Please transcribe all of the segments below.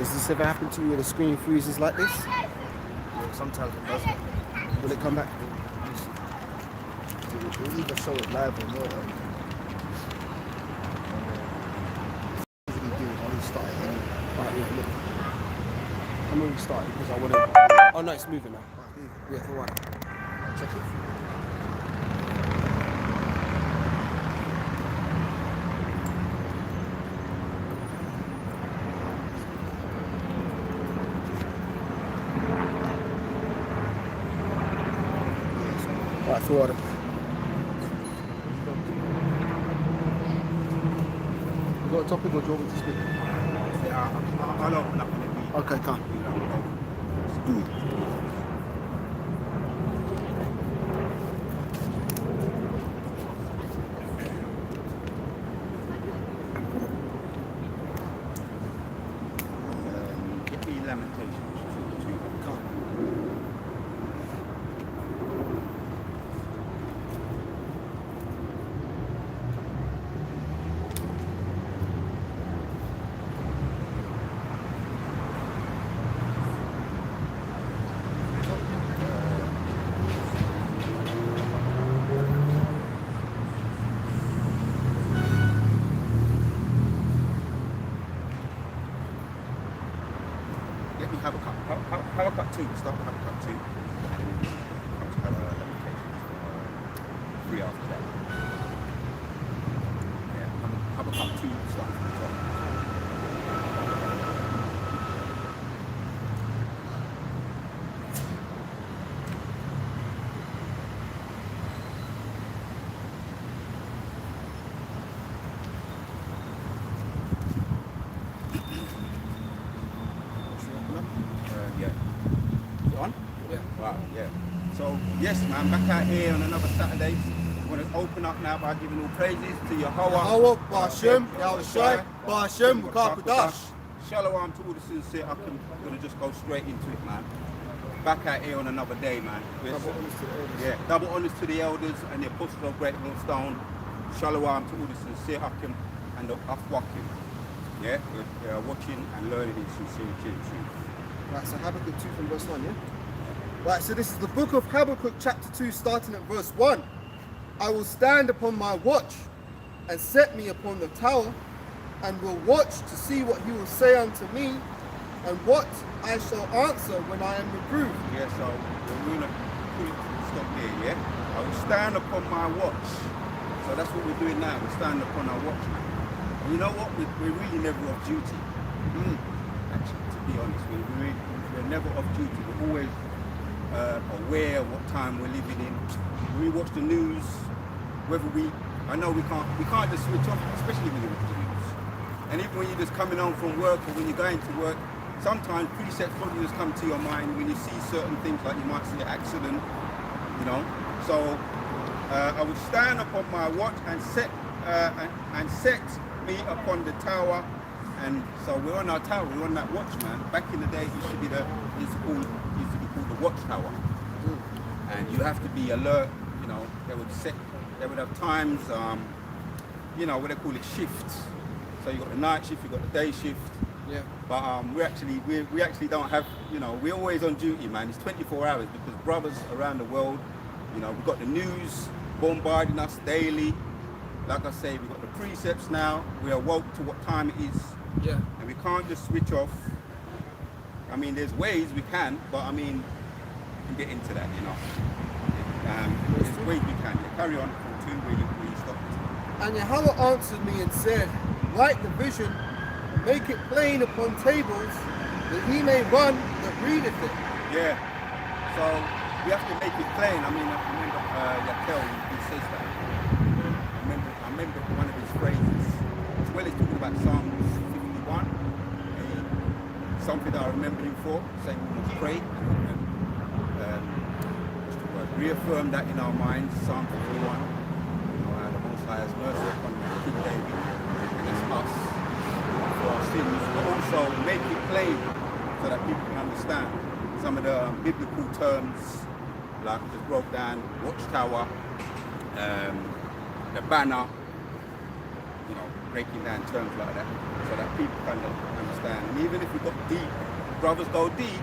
Has this ever happened to you where the screen freezes like this? Yeah, sometimes it does. Will it come back? We'll either show it live or not. I'll restart it anyway. Right, yeah, look. I'm going to restart it because I want to... Oh no, it's moving now. Yeah, for what? I'll check it. Right, for what? You got a topic or do you want me to speak? Yeah, I'll open up in a week. Okay, come. Get me Lamentations. Let me have a cup. Have a cup 2. Start with have a cup 2. And then come to have a Lamentations 3 after that. Yeah, have a cup 2. Start from the top. Yeah. You on? Yeah. Wow, yeah. So, yes, man, back out here on another Saturday. I want to open up now by giving all praises to Yahweh. Yahweh, Ba'ashem, Yahushai, Ba'ashem, Mukakadosh. Shalom to all the sincere. I'm going to just go straight into it, man. Back out here on another day, man. Double honors to the elders. Yeah, double honors to the elders and the apostles of Great Millstone. Shalom to all the sincere Hakim and the Afwakim. Yeah, we are watching and learning in sincerity and truth. Right, so Habakkuk 2 from verse 1, yeah? Right, so this is the book of Habakkuk chapter 2 starting at verse 1. I will stand upon my watch and set me upon the tower and will watch to see what he will say unto me and what I shall answer when I am reproved. Yeah, so we're going to stop here, yeah? I will stand upon my watch. So that's what we're doing now. We're standing upon our watch, man. And you know what? We're really never off duty. Actually, to be honest, we're never off duty. We're always aware of what time we're living in. When we watch the news, I know we can't just switch off, especially when you watch the news. And even when you're just coming home from work or when you're going to work, sometimes precepts probably just come to your mind when you see certain things, like you might see an accident, you know. So I would stand upon my watch and set me upon the tower. And so we're on our tower, we're on that watch, man. Back in the day, it used to be called the watchtower. And you have to be alert, you know. They would have times, you know, what they call it, shifts. So you got the night shift, you got the day shift. Yeah. But we actually don't have, you know, we're always on duty, man. It's 24 hours because brothers around the world, you know, we've got the news bombarding us daily. Like I say, we've got the precepts now. We are woke to what time it is. Yeah. And we can't just switch off. I mean, there's ways we can, but I mean, we can get into that, you know. There's ways we can. Yeah, carry on from 2 where you stopped. And Yahweh answered me and said, write the vision and make it plain upon tables, that he may run that readeth it. Yeah. So we have to make it plain. I mean, I remember Yakel, he says that. I remember one of his phrases, as well as talking about Psalms 51, something that I remember him for, saying we must pray and reaffirm that in our minds, Psalm 51, you know, the Most High has mercy upon King David against us for our sins, but also make it plain so that people can understand some of the biblical terms, like we just broke down, watchtower, the banner, you know, breaking down terms like that, so that people can understand understand. And even if we got deep, brothers go deep,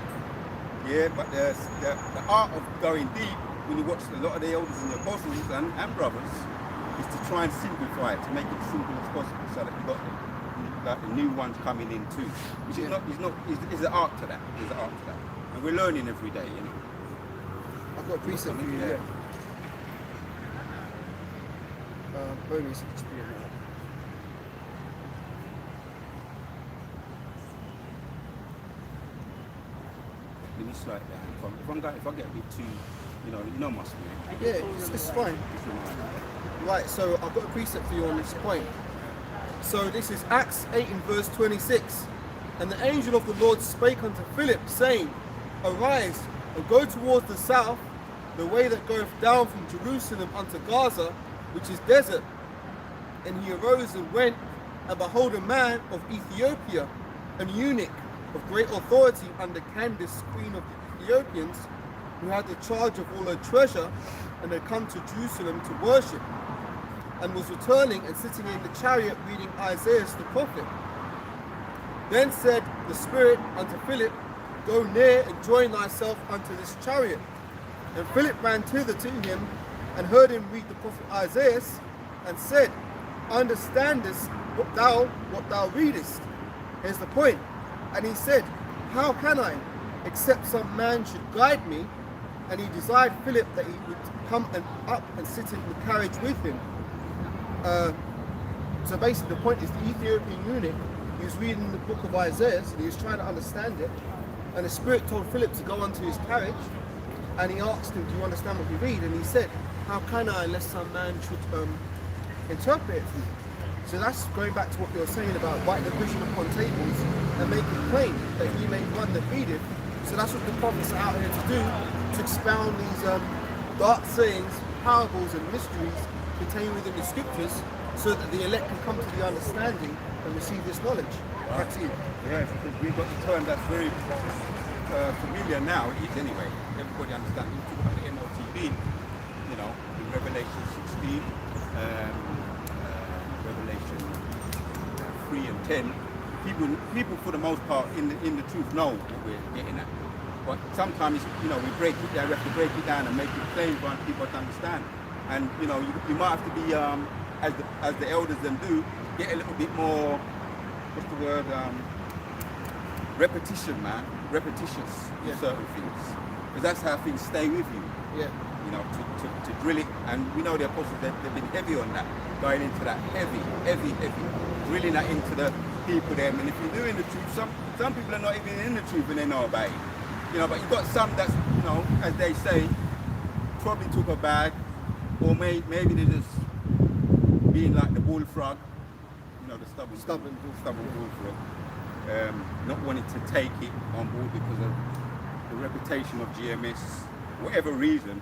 yeah, but the art of going deep, when you watch a lot of the elders and the apostles and brothers, is to try and simplify it, to make it as simple as possible, so that you got the new ones coming in too. Which is is an art to that. There's an art to that. And we're learning every day, you know. I've got a precept for you here. Bonus experience. Let me slow it down. If I get a bit too, you know my spirit. Yeah, it's fine. Right, so I've got a precept for you on this point. So this is Acts 8 and verse 26. And the angel of the Lord spake unto Philip, saying, Arise, and go towards the south, the way that goeth down from Jerusalem unto Gaza, which is desert. And he arose and went, and behold, a man of Ethiopia, an eunuch of great authority under Candace, queen of the Ethiopians, who had the charge of all her treasure, and had come to Jerusalem to worship, and was returning and sitting in the chariot reading Isaiah the prophet. Then said the Spirit unto Philip, Go near and join thyself unto this chariot. And Philip ran thither to him, and heard him read the prophet Isaiah, and said, Understandest what thou readest? Here's the point. And he said, How can I, except some man should guide me? And he desired Philip that he would come up and sit in the carriage with him. So basically the point is the Ethiopian eunuch, he was reading the book of Isaiah, and he was trying to understand it. And the Spirit told Philip to go onto his carriage, and he asked him, do you understand what you read? And he said, how can I, unless some man should interpret it for me? So that's going back to what you were saying about write the vision upon tables and make it plain, that he may run that readeth. So that's what the prophets are out here to do, to expound these dark sayings, parables and mysteries contained within the scriptures, so that the elect can come to the understanding and receive this knowledge. Right. Back to you. Yes, because we've got the term that's very familiar now, it is anyway. Everybody understands. You talk about the MOTB, you know, in Revelation 16, Revelation 3 and 10. People for the most part in the truth know what we're getting at. But sometimes, you know, we break it down, we have to break it down and make it plain for people to understand. And, you know, you might have to be, as the elders then do, get a little bit more, what's the word, repetitious in certain things. Because that's how things stay with you. Yeah. You know, to drill it. And we know the apostles, they've been heavy on that, going into that heavy, drilling that into the people there. And if you're doing the truth, some people are not even in the truth and they know about it. You know, but you've got some that's, you know, as they say, probably took a bag, or maybe they're just being like the bullfrog, you know, the stubborn bullfrog, not wanting to take it on board because of the reputation of GMS, whatever reason.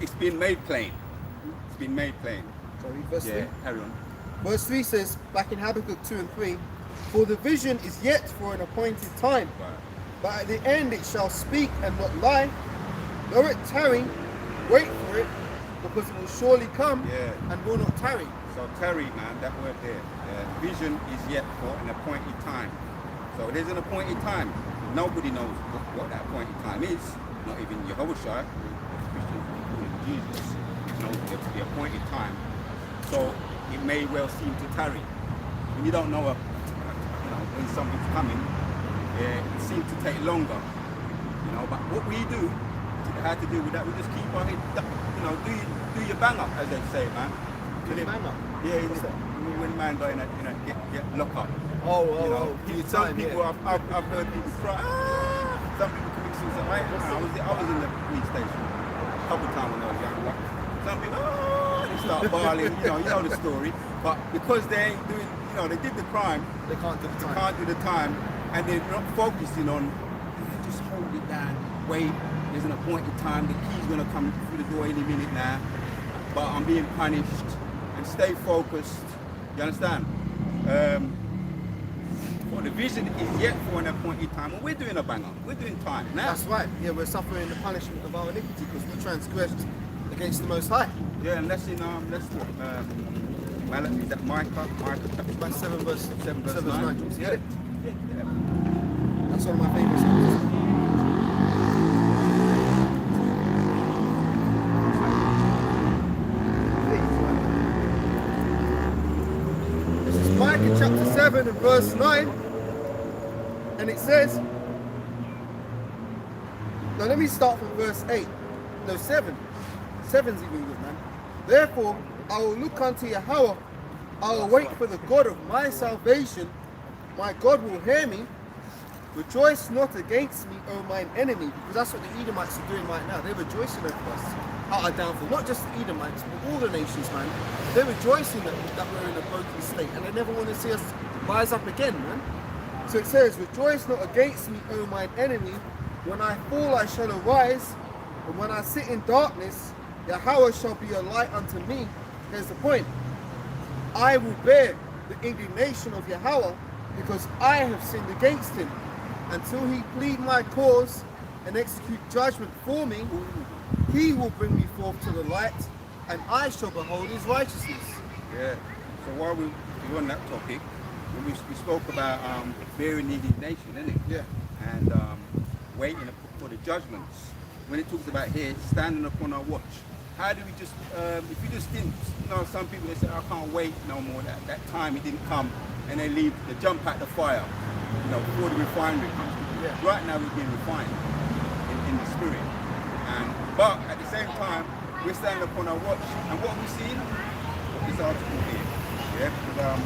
It's been made plain. It's been made plain. Sorry, verse 3. Carry on. Verse 3 says, back in Habakkuk 2 and 3, For the vision is yet for an appointed time, Right. but at the end it shall speak and not lie. Though it tarry, wait for it, because it will surely come and will not tarry. So tarry, man, that word there. Vision is yet for an appointed time. So there's an appointed time. Nobody knows what that appointed time is. Not even Yehoshua, Christians, including Jesus, knows the appointed time. So it may well seem to tarry. When you don't know, when something's coming, it seems to take longer. You know, but what we do, how to deal with that, we just keep on it. You know, do your bang up, as they say, man. Bang up? Yeah, when man go in and get locked up. Some people, I've heard people cry. Some people commit suicide. I was in the police station a couple of times when I was younger. Some people, they start bawling. You know the story. But because they ain't doing, they did the crime. They can't do the time. They can't do the time, and they're not focusing on just hold it down. Wait, there's an appointed time. The key's gonna come through the door any minute now. But I'm being punished. And stay focused. You understand? Well, the vision is yet for an appointed time. And we're doing a bang up. We're doing time now. That's right. Yeah, we're suffering the punishment of our iniquity because we transgressed against the Most High. Yeah, and let's look. Is that Micah? Micah chapter 7 verse 9. See it? That's one of my favorite songs. This is Micah chapter 7 and verse 9. And it says, now let me start from verse 8. No, 7. 7's even good, man. Therefore, I will look unto Yahweh. I will wait for the God of my salvation. My God will hear me. Rejoice not against me, O mine enemy. Because that's what the Edomites are doing right now. They're rejoicing over us at our downfall. Not just the Edomites, but all the nations, man. They're rejoicing that we're in a broken state. And they never want to see us rise up again, man. So it says, rejoice not against me, O mine enemy. When I fall, I shall arise. And when I sit in darkness, Yahweh shall be a light unto me. Here's the point. I will bear the indignation of Yahweh because I have sinned against him. Until he plead my cause and execute judgment for me, he will bring me forth to the light, and I shall behold his righteousness. Yeah. So while we're on that topic, we spoke about bearing indignation, didn't it? Yeah. And waiting for the judgments. When it talks about here, standing upon our watch, how do we just, if you just didn't, some people they say, I can't wait no more, that time it didn't come, and they jump at the fire, before the refinery comes. Yeah. Right now we're being refined in the spirit. But at the same time, we're standing upon our watch, and what we've seen, this article here, yeah, because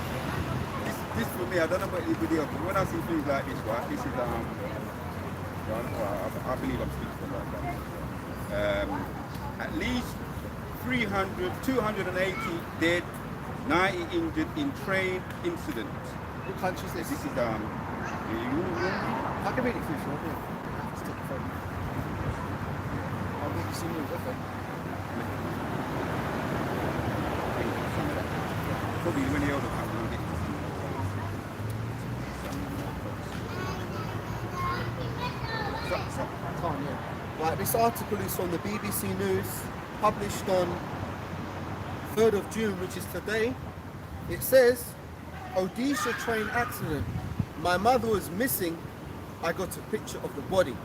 this for me, I don't know about anybody else, but when I see things like this, right, this is, I believe I'm speaking for like that. At least 280 dead, 90 injured in train incident. What country is this? This is I can read it for you, sure. Yeah. Just take the phone. I'll make you see news, okay? Probably when the older couple will get I can't, yeah. Right, this article is from the BBC News, published on 3rd of June, which is today. It says, Odisha train accident. My mother was missing. I got a picture of the body.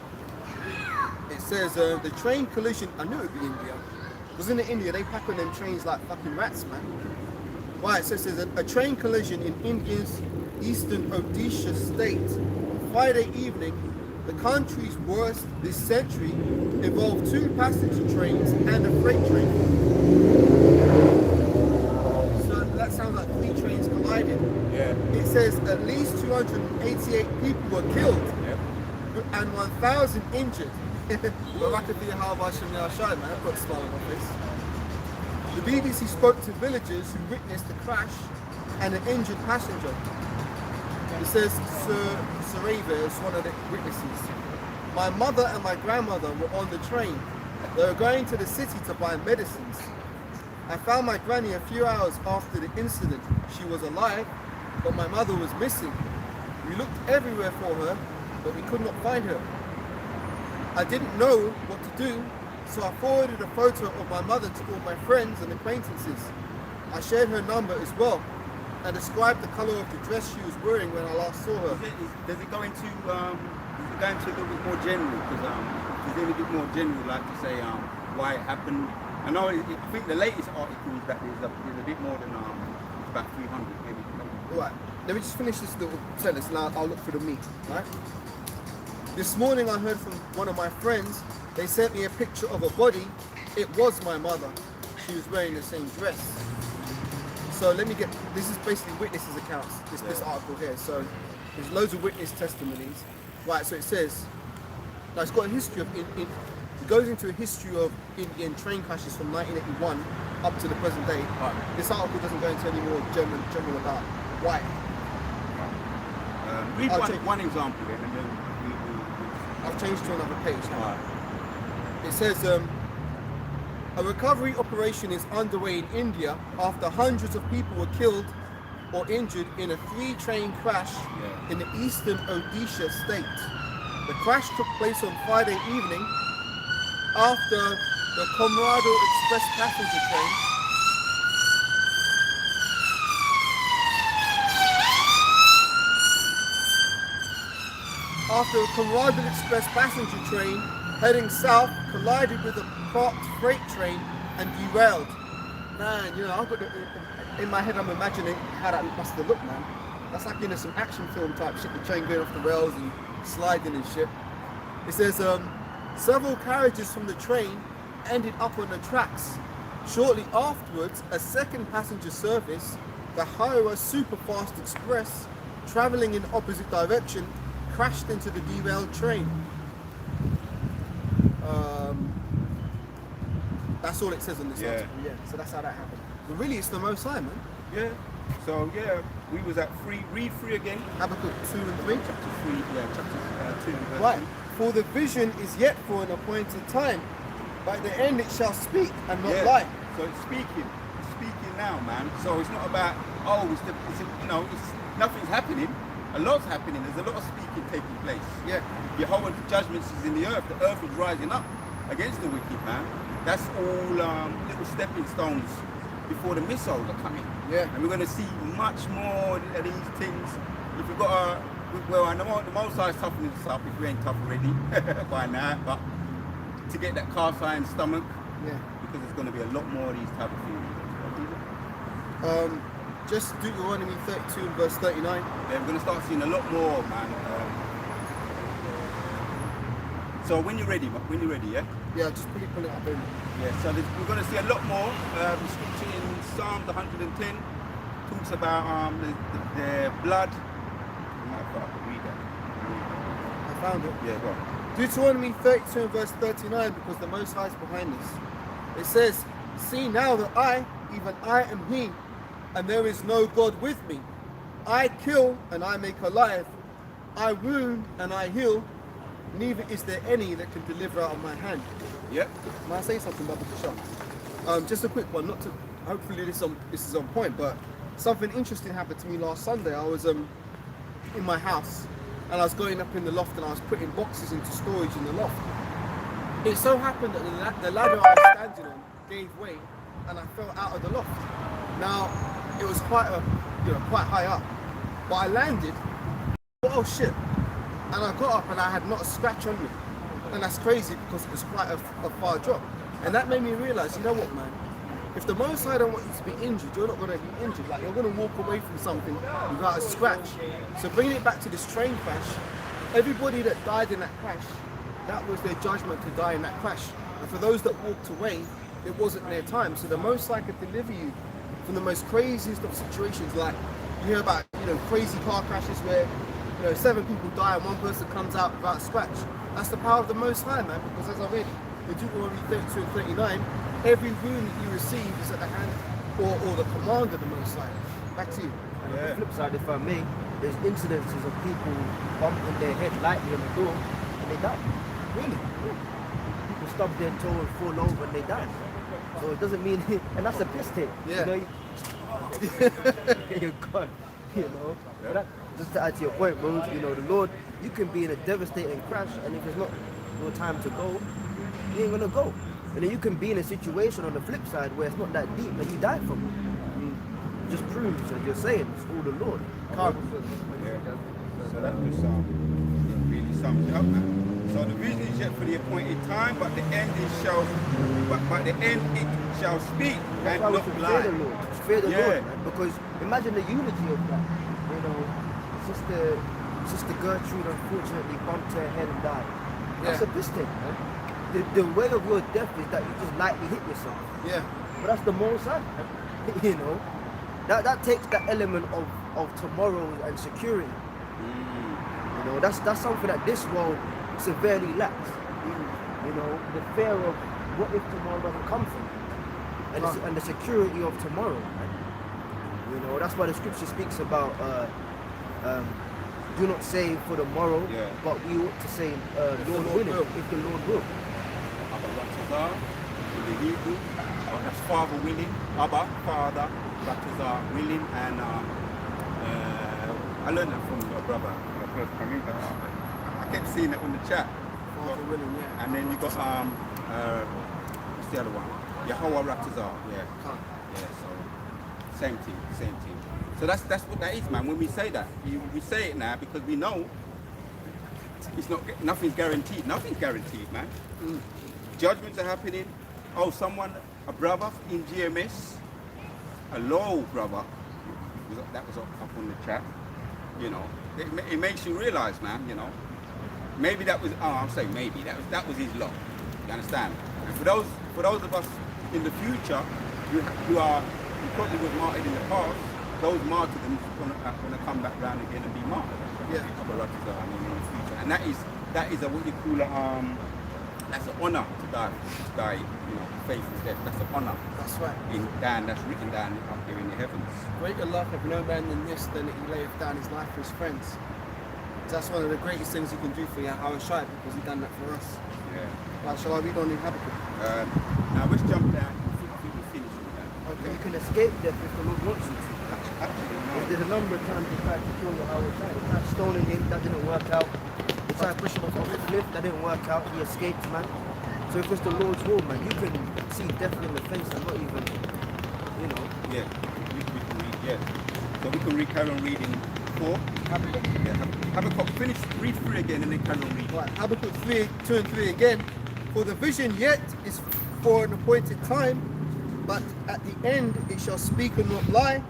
It says the train collision. I knew it would be India. Because in India, they pack on them trains like fucking rats, man. Right, so it says a train collision in India's eastern Odisha state on Friday evening. The country's worst this century involved 2 passenger trains and a freight train. So that sounds like 3 trains collided. Yeah. It says at least 288 people were killed, Yep. and 1,000 injured. But I could be how much in our show, man. I've got a smile on my face. The BBC spoke to villagers who witnessed the crash and an injured passenger. It says Sir Sareva is one of the witnesses. My mother and my grandmother were on the train. They were going to the city to buy medicines. I found my granny a few hours after the incident. She was alive, but my mother was missing. We looked everywhere for her, but we could not find her. I didn't know what to do, so I forwarded a photo of my mother to all my friends and acquaintances. I shared her number as well. I described the color of the dress she was wearing when I last saw her. Does it go into a little bit more general? Because is it a bit more general, like to say why it happened? I know. I think the latest article is that there's a bit more than about 300 maybe. Right. Let me just finish this little sentence and I'll look for the meat. Right. This morning I heard from one of my friends. They sent me a picture of a body. It was my mother. She was wearing the same dress. So let me get, this is basically witnesses' accounts, this article here. So there's loads of witness testimonies. Right, so it says, now it's got a history of, it goes into a history of Indian train crashes from 1981 up to the present day. Right. This article doesn't go into any more general about why. Read I'll take one example then, and then I've changed to another page now. Right. It says, a recovery operation is underway in India after hundreds of people were killed or injured in a 3-train crash in the eastern Odisha state. The crash took place on Friday evening after the Comrado Express passenger train after a Corradle Express passenger train heading south collided with a parked freight train and derailed. Man, you know, I've got in my head, I'm imagining how that must have looked, man. That's like, you know, some action film type shit, the train going off the rails and sliding and shit. It says, several carriages from the train ended up on the tracks. Shortly afterwards, a second passenger service, the Hira Superfast Express, traveling in opposite direction, crashed into the derailed train. That's all it says on this article. Yeah, so that's how that happened. But really, it's the Most High, man. Yeah. So yeah, we was at 3. Read 3 again. Habakkuk 2 and 3. Chapter 3. Yeah, chapter 2 and verse Right. 3. For the vision is yet for an appointed time. By the end it shall speak and not Yeah. lie. So it's speaking. It's speaking now, man. So it's not about you know, nothing's happening. A lot's happening. There's a lot of speaking taking place. Yeah. Jehovah's judgments is in the earth. The earth is rising up against the wicked, man. That's all little stepping stones before the missiles are coming. Yeah. And we're going to see much more of these things. If we've got I know the Most High is toughening us up if we ain't tough already by now, but to get that cast iron stomach, Yeah. because there's going to be a lot more of these type of things. Just Deuteronomy 32 and verse 39. Yeah, we're going to start seeing a lot more, man. So when you're ready, yeah? Yeah, just pull it up in. Yeah, so we're going to see a lot more. The scripture in Psalms 110 talks about the blood. I might have to read that. I found it. Yeah, go on. Deuteronomy 32 and verse 39, because the Most High is behind this. It says, see now that I, even I am He, and there is no God with me. I kill and I make alive. I wound and I heal. Neither is there any that can deliver out of my hand. Yep. Can I say something about the shop? Just a quick one, not to. Hopefully this is on point, but something interesting happened to me last Sunday. I was in my house and I was going up in the loft and I was putting boxes into storage in the loft. It so happened that the ladder I was standing on gave way and I fell out of the loft. Now it was quite high up, but I landed. Oh shit! And I got up and I had not a scratch on me. And that's crazy because it was quite a far drop. And that made me realize, you know what, man? If the Most High don't want you to be injured, you're not going to be injured. Like, you're going to walk away from something without a scratch. So bringing it back to this train crash, everybody that died in that crash, that was their judgment to die in that crash. And for those that walked away, it wasn't their time. So the Most High could deliver you from the most craziest of situations. Like, you hear about, crazy car crashes where 7 people die and 1 person comes out without a scratch. That's the power of the Most High, man, because as I read in Deuteronomy 32 and 39, every wound that you receive is at the hand or the command of the Most High. Back to you. And on the flip side, if I may, there's incidences of people bumping their head lightly on the door and they die. Really? Yeah. People stub their toe and fall over and they die. So it doesn't mean, and that's a piss take. Yeah. You're gone. But that, just to add to your point, bro, the Lord, you can be in a devastating crash, and if it's not your time to go, you ain't gonna go. And then you can be in a situation on the flip side where it's not that deep and you die from it. I mean, it just proves, as you're saying, it's all the Lord. Yeah. So that just really sums it up, man. So the vision is yet for the appointed time, but the end it shall speak and not lie. Fear the Lord. Fear the Lord, man. Because imagine the unity of that. Sister Gertrude unfortunately bumped her head and died. That's a mistake, man. The way of your death is that you just lightly hit yourself. Yeah. But that's the Most High. That takes that element of tomorrow and security. That's something that this world severely lacks. The fear of what if tomorrow doesn't come for you, and the security of tomorrow. Man. That's why the scripture speaks about do not say for the morrow, but we ought to say Lord willing, if the Lord will. Abba in the Hebrew, that's Father willing. Abba, Father, Ratazar willing, and I learned that from your brother. I kept seeing it on the chat. Father willing, yeah. And then you got what's the other one? Yahweh Ratazar, yeah. So same thing. So that's what that is, man. When we say that, we say it now because we know it's not, nothing's guaranteed. Nothing's guaranteed, man. Judgments are happening. Oh, a brother in GMS, a low brother, that was up on the chat, you know, it makes you realize, man, you know, maybe that was, I'm saying maybe, that was his lot, you understand? And for those of us in the future, you probably was martyred in the past, those martyrdoms are going to come back round again and be martyred. Yeah. In the future. And that is what you call that's an honor to die, you know, faithful death. That's an honor. That's right. That's written down up here in the heavens. Greater love have no man than this, than that he layeth down his life for his friends. That's one of the greatest things you can do for Yahweh Shai, because he done that for us. Yeah. Right, shall I read on in Habakkuk? Now let's jump down. I think we finish with that. Okay. You can escape death if the Lord wants you to. Actually, There's a number of times he tried to kill Yahweh Shai. He tried stoning him, that didn't work out. He tried pushing him off the cliff, that didn't work out. He escaped, man. So if it's the Lord's will, man, you can see death in the face and not even, you know. Yeah, we can read, yeah. So we can carry on reading 4. Habakkuk. Yeah, Habakkuk, read 3 again and then carry on reading. Right, Habakkuk 2 and 3 again. For the vision yet is for an appointed time, but at the end it shall speak and not lie.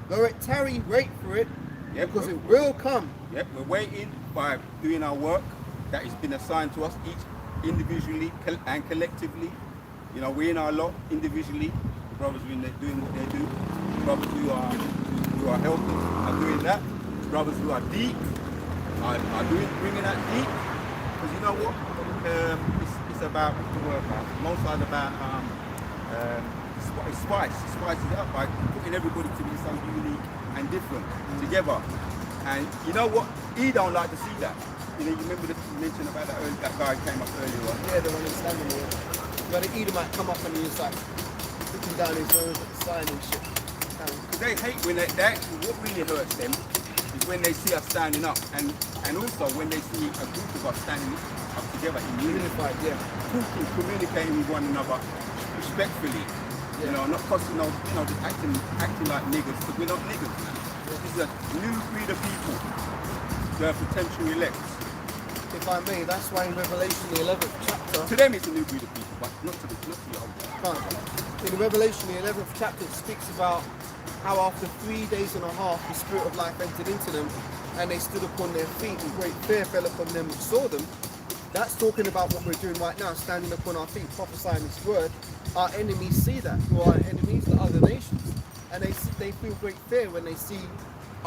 Though it tarry, wait for it, Yep, because it will come. Yep, we're waiting by doing our work that has been assigned to us, each individually and collectively. You know, we're in our lot individually. The brothers are doing what they do. The brothers who are helping are doing that. The brothers who are deep are bringing that deep. Because you know what? It's about the work. Most are about spice. Spice it up by putting everybody to be something unique and different together. And you know what? He don't like to see that. You know, you remember the mention about that guy came up earlier on. Yeah, the one who's standing there. You got an Edomite come up and he's like looking down his nose at the sign and shit. Because they hate when they actually, what really hurts them is when they see us standing up, and also when they see a group of us standing up together in unity, Unified, yeah. talking, communicating with one another respectfully. You know, not costing no, you know, just acting like niggas, because we're not niggas, man. This is a new breed of people. They're potential elects. If I may, that's why in Revelation the 11th chapter, To them it's a new breed of people, but not to the old. in Revelation the 11th chapter, it speaks about how after 3 days and a half the Spirit of life entered into them, and they stood upon their feet, and great fear fell upon them which saw them. That's talking about what we're doing right now, standing upon our feet, prophesying His word. Our enemies see that, who are enemies, the other nations, and they feel great fear when they see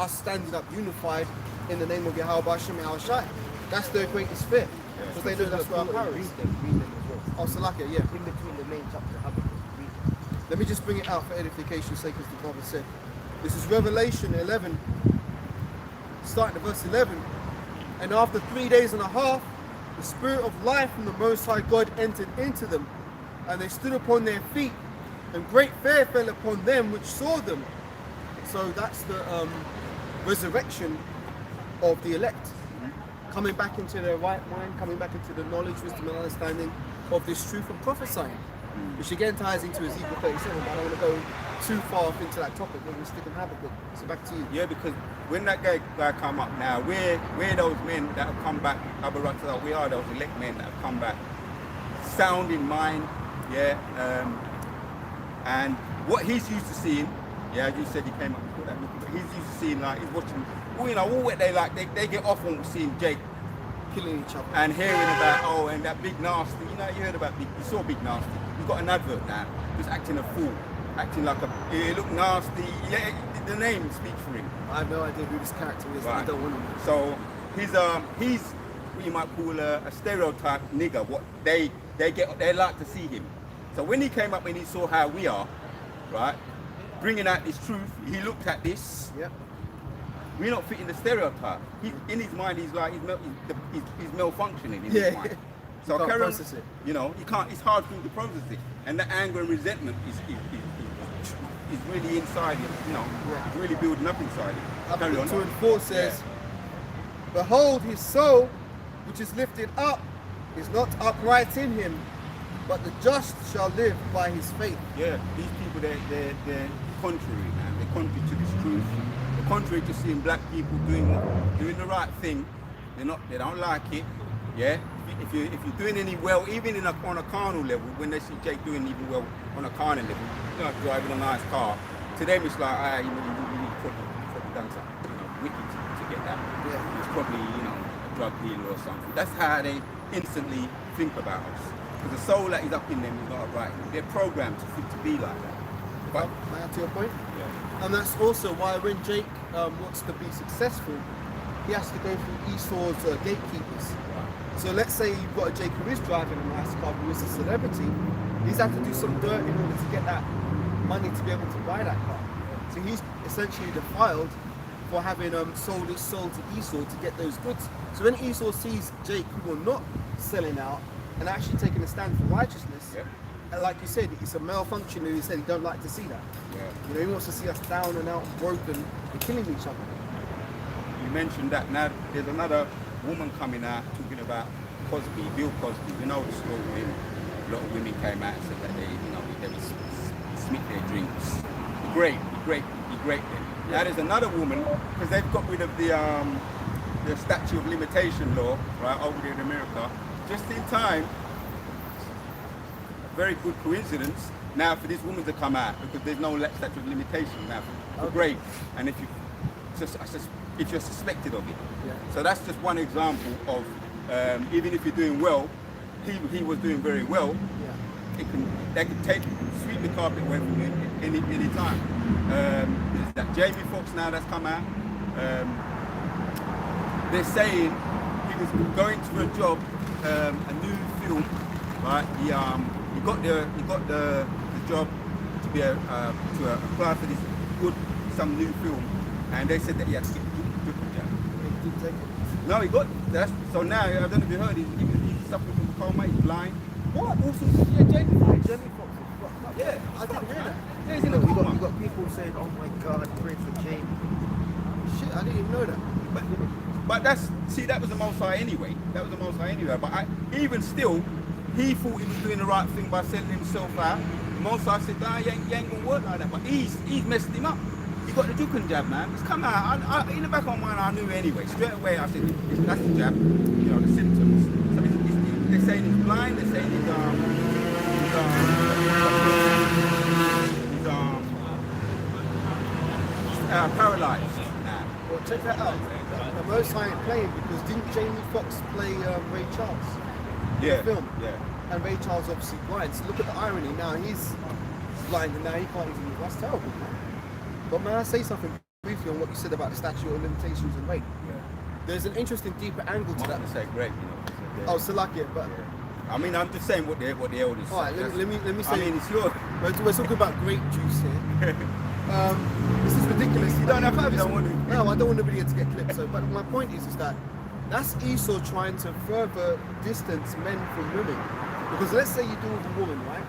us standing up unified in the name of Yahweh Hashem Yahweh Shai. That's their greatest fear, because they know that's where our power is. Read them as well. Oh, Salakia, yeah. In between the main chapter, Habakkuk, read them. Let me just bring it out for edification's sake, as the brother said. This is Revelation 11, starting at verse 11. And after 3 days and a half, the Spirit of life from the Most High God entered into them, and they stood upon their feet, and great fear fell upon them which saw them. So that's the resurrection of the elect, coming back into their right mind, coming back into the knowledge, wisdom, and understanding of this truth and prophesying, which again ties into Ezekiel 37. But I don't want to go too far off into that topic. We're going to stick in Habakkuk. So back to you. Yeah, because when that guy come up now, we're those men that have come back. We are those elect men that have come back, sound in mind, yeah. And what he's used to seeing, yeah, as you said, he came up with that. But he's used to seeing, like, he's watching. Well, you know, all what they like, they get off on seeing Jake Killing each other. and hearing about and that Big Nasty. You know, you heard about you saw Big Nasty. He's got an advert now. Just acting a fool, acting like he look nasty. Yeah, the name speaks for him. I have no idea who this character is. Right. I don't want to know. So he's what you might call a stereotype nigger. What they like to see him. So when he came up and he saw how we are, right, bringing out this truth, he looked at this. Yep. We're not fitting the stereotype. In his mind, he's like he's malfunctioning in his mind. So You can't carry on, process it. you know, you can't. It's hard for him to process it, and the anger and resentment is really inside him. You know, Yeah. really building up inside him. Carry Habakkuk on. 2 and 4 says, Behold, his soul, which is lifted up, is not upright in him, but the just shall live by his faith. Yeah, these people, they're contrary, man. They're contrary to this truth. They're contrary to seeing black people doing the right thing They don't like it. Yeah. If you're doing any well, even on a carnal level, when they see Jake doing even well on a carnal level, driving a nice car, to them it's like, you probably done something, wicked to get that. Yeah. It's probably, a drug dealer or something. That's how they instantly think about us. Because the soul that is up in them is not right. They're programmed to be like that. But May I add to your point? yeah. And that's also why when Jake wants to be successful, he has to go through Esau's gatekeepers. So let's say you've got a Jake who is driving a nice car, who is a celebrity, he's had to do some dirt in order to get that money to be able to buy that car. So he's essentially defiled for having sold his soul to Esau to get those goods. So when Esau sees Jake who are not selling out and actually taking a stand for righteousness, and like you said, it's a malfunction who he said he don't like to see that. Yeah. He wants to see us down and out, broken, and killing each other. You mentioned that. Now there's another woman coming out talking about Cosby, Bill Cosby. You know the story. A lot of women came out and said that they would smith their drinks. Great then. Now there's another woman, because they've got rid of the statute of limitation law, right, over there in America, just in time. A very good coincidence now for this woman to come out, because there's no statute of limitation now for grave. And if you're suspected of it. Yeah. So that's just one example of, even if you're doing well, he was doing very well, they can sweep the carpet away from you any time. There's that Jamie Foxx now that's come out. They're saying he was going to a job, a new film, right? He got the job to be to apply for this some new film, and they said that he had to get no, he got that. So now I don't know if you heard. He's suffering from coma. He's blind. What? Also, Jamie Foxx. Yeah, I didn't hear that. Yeah, he's in a coma. You got people saying, "Oh my God, pray for Jane." Shit, I didn't even know that. But that was the Most High anyway. But even still, he thought he was doing the right thing by selling himself out. The Most High said, "Nah, you ain't gonna work like that." But he's messed him up. He got the juke and jab, man. It's come out. In the back of my mind, I knew anyway. Straight away, I said, that's the jab. The symptoms. So they're saying he's blind. They're saying he's paralyzed now. Well, check that out. The Most High ain't playing because didn't Jamie Foxx play Ray Charles? Yeah. The film. Yeah. And Ray Charles obviously blind. So look at the irony. Now he's blind and now he can't even move. That's terrible, man. But may I say something briefly on what you said about the statute of limitations and rape? Yeah. There's an interesting, deeper angle to that. To say great, Oh, Salakia, but I mean, I'm just saying what the elders. all right. Let me say. I mean, it's your. We're talking about grape juice here. This is ridiculous. You don't have to. Don't want to. No, I don't want nobody to get clipped. So, but my point is that that's Esau trying to further distance men from women. Because let's say you do with a woman, right?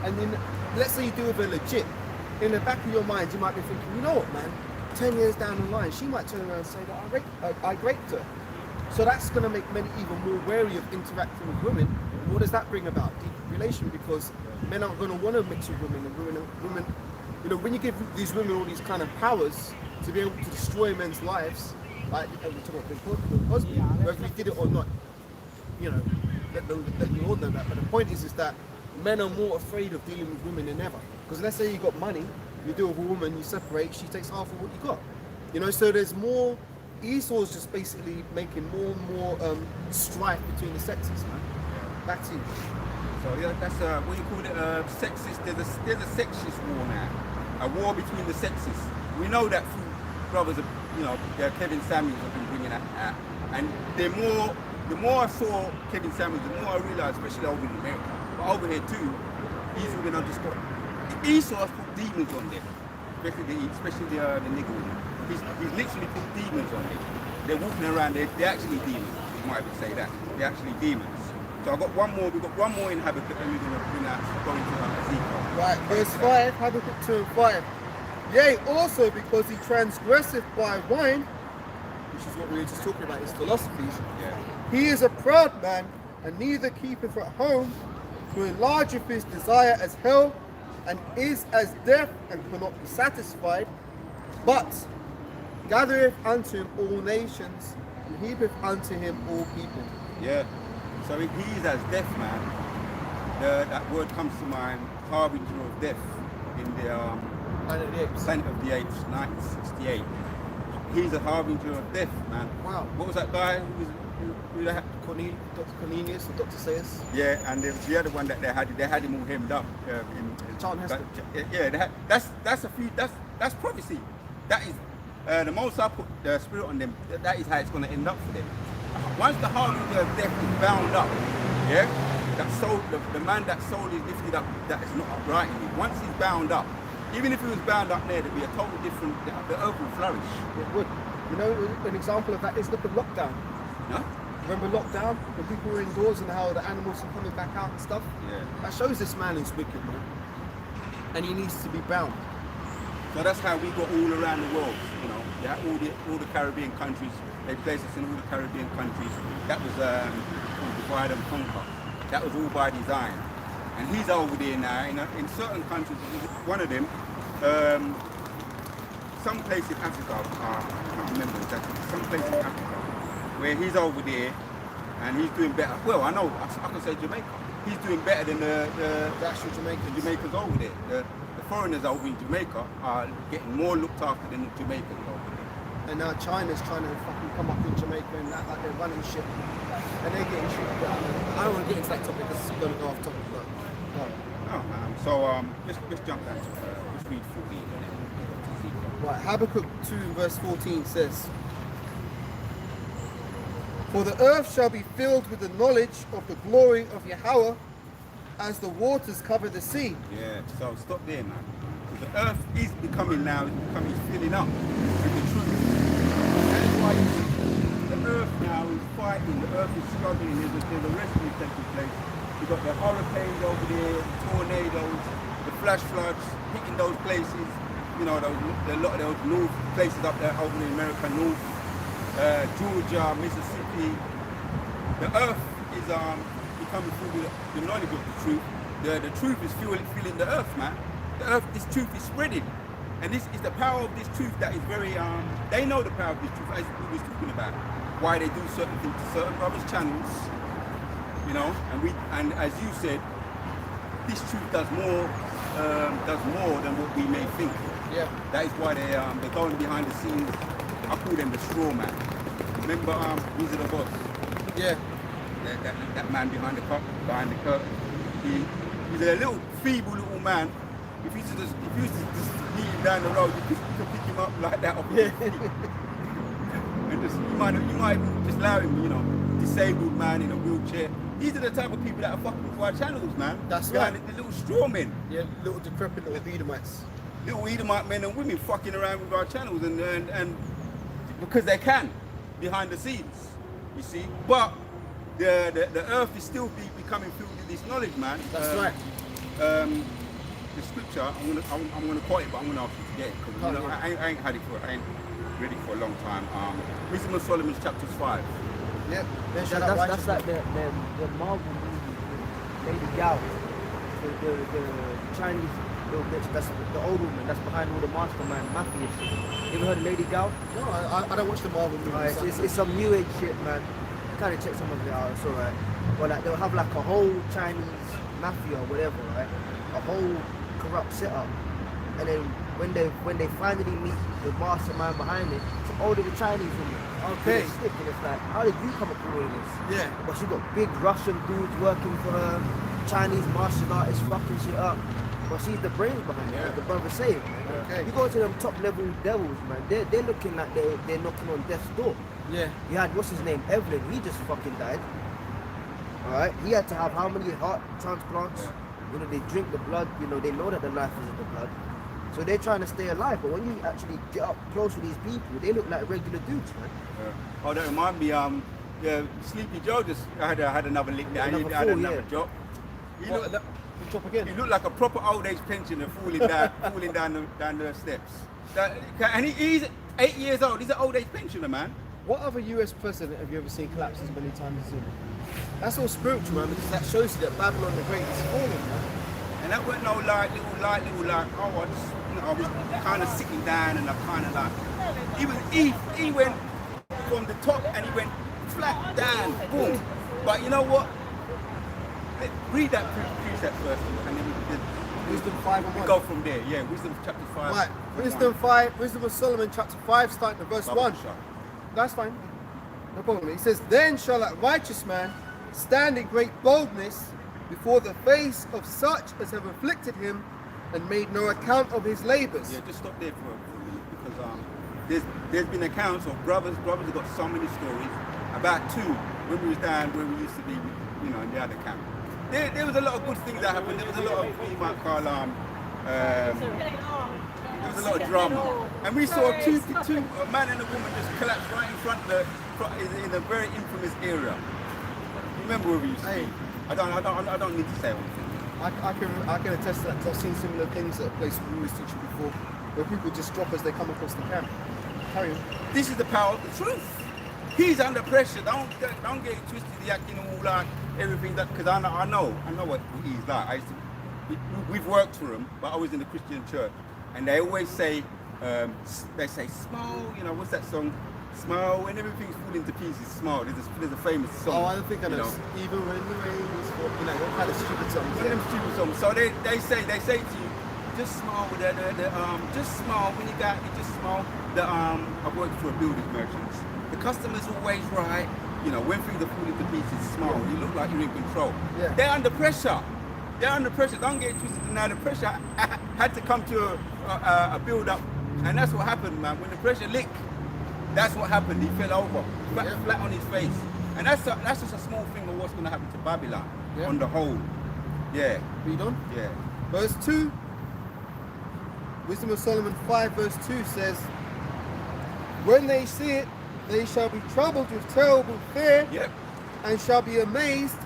And then let's say you do with a legit. In the back of your mind, you might be thinking, you know what, man? 10 years down the line, she might turn around and say that I raped her. So that's going to make men even more wary of interacting with women. What does that bring about? Deep relation, because men aren't going to want to mix with women, and women, when you give these women all these kind of powers to be able to destroy men's lives, like we're talking about Bill Cosby, whether he did it or not, let the Lord know that. But the point is that men are more afraid of dealing with women than ever. Because let's say you got money, you deal with a woman, you separate, she takes half of what you got. So there's more. Esau's just basically making more and more strife between the sexes, man. Back to you. So yeah, that's what you call it, sexist. There's a sexist war now, a war between the sexes. We know that through brothers, Kevin Samuels have been bringing that out, and the more I saw Kevin Samuels, the more I realised, especially over in America, but over here too, he's even underscore. Esau has put demons on them, especially the nigger women. He's literally put demons on them. They're walking around, they're actually demons. You might even say that. They're actually demons. So we've got one more in Habakkuk, and we're going to bring out, going to Ezekiel. Right, verse 5, Habakkuk 2 and 5. Yea, also because he transgresseth by wine, which is what we were just talking about, his philosophies. Yeah. He is a proud man, and neither keepeth at home, who enlargeth his desire as hell, and is as death, and cannot be satisfied, but gathereth unto him all nations, and heapeth unto him all people. Yeah. So he's as death, man. That word comes to mind, harbinger of death in the Planet of the Apes. Planet of the Apes, 1968. He's a harbinger of death, man. Wow. What was that guy? Who they had? Dr. Cornelius or Dr. Sayers? Yeah, and there was the other one that they had him all hemmed up. Charlton Heston. That's prophecy. That is the most I put the spirit on them. That is how it's going to end up for them. Once the harbinger of death is bound up, yeah, that soul, the man that soul is lifted up, that is not upright in him. Once he's bound up, even if he was bound up there, there'd be a total different. The earth will flourish. It would. You know, an example of that is look at lockdown. No? Remember lockdown when people were indoors and how the animals are coming back out and stuff? Yeah. That shows this man is wicked, man. And he needs to be bound. So that's how we got all around the world, you know. Yeah, all the Caribbean countries. They placed us in all the Caribbean countries. That was called divide and conquer. That was all by design. And he's over there now. In certain countries, one of them, some place in Africa, I can't remember exactly. Some place in Africa, where he's over there and he's doing better. Well, I know, I can say Jamaica. He's doing better than the actual Jamaican. The Jamaicans over there. The foreigners over in Jamaica are getting more looked after than the Jamaicans over there. And now China's trying to fucking come up in Jamaica and act like they're running shit. And they're getting shit. I don't want to get into that topic because it's going to go off topic. But, Oh man. So let's jump down to let's read 14 and then right, Habakkuk 2 verse 14 says, for the earth shall be filled with the knowledge of the glory of Yahweh as the waters cover the sea. Yeah, so stop there, man. The earth is becoming filling up with the truth. That is why you see the earth now is fighting, the earth is struggling, there's a rescue taking place. You've got the hurricanes over there, the tornadoes, the flash floods hitting those places. You know, a lot of those north places up there over in America, north, Georgia, Mississippi. The earth is becoming through the knowledge of the truth. The truth is filling the earth, man. The earth, this truth is spreading. And this is the power of this truth that is very, they know the power of this truth, as we was talking about. Why they do certain things to certain brothers' channels, you know, and as you said, this truth does more than what we may think. Yeah. That is why they're going behind the scenes. I call them the straw man. Remember Wizard of Oz? Yeah. That man behind the curtain. He's a little feeble little man. If you just meet him down the road, you can pick him up like that off his feet. And you might just allow him, you know, disabled man in a wheelchair. These are the type of people that are fucking with our channels, man. That's behind right. The little straw men. Yeah, little decrepit little Edomites. Little Edomite men and women fucking around with our channels and because they can, behind the scenes, you see. But the earth is still becoming filled with this knowledge, man. That's right. The scripture, I'm gonna quote it, but I'm gonna ask you to get it because you know, I ain't had it I ain't read it for a long time. Wisdom of Solomon chapters 5. Yeah, That's like the Marvel movie, Lady Gal, the Chinese little bitch, that's the old woman that's behind all the mastermind mafia shit. You ever heard of Lady Gal? No, I don't watch the Marvel movies. It's some new age shit, man. Kind of check some of it out, it's alright. But like they'll have like a whole Chinese mafia or whatever, right? A whole corrupt setup. And then when they finally meet the mastermind behind it, it's older the Chinese woman. Okay. And it's like, how did you come up with all of this? Yeah. But she got big Russian dudes working for her, Chinese martial artists fucking shit up. But she's the brains behind it, like the brother say. Okay. You go to them top level devils, man, they're looking like they're knocking on death's door. Yeah. You had, what's his name, Evelyn, he just fucking died. Alright, he had to have how many heart transplants? Yeah. You know, they drink the blood, you know, they know that the life is in the blood. So they're trying to stay alive, but when you actually get up close with these people, they look like regular dudes, man. Oh, that remind me, Sleepy Joe just had another lick there. Another He had fall, another yeah. drop. Drop again. He looked like a proper old age pensioner falling down the steps. And he's 8 years old. He's an old age pensioner, man. What other US president have you ever seen collapse as many times as him? That's all spiritual, man, because that shows you that Babylon the Great is falling, man. And that wasn't no light, I was kind of sitting down and I kind of like, he went from the top and he went flat down, boom. But you know what? Read that precept first, and then Wisdom 5 and we 1. go from there. Yeah, Wisdom chapter 5. Right, Wisdom 5, Wisdom of Solomon chapter 5, starting at verse 1. That's fine. No problem. He says, then shall that righteous man stand in great boldness before the face of such as have afflicted him and made no account of his labors. Yeah, just stop there for a minute, because there's been accounts of brothers have got so many stories. About 2 when we was down where we used to be, you know, in the other camp. There was a lot of good things that happened. There was a lot of what you might call there was a lot of drama, and we saw two a man and a woman just collapse right in front of in a very infamous area. Remember where we used to be? I don't need to say anything. I can attest to that, because I've seen similar things at a place we was teaching before, where people just drop as they come across the camp. Carry on. This is the power of the truth. He's under pressure. Don't get it twisted. He acting all like everything that, because I know what he's like. We've worked for him, but I was in the Christian church, and they always say, smile. You know, what's that song? Smile when everything's falling to pieces. Smile. There's a famous song. Oh, I don't think I know. Even when the rain is falling, you know, what kind of stupid songs? One of them stupid songs. So they say to you, just smile with just smile when you got it. Just smile. I've worked for a building merchants. The customer's always right. You know, when things are falling to pieces, smile. You look like you're in control. Yeah. They're under pressure. Don't get it twisted. Now the pressure had to come to a build up, and that's what happened, man. When the pressure licked, that's what happened. He fell over, flat on his face, and that's just a small thing of what's going to happen to Babylon on the whole. Yeah. Read on. Yeah. Verse 2. Wisdom of Solomon 5 verse 2 says, when they see it, they shall be troubled with terrible fear, and shall be amazed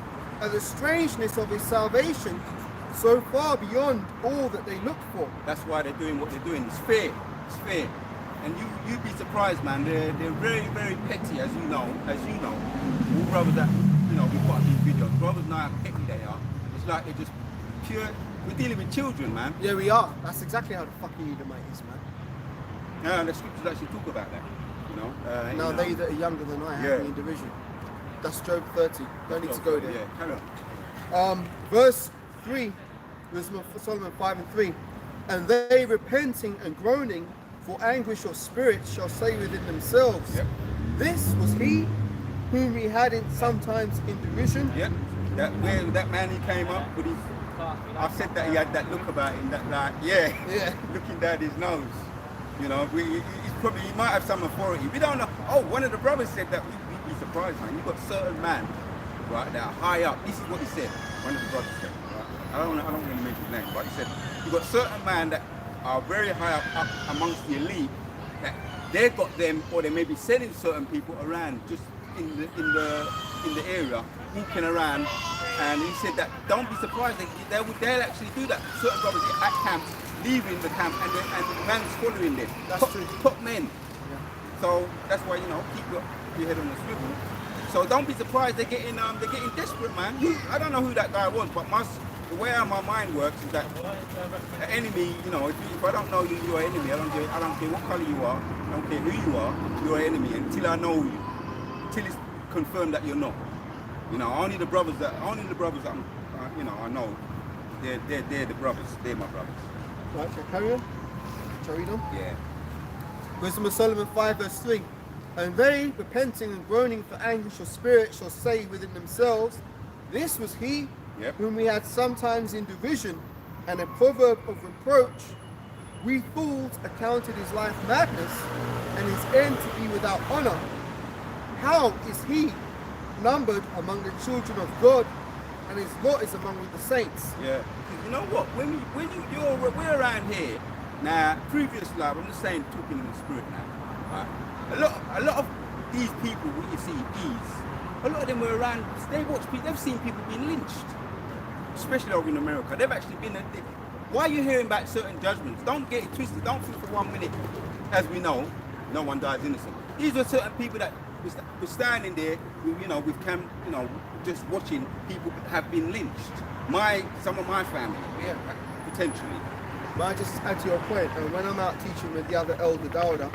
at the strangeness of his salvation, so far beyond all that they look for. That's why they're doing what they're doing. It's fair. It's fair. And you'd be surprised, man. They're very, very petty, as you know. All brothers that, you know, we've got these videos. Brothers know how petty they are. It's like they're just pure. We're dealing with children, man. Yeah, we are. That's exactly how the fucking Edomite is, man. Yeah, the scriptures actually talk about that. You know. Now they that are younger than I have me in division. That's Job 30. Don't need to go there. Yeah, carry on. Verse 3, Wisdom of Solomon 5 and 3. And they repenting and groaning for anguish of spirit shall say within themselves, this was he whom we had in sometimes in derision. Yep. That man he came up with his, I said that he had that look about him, that like, looking down his nose. You know, he might have some authority. We don't know. Oh, one of the brothers said that. We'd be surprised, man. You've got certain man, right, that are high up. This is what he said. One of the brothers said. Right? I don't want to mention his name, but he said you've got certain man that are very high up amongst the elite. That they've got them, or they may be sending certain people around just in the area, walking around. And he said that don't be surprised. They'll actually do that. Certain brothers at camps, leaving the camp, and the man's following them. That's true. Top men. So that's why, you know, keep your head on the swivel. So don't be surprised they're getting desperate, man. I don't know who that guy was, but the way my mind works is that an enemy, you know, if I don't know you, you're an enemy. I don't care what color you are. I don't care who you are. You're an enemy until I know you, until it's confirmed that you're not. You know, only the brothers that I'm, you know, I know. They're the brothers. They're my brothers. Right, carry on. Shall we read on? Yeah. Wisdom of Solomon 5 verse 3. And they, repenting and groaning for anguish of spirit, shall say within themselves, this was he whom we had sometimes in derision, and a proverb of reproach. We fools accounted his life madness, and his end to be without honor. How is he numbered among the children of God, and his lot is among the saints? Yeah. You know what? We're around here now. Previous life, I'm just saying, talking in the spirit now. Right? A lot of these people, what you see, a lot of them were around. They've seen people being lynched, especially over in America. They've actually been. Why are you hearing about certain judgments? Don't get it twisted. Don't think for 1 minute, as we know, no one dies innocent. These are certain people that were standing there, with just watching people have been lynched. Some of my family, potentially. But I just add to your point, and when I'm out teaching with the other elder Dawda,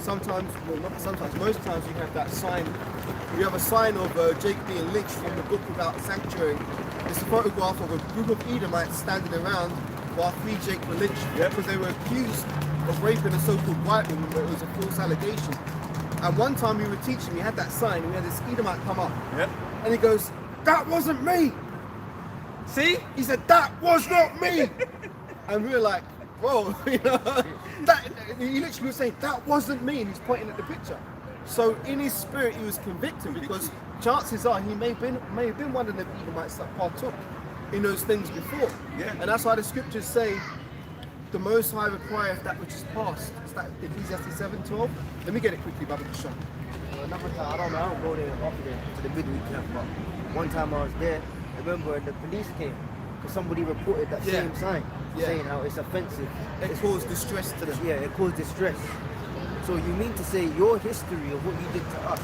sometimes, well not sometimes, most times you have that sign. You have a sign of Jake being lynched from the book Without Sanctuary. It's a photograph of a group of Edomites standing around while 3 Jake were lynched because they were accused of raping a so-called white woman, but it was a false allegation. And one time we were teaching, we had that sign, and we had this Edomite come up, and he goes, "That wasn't me." See? He said, "That was not me." And we were like, "Bro, you know," he literally was saying, "That wasn't me," and he's pointing at the picture. So in his spirit, he was convicted because chances are he may have been one of the Edomites that partook in those things before. Yeah. And that's why the scriptures say, "The Most High requireth that which is past." It's that Ecclesiastes 7:12. Let me get it quickly, Baba Kishon. Another time, I don't go there often to the midweek camp, but one time I was there, I remember the police came because somebody reported that same sign, saying how it's offensive. It caused distress to them. Yeah, it caused distress. So you mean to say your history of what you did to us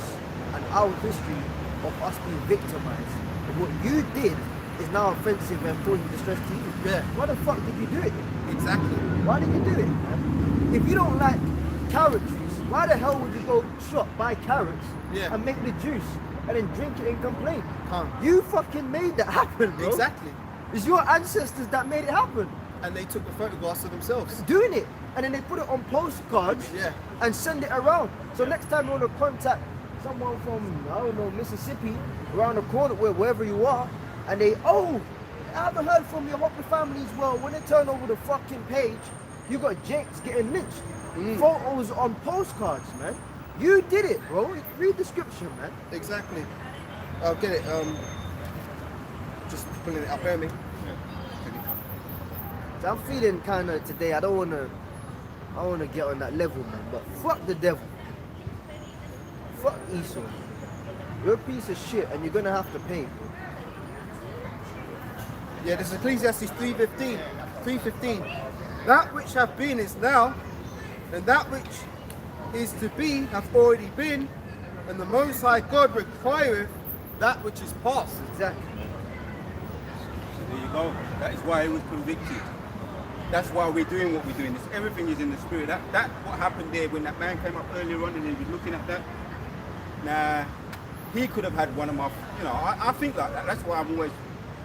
and our history of us being victimized, and what you did is now offensive and causing distress to you? Yeah. Why the fuck did you do it? Exactly. Why did you do it, man? If you don't like carrot juice, why the hell would you go shop, buy carrots, and make the juice, and then drink it and complain? You fucking made that happen, bro. Exactly. It's your ancestors that made it happen. And they took the photographs of themselves. Doing it. And then they put it on postcards and send it around. So next time you want to contact someone from, I don't know, Mississippi, around the corner, wherever you are, and they, "Oh, I haven't heard from you, I hope your family's well." When they turn over the fucking page, you got Jakes getting lynched. Photos on postcards, man. You did it, bro. Read the scripture, man. Exactly. I'll get it. Just pulling it up, bear me. So I'm feeling kind of today, I wanna get on that level, man. But fuck the devil. Fuck Esau. You're a piece of shit and you're gonna have to pay, bro. Yeah, this is Ecclesiastes 3:15. 3:15. That which hath been is now, and that which is to be hath already been, and the Most High God requireth that which is past. Exactly. So there you go. That is why he was convicted. That's why we're doing what we're doing. Everything is in the spirit. That what happened there when that man came up earlier on and he was looking at that. Nah, he could have had one of my, I think like that. That's why I'm always,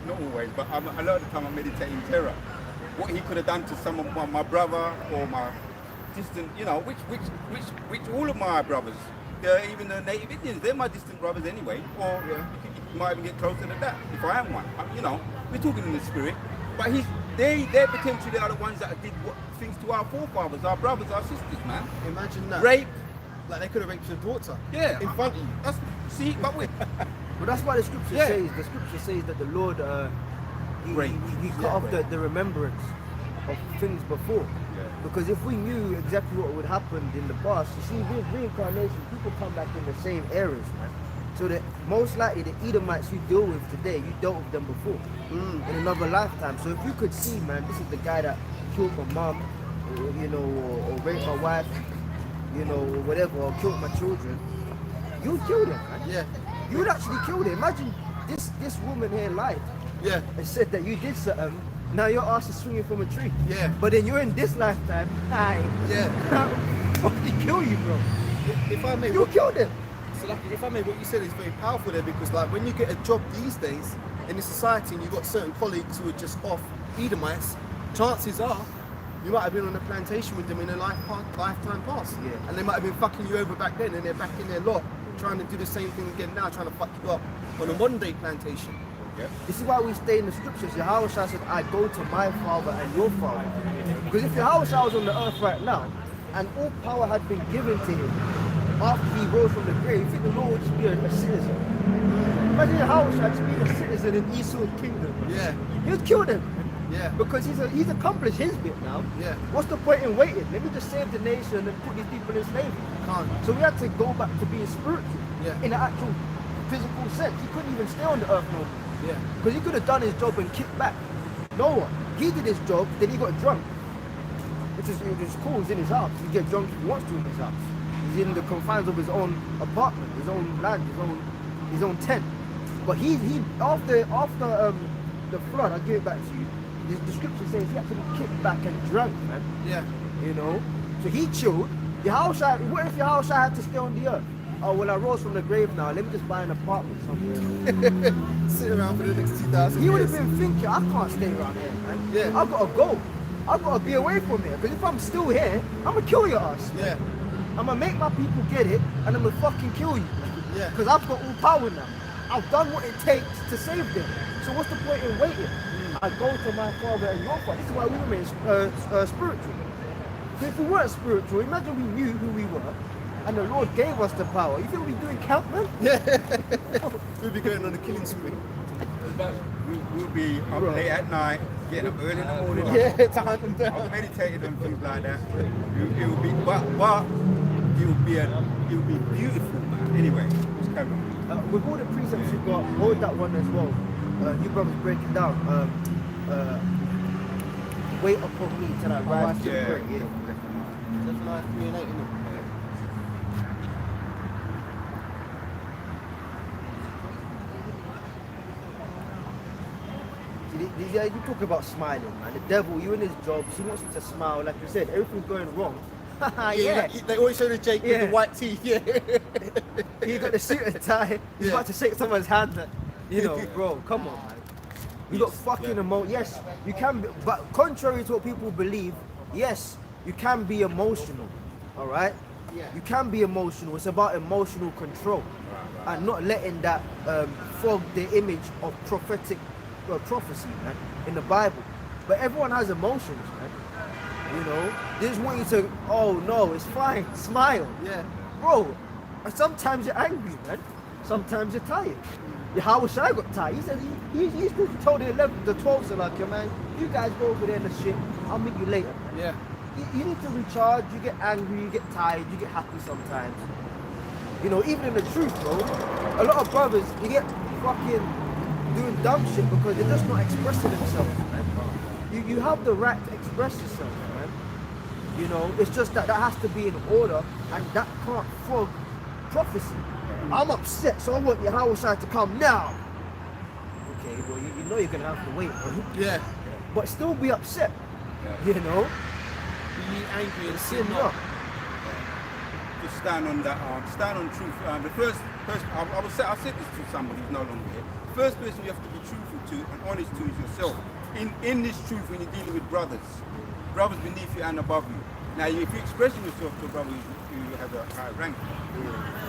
not always, but a lot of the time I meditate in terror. What he could have done to some of my brother or my distant, which all of my brothers, even the native Indians, they're my distant brothers anyway. Or you might even get closer to that if I am one. We're talking in the spirit, but they potentially are the ones that did things to our forefathers, our brothers, our sisters, man. Imagine that. Rape. Like they could have raped your daughter. Yeah. In front of you. But that's why the scripture says. The scripture says that the Lord, he cut off the remembrance of things before. Yeah. Because if we knew exactly what would happen in the past, you see, with reincarnation, people come back in the same eras, man. So that most likely the Edomites you deal with today, you dealt with them before in another lifetime. So if you could see, man, this is the guy that killed my mom, or raped my wife, or whatever, or killed my children, you would kill them, man. Yeah. You would actually kill them. Imagine this woman here lied. Yeah. And said that you did something. Now your ass is swinging from a tree. Yeah. But then you're in this lifetime. Yeah. Fucking kill you, bro. If I may, You'll kill them. So like, if I may, what you said is very powerful there, because like when you get a job these days in this society and you've got certain colleagues who are just off Edomites, chances are you might have been on a plantation with them in a lifetime past. Yeah. And they might have been fucking you over back then and they're back in their lot trying to do the same thing again now, trying to fuck you up on a modern day plantation. Yeah. This is why we stay in the scriptures. Yahweh said, "I go to my father and your father." Because if Yahweh was on the earth right now and all power had been given to him after he rose from the grave, you think the Lord would just be a citizen? Imagine Yahweh just being a citizen in Esau's kingdom. Yeah. He would kill them. Yeah. Because he's accomplished his bit now. Yeah. What's the point in waiting? Let me just save the nation and put these people in slavery. Can't. So we had to go back to being spiritual. Yeah. In an actual physical sense. He couldn't even stay on the earth no more. Yeah. Because he could have done his job and kicked back. Noah, he did his job, then he got drunk. Which is cool, he's in his house. He gets drunk if he wants to in his house. He's in the confines of his own apartment, his own land, his own tent. But he after the flood, I'll give it back to you. The scripture says he had to be kicked back and drunk, man. Yeah. So he chilled, Yahushua, what if Yahushua had to stay on the earth? Oh, well, I rose from the grave now. Let me just buy an apartment somewhere. Sit around for the next 2,000 He would years. have been thinking, I can't stay around here, man. Yeah. I gotta go. I gotta be away from here. Because if I'm still here, I'm gonna kill your ass. Yeah. I'm gonna make my people get it, and I'm gonna fucking kill you. Yeah. Because I've got all power now. I've done what it takes to save them. So what's the point in waiting? I go to my father and your father. This is why we remain spiritual. Because if we weren't spiritual, imagine we knew who we were, and the Lord gave us the power. You think we'd be doing camp, man? Yeah. We'll be going on a killing spree. We'll be up late at night, getting up early in the morning. Yeah, to hunt them I've down. meditated and things like that. It will be, but it will be beautiful, man. Anyway, let's carry on. With all the precepts you've got, hold that one as well. You brothers break it down. Wait upon me till I rise to Yeah. pray. Yeah. Zephaniah 3 and 8, innit? You talk about smiling, man. The devil, you in his job, he wants you to smile. Like you said, everything's going wrong. Yeah. They always show the Jake with Yeah. the white teeth. Yeah. You got the suit and tie. He's Yeah. about to shake someone's hand. You know, bro, come on, man. You got fucking emotion. Yes, you can be, but contrary to what people believe, yes, you can be emotional. All right? Yeah. You can be emotional. It's about emotional control and not letting that fog the image of prophetic prophecy, man, in the Bible. But everyone has emotions, man. You know, they just want you to, oh no, it's fine, smile. Yeah. Bro, sometimes you're angry, man. Sometimes you're tired. How wish I got tired? He said he told the 12 so like, man, you guys go over there and the shit. I'll meet you later. Man. Yeah. You need to recharge. You get angry, you get tired, you get happy sometimes. You know, even in the truth, bro. A lot of brothers, you get fucking doing dumb shit because they're just not expressing themselves, man. You have the right to express yourself, man. You know, it's just that has to be in order, and that can't fog prophecy. I'm upset, so I want Yahushua to come now. Okay, well, you know you're gonna have to wait, bro. Yeah. But still be upset, you know? Be angry and Sin sin not. not. Just stand on that, stand on truth. The first I said this to somebody who's no longer here. The first person you have to be truthful to and honest to is yourself. In this truth, when you're dealing with brothers beneath you and above you. Now, if you're expressing yourself to a brother who has a high rank,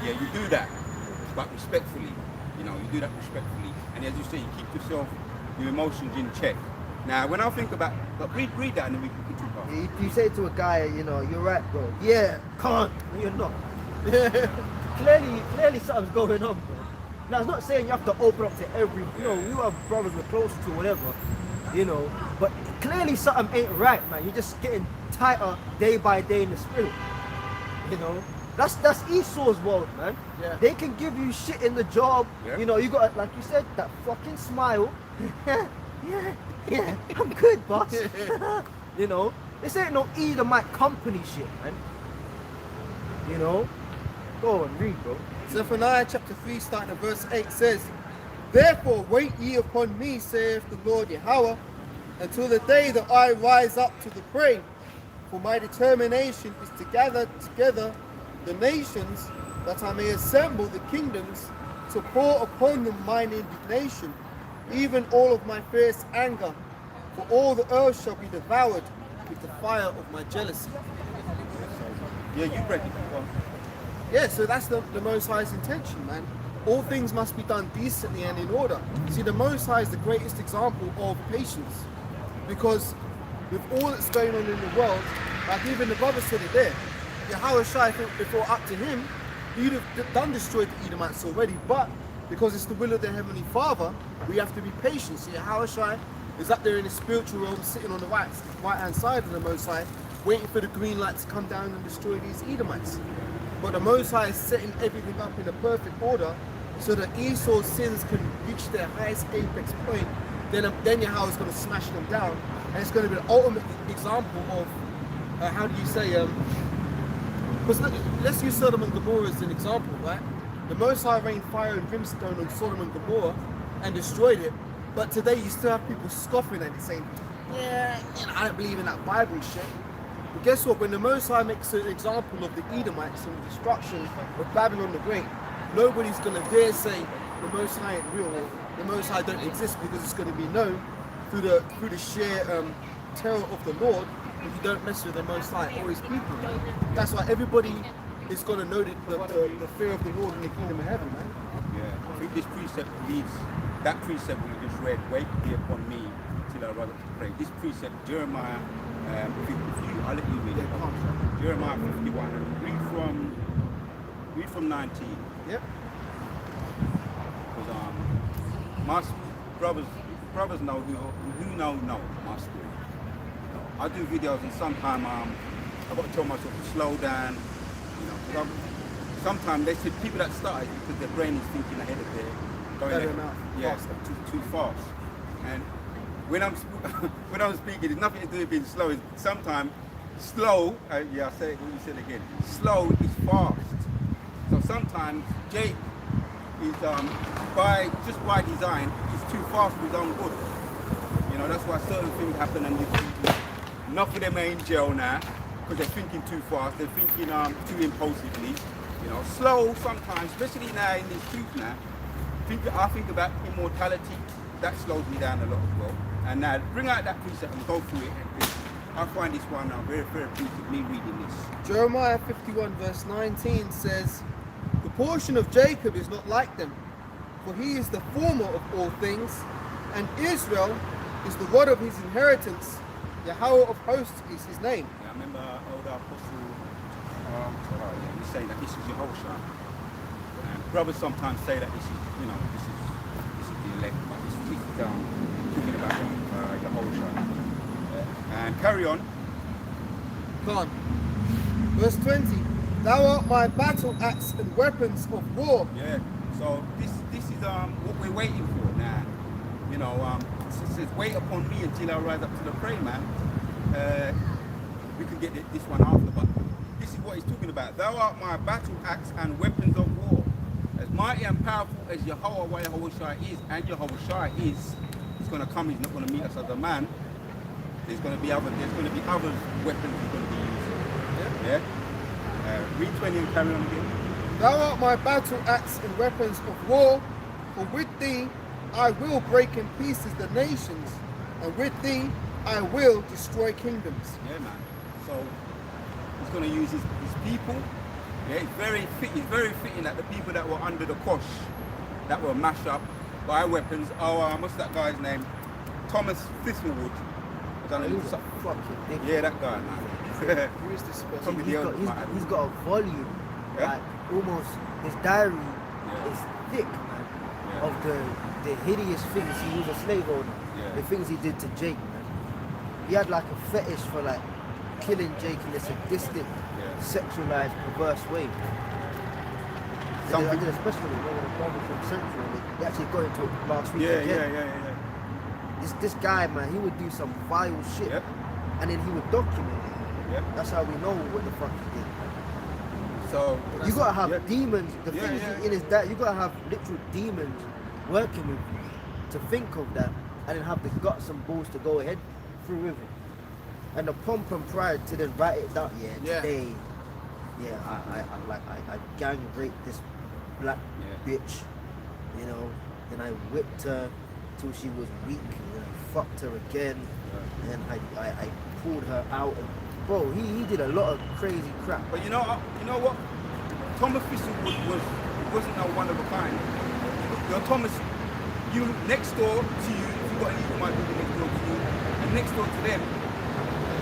yeah, you do that, but respectfully. You know, you do that respectfully, and as you say, you keep your emotions in check. Now, when I think about, but read that, and then we can talk about it. If you say to a guy, you know, you're right, bro. Yeah, can't. You're not. clearly something's going on, bro. Now, it's not saying you have to open up to every, you know, you have brothers we're close to, whatever, you know, but clearly something ain't right, man. You're just getting tighter day by day in the spirit, you know. That's Esau's world, man. Yeah. They can give you shit in the job, Yeah. you know, you got, like you said, that fucking smile. yeah, I'm good, boss. You know, this ain't no Edomite company shit, man. You know, go on, read, bro. Zephaniah chapter 3, starting at verse 8 says, Therefore wait ye upon me, saith the Lord Yahweh, until the day that I rise up to the prey. For my determination is to gather together the nations, that I may assemble the kingdoms, to pour upon them mine indignation, even all of my fierce anger. For all the earth shall be devoured with the fire of my jealousy. Yeah, you break it. Go on. Yeah, so that's the Most High's intention, man. All things must be done decently and in order. See, the Most High is the greatest example of patience. Because with all that's going on in the world, like even the brother said it there, Yahushua, if it were up to him, he'd have done destroyed the Edomites already. But because it's the will of the Heavenly Father, we have to be patient. See, Yahushua is up there in the spiritual realm, sitting on the right hand side of the Most High, waiting for the green light to come down and destroy these Edomites. But the Most High is setting everything up in a perfect order so that Esau's sins can reach their highest apex point. Then Yahweh is going to smash them down, and it's going to be the ultimate example of how do you say? Because let's use Sodom and Gomorrah as an example, right? The Most High rained fire and brimstone on Sodom and Gomorrah and destroyed it. But today you still have people scoffing at it, saying, "Yeah, you know, I don't believe in that Bible shit." But guess what? When the Most High makes an example of the Edomites and the destruction of Babylon the Great, nobody's going to dare say the Most High ain't real or the Most High don't exist, because it's going to be known through the sheer terror of the Lord that you don't mess with the Most High or His people. That's why everybody is going to know the fear of the Lord in the kingdom of heaven, man. Yeah, I think this precept leads, that precept we just read, wait be upon me till I rise up to pray. This precept, Jeremiah 52, I'll let you read it. Jeremiah 51, read from 19. Yep. Because my brothers know who know my story. I do videos and sometimes I've got to tell myself to slow down. You know, sometimes they say people that start it because their brain is thinking ahead of their too fast. And when I'm speaking, it's nothing to do with being slow. It's sometimes slow. I say it what you said again. Slow is fast. So sometimes Jake is by design, he's too fast for his own good. You know, that's why certain things happen, and enough of them are in jail now because they're thinking too fast. They're thinking too impulsively. You know, slow sometimes, especially now in this truth now. I think about immortality. That slows me down a lot as well. And now bring out that precept and go through it. I find this one very, very pleased with me reading this. Jeremiah 51 verse 19 says, "The portion of Jacob is not like them, for he is the former of all things, and Israel is the rod of his inheritance. Yahweh of hosts is his name." Yeah, I remember older apostle he's saying that this is Yehoshua. And brothers sometimes say that this is the elect, but this is talking about Yehoshua. And carry on. Go on. Verse 20. "Thou art my battle axe and weapons of war." Yeah. So this is what we're waiting for now. You know, it says, "Wait upon me until I rise up to the prey, man." We can get this one after, but this is what he's talking about. "Thou art my battle axe and weapons of war. As mighty and powerful as Yahushua is, and Yahushua is, he's going to come. He's not going to meet us as a man. There's going to be other weapons he's going to be using. Yeah. Read 20 and carry on again. "Thou art my battle axe and weapons of war, for with thee I will break in pieces the nations, and with thee I will destroy kingdoms." Yeah, man. So he's going to use his people. Yeah, it's very fitting that the people that were under the kosh, that were mashed up by weapons. What's that guy's name? Thomas Thistlewood. I don't know. Yeah, that guy, man. Who is this person? Probably the oldest. He's got a volume, Yeah. like almost his diary Yeah. is thick, man, Yeah. of the hideous things he was a slave owner, Yeah. the things he did to Jake, man. He had like a fetish for like killing Jake in a sadistic, sexualized, perverse way. Some I did people- especially when the brother from Central, they actually got into it last week Yeah. again. This guy, man, he would do some vile shit, Yep. and then he would document it. Yep. That's how we know what the fuck he did. So You gotta have yeah. demons. The Yeah, thing yeah. in is that you gotta have literal demons working with you to think of that, and then have the guts and balls to go ahead through with it, and the pomp and pride to then write it down. Yeah. Today, I gang raped this black bitch, you know. Then I whipped her till she was weak, and then I fucked her again, and then I pulled her out. And, bro, he did a lot of crazy crap. But you know what? Thomas Thistlewood wasn't no one of a kind. Your Thomas, you next door to you, if you got any of my people next door to you, and next door to them,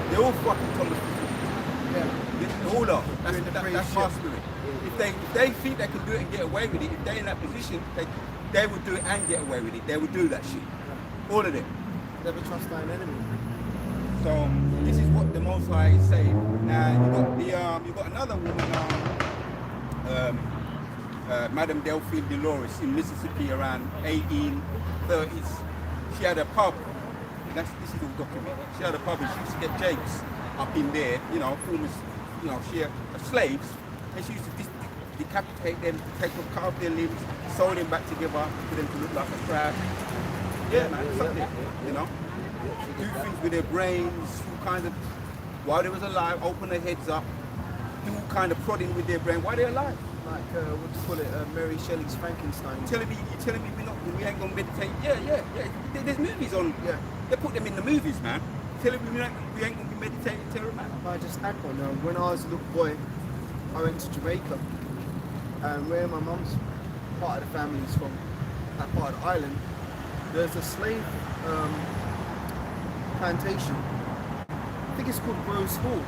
they're all fucking Thomas Thistlewood. They all are. That's my spirit. If they think they can do it and get away with it, if they're in that position, they would do it and get away with it. They would do that shit. All of them. Never trust thine enemy. So this is what the Most High is saying. Now you got another woman, Madame Delphine Dolores in Mississippi around 1830s. She had a pub. This is all documented. She had a pub and she used to get Jakes up in there, former, slaves, and she used to decapitate them, cut off their limbs, sew them back together for them to look like a crab. Yeah, man, something, Do things with their brains, all kinds of while they was alive, open their heads up, do all kind of prodding with their brain while they're alive. Like, what do you call it? Mary Shelley's Frankenstein. You're telling me we ain't gonna meditate? Yeah. There's movies on. Yeah. They put them in the movies, man. Telling me we ain't gonna be meditating, terror, man. I just add one. When I was a little boy, I went to Jamaica, and where my mum's part of the family is from, that part of the island, there's a slave plantation. I think it's called Rose Hall.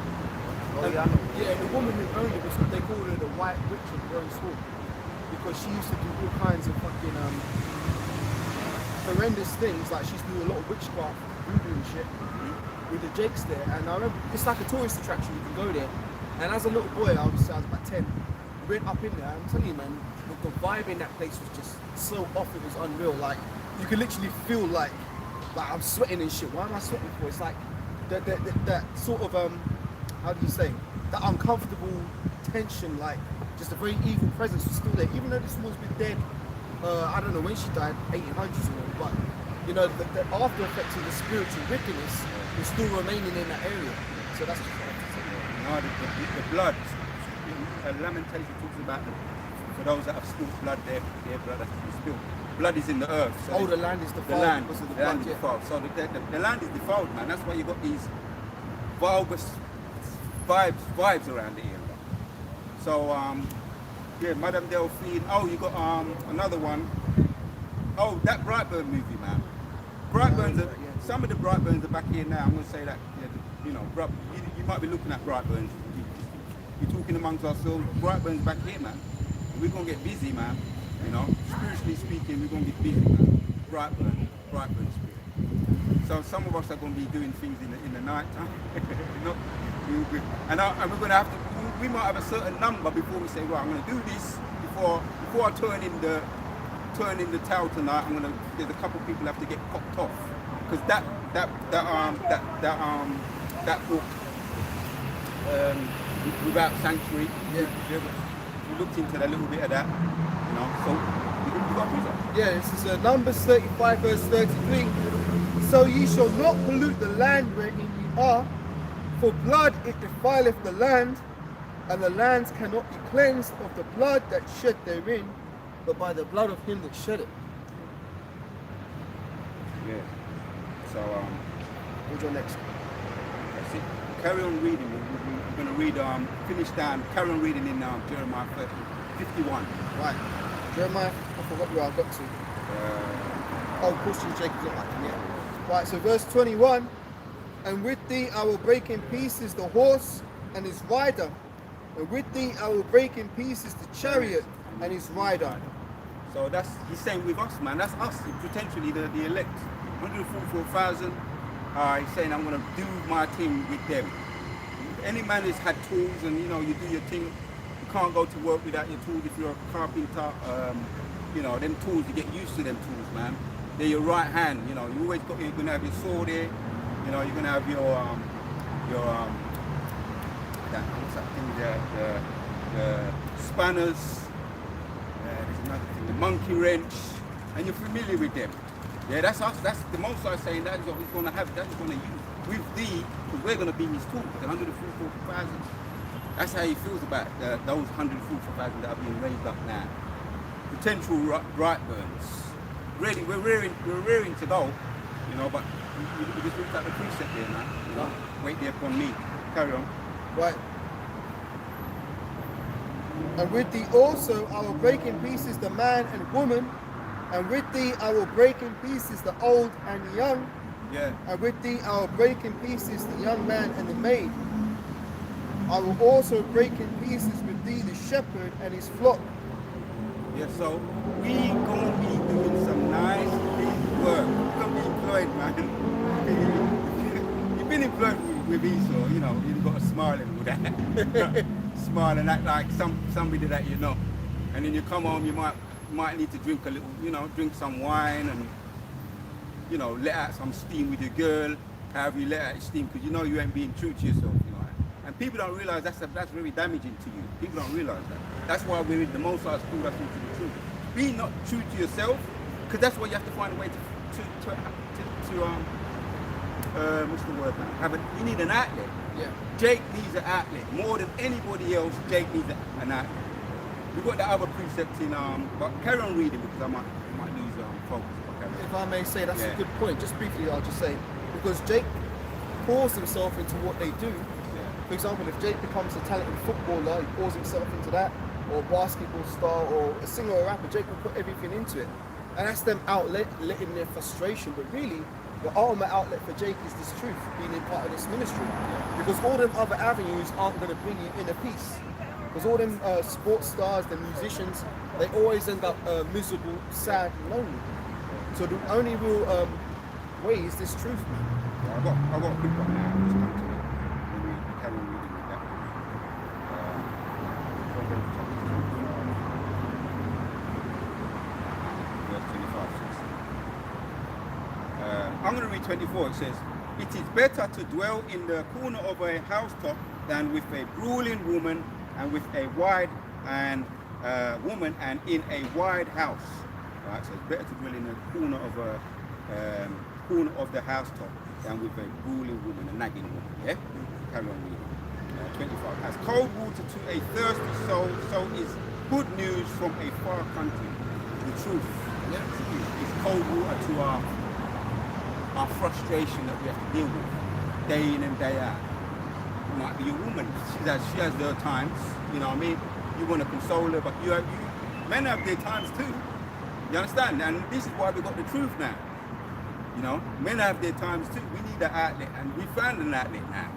Oh, And- yeah, I know. yeah, and the woman who owned it was, they called her the White Witch of Rose Hall, because she used to do all kinds of fucking horrendous things. Like, she used to do a lot of witchcraft, voodoo and shit with the jakes there. And I remember, it's like a tourist attraction, you can go there. And as a little boy, I was about 10, we went up in there. I'm telling you, man, the vibe in that place was just so off, it was unreal. Like, you could literally feel like I'm sweating and shit. Why am I sweating for? It's like that sort of how do you say, that uncomfortable tension, like just a very evil presence was still there, even though this woman's been dead. I don't know when she died, 1800s or but you know, the after effects of the spiritual wickedness is still remaining in that area. So that's just what I have to say. No, the blood. Lamentation talks about for those that have spilled blood, their blood has been spilled. Blood is in the earth. So Oh, the land is defiled the land, because of the the land blood, is yeah. defiled. So the land is defiled, man. That's why you got these bulbous vibes around the area. So yeah, Madame Delphine. Oh, you got another one. Oh, that Brightburn movie, man. Brightburns are, some of the Brightburns are back here now. I'm gonna say that, yeah, you know, you might be looking at Brightburns. You're talking amongst ourselves. Brightburn's back here, man. We're gonna get busy, man. You know, spiritually speaking, we're gonna get busy, man. Brightburn spirit. So some of us are gonna be doing things in the night time. You know, and we're gonna have to. We might have a certain number before we say, right, I'm gonna do this before I turn in the towel tonight. There's a couple of people have to get popped off because that book. Without Sanctuary, we looked into a little bit of that, you know. So you got me. Yeah, this is Numbers 35 verse 33. So ye shall not pollute the land wherein ye are, for blood it defileth the land, and the lands cannot be cleansed of the blood that shed therein, but by the blood of him that shed it. Yeah. So What's your next? that's it. Carry on reading. We're going to read, finish down, carry on reading in Jeremiah 51. Right. Jeremiah, I forgot where I got to. Oh, Christian Jacob's not like him, yeah. Right, so verse 21. And with thee I will break in pieces the horse and his rider. And with thee I will break in pieces the chariot and his rider. So he's saying with us, man. That's us, potentially the elect. 144,000. He's saying I'm going to do my thing with them. Any man who's had tools and you know you do your thing, you can't go to work without your tools. If you're a carpenter, you know them tools. You get used to them tools, man. They're your right hand. You know you always you're gonna have your sword there. You know you're gonna have your what's that thing there? The spanners. There's another thing, the monkey wrench, and you're familiar with them. Yeah, that's us. That's the Most High saying that is what he's gonna have. That he's gonna use with thee, because we're going to be his tools, the 144,000. That's how he feels about those 144,000 that are being raised up now. Potential Brightburns. Ready, we're rearing to go, you know, but you just looked at the precept there, man. You know, wait there upon me. Carry on. Right. And with thee also I will break in pieces the man and woman, and with thee I will break in pieces the old and the young, Yeah. and with thee I will break in pieces the young man and the maid. I will also break in pieces with thee the shepherd and his flock. Yeah, so we gonna be doing some nice big work. We're gonna be employed, man. You've been employed with me, so you know you've got to smile and do that. Smile and act like somebody that you know. And then you come home, you might need to drink a little, you know, drink some wine and you know, let out some steam with your girl. However you let out steam, because you know you ain't being true to yourself, you know. And people don't realize that's very damaging to you. People don't realize that. That's why we're in the Most High school. That's into the truth. Be not true to yourself, because that's why you have to find a way what's the word now? You need an outlet. Yeah. Jake needs an outlet more than anybody else. Jake needs an outlet. We've got the other precept in but carry on reading because I might lose focus. If I may say, that's Yeah. a good point. Just briefly, I'll just say, because Jake pours himself into what they do. For example, if Jake becomes a talented footballer, he pours himself into that, or basketball star, or a singer or rapper, Jake will put everything into it. And that's them letting their frustration. But really, the ultimate outlet for Jake is this truth, being in part of this ministry. Because all them other avenues aren't going to bring you inner peace. Because all them sports stars, the musicians, they always end up miserable, sad, and lonely. So the only real way is this truth, man. I've got a quick one now. Just come to it. Let me carry on reading with that. Verse 25 says, I'm going to read 24. It says, "It is better to dwell in the corner of a housetop than with a ruling woman and with a wide and woman and in a wide house." Right, so it's better to dwell in the corner of the housetop than with a ruling woman, a nagging woman. Yeah, carry on reading. 25. "As cold water to a thirsty soul, so is good news from a far country." The truth is cold water to our frustration that we have to deal with day in and day out. It might be a woman. She has her times. You know what I mean? You want to console her, but men have their times too. You understand? And this is why we got the truth now. You know, men have their times too. We need an outlet, and we found an outlet now.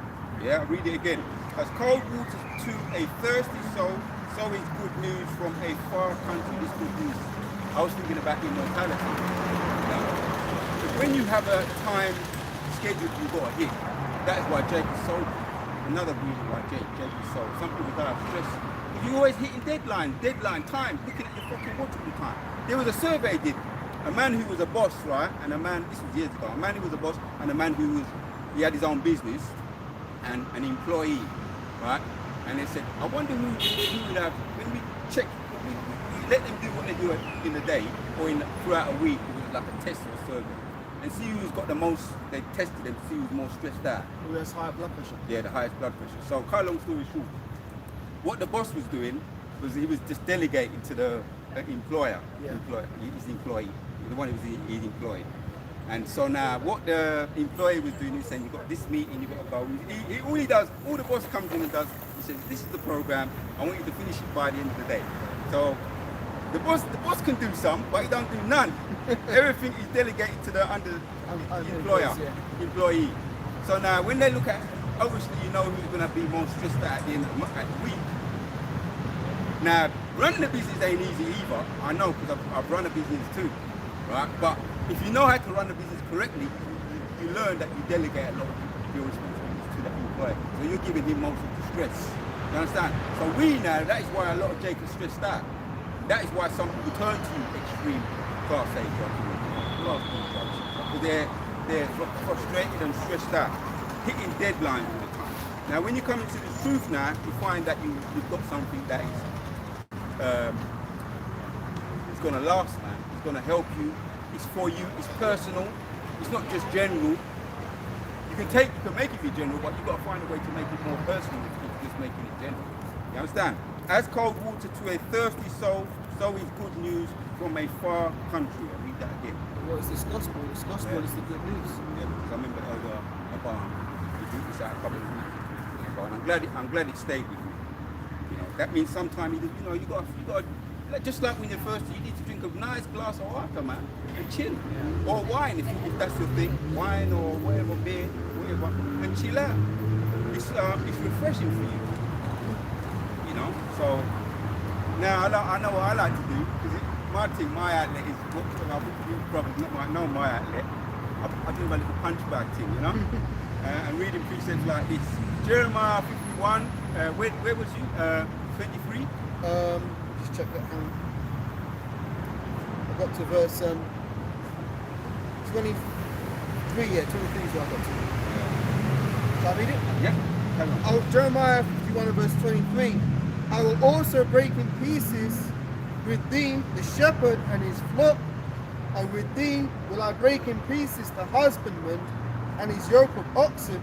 Yeah, I'll read it again. "As cold water to a thirsty soul, so is good news from a far country." This good news. I was thinking about immortality. You know? But when you have a time schedule you've got to hit, that is why Jake is so. Another reason why Jake is so. Some people die of stress. If you're always hitting deadline time, looking at your fucking watch all the time. There was a survey did. A man who was a boss, right, and a man, this was years ago, a man who was a boss and a man he had his own business and an employee, right? And they said, I wonder who would have, when we check, we let them do what they do in the day or throughout a week, it was like a test or a survey. And see who's got the most, they tested them to see who's more stressed out. Who has high blood pressure? Yeah, the highest blood pressure. So, cut a long story short, what the boss was doing was he was just delegating to the employer, his employee, the one who was his employee. And so now what the employee was doing is saying, you've got this meeting, you've got to go. All he does, all the boss comes in and does, he says, this is the program, I want you to finish it by the end of the day. So the boss can do some, but he don't do none. Everything is delegated to the employee. So now when they look at, obviously you know who's going to be most stressed out at the end of the week. Now, running a business ain't easy either. I know, because I've run a business too, right? But if you know how to run a business correctly, you learn that you delegate a lot of your responsibilities to the employee. So you're giving him most of the stress. You understand? So that is why a lot of Jake is stressed out. That is why some people turn to extreme class A drugs, because they're frustrated and stressed out, hitting deadlines all the time. Now, when you come into the truth now, you find that you've got something that is it's going to last, man. It's going to help you. It's for you. It's personal. It's not just general. You can make it be general, but you've got to find a way to make it more personal if you're just making it general. You understand? As cold water to a thirsty soul, so is good news from a far country. I'll read that again. What is this gospel? This gospel is the good news. Yeah, because I remember Elder Aban, he did this out a couple of weeks ago, and I'm glad it stayed with me. You know, that means sometimes you got just like when you're thirsty, you need to drink a nice glass of water, man, and chill. Yeah. Or wine if that's your thing, wine or whatever, beer, whatever, and chill out. It's refreshing for you. You know. So now I know what I like to do, because my outlet is what you probably might know my outlet. I do my little punch bag thing, you know, and reading precepts like this. Jeremiah 51. Where was you? 23? Just check that out. I got to verse 23, 23 is where I got to. Shall I read it? Yeah. Jeremiah 51 verse 23. I will also break in pieces with thee the shepherd and his flock, and with thee will I break in pieces the husbandman and his yoke of oxen,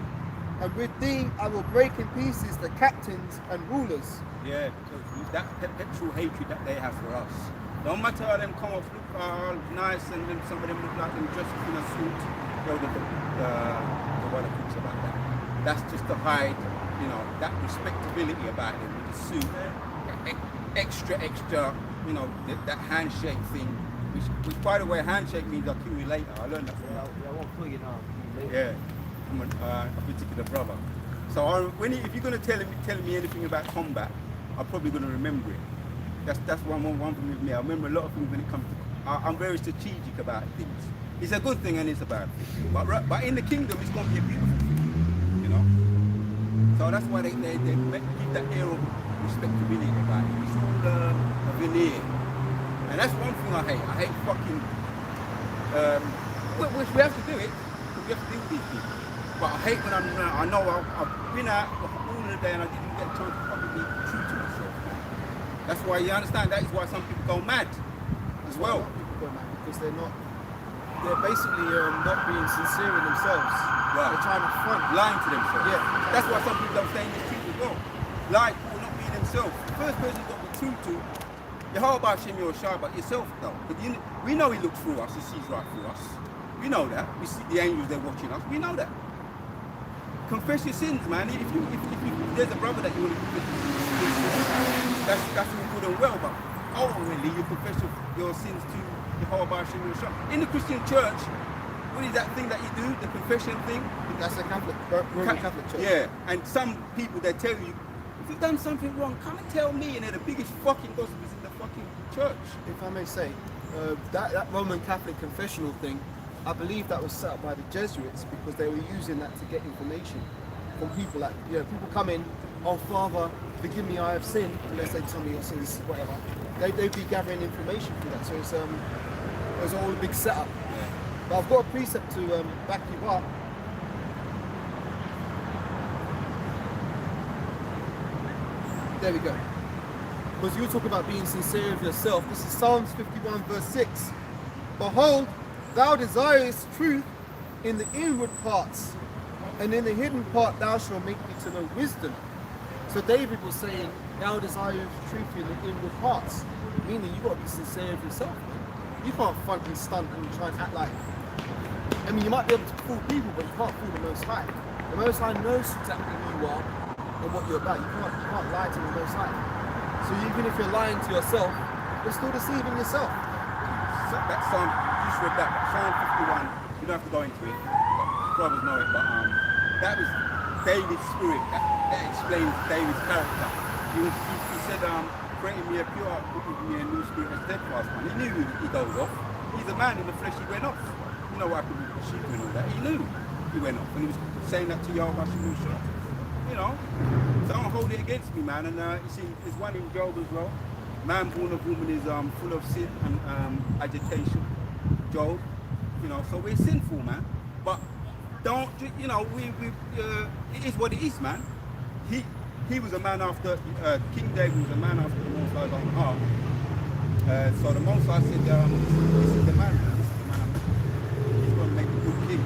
and with thee I will break in pieces the captains and rulers. Yeah, because with that perpetual hatred that they have for us. No matter how them come off look all nice and then some of them look like them dressed in a suit. Yo, the one that talks about that. That's just to hide, you know, that respectability about them with the suit. Extra, you know, that handshake thing. Which by the way, handshake means I'll kill you later. I learned that from I won't kill you now. yeah, from a particular brother. So if you're going to tell me anything about combat, I'm probably going to remember it. That's one thing with me. I remember a lot of things when it comes to. I'm very strategic about things. It's a good thing and it's a bad thing. But in the kingdom, it's going to be a beautiful thing, you know. So that's why they keep that air of respectability about it. It's all a veneer, and that's one thing I hate. I hate fucking. Which we have to do it. We have to deal with these people. But I hate when I know I've been out all of the day and I didn't get a chance to fucking be true to myself. That's why you understand. That is why some people go mad as well. A lot of people go mad because they're basically not being sincere in themselves. Right. They're trying to front. Lying to themselves. Yeah. That's why some people don't stay in the street as well. Lying or not being themselves. The first person you've got to be true to, your heart about Shem, you're shy about yourself though. We know he looks through us, he sees right through us. We know that. We see the angels, they're watching us. We know that. Confess your sins, man. If there's a brother that you want to confess your sins, that's all good and well, but ultimately you confess your sins to Jehovah Hashem Yeshua. In the Christian church, what is that thing that you do, the confession thing? That's the Roman Catholic Church. Yeah, and some people, they tell you, if you've done something wrong, come and tell me, and they're the biggest fucking gossips in the fucking church. If I may say, that Roman Catholic confessional thing, I believe that was set up by the Jesuits because they were using that to get information from people. Like, you know, people come in, oh Father, forgive me, I have sinned. Unless they tell me your sins, whatever. They'd be gathering information through that. So it was all a big setup. Yeah. But I've got a precept to back you up. There we go. Because you talk about being sincere with yourself. This is Psalms 51 verse 6. Behold, thou desirest truth in the inward parts, and in the hidden part thou shalt make me to know wisdom. So David was saying, thou desirest truth in the inward parts, meaning you got to be sincere with yourself. You can't front and stunt and try and act like. I mean, you might be able to fool people, but you can't fool the Most High. The Most High knows exactly who you are and what you're about. You can't lie to the Most High. So even if you're lying to yourself, you're still deceiving yourself. So that Psalm, you just read that, Psalm 51, you don't have to go into it, brothers know it, but that was David's spirit, that explains David's character. He said, creating me a pure heart, putting me a new spirit, a steadfast one. He knew he goes off. He's a man in the flesh, he went off. You know what happened with the sheep and all that. He knew he went off, and he was saying that to Yahweh Shemusha. You know, so don't hold it against me, man. And you see, there's one in Job as well. Man born of woman is full of sin and agitation. Job, you know, so we're sinful, man. But don't, you know, it is what it is, man. He was a man after, King David was a man after the Most High's own heart. So the Most High said, this is the man, this is the man. He's going to make a good king.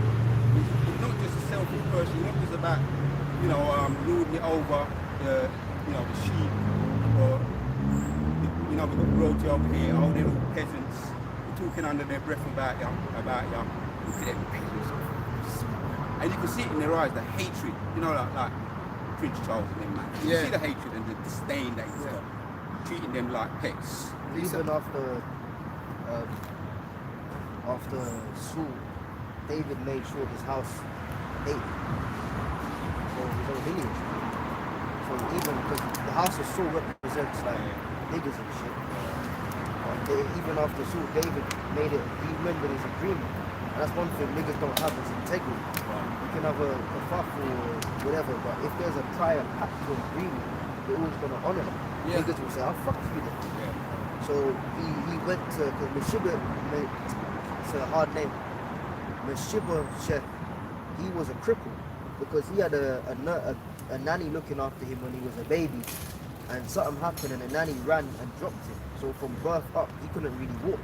He's not just a selfish person, he's not just about, you know, lording it over, you know, the sheep, or, you know, we've got royalty over here, all the little peasants, talking under their breath about you. Look at them peasants. And you can see it in their eyes, the hatred, you know, like Prince Charles and them, man. You see the hatred and the disdain that he's got, treating them like pets. Even after Saul, David made sure his house ate for his own lineage. So even because the house of Saul represents like niggas and shit. Even after Saul, David made it. He remembered his agreement, and that's one thing niggas don't have is integrity. You can have a fuffle or whatever, but if there's a prior pact or agreement, they're always gonna honor it. Niggas will say, "I'll fuck you then." So he went to, because Meshibah, it's a hard name, Meshibah, he was a cripple because he had a nanny looking after him when he was a baby, and something happened and the nanny ran and dropped him. So from birth up, he couldn't really walk.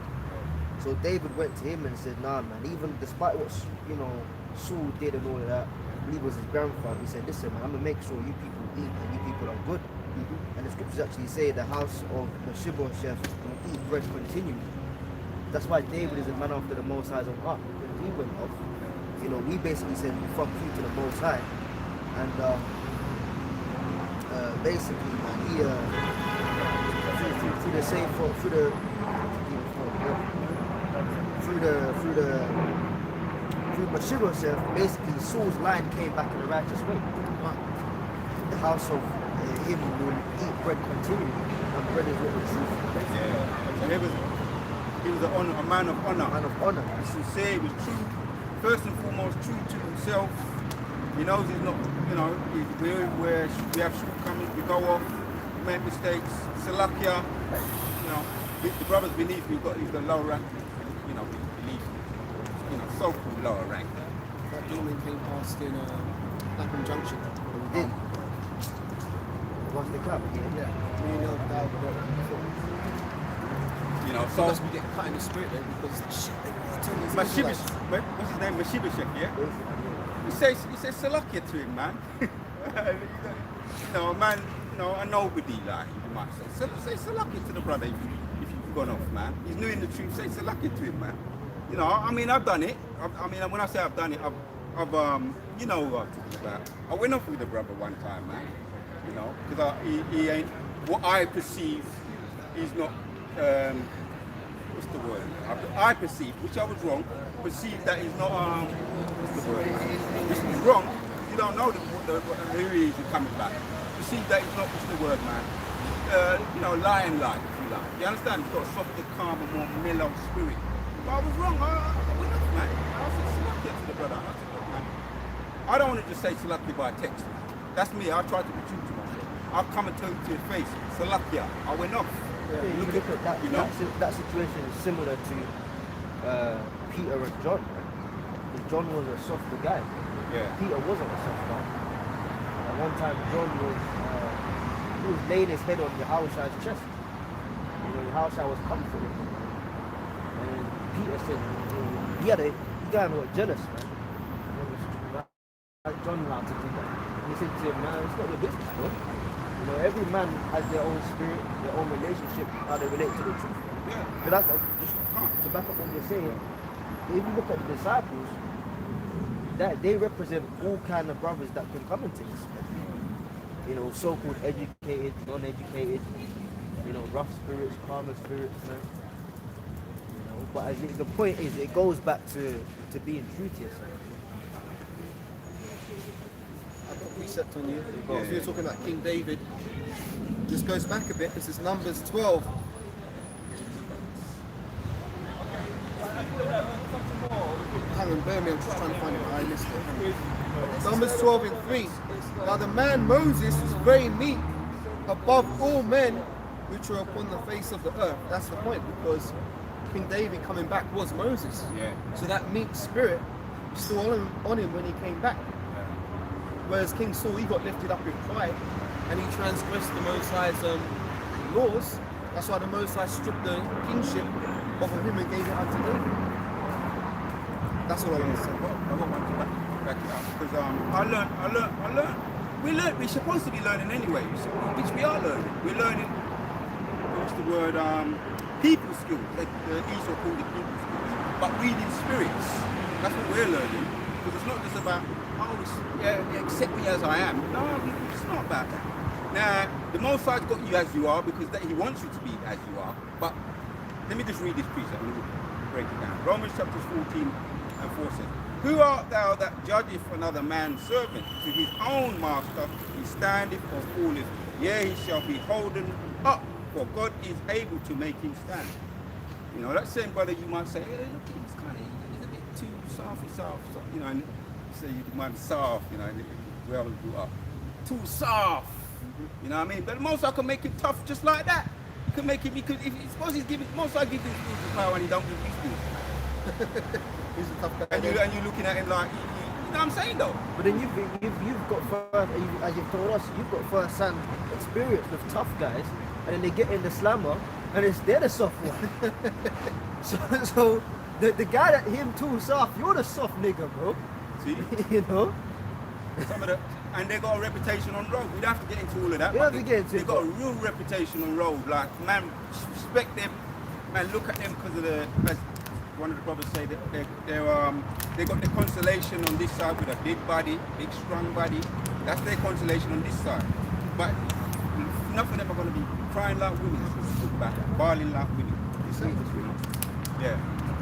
So David went to him and said, nah man, even despite what's, you know, Saul did and all of that, I believe it was his grandfather, he said, listen, man, I'm gonna make sure you people eat and you people are good. And the scriptures actually say the house of Mephibosheth will eat bread continually. That's why David is a man after the Most High's own heart. When he went off, you know, we basically said fuck you to the Most High, and basically, man, he through the same through Mephibosheth, basically Saul's line came back in a righteous way. The house of him will eat bread continually, and bread is what the truth. Yeah. So he was a man of honor. Man of honor. He's sincere, he was true. First and foremost, true to himself. He knows he's not, you know, we have shortcomings, we go off, we make mistakes. Salakia, you know, the brothers beneath me, he's the lower rank, you know, beneath, you know, so-called lower rank. That gentleman came past in Clapham Junction. He did. What's the cup? Yeah. Me and You know, so so must be getting cut in the spirit there because shit, they want to turn these Mephibosheth, Israelites. what's his name? Mephibosheth, yeah? He says Salakia to him, man. You know, a man, you know, a nobody, like you might say. Say Salakia to the brother if you've gone off, man. He's knowing the truth. Say Salakia to him, man. You know, I mean, I've done it. I mean, when I say I've done it, I've you know what I'm talking about. I went off with the brother one time, man. You know, because he ain't what I perceive. He's not. What's the word? I perceive, which I was wrong. Perceive that he's not. What's the word? Which is wrong. You don't know who he is coming back. Perceive that he's not. What's the word, man? You know, lying like, if you like. You understand? He's got a softer, calmer, more mellow spirit. But I was wrong. I went off, man. I said Salakia to the brother. I said, look, man. I don't want to just say Salakia by text. That's me. I try to be true to myself. I'll come and tell you to your face, Salakia. I went off. Yeah, you look at that, you know? that situation is similar to Peter and John. Because John was a softer guy. Yeah. Peter wasn't a soft guy. At one time, John was he was laying his head on Yahushua's chest. You know, Yahushua was comforting him. And Peter said, you guys were jealous, man. Like John allowed to do that. And he said to him, man, it's not your business, bro. You know, every man has their own spirit, their own relationship, how they relate to the truth. Yeah. But that, just to back up what you're saying, if you look at the disciples, that they represent all kind of brothers that can come into this. You know, so-called educated, non-educated, you know, rough spirits, calmer spirits, man. You know, but I think the point is, it goes back to being true to yourself. I've got a precept on you. If you're talking about King David, this goes back a bit. This is Numbers 12. Hang on, bear me, I'm just trying to find it. I missed it. Numbers 12 and 3. Now the man Moses was very meek above all men which were upon the face of the earth. That's the point, because King David coming back was Moses. Yeah. So that meek spirit was still on him when he came back. Whereas King Saul, he got lifted up in pride and he transgressed the Most High's laws. That's why the Most High stripped the kingship off of him and gave it unto David. That's all I want to say. I got one to back it up because I learned. We're supposed to be learning anyway, which we are learning. We're learning. What's the word? People skills. Esau called it people skills. But reading spirits. That's what we're learning. Because it's not just about accept me as I am. No, it's not about that. Now, the Most High's got you as you are because He wants you to be as you are. But let me just read this precept and we'll break it down. Romans chapter 14 and 4 says, who art thou that judgeth another man's servant? To his own master he standeth or falleth. Yea, he shall be holden up, for God is able to make him stand. You know, that same brother you might say, hey, look, he's a bit too soft, you know, and say you might be soft, you know, and well grew up. Too soft. You know what I mean? But Most High can make him tough just like that. He can make him, because if suppose he's giving, Most High gives him the power and he don't give these things. He's a tough guy. And you're looking at him like, you know what I'm saying though? But then you've got first, as you've told us, you've got first-hand experience with tough guys, and then they get in the slammer, and they're the soft one. so the guy that him too soft, you're the soft nigga, bro. See? You know? Some of the, and they got a reputation on road. We don't have to get into all of that. We but don't have to get into they it, got a but- real reputation on road. Like, man, respect them. Man, look at them because of the, as one of the brothers say, that they got the consolation on this side with a big body, big strong body. That's their consolation on this side. But nothing ever going to be crying like women. That's what we talk about. Bawling like women. You see this, you know? Yeah.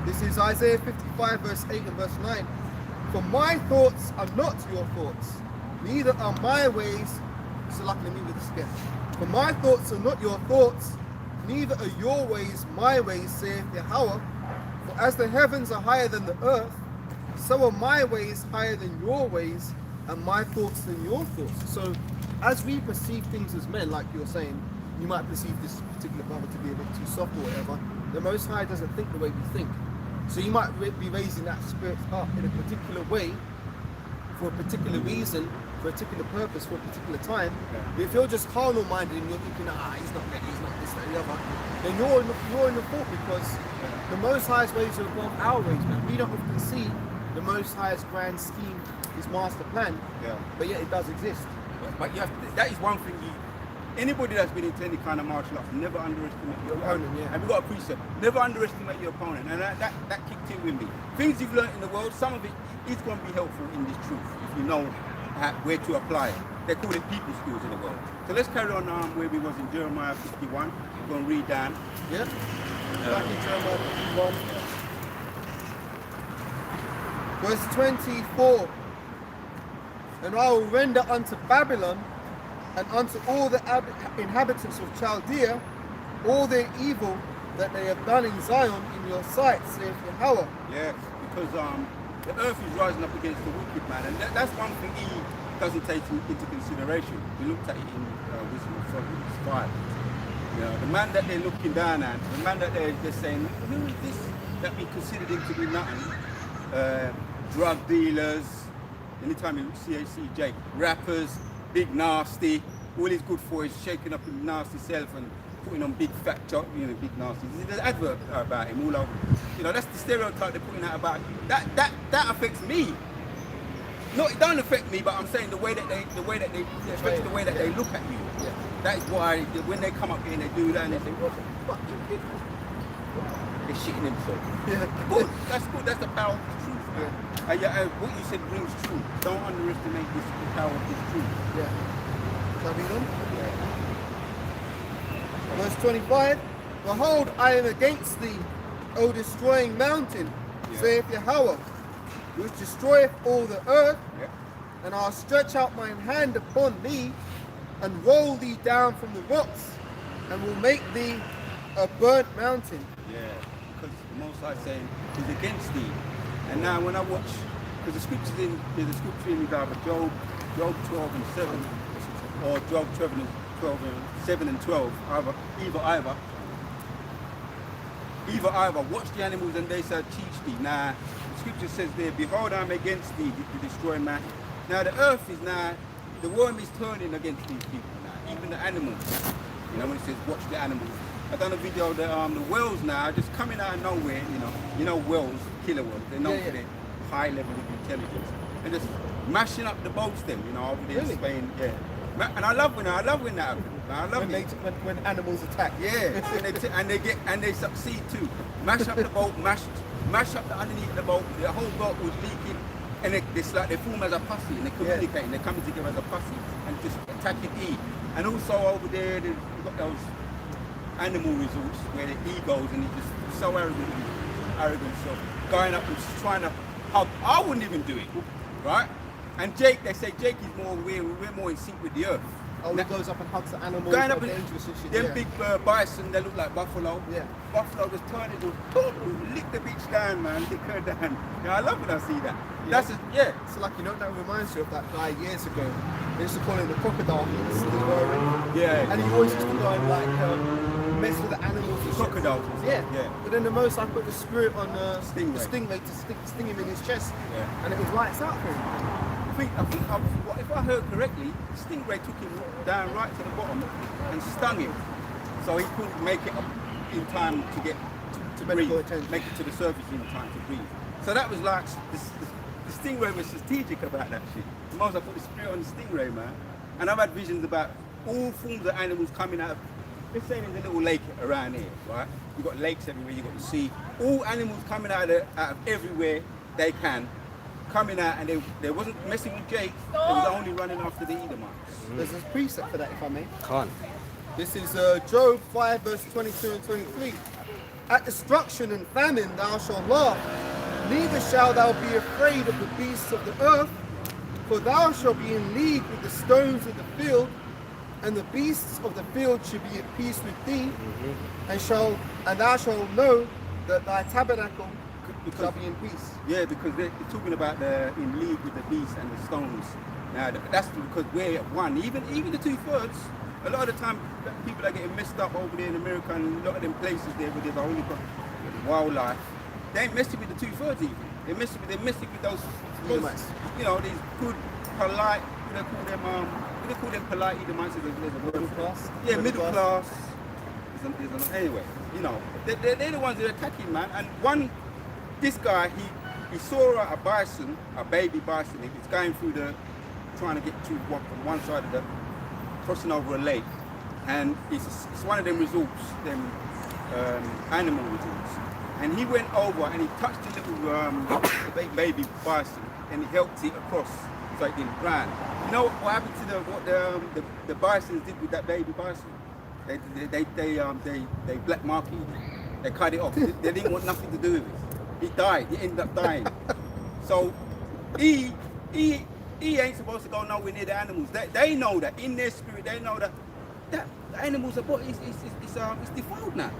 This is Isaiah 55 verse 8 and verse 9. For my thoughts are not your thoughts, neither are my ways. So luckily me with this again. For my thoughts are not your thoughts, neither are your ways my ways, saith Yahweh. For as the heavens are higher than the earth, so are my ways higher than your ways, and my thoughts than your thoughts. So as we perceive things as men, like you're saying, you might perceive this particular brother to be a bit too soft or whatever. The Most High doesn't think the way we think. So you might be raising that spirit up in a particular way, for a particular reason, for a particular purpose, for a particular time. But if you're just carnal minded and you're thinking, he's not ready, he's not this, that, the other, then you're in the fault, because the Most High's ways are above our ways, man. We don't often see the Most High's grand scheme, his master plan, but yet it does exist. But you have to, that is one thing anybody that's been into any kind of martial arts, never underestimate your opponent. Yeah. And we've got a precept, never underestimate your opponent. And that kicked in with me. Things you've learned in the world, some of it is going to be helpful in this truth if you know where to apply it. They call it people skills in the world. So let's carry on where we was in Jeremiah 51. We're going to read down. Yeah. Back in Jeremiah 51. Verse 24. And I will render unto Babylon and unto all the inhabitants of Chaldea all their evil that they have done in Zion in your sight, saith Yahweh. Yes, because the earth is rising up against the wicked man, and that's one thing he doesn't take into consideration. We looked at it in Wisdom of Solomon 5. You know, the man that they're looking down at, the man that they're saying, who is this that we considered him to be nothing? Drug dealers, anytime you see Jake, rappers, big nasty, all he's good for is shaking up his nasty self and putting on big fat chop, big nasty. There's an advert about him all over. You know, that's the stereotype they're putting out about you. That affects me. No, it don't affect me, but I'm saying the way that they especially the way that they look at you. Yeah. That is why when they come up here and they do that and they say, what the fuck you did? They're shitting themselves. Yeah. Good. That's good. That's the power of the truth. Yeah. What you said rings true. Don't underestimate the power of this truth. Yeah. Shall we then? Verse 25. Behold, I am against thee, O destroying mountain, saith Yahweh, which destroyeth all the earth, and I'll stretch out mine hand upon thee, and roll thee down from the rocks, and will make thee a burnt mountain. Yeah, because the Most High saying he's against thee. And now when I watch, because there's a scripture in either Job 12 and 7, or Job 12 and 7 and 12, either, watch the animals and they shall teach thee. Now, the scripture says there, behold, I'm against thee, to destroy man. Now the earth is now, the worm is turning against these people now, even the animals. You know, when it says watch the animals. I've done a video of the whales now, just coming out of nowhere, you know whales, killer whales, they're known for their high level of intelligence. And just mashing up the boats then, over there in Spain, And I love when that happens. I love when animals attack. Yeah, and they succeed too. Mash up the boat, mash up the underneath the boat. The whole boat was leaking, and it's like they form as a posse and they communicate. And they're coming together as a posse and just attacking E. And also over there, they've got those animal resorts where the E goes and he's just so arrogant, so going up and just trying to hug. I wouldn't even do it, right? And Jake, they say Jake is more, we're more in sync with the earth. Oh, he goes up and hugs the animals. Going up and dangerous and shit. them big bison, they look like buffalo. Yeah. Buffalo just turn it, just lick the bitch down, man, lick her down. Yeah, I love when I see that. That's So like, that reminds you of that guy years ago. They used to call him the crocodile. Yeah. And he always used to go and like mess with the animals. And Crocodiles. Yeah. But then the Most I put the spirit on the Stingray. stingray to sting him in his chest. Yeah. And it was lights out for him. I think if I heard correctly, Stingray took him down right to the bottom and stung him, so he couldn't make it up in time to get to medical breathe, attention. make it to the surface in time to breathe. So that was like the stingray was strategic about that shit. The most I put the spirit on the stingray, man. And I've had visions about all forms of animals coming out of, let's say there's a little lake around here, right? You've got lakes everywhere, you've got the sea. All animals coming out of everywhere they can, coming out, and they wasn't messing with Jake, they was only running after the Edomites. There's a precept for that, if I may. Can't. This is Job 5 verse 22 and 23. At destruction and famine thou shalt laugh, neither shalt thou be afraid of the beasts of the earth, for thou shalt be in league with the stones of the field, and the beasts of the field shall be at peace with thee, and thou shalt know that thy tabernacle shall be in peace. Yeah, because they're talking about in league with the beast and the stones. Now that's because we're at one. Even the 2/3. A lot of the time, people are getting messed up over there in America, and a lot of them places there where they've only got wildlife. They ain't messing with the 2/3 even. They're messing with those, you know, these good, polite. What they call them polite Edomites. There's a word Middle class. Yeah, middle class. Anyway, you know, they're the ones that are attacking, man. And this guy, he saw a bison, a baby bison. He was going through trying to get to from one side of crossing over a lake, and it's one of them resorts, them animal resorts. And he went over and he touched the little baby bison, and he helped it across so it didn't drown. You know what happened to what the bisons did with that baby bison? They black marketed it. They cut it off. They didn't want nothing to do with it. He died. He ended up dying. So he ain't supposed to go nowhere near the animals. They know that in their spirit. They know that the animals are it's defiled now.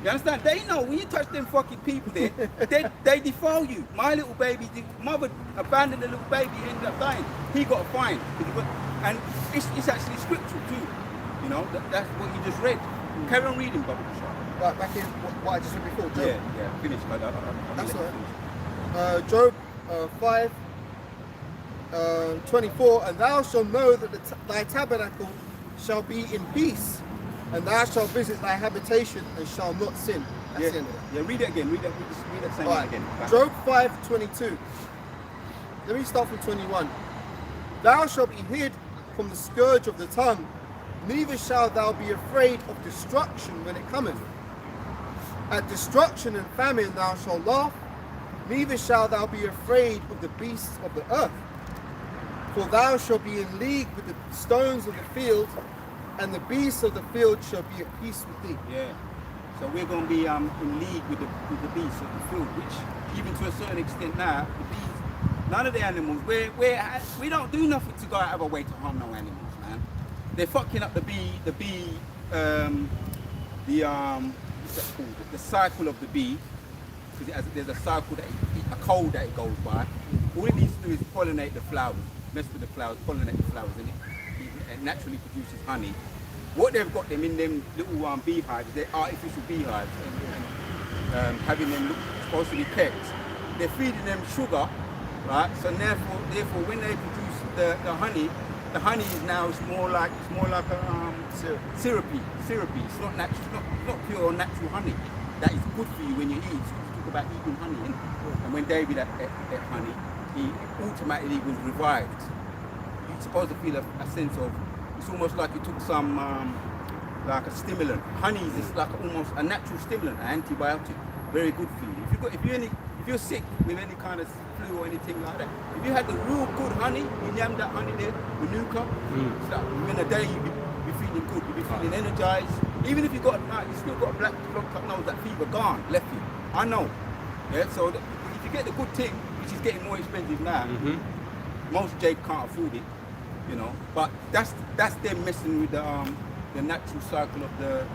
You understand? They know when you touch them fucking people there, they defile you. My little baby, the mother abandoned the little baby, ended up dying. He got a fine, and it's actually scriptural too. You know, that's what you just read. Carry on reading, Bubba. Right, back in what I just read before, Job. Yeah, finish. That's all right. Job 5, 24, and thou shalt know that thy tabernacle shall be in peace, and thou shalt visit thy habitation and shall not sin. That's the end of it. Yeah, read it again. Read that same one again. Job 5:22. Let me start from 21. Thou shalt be hid from the scourge of the tongue, neither shalt thou be afraid of destruction when it cometh. At destruction and famine thou shalt laugh, neither shalt thou be afraid of the beasts of the earth. For thou shalt be in league with the stones of the field, and the beasts of the field shall be at peace with thee. Yeah. So we're going to be in league with the beasts of the field, which even to a certain extent now, the bees, none of the animals, we don't do nothing to go out of our way to harm no animals, man. They're fucking up the cycle of the bee, because there's a cycle a code that it goes by. All it needs to do is pollinate the flowers, mess with the flowers, pollinate the flowers, and it naturally produces honey. What they've got them in them little beehives, they're artificial beehives, and having them supposed to be kept. They're feeding them sugar, right? So therefore, when they produce the honey is now more like a syrupy. It's not natural, not pure natural honey. That is good for you when you eat. You talk about eating honey, and when David ate honey, he automatically was revived. You're supposed to feel a sense of. It's almost like you took some like a stimulant. Honey is just like almost a natural stimulant, an antibiotic. Very good for you. If you're sick with any kind of flu or anything like that, if you had the real good honey, you yam that honey there, manuka, it's like within a day you'll be feeling good, you'll be feeling energized. Even if you still got a black blocked up nose, that fever gone, left you. I know. Yeah, so if you get the good thing, which is getting more expensive now, most Jake can't afford it, you know. But that's them messing with the natural cycle of the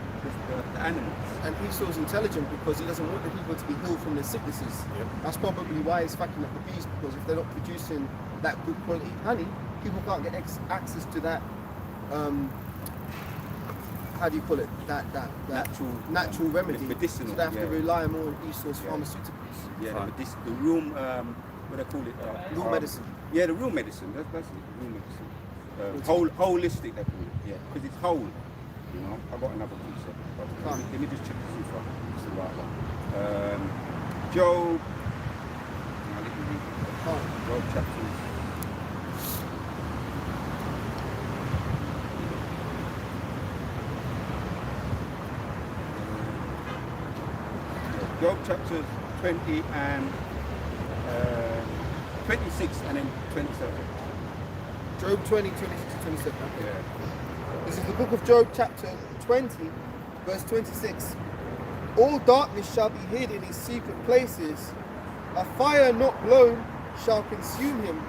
animals. And Esau's intelligent because he doesn't want the people to be healed from their sicknesses. Yep. That's probably why he's fucking up the bees, because if they're not producing that good quality honey, people can't get access to that. How do you call it? That natural remedy. Medicinal. So they have to rely more on Esau's pharmaceuticals. Yeah, the real what they call it? Real medicine. Yeah, the real medicine. That's it. Real medicine. Holistic, they call it. Yeah, because it's whole. You know, I got another piece. Let me just check this if it's the right one. Job. can't. Job chapters. Job chapters 20 and 26 and then 27. Job 20, 26 to 27. Okay. Yeah. This is the book of Job, chapter 20, verse 26. All darkness shall be hid in his secret places. A fire not blown shall consume him,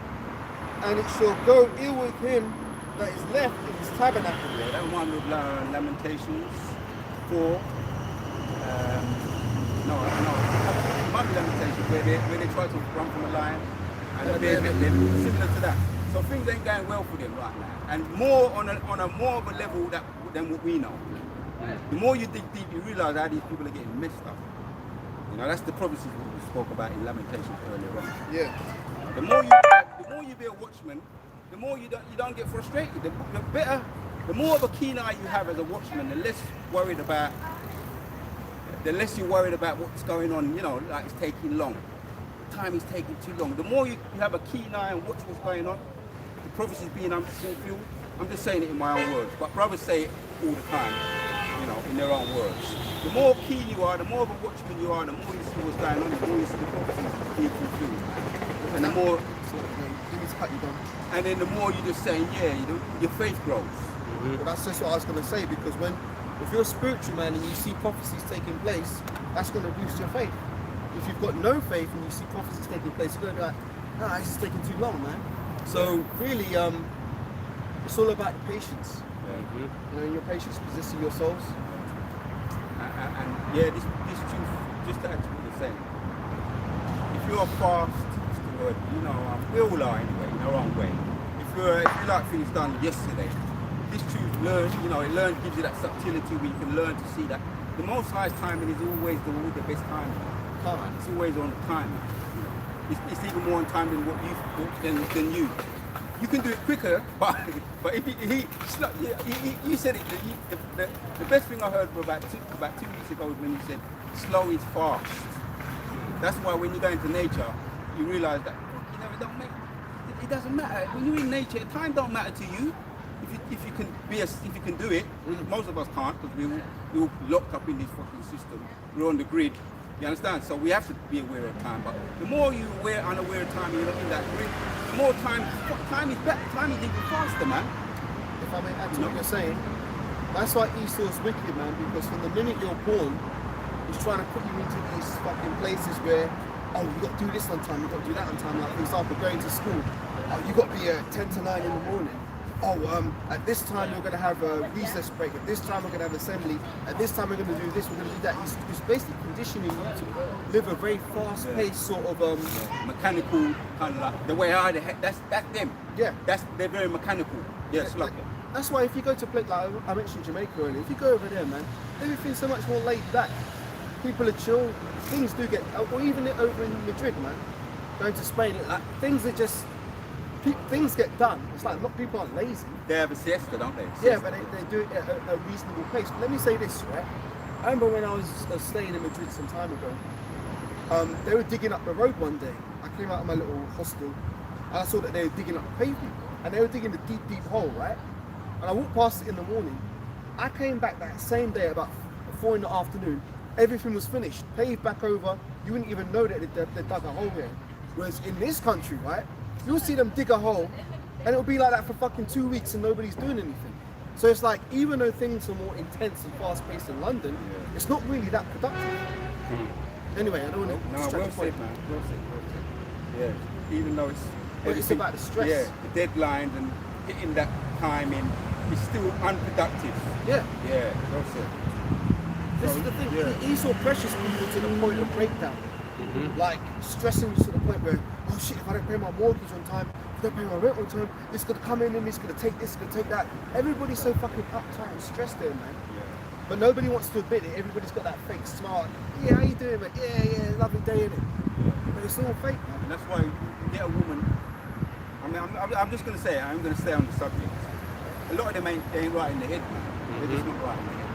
and it shall go ill with him that is left in his tabernacle. Yeah, that one with Lamentations 4. No, it might be Lamentations where they try to run from a lion, and they're similar to that. So things ain't going well for them right now, and more on a more of a level than what we know. The more you dig deep, you realise how these people are getting messed up. You know, that's the prophecies we spoke about in Lamentations earlier on. Yeah. The more you be a watchman, the more you don't get frustrated. The more of a keen eye you have as a watchman, the less you're worried about what's going on. You know, like it's taking long. Time is taking too long. The more you have a keen eye and watch what's going on, the prophecies being fulfilled. I'm just saying it in my own words, but brothers say it all the time, you know, in their own words. The more keen you are, the more of a watchman you are, the more you see what's going on, the more you see the prophecies being fulfilled. And the more, and then the more you're just saying, yeah, you know, your faith grows. Well, that's just what I was going to say, because if you're a spiritual man and you see prophecies taking place, that's going to boost your faith. If you've got no faith and you see prophecies taking place, you're going to be like, nah, this is taking too long, man. So really, it's all about the patience. You know, your patience possessing your souls. And yeah, this truth, just to add to what you're saying, if you're fast, it's the word, you know, we all are anyway, in our own way. If you like things done yesterday, this truth gives you that subtlety where you can learn to see that the Most High's timing is always the best time. It's always on time. You know, it's even more on time than what than you. You can do it quicker, but if you said it. The best thing I heard about 2 weeks ago was when you said slow is fast. That's why when you go into nature, you realise that it doesn't matter. When you're in nature, time don't matter to you. If you can do it, most of us can't, because we're all locked up in this fucking system. We're on the grid. You understand? So we have to be aware of time. But the more you're unaware of time, you're not in that grid, the more time is better. Time is even faster, man. If I may add to what you're saying, that's why Esau's wicked, man, because from the minute you're born, he's trying to put you into these fucking places where, oh, you got to do this on time, you got to do that on time. Like, for example, going to school, oh, you got to be 10 to 9 in the morning. Oh, at this time we're going to have a recess break. At this time we're going to have assembly. At this time we're going to do this. We're going to do that. He's basically conditioning you to live a very fast-paced sort of mechanical kind of like the way that's them. Yeah, they're very mechanical. Yes, like it. That's why if you go to play, like I mentioned Jamaica earlier, if you go over there, man, everything's so much more laid back. People are chill. Things do get, or even over in Madrid, man, going to Spain, things are just. Things get done. It's like people aren't lazy. They have a siesta, don't they? Yeah, but they do it at a reasonable pace. But let me say this, right? I remember when I was staying in Madrid some time ago, they were digging up the road one day. I came out of my little hostel and I saw that they were digging up the pavement. And they were digging a deep, deep hole, right? And I walked past it in the morning. I came back that same day about 4 in the afternoon. Everything was finished, paved back over. You wouldn't even know that they dug a hole here. Whereas in this country, right? You'll see them dig a hole and it'll be like that for fucking 2 weeks and nobody's doing anything. So it's like, even though things are more intense and fast-paced in London, it's not really that productive. Anyway, I don't want to well said, man. Well said. Yeah, even though it's about the stress. Yeah, the deadlines and hitting that time in is still unproductive. Yeah. Yeah, well said. This is the thing, Esau pressures people to the point of breakdown. Like stressing you to the point where, oh shit, if I don't pay my mortgage on time, if I don't pay my rent on time, it's gonna come in and it's gonna take this, it's gonna take that. Everybody's so fucking uptight and stressed there, man. Yeah. But nobody wants to admit it. Everybody's got that fake smile. Yeah, how you doing, man? Yeah, lovely day, innit? Yeah. But it's all fake, man. And that's why you get a woman. I mean, I'm just gonna say it. I'm gonna stay on the subject. A lot of them ain't right in the head, man. They're just not right in the head.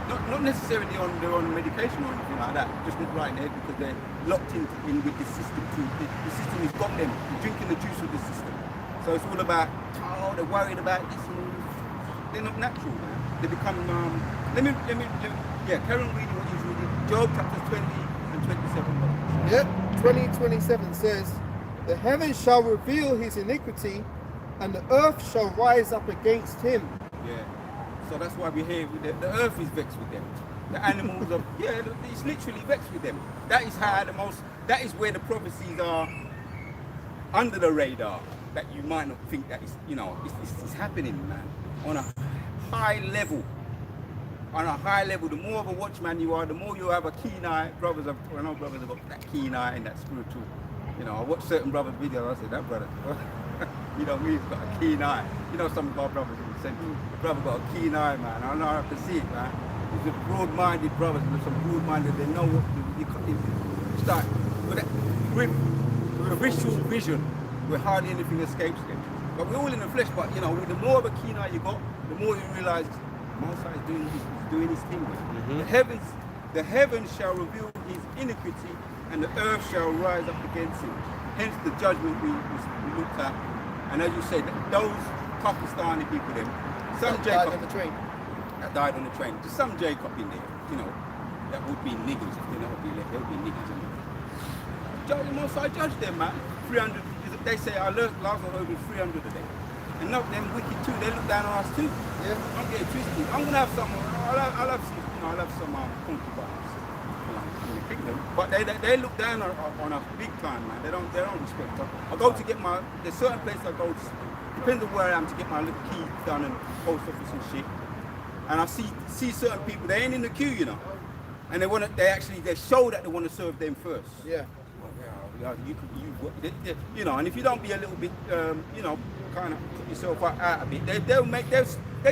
not necessarily they're on medication or anything like that, just not right there because they're locked in with the system too. The system has got them, they're drinking the juice of the system. So it's all about, oh, they're worried about this and all this. They're not natural, man. They become, carry on reading what he's reading. Job chapters 20 and 27. Yep, 20:27 says, the heavens shall reveal his iniquity, and the earth shall rise up against him. Yeah. So that's why we hear the earth is vexed with them. The animals are, it's literally vexed with them. That is that is where the prophecies are under the radar, that you might not think that it's happening, man. On a high level. On a high level, the more of a watchman you are, the more you have a keen eye. I know brothers have got that keen eye and that spiritual. I watch certain brothers' videos, I say, that brother, he's got a keen eye. Some of our brothers in the centre, the brother got a keen eye, man. I know I can see it, man. He's a broad-minded brothers, and some broad-minded, they know what you start with that visual vision, where hardly anything escapes them. But we're all in the flesh, but with the more of a keen eye you got, the more you realise Most High is doing his thing. Mm-hmm. The heavens shall reveal his iniquity, and the earth shall rise up against him. Hence the judgment we looked at. And as you said, those Pakistani people, some that Jacob died on the train. That died on the train. There's some Jacob in there, that would be niggas. There would be niggas in there. The Most High judged them, man. 300. They say our last one will be 300 a day. And not them wicked too. They look down on us too. Yeah. I'm getting twisted. I'm gonna have some. I'll have some concubines in the kingdom. But they look down on us big time, man. They don't respect us. I go to get there's certain places I go to. Depends on where I am to get my little key done and post office and shit. And I see certain people. They ain't in the queue, and they show that they want to serve them first. Yeah. And if you don't be a little bit, kind of put yourself out a bit, they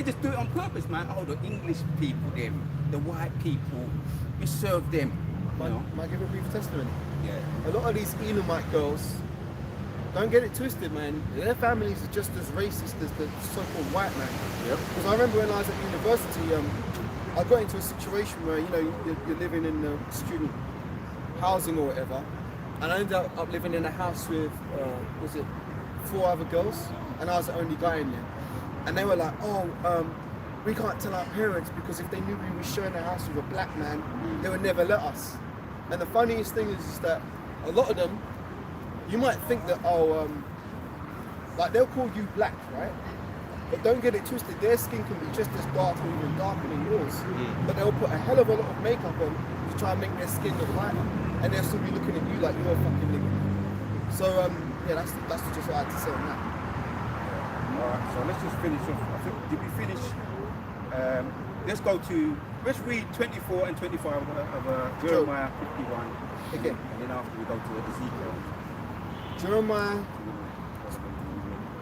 just do it on purpose, man. Oh, the English people, the white people, you serve them. Might give a brief testimony. Yeah. A lot of these Elamite girls, don't get it twisted, man. Their families are just as racist as the so-called white man. Yep. Because I remember when I was at university, I got into a situation where you're living in student housing or whatever. And I ended up living in a house with, 4 other girls, and I was the only guy in there. And they were like, we can't tell our parents because if they knew we were sharing a house with a black man, they would never let us. And the funniest thing is that a lot of them, you might think that, they'll call you black, right? But don't get it twisted, their skin can be just as dark or even darker than yours. But they'll put a hell of a lot of makeup on to try and make their skin look lighter. And they'll still be looking at you like you're a fucking nigga. So, that's just what I had to say on that. Alright, so let's just finish off. I think, did we finish? Let's read 24 and 25 of Jeremiah 51. Again. And then after we go to Ezekiel. Jeremiah,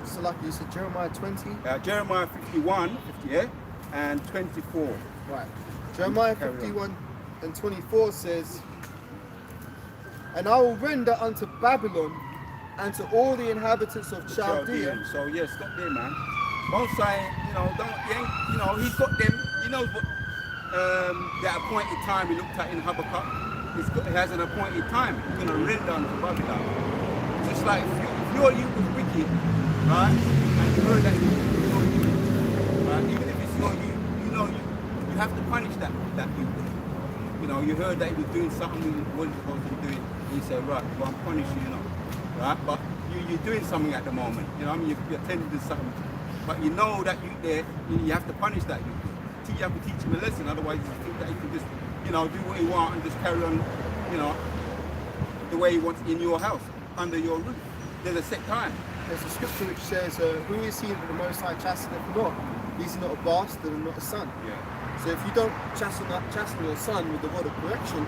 so like you said, Jeremiah 20? Jeremiah 51, and 24. Right. Jeremiah 51 and 24 says, and I will render unto Babylon and to all the inhabitants of Chaldea. So stop there, man. Don't say, he's got them. He knows what that appointed time he looked at in Habakkuk. He has an appointed time. He's going to render unto Babylon. Just like if your youth was wicked, right, and you heard that he was your youth, right, even if it's your youth, you have to punish that youth. You heard that he was doing something he wasn't supposed to be doing. And you say, right, well, I'm punishing you, right? But you're doing something at the moment. You're attending to something. But you know that you have to punish that youth. You have to teach him a lesson. Otherwise, you think that he can just, do what he wants and just carry on, the way he wants in your house, under your roof. There's a set time. There's a scripture which says, who is he that the Most High chasteneth not? He's not a bastard and not a son. Yeah. So if you don't chasten your son with the word of correction,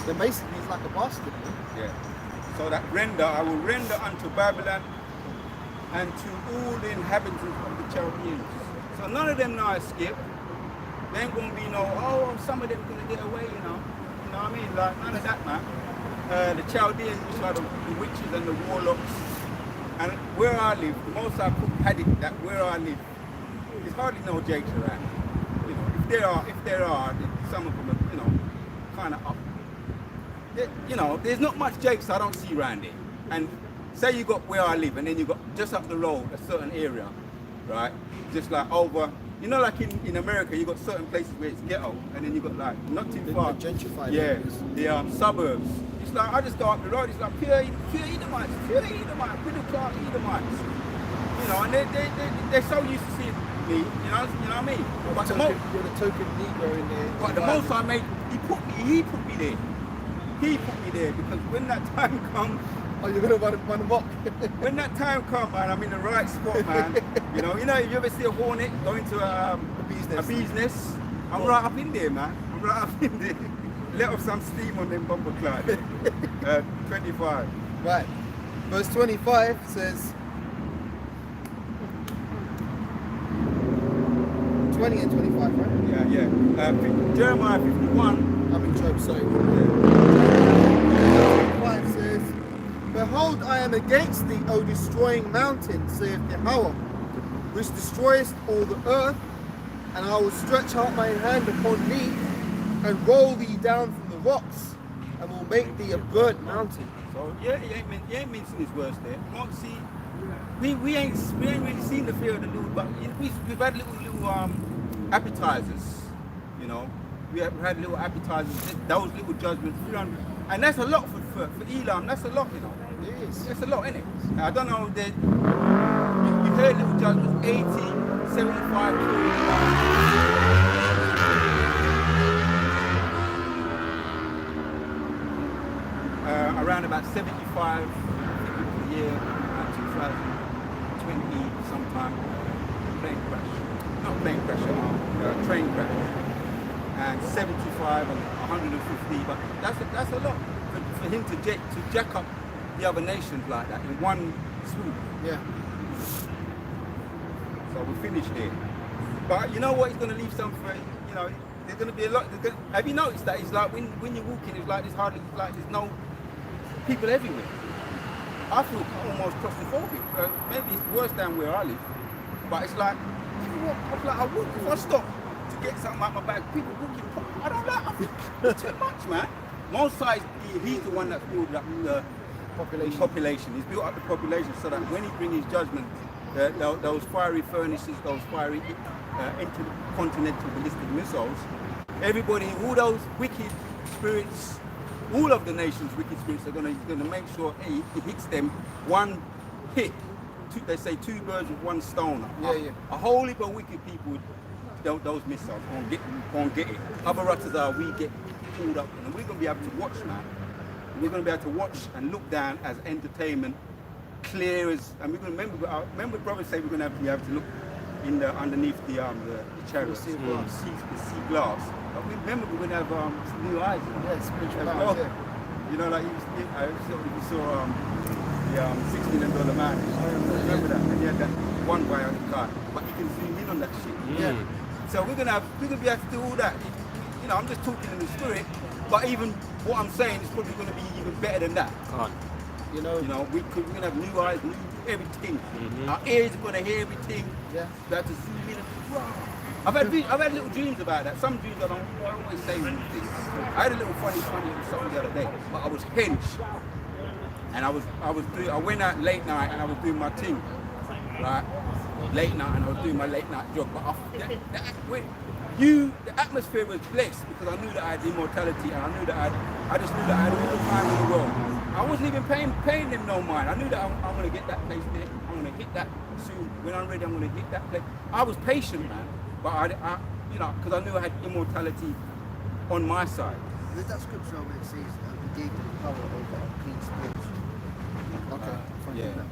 then basically he's like a bastard. Man. Yeah. So that I will render unto Babylon and to all the inhabitants of the Chaldeans. So none of them now escape. There ain't gonna be some of them gonna get away, You know what I mean? Like none of that, man. The Chaldeans, which are the witches and the warlocks. And where I live, the most I had it that where I live, there's hardly no Jakes around. If there are, some of them are, you know, kind of up. You know, there's not much jakes I don't see around here. And say you got where I live, and then you got just up the road a certain area, right? Just like over, you know, like in America, you got certain places where it's ghetto, and then you got like not too far. The gentrified Yeah, areas. the suburbs. It's like I just go up the road. It's like pure Edomites, middle class Edomites. You know, and they're so used to seeing me. You know what I mean? But You're the token Negro in there. but the most I made, he put me there. He put me there because when that time comes, Oh, you're gonna run them up. when that time comes, man, I'm in the right spot, man. you know, if you ever see a hornet going to a bee's nest, I'm right up in there, man. I'm right up in there. Let off some steam on them bumper clouds. 25. Right. Verse 25 says 20 and 25, right? Yeah. Jeremiah 51. I'm in Job, sorry. 25 says, Behold, I am against thee, O destroying mountain, saith Yahweh, which destroyest all the earth, and I will stretch out my hand upon thee, and roll thee down from the rocks, and will make thee a burnt mountain. So yeah, he ain't mentioned his words there. Well, see, we ain't really seen the fear of the Lord, but we've had little appetizers, you know. We have had little appetizers, those little judgments, and that's a lot for Elam. That's a lot, you know. It is. That's a lot, isn't it? I don't know. You heard little judgments, 80, 75, 40. Around about 75 a year, 2020 sometime, plane crash. Not plane crash, train crash. And 75 and 150, but that's a lot for him to jack up the other nations like that in one swoop. Yeah. So we finished here. But you know what? He's going to leave some for, you know, there's going to be a lot. Have you noticed that? It's like when you're walking, it's like there's no people everywhere. I feel almost claustrophobic. Maybe it's worse than where I live. But it's like, I walk, if I stop to get something out my bag, people walking, I don't like it. It's too much, man. Mosai's, he's the one that's built up the population. He's built up the population so that when he brings his judgment, those fiery furnaces, those fiery intercontinental ballistic missiles, everybody, all those wicked spirits, all of the nation's wicked spirits are going to make sure he hits them one hit. They say 2 birds with 1 stone. A whole heap of wicked people, those missiles won't get it. Other rutters are, we get pulled up, and we're going to be able to watch now. We're going to be able to watch and look down as entertainment, clear as, and we're going to remember brothers say we're going to be able to look in the underneath the chariots, the sea glass. But remember we're going to have new eyes. Yeah, spiritual eyes, well. yeah. You know, like I saw the $6 million man. Remember that? And he had that one guy on the car, but you can zoom in on that shit. Yeah. So we're gonna be able to do all that. You know, I'm just talking in the spirit, but even what I'm saying is probably gonna be even better than that. You know, we're gonna have new eyes, new everything. Our ears are gonna hear everything. Yeah. We have to zoom in and I've had little dreams about that. Some dreams I don't always say anything. I had a little funny little something the other day, but I was hench. And I went out late night and I was doing my thing, right? Late night and I was doing my late night job. But the atmosphere was blessed because I knew that I had immortality and I knew that I just knew that I had all the time in the world. I wasn't even paying them no mind. I knew that I'm gonna get that place there. I'm gonna hit that soon. When I'm ready, I'm gonna hit that place. I was patient, man, but I because I knew I had immortality on my side. There's that scripture where it says that we gave them power over clean spirits. okay. Yeah.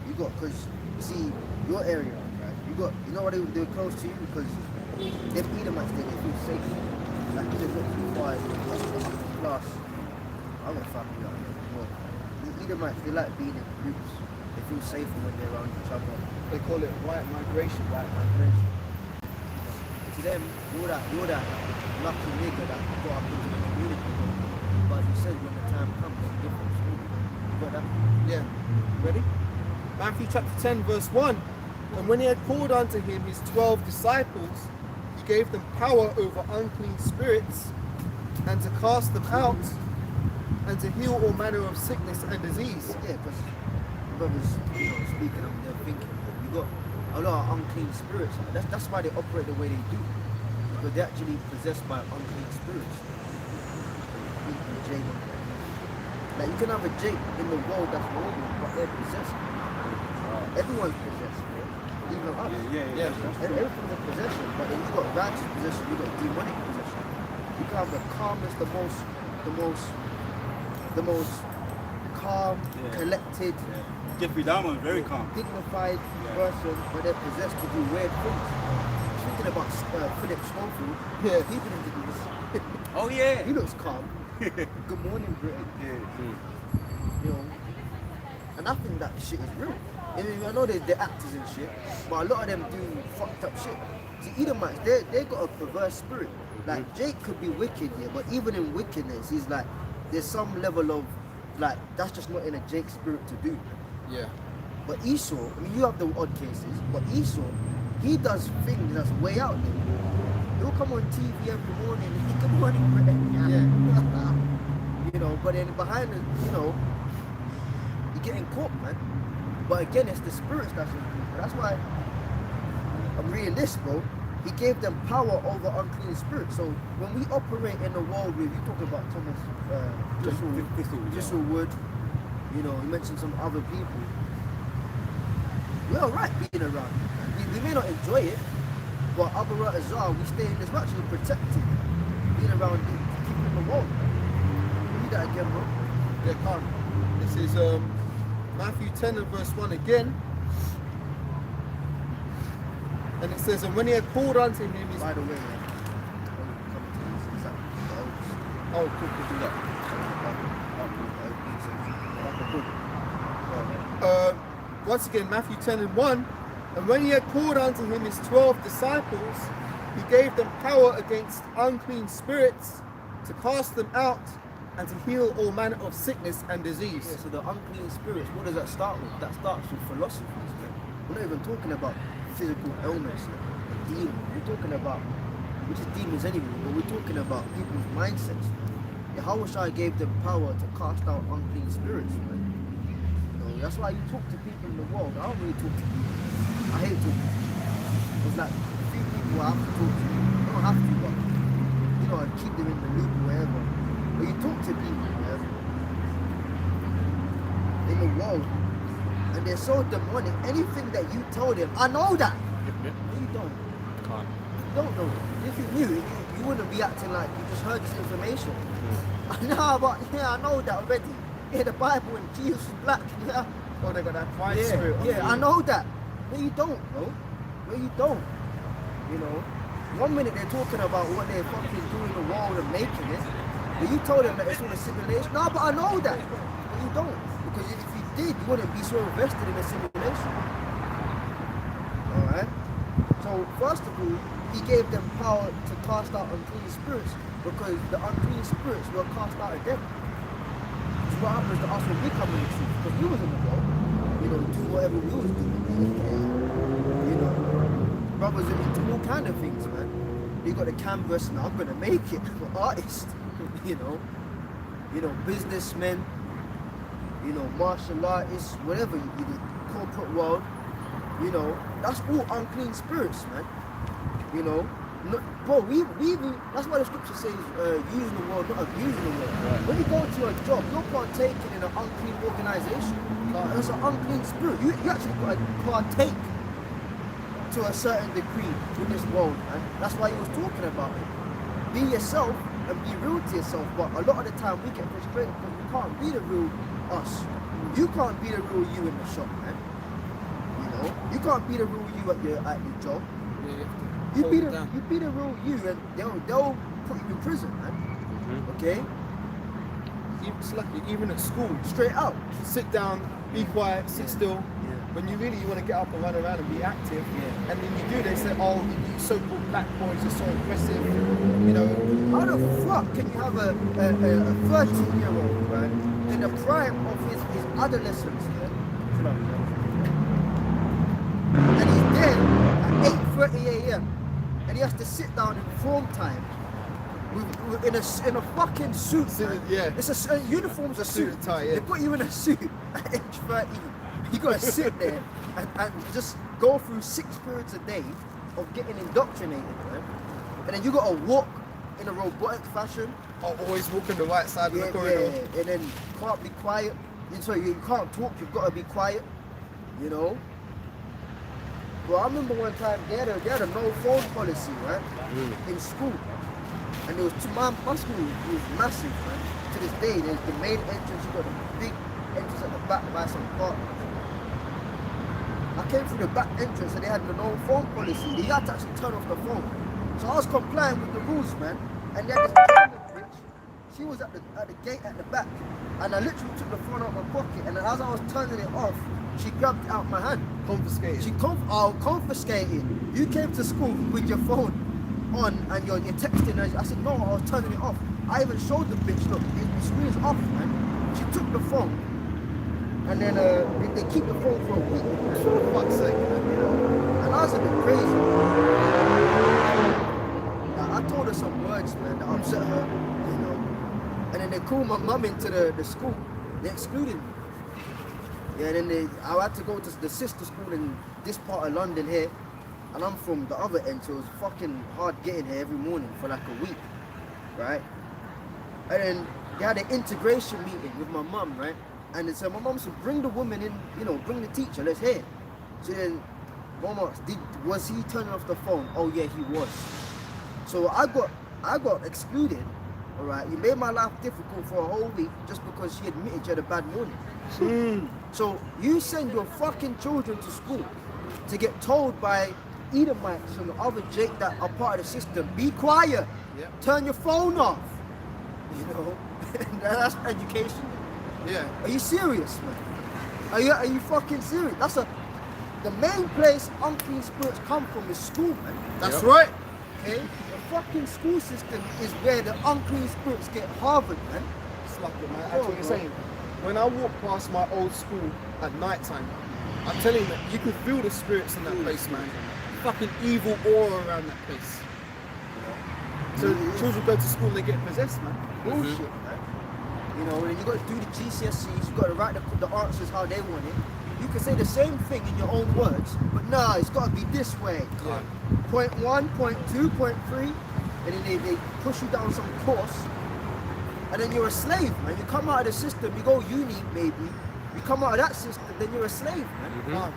You got, because you see your area, right? You know why they were close to you, because them Edomites they feel safe. Like they're not too far. Plus, I'm gonna family out here. But the Edomites they like being in groups. They feel safer when they're around each other. They call it white migration. To them, you're that lucky nigga that got up into the community. But as you said, when the time comes, it's a different story. You got that? Yeah. Ready? Matthew chapter 10 verse 1. And when he had called unto him his 12 disciples, he He gave them power over unclean spirits, and to cast them out, and to heal all manner of sickness and disease. Yeah, because brothers, speaking of their thinking, you got a lot of unclean spirits. That's why they operate the way they do. Because they're actually possessed by unclean spirits. Like you can have a Jake in the world that's normal, but they're possessed. Everyone's possessed, bro. Even us. Everything's a possession, but then you got righteous possession, you got demonic possession. You can have the calmest, the most calm, collected, Jeffrey Dahmer is very calm. dignified person, but they're possessed to do weird things. Thinking about Philip Schofield, Yeah. he didn't do this. Oh yeah. He looks calm. Good morning, Britain. You know, and I think that shit is real. I know they're actors and shit, but a lot of them do fucked up shit. See, Edomites, they got a perverse spirit. Like Jake could be wicked, yeah, but even in wickedness, he's like, there's some level of like that's just not in a Jake spirit to do. Yeah. But Esau, I mean, you have the odd cases, but Esau, he does things that's way out there. He'll come on TV every morning and he good morning, Britain. Yeah. You know, but then behind the, you're getting caught, man. But again, it's the spirits that's in people. That's why I'm realist, bro. He gave them power over unclean spirits. So when we operate in the world with, you talking about Thomas Wood, you mentioned some other people. We're alright being around. We may not enjoy it, but Abarat Azar, we stay in this, we're actually protected. Being around people in the world. Read that again, bro. Yeah, come. This is Matthew 10 and verse 1 again. And it says, and when he had called unto him, his... By the way, Oh, cool, do that. Once again, Matthew 10 and 1. And when he had called unto him his 12 disciples, he gave them power against unclean spirits to cast them out and to heal all manner of sickness and disease. Yeah, so the unclean spirits, what does that start with? That starts with philosophies, man. We're not even talking about physical ailments, demons. We're talking about, which is demons anyway, but we're talking about people's mindsets. Yahushua gave them power to cast out unclean spirits, man. That's why you talk to people in the world. I don't really talk to people. I hate talking to people. It's like a few people I have to talk to. I don't have to, but I keep them in the loop or whatever. But you talk to people, yeah, in the world, and they're so demonic. Anything that you tell them, I know that. No, you don't. Can't. You don't know. If you knew, you wouldn't be acting like you just heard this information. No, but I know that already. Yeah, the Bible and Jesus is black. Yeah. Oh, they got that pride spirit. I know that. No, you don't, bro. No, you don't. One minute they're talking about what they're fucking doing in the world and making it, but you told them that it's all a simulation. No, but I know that. But you don't. Because if you did, you wouldn't be so invested in the simulation. Alright? So, first of all, he gave them power to cast out unclean spirits, because the unclean spirits were cast out of them. It's what happens to us when we come in the truth, because we was in the world, do whatever we was doing. Brothers are into all kind of things, man. You got the canvas, and I'm gonna make it. I'm an artist, businessmen, martial artists, whatever you do, corporate world, that's all unclean spirits, man. Bro, we that's why the scripture says using the world, not abusing the world. Right. When you go to a job, you're partaking in an unclean organization. That's an unclean spirit. You actually got to partake to a certain degree in this world, man. That's why he was talking about it. Be yourself and be real to yourself, but a lot of the time we get frustrated because we can't be the real us. You can't be the real you in the shop, man. You can't be the real you at your job. You be the real you, and they'll put you in prison, man. Okay? Even at school, Straight out. sit down, be quiet, sit still. When you really want to get up and run around and be active, and then you do, they say, oh, you so-called black boys are so aggressive, How the fuck can you have a 13-year-old, right, in the prime of his adolescence, and he's dead at 8:30 a.m. and he has to sit down in form time in a fucking suit. Man. Yeah. It's a uniform's a suit. and tie, yeah. They put you in a suit at age 13. You gotta sit there and just go through 6 periods a day of getting indoctrinated, man. And then you gotta walk in a robotic fashion. Or always walking the right side of the corridor. Yeah, and then you can't be quiet. So you can't talk, you've gotta be quiet, you know. Well, I remember one time they had a no phone policy, right? In school. And it was my school was massive, man. To this day, there's the main entrance, you got a big entrance at the back by some park. I came through the back entrance and they had the no phone policy. They had to actually turn off the phone. So I was complying with the rules, man. And they had this pregnant bitch. She was at the gate at the back. And I literally took the phone out of my pocket. And as I was turning it off, she grabbed it out of my hand. Confiscated. Confiscated. You came to school with your phone on and you're texting. And I said, no, I was turning it off. I even showed the bitch, look, the screen's off, man. She took the phone. And then they keep the phone for a week. For fuck's sake, man, you know. And I was a bit crazy. I told her some words, man, that upset her, you know. And then they called my mum into the school. They excluded me. Yeah, and then I had to go to the sister school in this part of London here. And I'm from the other end, so it was fucking hard getting here every morning for like a week, right? And then they had an integration meeting with my mum, right? And they said, my mum said, bring the woman in, you know, bring the teacher, let's hear. So then, Mama, was he turning off the phone? Oh yeah, he was. So I got excluded, all right? You made my life difficult for a whole week just because she admitted you had a bad morning. So you send your fucking children to school to get told by Edomites and the other Jake that are part of the system, be quiet, turn your phone off, you know? That's education. Yeah. Are you serious, man? Are you fucking serious? The main place unclean spirits come from is school, man. That's right. Okay? The fucking school system is where the unclean spirits get harbored, man. Slap it, man. That's what you're saying. When I walk past my old school at night time, I'm telling you, man, you can feel the spirits in that place, man. Fucking evil aura around that place. So children go to school and they get possessed, man. Bullshit, man. You know, and you got to do the GCSEs, you got to write the answers how they want it. You can say the same thing in your own words, but nah, it's got to be this way. Yeah. Point 1, point 2, point 3, and then they push you down some course, and then you're a slave, man. You come out of the system, you go uni, maybe. You come out of that system, then you're a slave, man.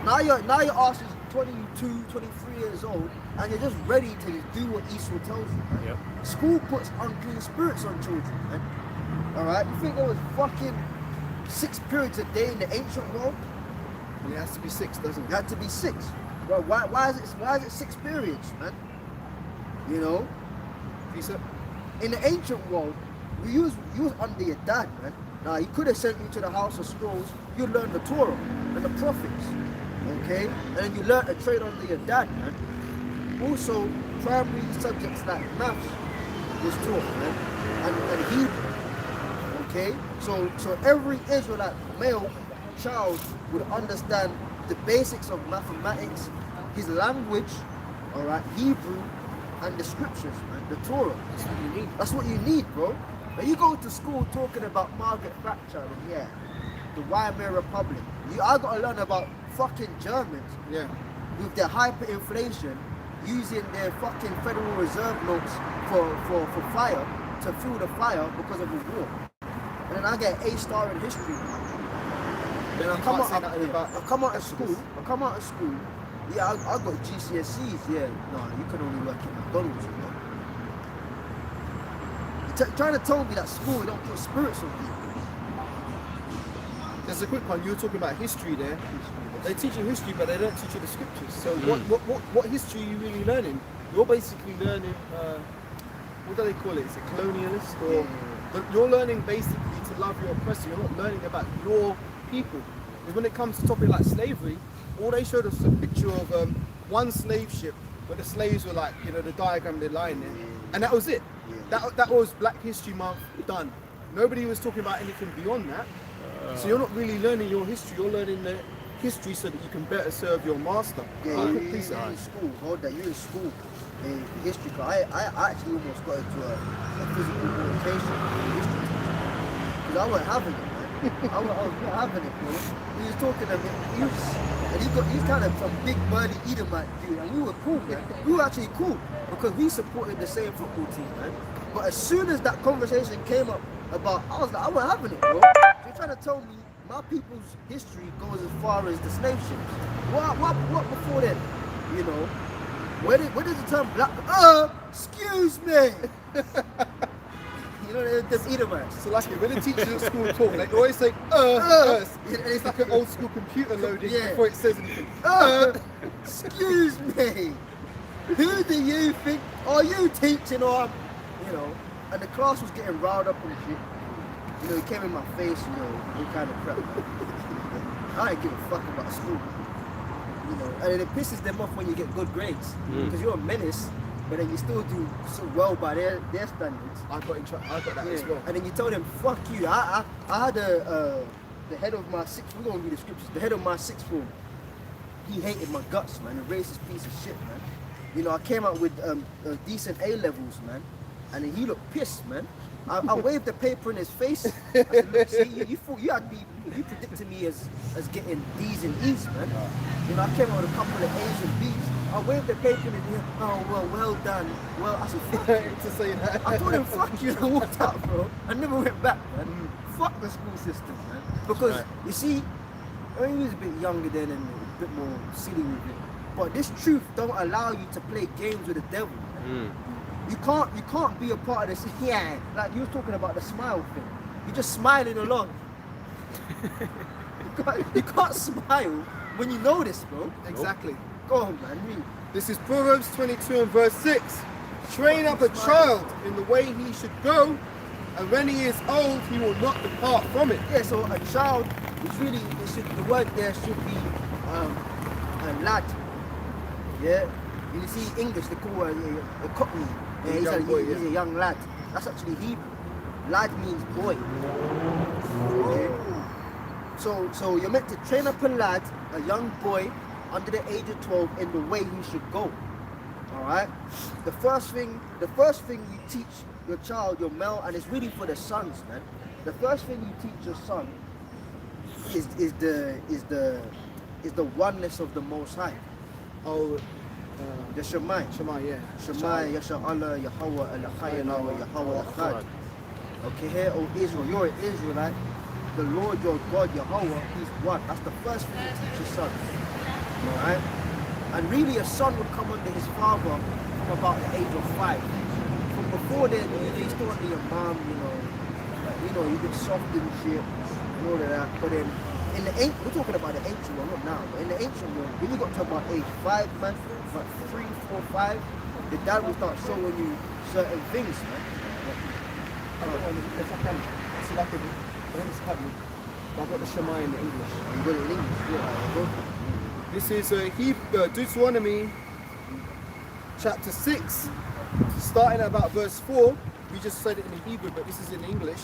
Now your ass is 22, 23 years old, and you're just ready to do what Esau tells you, man. Yep. School puts unclean spirits on children, man. Alright? You think there was fucking 6 periods a day in the ancient world? It has to be 6, doesn't It it? had to be 6. Well, why is it 6 periods, man? You know? Peace up. In the ancient world, you was under your dad, man. Now, he could have sent you to the House of Scrolls. You learned the Torah and the prophets, okay? And then you learned a trade under your dad, man. Also, primary subjects like maths was taught, man, and Hebrew, okay? So every Israelite male child would understand the basics of mathematics, his language, all right, Hebrew, and the scriptures, man, the Torah. That's what you need. That's what you need, bro. When you go to school talking about Margaret Thatcher and the Weimar Republic, I gotta learn about fucking Germans with their hyperinflation, using their fucking Federal Reserve notes for fire, to fuel the fire because of a war. And then I get an A-star in history. Then I come out of school, I got GCSEs, no, you can only work in McDonald's, you know. Trying to tell me that school don't put spirits on people. There's a quick one. You were talking about history there. They teach you history, but they don't teach you the scriptures. So what history are you really learning? You're basically learning, what do they call it? Is it colonialist? Or but you're learning basically to love your oppressor. You're not learning about your people. Because when it comes to topic like slavery, all they showed us a picture of one slave ship where the slaves were like, you know, the diagram they're lying there. And that was it. That was Black History Month done. Nobody was talking about anything beyond that. So you're not really learning your history, you're learning the history so that you can better serve your master. Yeah, I you're think please, in school. Hold that. You're in school in history. I actually almost got into a physical altercation in history because I wasn't having it, man. I was not having it, bro. He was talking to me. He's kind of some big burly Edomite dude, and we were cool, man. We were actually cool because we supported the same football team, man. But as soon as that conversation came up about, I was like, I wasn't having it, bro. So you're trying to tell me my people's history goes as far as the slave ships. What before then? You know, where does the term black? Excuse me. You know, there's Edomites. So like when the teachers at school talk, they always say and it's like an old school computer loading before it says anything. Excuse me. Who do you think are you teaching or? You know, and the class was getting riled up and shit. You know, he came in my face, you know, all kind of crap. I ain't give a fuck about school. You know, and it pisses them off when you get good grades. Because you're a menace, but then you still do so well by their standards. I got that as well. And then you tell them, fuck you. I had the head of my sixth, we're going to read the scriptures, the head of my sixth form, he hated my guts, man, a racist piece of shit, man. You know, I came out with decent A-levels, man. And then he looked pissed, man. I waved the paper in his face. I said, look, see, you thought you predicted me as getting D's and E's, man. You know, I came out with a couple of A's and B's. I waved the paper in his oh, well done. Well, I said, fuck you. To say that. I told him, fuck you, and I walked out, bro. I never went back, man. Fuck the school system, man. Because, you see, I mean, he was a bit younger then and a bit more silly with it. But this truth don't allow you to play games with the devil, man. You can't be a part of this. Yeah, like you were talking about the smile thing. You're just smiling along. you can't smile when you know this, bro. Exactly. Go on, man. Read. This is Proverbs 22 and verse 6. Train up a child in the way he should go, and when he is old, he will not depart from it. Yeah, so a child is really, the word there should be a lad. Yeah. You see, English, they call a cockney. Yeah, he's a young lad. That's actually Hebrew. Lad means boy. Okay. So you're meant to train up a lad, a young boy, under the age of 12 in the way he should go. Alright? The first thing you teach your child, your male, and it's really for the sons, man. The first thing you teach your son is the oneness of the Most High. Oh, the Shemai. yeah. Shemai, Yasha Allah, Yahweh, Eloheinu, Yahweh Echad. Okay, here, O Israel, you're an Israelite. The Lord your God, Yahweh, He's one. That's the first thing you teach your son. Alright? And really a son would come under his father from about the age of 5. From before then, he's still under your mom, you've been soft and shit, and all of that. But then, we're talking about the ancient world, not now, but in the ancient world, when you got to about age 5, man, like 3, 4, 5, the dad will start showing you certain things, man. If I can, see like I've got the Shema in the English. You got it in English? Yeah. This is Deuteronomy chapter 6, starting at about verse 4. We just said it in Hebrew, but this is in English.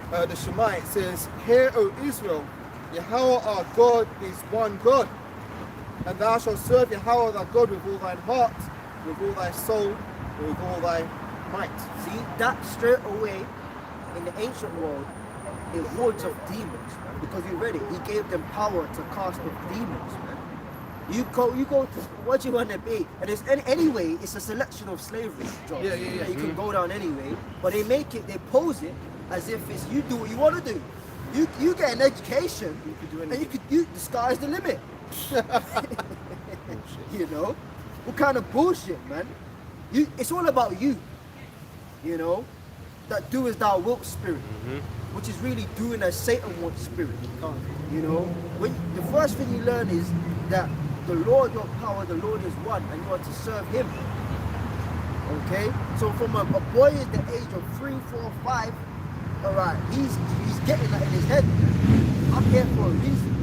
The Shema, it says, Hear, O Israel, Yahweh our God is one God, and thou shalt serve Yahweh thy God with all thine heart, with all thy soul, and with all thy might. See, that straight away, in the ancient world, it hordes of demons, man, because you read it. He gave them power to cast off demons, man. You go to what you want to be, and it's anyway. It's a selection of slavery jobs. Yeah. You can go down anyway, but they pose it as if it's you do what you want to do. You get an education, you the sky's the limit. You know, what kind of bullshit, man? It's all about you. You know, that do as thou wilt spirit, which is really doing as Satan wants spirit. You know, when the first thing you learn is that the Lord your power, the Lord is one, and you are to serve Him. Okay, so from a boy at the age of 3, 4, 5, all right, he's getting that in his head. I'm here for a reason.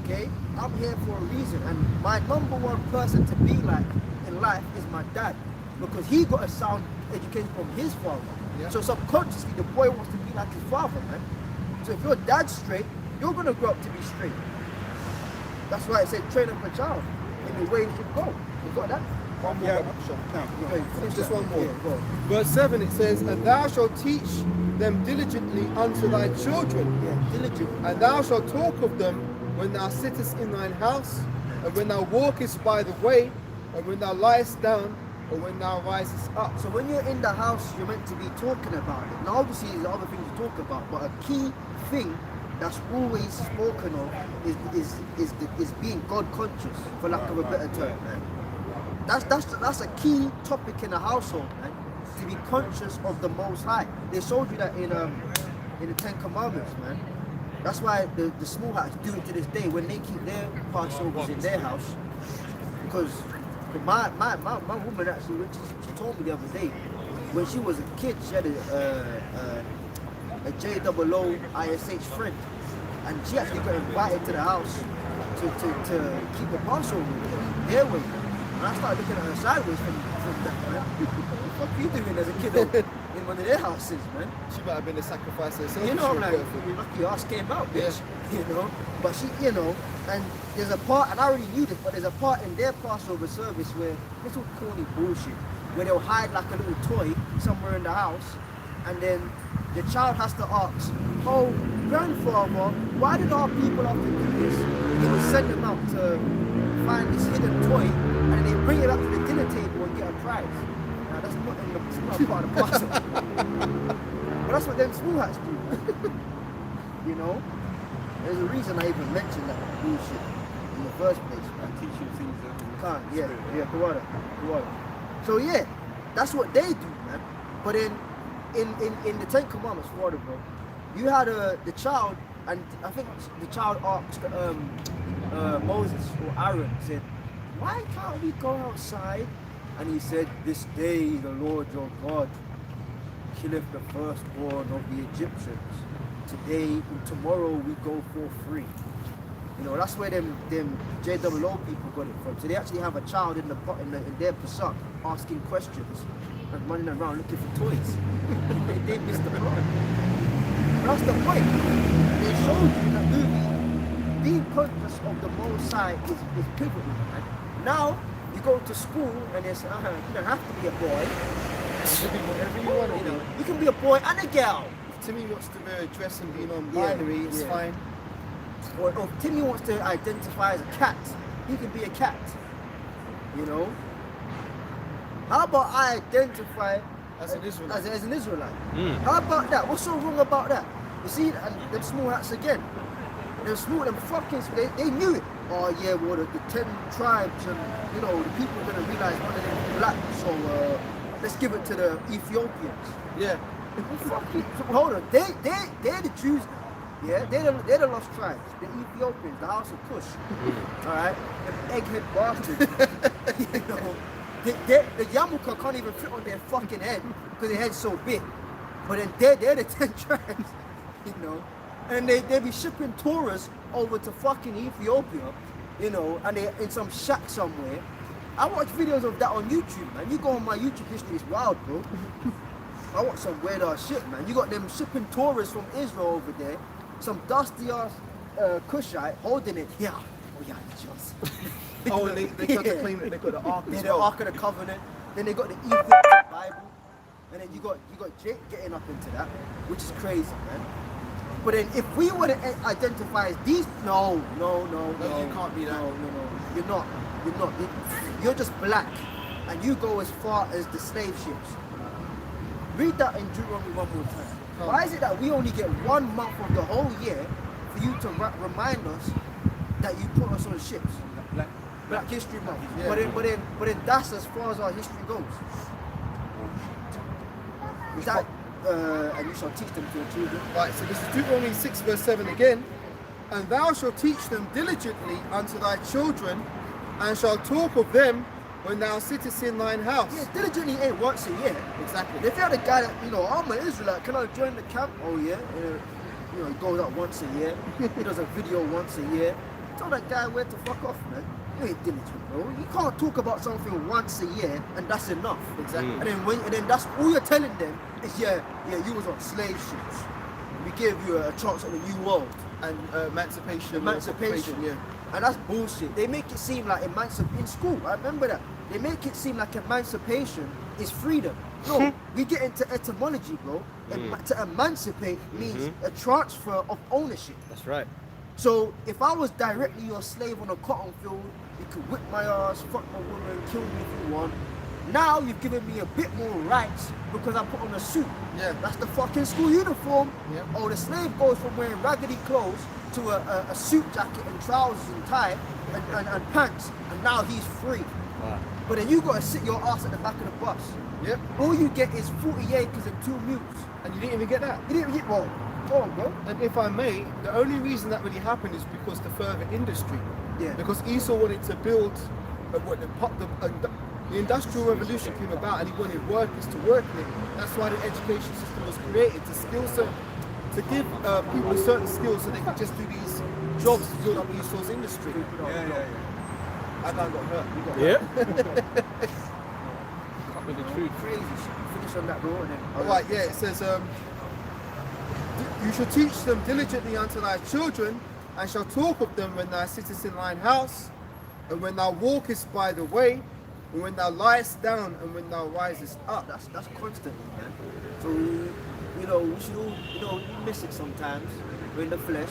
Okay, I'm here for a reason, and my number one person to be like in life is my dad, because he got a sound education from his father. Yeah. So subconsciously, the boy wants to be like his father, man. So if your dad's straight, you're gonna grow up to be straight. That's why it said train up a child in the way he should go. You got that? One more. Okay, finish Just that. one more. Yeah, go on. Verse 7 it says, and thou shalt teach them diligently unto thy children, Yeah, diligent. and thou shalt talk of them when thou sittest in thine house, and when thou walkest by the way, and when thou liest down, or when thou risest up. So when you're in the house, you're meant to be talking about it. Now obviously there's other things to talk about, but a key thing that's always spoken of is being God conscious, for lack of a better term, man. That's a key topic in a household, man. To be conscious of the Most High. They showed you that in the Ten Commandments, man. That's why the small hats do it to this day when they keep their Passovers in their house. Because my woman actually, she told me the other day, when she was a kid, she had a JOO ISH friend, and she actually got invited to the house to keep a Passover their way. And I started looking at her sideways from that, man. What the fuck are you doing as a kid in one of their houses, man? She might have been a sacrifice herself. You know, like, you're lucky your ass came out, bitch. Yeah. You know? But she, you know, and there's a part, and I already knew this, but there's a part in their Passover service where this all corny bullshit, where they'll hide like a little toy somewhere in the house, and then the child has to ask, oh, grandfather, why did our people have to do this? He would send them out to find this hidden toy, and they bring it up to the dinner table and get a prize. Now that's not part of the Passover. But that's what them small hats do, man. You know? There's a reason I even mentioned that bullshit in the first place, man. Teach you things that Can't, yeah, Kawada. So yeah, that's what they do, man. But in the Ten Commandments, Florida, bro, you had the child, and I think the child asked Moses or Aaron, said, why can't we go outside? And he said, this day the Lord your God killeth the firstborn of the Egyptians. Today and tomorrow we go for free. You know, that's where them JOO people got it from. So they actually have a child in their Pesach asking questions and running around looking for toys. they missed the plot. But that's the point. They showed you in that movie, being conscious of the Most High is pivotal, man. Now you go to school and they say, you don't have to be a boy. You can be whatever you want to You know, be. you can be a boy and a girl. If Timmy wants to wear a dress and be non-binary, it's yeah. fine. Or if Timmy wants to identify as a cat, he can be a cat. You know? How about I identify As an Israelite. As an Israelite? How about that? What's so wrong about that? You see, and them small hats again. Them fucking, they knew it. Oh yeah, well the 10 tribes and, you know, the people are going to realize one of them is black, so let's give it to the Ethiopians. Yeah. Fucking, so hold on, they're the Jews now. Yeah, they're the lost tribes, the Ethiopians, the House of Cush. All right, them egghead bastards. You know, the Yamuka can't even fit on their fucking head because their head's so big. But then they're the 10 tribes, you know, and they be shipping tourists over to fucking Ethiopia, you know, and they're in some shack somewhere. I watch videos of that on YouTube, man. You go on my YouTube history, it's wild, bro. I watch some weird ass shit, man. You got them shipping tourists from Israel over there, some dusty ass Cushite holding it. Yeah, oh yeah, just. Oh, and they got to claim that they got the Ark Yeah, as the well. Ark of the Covenant. Then they got the Ethiopian Bible, and then you got Jake getting up into that, which is crazy, man. But then if we were to identify as these, no, you can't be that. No, you're not. You're just black, and you go as far as the slave ships. Read that in Deuteronomy one more time. Why is it that we only get 1 month of the whole year for you to remind us that you put us on ships? Black History Month. Yeah. But then that's as far as our history goes. Is that and you shall teach them to your children? Right, so this is Deuteronomy 6 verse 7 again. And thou shalt teach them diligently unto thy children, and shalt talk of them when thou sittest in thine house. Yeah, diligently ain't once a year. Exactly. If you had a guy that, you know, I'm an Israelite, can I join the camp? Oh yeah. You know, he goes out once a year. He does a video once a year. Tell that guy where to fuck off, man. You ain't diligent, bro. You can't talk about something once a year and that's enough. Exactly. And then that's all you're telling them is yeah, you was on slave ships. We gave you a chance at the new world. And emancipation. Emancipation. Yeah. And that's bullshit. They make it seem like in school, I remember that. They make it seem like emancipation is freedom. No, we get into etymology, bro. To emancipate means a transfer of ownership. That's right. So if I was directly your slave on a cotton field, you could whip my ass, fuck my woman, kill me if you want. Now you've given me a bit more rights because I put on a suit. Yeah. That's the fucking school uniform. Yeah. Oh, the slave goes from wearing raggedy clothes to a suit jacket and trousers and tie and pants, and now he's free. Wow. But then you gotta sit your ass at the back of the bus. Yep. All you get is 40 acres and 2 mules. And you didn't even get that. You didn't get well. Go on, bro. And if I may, the only reason that really happened is because the further industry. Yeah. Because Esau wanted to build the industrial revolution came about, and he wanted workers to work in it. That's why the education system was created to give people certain skills so they could just do these jobs to build up Esau's industry. Yeah. I got hurt. You got Yeah. hurt. Cut with the truth. Crazy shit. Finish on that, bro. And then, All right, yeah, it says, you shall teach them diligently unto thy children, and shall talk of them when thou sittest in thine house, and when thou walkest by the way, and when thou liest down, and when thou risest up. That's constantly, man. So we should all, we miss it sometimes. We're in the flesh,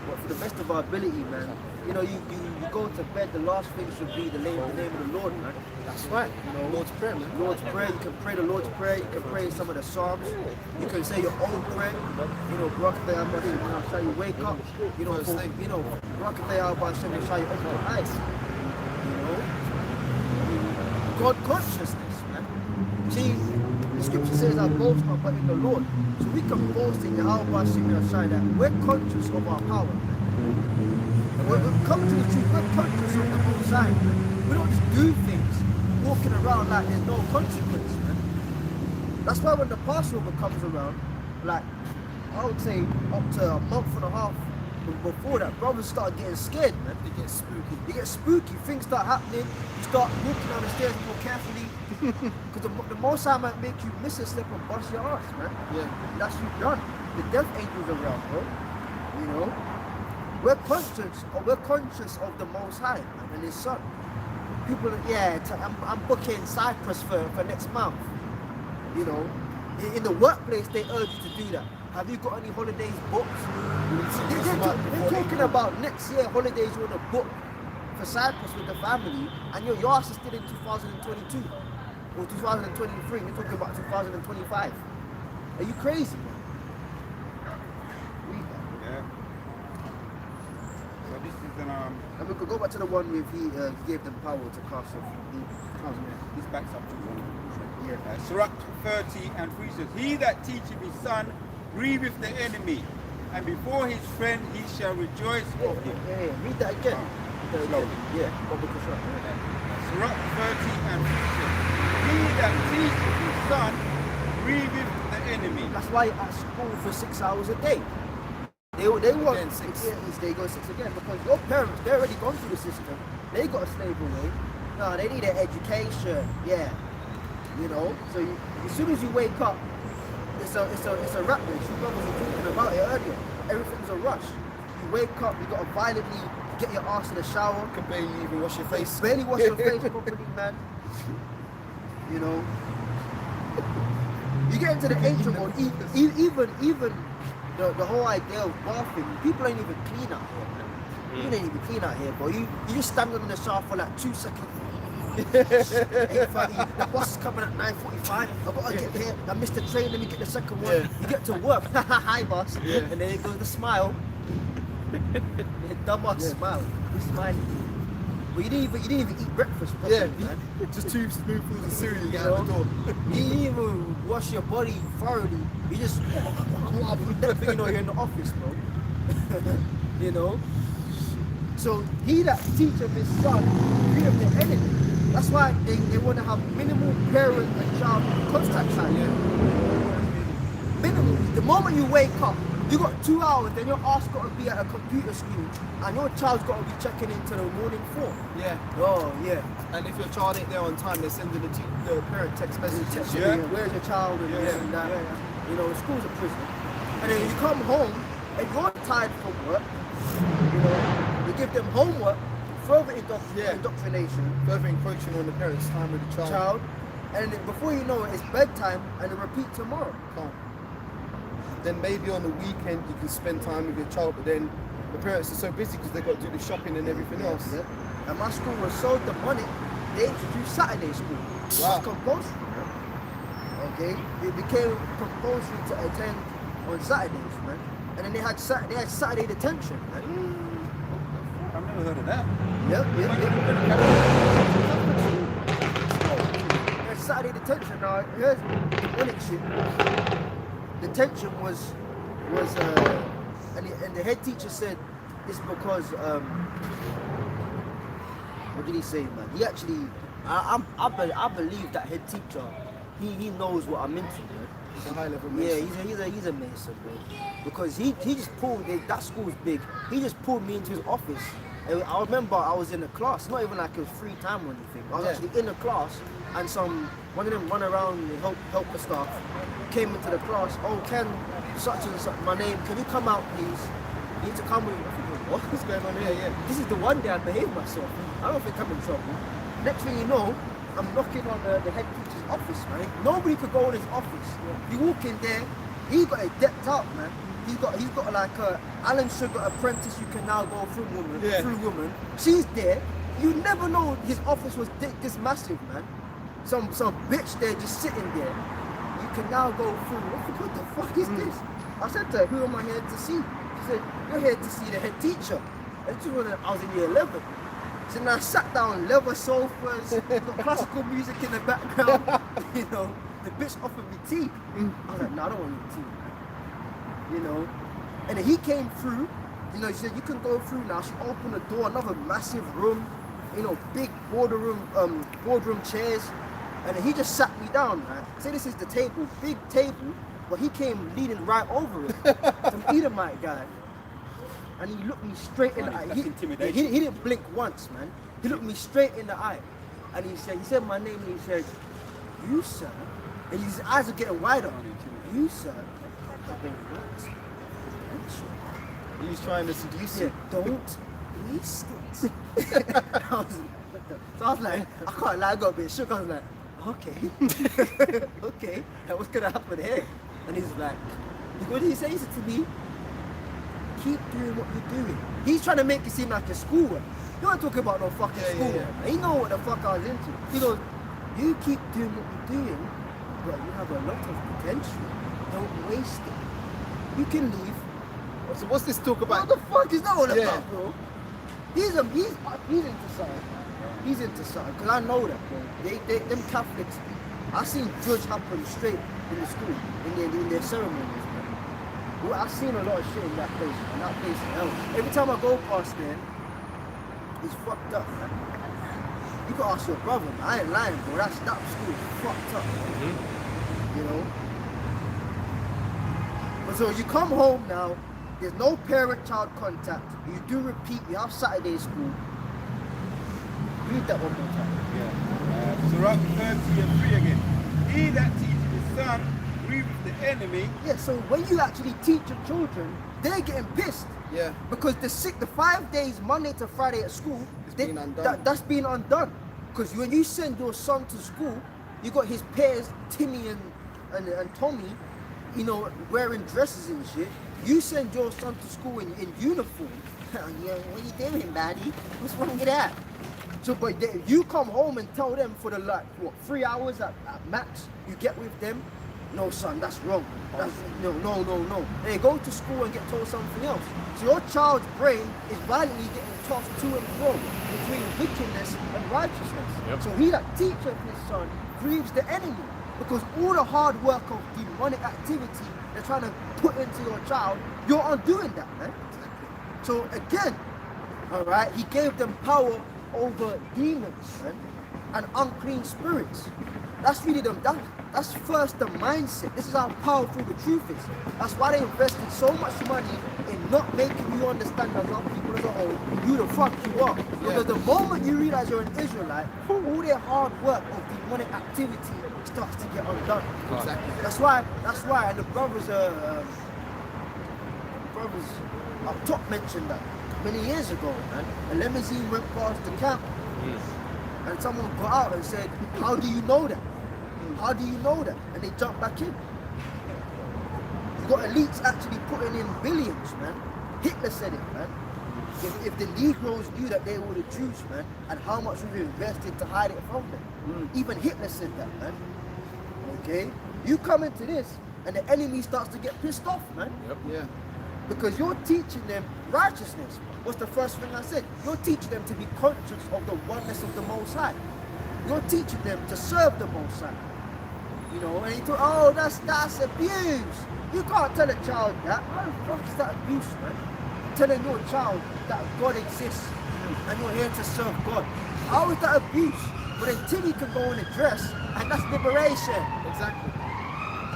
but for the best of our ability, man. You go to bed, the last thing should be the name of the Lord, man. That's right. Lord's Prayer, man. Lord's Prayer, you can pray the Lord's Prayer, you can pray some of the Psalms, you can say your own prayer, you wake up, God consciousness, man. See, the scripture says I boast not but in the Lord. So we can boast in Yahweh Shai that we're conscious of our power, man. And when we come to the truth, we're conscious of the Most High. We don't just do things walking around like there's no consequence, man. That's why when the Passover comes around, like I would say up to a month and a half before that, brothers start getting scared, man. They get spooky. You get spooky, things start happening, you start walking down the stairs more carefully. Because the Most High might make you miss a slip and bust your ass, man. Yeah. That's you done. The death angels around, bro. You know? We're conscious of the Most High, man, and his son. People, I'm booking Cyprus for next month. You know? In the workplace, they urge you to do that. Have you got any holidays booked? They're talking about next year holidays you want to book for Cyprus with the family, and your ass is still in 2022 or 2023. We're talking about 2025. Are you crazy, man? Read that. Yeah. So this is an And we could go back to the one with he gave them power to cast off demons. this backs up to one. Yeah. Sirach 30 and 3 says, He that teacheth his son grieveth the enemy, and before his friend he shall rejoice of him. Yeah. Read that again. Slowly. Yeah. Sirach 30 and 3 says, He that teacheth his son grieveth the enemy. That's why at school for 6 hours a day. They want Again, 6 6. years, they go 6 again, because your parents, they're already gone through the system. They got a slave away. No, they need an education. Yeah. You know, so as soon as you wake up, it's a rat race. You brothers were talking about it earlier. Everything's a rush. You wake up, you gotta violently get your ass in the shower. Can barely even wash your face. Barely wash your face properly, man. You know. You get into the ancient mode, even the whole idea of bathing, people ain't even clean out here, man. You ain't even clean out here, bro. You just stand in the shower for like 2 seconds. 8:30, the bus is coming at 9:45. I've got to get here. I missed the train, let me get the second one. Yeah. You get to work, hi boss. Yeah. And then it goes the smile. The dumb ass smile. You smiling. But you didn't even eat breakfast properly, Yeah, man. just 2 spoonfuls of cereal to You get out the know? door. You didn't even wash your body thoroughly. You just next thing you know, you're in the office, bro. You know? So he that teacheth his son grieveth the enemy. That's why they want to have minimal parent and child contact time. Minimal. The moment you wake up, you got 2 hours, then your ass got to be at a computer screen, and your child's got to be checking into the morning form. Yeah. Oh yeah. And if your child ain't there on time, they're sending the parent text message. Yeah. Where's your child and this and that. Yeah. You know, school's a prison. And then you come home and you're tired from work. You know, They give them homework, further Yeah. indoctrination, Further encroaching on the parents' time with the child, and then before you know it, it's bedtime, and they repeat tomorrow. Can't. Then maybe on the weekend you can spend time with your child, but then the parents are so busy because they've got to do the shopping and everything else. Yeah. And my school was so demonic, they introduced Saturday school. It Wow. was compulsory. Okay? It became compulsory to attend on Saturdays, man. And then they had Saturday detention, man. I've never heard of that. Yep. There's Saturday detention. Now, here's the demonic shit. Detention was and the head teacher said it's because what did he say, man? He actually, I believe that head teacher, he knows what I'm into, man. He's a high level Yeah, mason. he's a mason, bro. Because he just pulled, that school's big. He just pulled me into his office. And I remember I was in a class, not even like it was free time or anything. I was Yeah. actually in a class, and one of them run around and help the staff came into the class. Oh, Ken, such and such, my name. Can you come out, please? You need to come with me. I think, what? What's going on here? Yeah. This is the one day I behaved myself. I don't think I'm in trouble. Next thing you know, I'm knocking on the head teacher's office, man. Nobody could go in his office. You walk in there, he got it decked out, man. He's got like a Alan Sugar apprentice. You can now go through woman. Yeah. Through woman. She's there. You never know his office was this massive, man. Some bitch there just sitting there. You can now go through. What the fuck is this? I said to her, who am I here to see? She said, you're here to see the head teacher. And she was, I was in year 11. So now I sat down, leather sofas, got classical music in the background. You know, the bitch offered me tea. I was like, no, I don't want any tea. You know, and then he came through. You know, she said, you can go through now. She opened the door, another massive room. You know, big boardroom chairs. And then he just sat me down, man. Say this is the table, big table, but he came leaning right over it. Some Edomite guy. And he looked me straight in the eye. That's intimidation. He didn't blink once, man. He looked me straight in the eye. And he said my name, and he said, you, sir. And his eyes are getting wider. You, sir, have been worked. He's trying to seduce Yeah, you. don't waste it. So I was like, I can't lie, I got a bit shook. I was like, okay. Okay, and what's gonna happen here? And he's like, what did he say? He said to me, keep doing what you're doing. He's trying to make it seem like it's schoolwork. You ain't talking about no fucking schoolwork. He know what the fuck I was into. He goes, you keep doing what you're doing, but you have a lot of potential. Don't waste it. You can leave. So what's this talk What about? the fuck is that all Yeah. about, bro? He's into something. He's into something, because I know that, bro. Them Catholics, I seen judge happen straight in the school, in their ceremonies, man. Well, I've seen a lot of shit in that place, and that place is hell. Every time I go past there, it's fucked up, man. You can ask your brother, man. I ain't lying, bro. That school is fucked up, you know? But so you come home now, there's no parent-child contact. You do repeat, you have Saturday school. Read that one more time. Sirach 30 and 3 again. He that teaches his son grieves the enemy. Yeah, so when you actually teach your children, they're getting pissed. Yeah. Because the 5 days, Monday to Friday at school, being undone. that's being undone. Because when you send your son to school, you got his peers, Timmy and Tommy, you know, wearing dresses and shit. You send your son to school in uniform. Yeah, what you doing, baddie? What's wrong with that? So, but you come home and tell them for the 3 hours at max you get with them. No, son, that's wrong. That's, no. They go to school and get told something else. So your child's brain is violently getting tossed to and fro between wickedness and righteousness. Yep. So he that teacheth his son grieves the enemy, because all the hard work of demonic activity they're trying to put into your child, you're undoing that, man. So again, all right, he gave them power over demons, man, and unclean spirits. That's really them. That's first the mindset. This is how powerful the truth is. That's why they invested so much money in not making you understand as other people as a whole who the fuck you are. Because the moment you realize you're an Israelite, all their hard work of demonic activity starts to get undone. Exactly. That's why, and the brothers up top mentioned that. many years ago, man. A limousine went past the camp, and someone got out and said, "How do you know that? How do you know that?" And they jumped back in. You got elites actually putting in billions, man. Hitler said it, man. If the Negroes knew that they were the Jews, man, and how much we've invested to hide it from them. Even Hitler said that, man. Okay? You come into this, and the enemy starts to get pissed off, man. Yeah. Because you're teaching them righteousness. What's the first thing I said? You're teaching them to be conscious of the oneness of the Most High. You're teaching them to serve the Most High. You know, and you talk, oh, that's abuse. You can't tell a child that. How the fuck is that abuse, man? Telling your child that God exists and you're here to serve God. How is that abuse? But then Timmy can go in a dress and that's liberation. Exactly.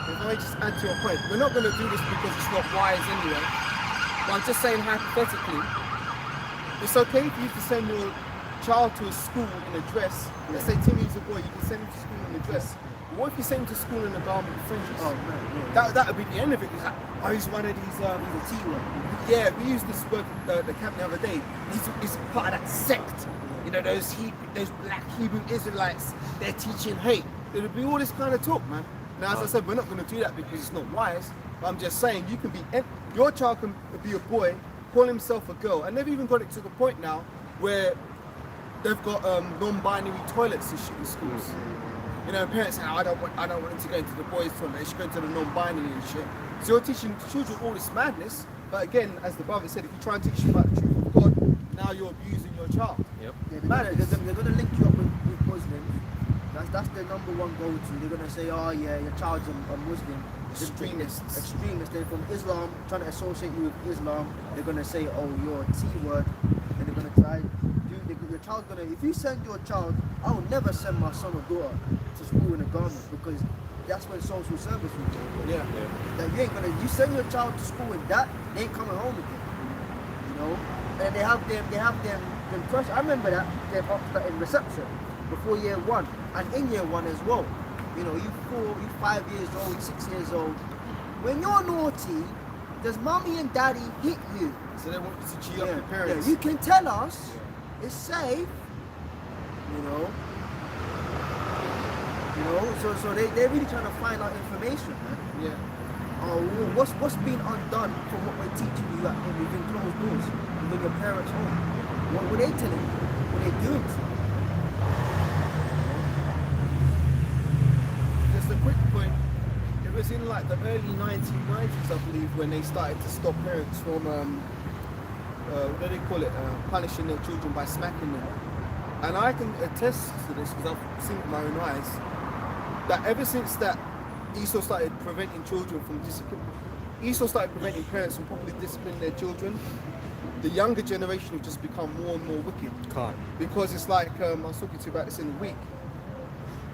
If I just add to your point, we're not going to do this because it's not wise anyway. But I'm just saying hypothetically, it's okay for you to send your child to a school in a dress. Let's say Timmy's a boy, you can send him to school in a dress. But what if you send him to school in a garment with fringes? Oh man, yeah. That would be the end of it. It's like, oh, he's one of these, He's a T-word. yeah, we used this word the camp the other day. He's part of that sect. You know, those black Hebrew Israelites, they're teaching hate. It'll be all this kind of talk, man. Now, as I said, we're not going to do that because it's not wise. But I'm just saying, you can be, your child can be a boy, call himself a girl, and they've even got it to the point now where they've got non-binary toilets and shit in schools. You know, parents say, I don't want them to go into the boys' toilet, they should go into the non-binary and shit. So you're teaching children all this madness, but again, as the brother said, if you try and teach them about the truth of God, now you're abusing your child. Yep. Yeah, they're going to link you up with Muslims. That's their number one go-to. They're going to say, oh yeah, your child's a Muslim. Extremists. Extremists. They're from Islam, trying to associate you with Islam. They're going to say, oh, you're a T-word. And they're going to try, your child's going to, if you send your child, I will never send my son or daughter to school in a garment because that's when social service will do. Yeah. That you ain't gonna, you send your child to school in that, they ain't coming home again. You know? And they have them crush. I remember that they asked that in reception before year one and in year one as well. You know, you 5 years old, you 6 years old. When you're naughty, does mommy and daddy hit you? So they want you to cheat up your parents. Yeah, you can tell us it's safe. You know? So they're really trying to find out information, man. Yeah. Oh, what's been undone from what we're teaching you within closed doors, within your parents' home? What were they telling you? What were they doing to you? Just a quick point. It was in like the early 1990s, I believe, when they started to stop parents from, what do they call it, punishing their children by smacking them. And I can attest to this because I've seen it with my own eyes, that ever since that Esau started preventing children from discipline, Esau started preventing parents from properly disciplining their children, the younger generation have just become more and more wicked. Can't. Because it's like, I was talking to you about this in a week,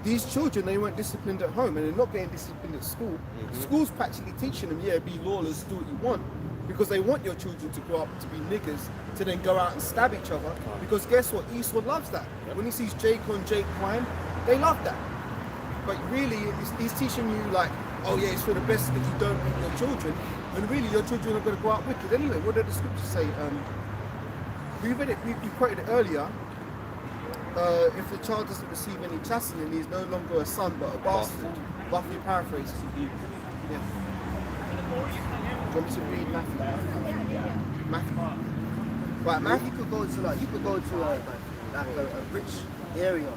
these children, they weren't disciplined at home and they're not getting disciplined at school. School's practically teaching them, yeah, be lawless, do what you want, because they want your children to grow up to be niggers, to then go out and stab each other, because guess what, Esau loves that. When he sees Jake on Jake crime, they love that. But really, he's teaching you like, oh yeah, it's for the best that you don't hurt your children, and really your children are going to go out wicked anyway. What did the scriptures say? We read it, we quoted it earlier. If the child doesn't receive any chastening, he's no longer a son but a bastard. Roughly paraphrased. Yeah. Do you want me to read Matthew? Right, Matthew. You could go to a rich area.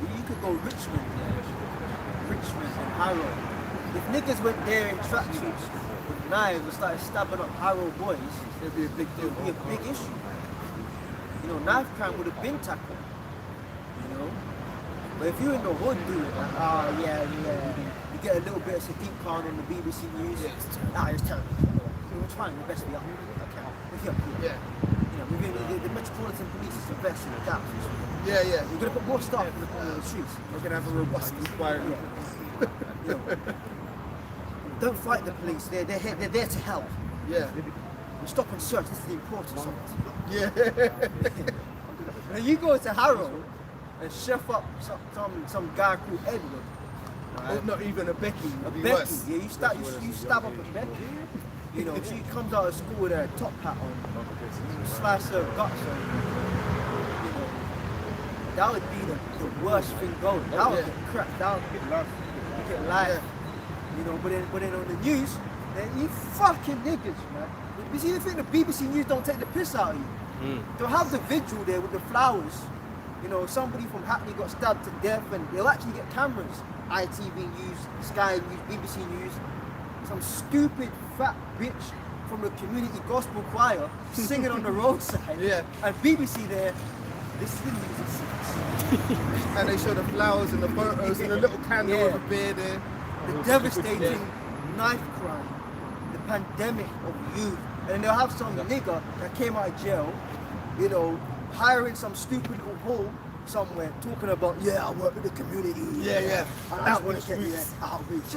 You could go Richmond and Harrow. If niggas went there in tracksuits with knives and started stabbing up Harrow boys, It'd be a big deal. it'd be a big issue. You know, knife crime would have been tackled. You know? But if you're in the hood doing it, like, you get a little bit of Sadiq Khan on the BBC News, it's terrible. We're trying the best we are. Okay. Yeah. You know, within the Metropolitan Police is the best in the gaps. Yeah. We're going to put more staff on the streets. We're going to have a robust inquiry. Yeah. You know, don't fight the police. They're there to help. Yeah. Stop and search. This is the importance of it. Yeah. Now you go to Harrow and chef up some guy called Edward. Oh, not even a Becky. A It'd be Becky, worse. yeah, you stab up a Becky. You know, she comes out of school with her top hat on, you slice her guts on. You know, that would be the worst thing going. That would get cracked down, get live. You know, but then on the news, you fucking niggas, man. You see, the thing, the BBC News don't take the piss out of you. They'll have the vigil there with the flowers. You know, somebody from Hackney got stabbed to death, and they'll actually get cameras. ITV News, Sky News, BBC News. Some stupid fat bitch from the community gospel choir singing on the roadside. Yeah. And BBC there, this is the news at 6. And they show the flowers and the photos and a little candle with a beer there. The devastating knife crime, the pandemic of youth. And then they'll have some nigger that came out of jail, you know, hiring some stupid little hole somewhere, talking about, I work with the community. Yeah. And I want to get outreach.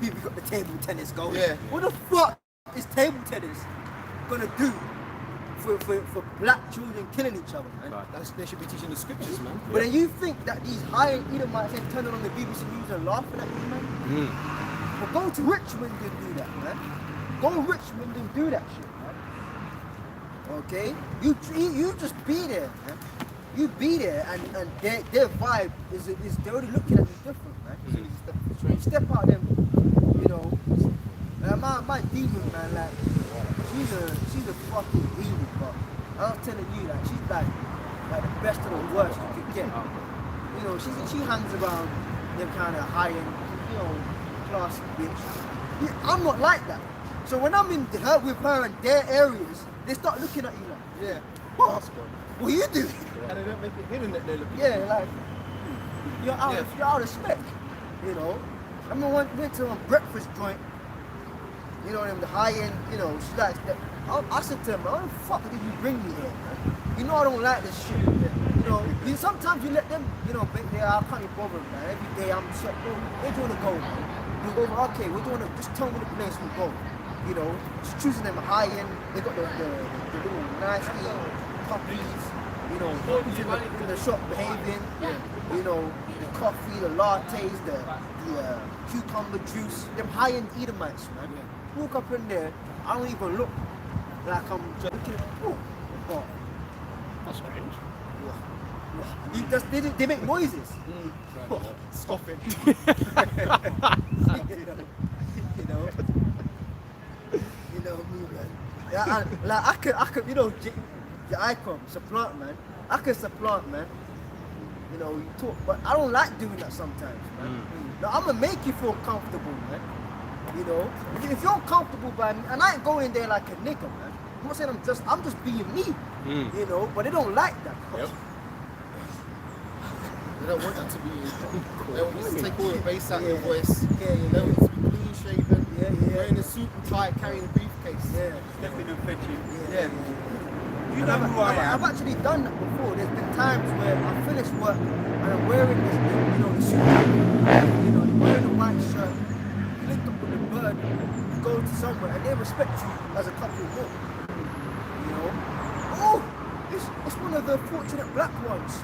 we got the table tennis going. Yeah. What the fuck is table tennis gonna do for black children killing each other, man? They should be teaching the scriptures, man. But then you think that these high Edomites ain't turning on the BBC News and laughing at you, man? Well, go to Richmond and do that, man. Go to Richmond and do that shit, man. Okay? You just be there, man. You be there, and their vibe is they're already looking at you different, man. You step out them, you know. My demon, man, like, she's a fucking demon, but I was telling you, like, she's like the best of the worst you could get. You know, she hangs around them kind of high-end, you know, class bitch. Yeah, I'm not like that. So when I'm with her in their areas, they start looking at you like, what are you doing? And they don't make it hidden that they're looking. Yeah, like, you're out of spec, you know. I mean, went to a breakfast joint, you know, the high end, you know, she likes that. I said to him, why the fuck did you bring me here, man? You know I don't like this shit. You know, sometimes you let them, you know, I can't be bothered, man. Every day I'm just like, where do you want to go, man? You go, okay, where do you want to, just tell me the place we go. You know, just choosing them high end, they got the little nice puppies, you know, in the shop behaving, you know, the coffee, the lattes, the cucumber juice, them high end Edomites, man. Walk up in there, I don't even look like I'm just looking at, oh. That's strange. They make noises. Scoffing. you know me, man. Yeah, I could, you know, the icon, supplant, man. I can supplant, man. You know, you talk, but I don't like doing that sometimes, man. Now, I'm gonna make you feel comfortable, man. You know, if you're comfortable by me, and I ain't going there like a nigga, man. I'm not saying I'm just being me, you know, but they don't like that. Yep. They don't want that to be you. They want you to take all the bass out of your voice. Yeah. They want you to be clean shaven, Yeah. wearing a suit and tie, carrying a briefcase. Yeah. Stepping and fetching. Yeah. You know who I am. I've actually done that before. There's been times where I finished work and I'm wearing this, you know, the suit, you know, you're wearing a white shirt, you linked up with a bird, you go to somewhere and they respect you as a couple more. You know? Oh, it's one of the fortunate black ones.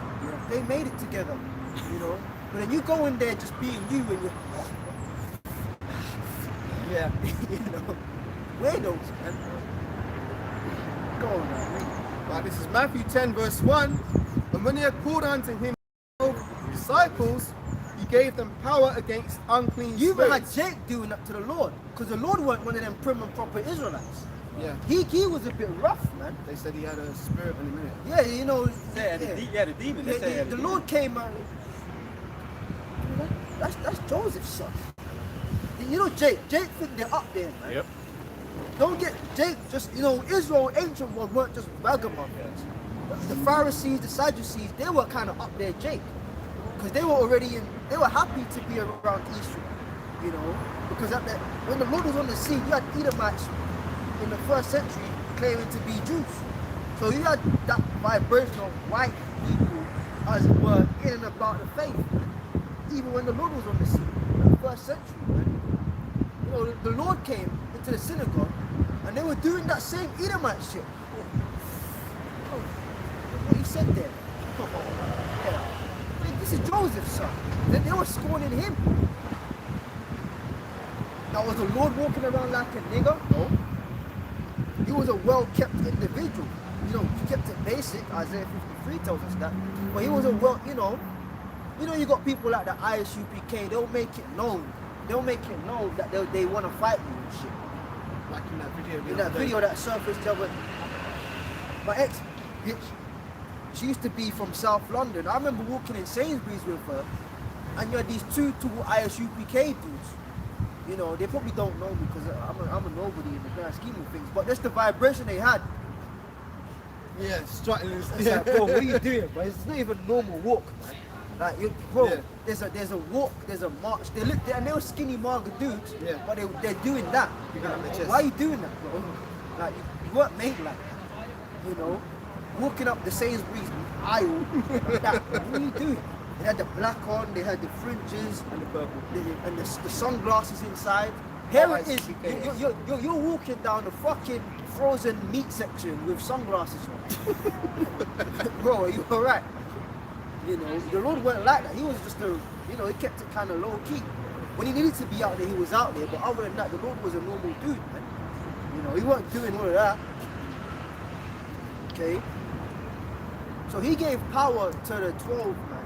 They made it together, you know? But then you go in there just being you and you're, you know, weirdos, man. Go on, man. Right, this is Matthew 10 verse 1. And when he had called unto him 12 disciples, he gave them power against unclean You even spirits. had Jake doing that to the Lord, because the Lord weren't one of them prim and proper Israelites. Yeah. He was a bit rough, man. They said he had a spirit on him, innit? Yeah, you know. The demon. They say The Lord came out. That's Joseph's son. You know Jake think they're up there, man. Yep. Don't get Jake just, you know, Israel, ancient ones weren't just vagabonds. The Pharisees, the Sadducees, they were kind of up there, Jake. Because they were already they were happy to be around Israel, you know. Because when the Lord was on the scene, you had Edomites in the first century claiming to be Jews. So you had that vibration of white people, as it were, in and about the faith, even when the Lord was on the scene in the first century, man. You know, the Lord came into the synagogue and they were doing that same Edomite shit. Oh, what he said there. Yeah. This is Joseph's son. Then they were scorning him. Now, was the Lord walking around like a nigger? No. He was a well-kept individual. You know, he kept it basic. Isaiah 53 tells us that. But he was a you got people like the ISUPK, they'll make it known. They'll make it known that they want to fight you and shit. Like in that video. In that video that surfaced the other, my ex, bitch, she used to be from South London. I remember walking in Sainsbury's with her, and you had these two ISUPK dudes. You know, they probably don't know me because I'm a nobody in the grand scheme of things, but that's the vibration they had. Yeah, strutting and It's like, bro, what are you doing? But it's not even a normal walk, man. Like, bro, Yeah. there's a walk, there's a march. And they were skinny marga dudes, Yeah. but they're doing that. Picking up their chest. Why are you doing that, bro? Like, you weren't made like that, you know? Walking up the Sainsbury's aisle, like that, what are you doing? They had the black on, they had the fringes, And the purple. and the sunglasses inside. Here it is, ISUPK. you're walking down the fucking frozen meat section with sunglasses on. Bro, are you alright? You know, the Lord weren't like that. He was just he kept it kind of low key. When he needed to be out there, he was out there. But other than that, the Lord was a normal dude, man. You know, he wasn't doing all of that. Okay? So he gave power to the 12, man,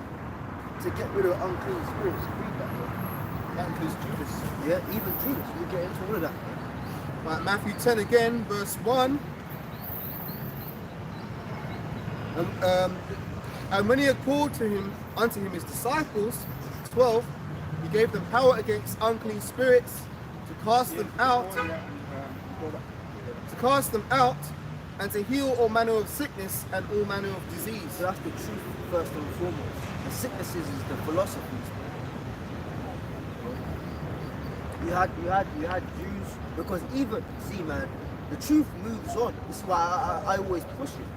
to get rid of unclean spirits. Read that, bro. That includes Judas. Yeah, even Judas. You get into all of that. Right, Matthew 10 again, verse 1. And when he had called unto him his disciples, 12, he gave them power against unclean spirits to cast them out, and to heal all manner of sickness and all manner of disease. So that's the truth first and foremost. The sicknesses is the philosophies. You had Jews, because even, see man, the truth moves on. This is why I always push it.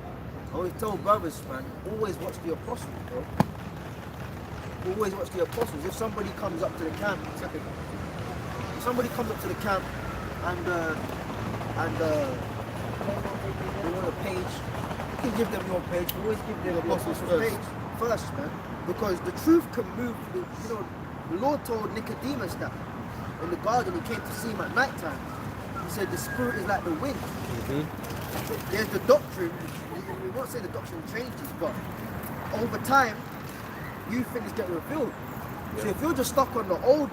I always tell brothers, man, always watch the apostles, bro. Always watch the apostles. If somebody comes up to the camp, and they want a page, you can give them your page. Always give them the apostles page first, man. Because the truth can move. You know, the Lord told Nicodemus that in the garden. He came to see him at night time. He said the spirit is like the wind. There's the doctrine. We won't say the doctrine changes, but over time, new things get revealed. So if you're just stuck on the old,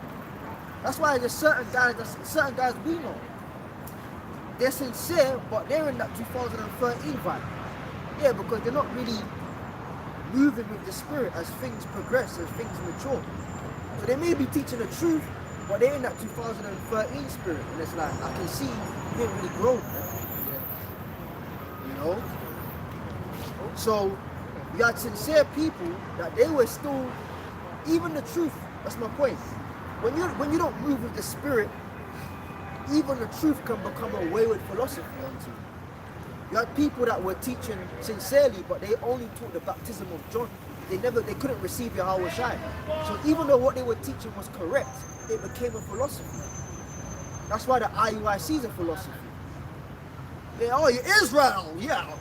that's why there's certain guys we know. They're sincere, but they're in that 2013 vibe. Yeah, because they're not really moving with the spirit as things progress, as things mature. So they may be teaching the truth, but they're in that 2013 spirit. And it's like, I can see you ain't really grown, man. You know? So you had sincere people that they were still, even the truth, that's my point. When you don't move with the spirit, even the truth can become a wayward philosophy onto you. You had people that were teaching sincerely, but they only taught the baptism of John. They couldn't receive Yahweh Shai. So even though what they were teaching was correct, it became a philosophy. That's why the IUIC is a philosophy. Yeah, oh, you're Israel, yeah.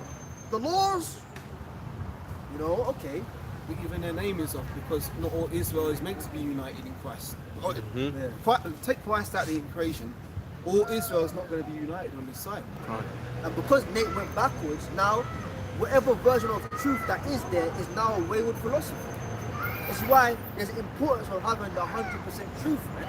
The laws, you know, okay. Even their name is off because not all Israel is meant to be united in Christ. Take Christ out of the equation, all Israel is not going to be united on this side. And because Nate went backwards, now whatever version of truth that is there is now a wayward philosophy. That's why there's importance of having the 100% truth, man.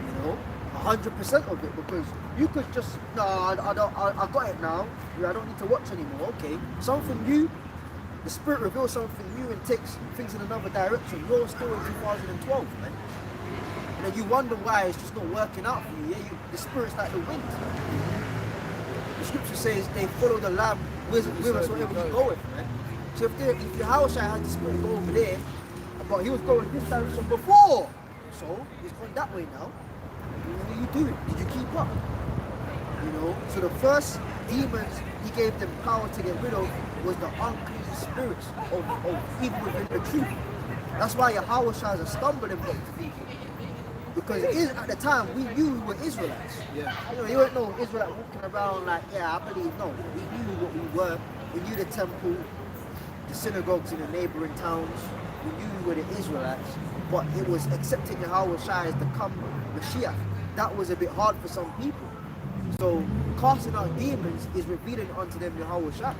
You know, 100% of it, because you could just, no, I got it now. I don't need to watch anymore. Okay, something new. The Spirit reveals something new and takes things in another direction. You're still in 2012, man. And then you wonder why it's just not working out for you. Yeah, the Spirit's like the wind. The Scripture says they follow the Lamb with us wherever you go with, man. So if your house had the Spirit go over there, but he was going this direction before, so he's going that way now. What are you doing? Did you keep up? You know. So the first demons he gave them power to get rid of was the unclean spirits of evil within the truth. That's why Yahweh Shai is a stumbling block to people. Because at the time we knew we were Israelites. Yeah. You know, you weren't no Israelite walking around like, yeah, I believe. No, we knew what we were. We knew the temple, the synagogues in the neighboring towns. for you were the Israelites, but it was accepting Yahweh Shai as the come Mashiach. That was a bit hard for some people. So casting out demons is revealing unto them Yahweh Shai.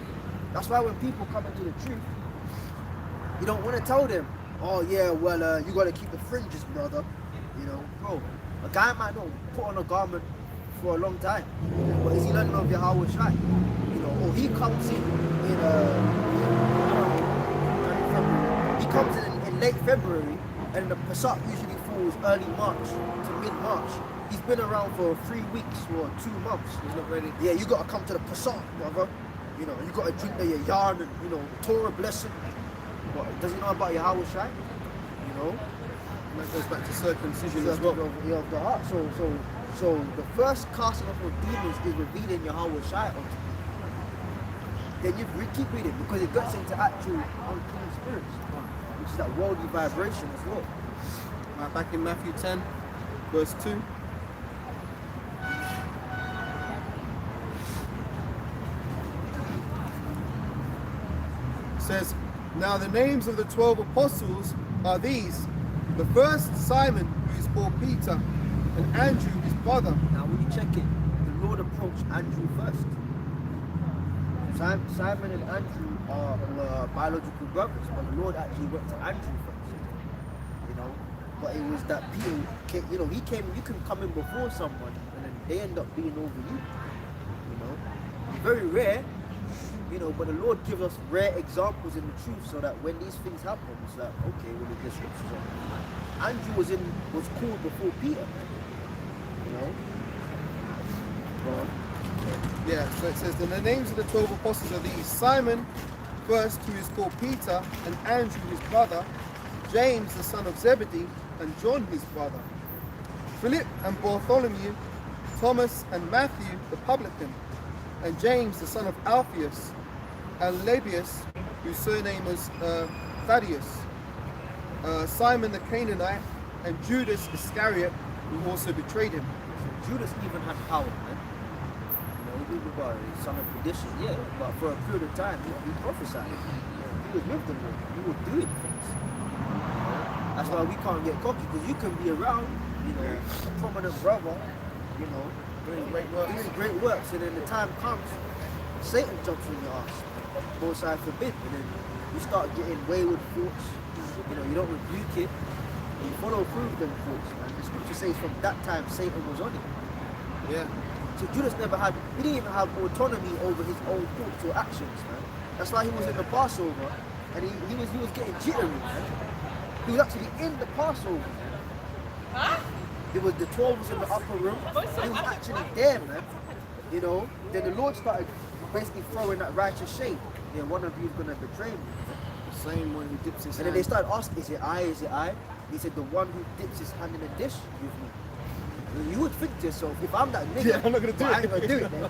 That's why when people come into the truth, you don't want to tell them, oh yeah, well, you got to keep the fringes, brother. You know, bro, a guy might not put on a garment for a long time, but is he learning of Yahweh Shai? You know, or he comes in he comes in late February, and the Pesach usually falls early March to mid-March. He's been around for 3 weeks or 2 months. He's not ready. Yeah, you got to come to the Pesach, brother. You know, you got to drink the yarn and, you know, Torah blessing. What, does he know about Yahweh Shai? You know? And that goes back to circumcision as well. Of the heart. So the first casting off of demons is revealing Yahweh Shai unto you. Then you keep reading because it gets into actual unclean spirits, which is that worldly vibration as well. Right, back in Matthew 10, verse 2. It says, now the names of the 12 apostles are these. The first, Simon, who is called Peter, and Andrew, his brother. Now when you check it, the Lord approached Andrew first. Simon and Andrew were biological brothers, but the Lord actually went to Andrew first. You know, but it was that Peter came, you know, he came, you can come in before someone and then they end up being over you. You know, it's very rare, you know, but the Lord gives us rare examples in the truth so that when these things happen, it's like, okay, well, the scriptures on. Andrew was called before Peter, you know. But, Yeah, so it says, the names of the 12 apostles are these. Simon, first, who is called Peter, and Andrew, his brother, James, the son of Zebedee, and John, his brother, Philip and Bartholomew, Thomas and Matthew, the publican, and James, the son of Alphaeus, and Lebbaeus, whose surname was Thaddeus, Simon the Canaanite, and Judas Iscariot, who also betrayed him. Judas even had power, man. You know, he was about son of perdition, yeah, but for a period of time, he prophesied. He was with them, he was doing things. That's why we can't get cocky, because you can be around, you know, a prominent brother, you know, doing great works, and then the time comes, Satan jumps in your ass. Most I forbid, and then you start getting wayward thoughts. You know, you don't rebuke it, you follow through with them thoughts. And the scripture says from that time Satan was on it. Yeah. So Judas he didn't even have autonomy over his own thoughts or actions, man. That's why he was in the Passover, and he was getting jittery, man. He was actually in the Passover, man. Huh? There was the 12 was in the upper room. He was actually there, man. You know, then the Lord started basically throwing that righteous shade. Yeah, one of you is gonna betray me. The same one who dips his And then hand. they started asking, is it I, is it I? He said, the one who dips his hand in a dish with me. And you would think to yourself, if I'm that nigga, Yeah, I'm not gonna do I it. ain't gonna do it then.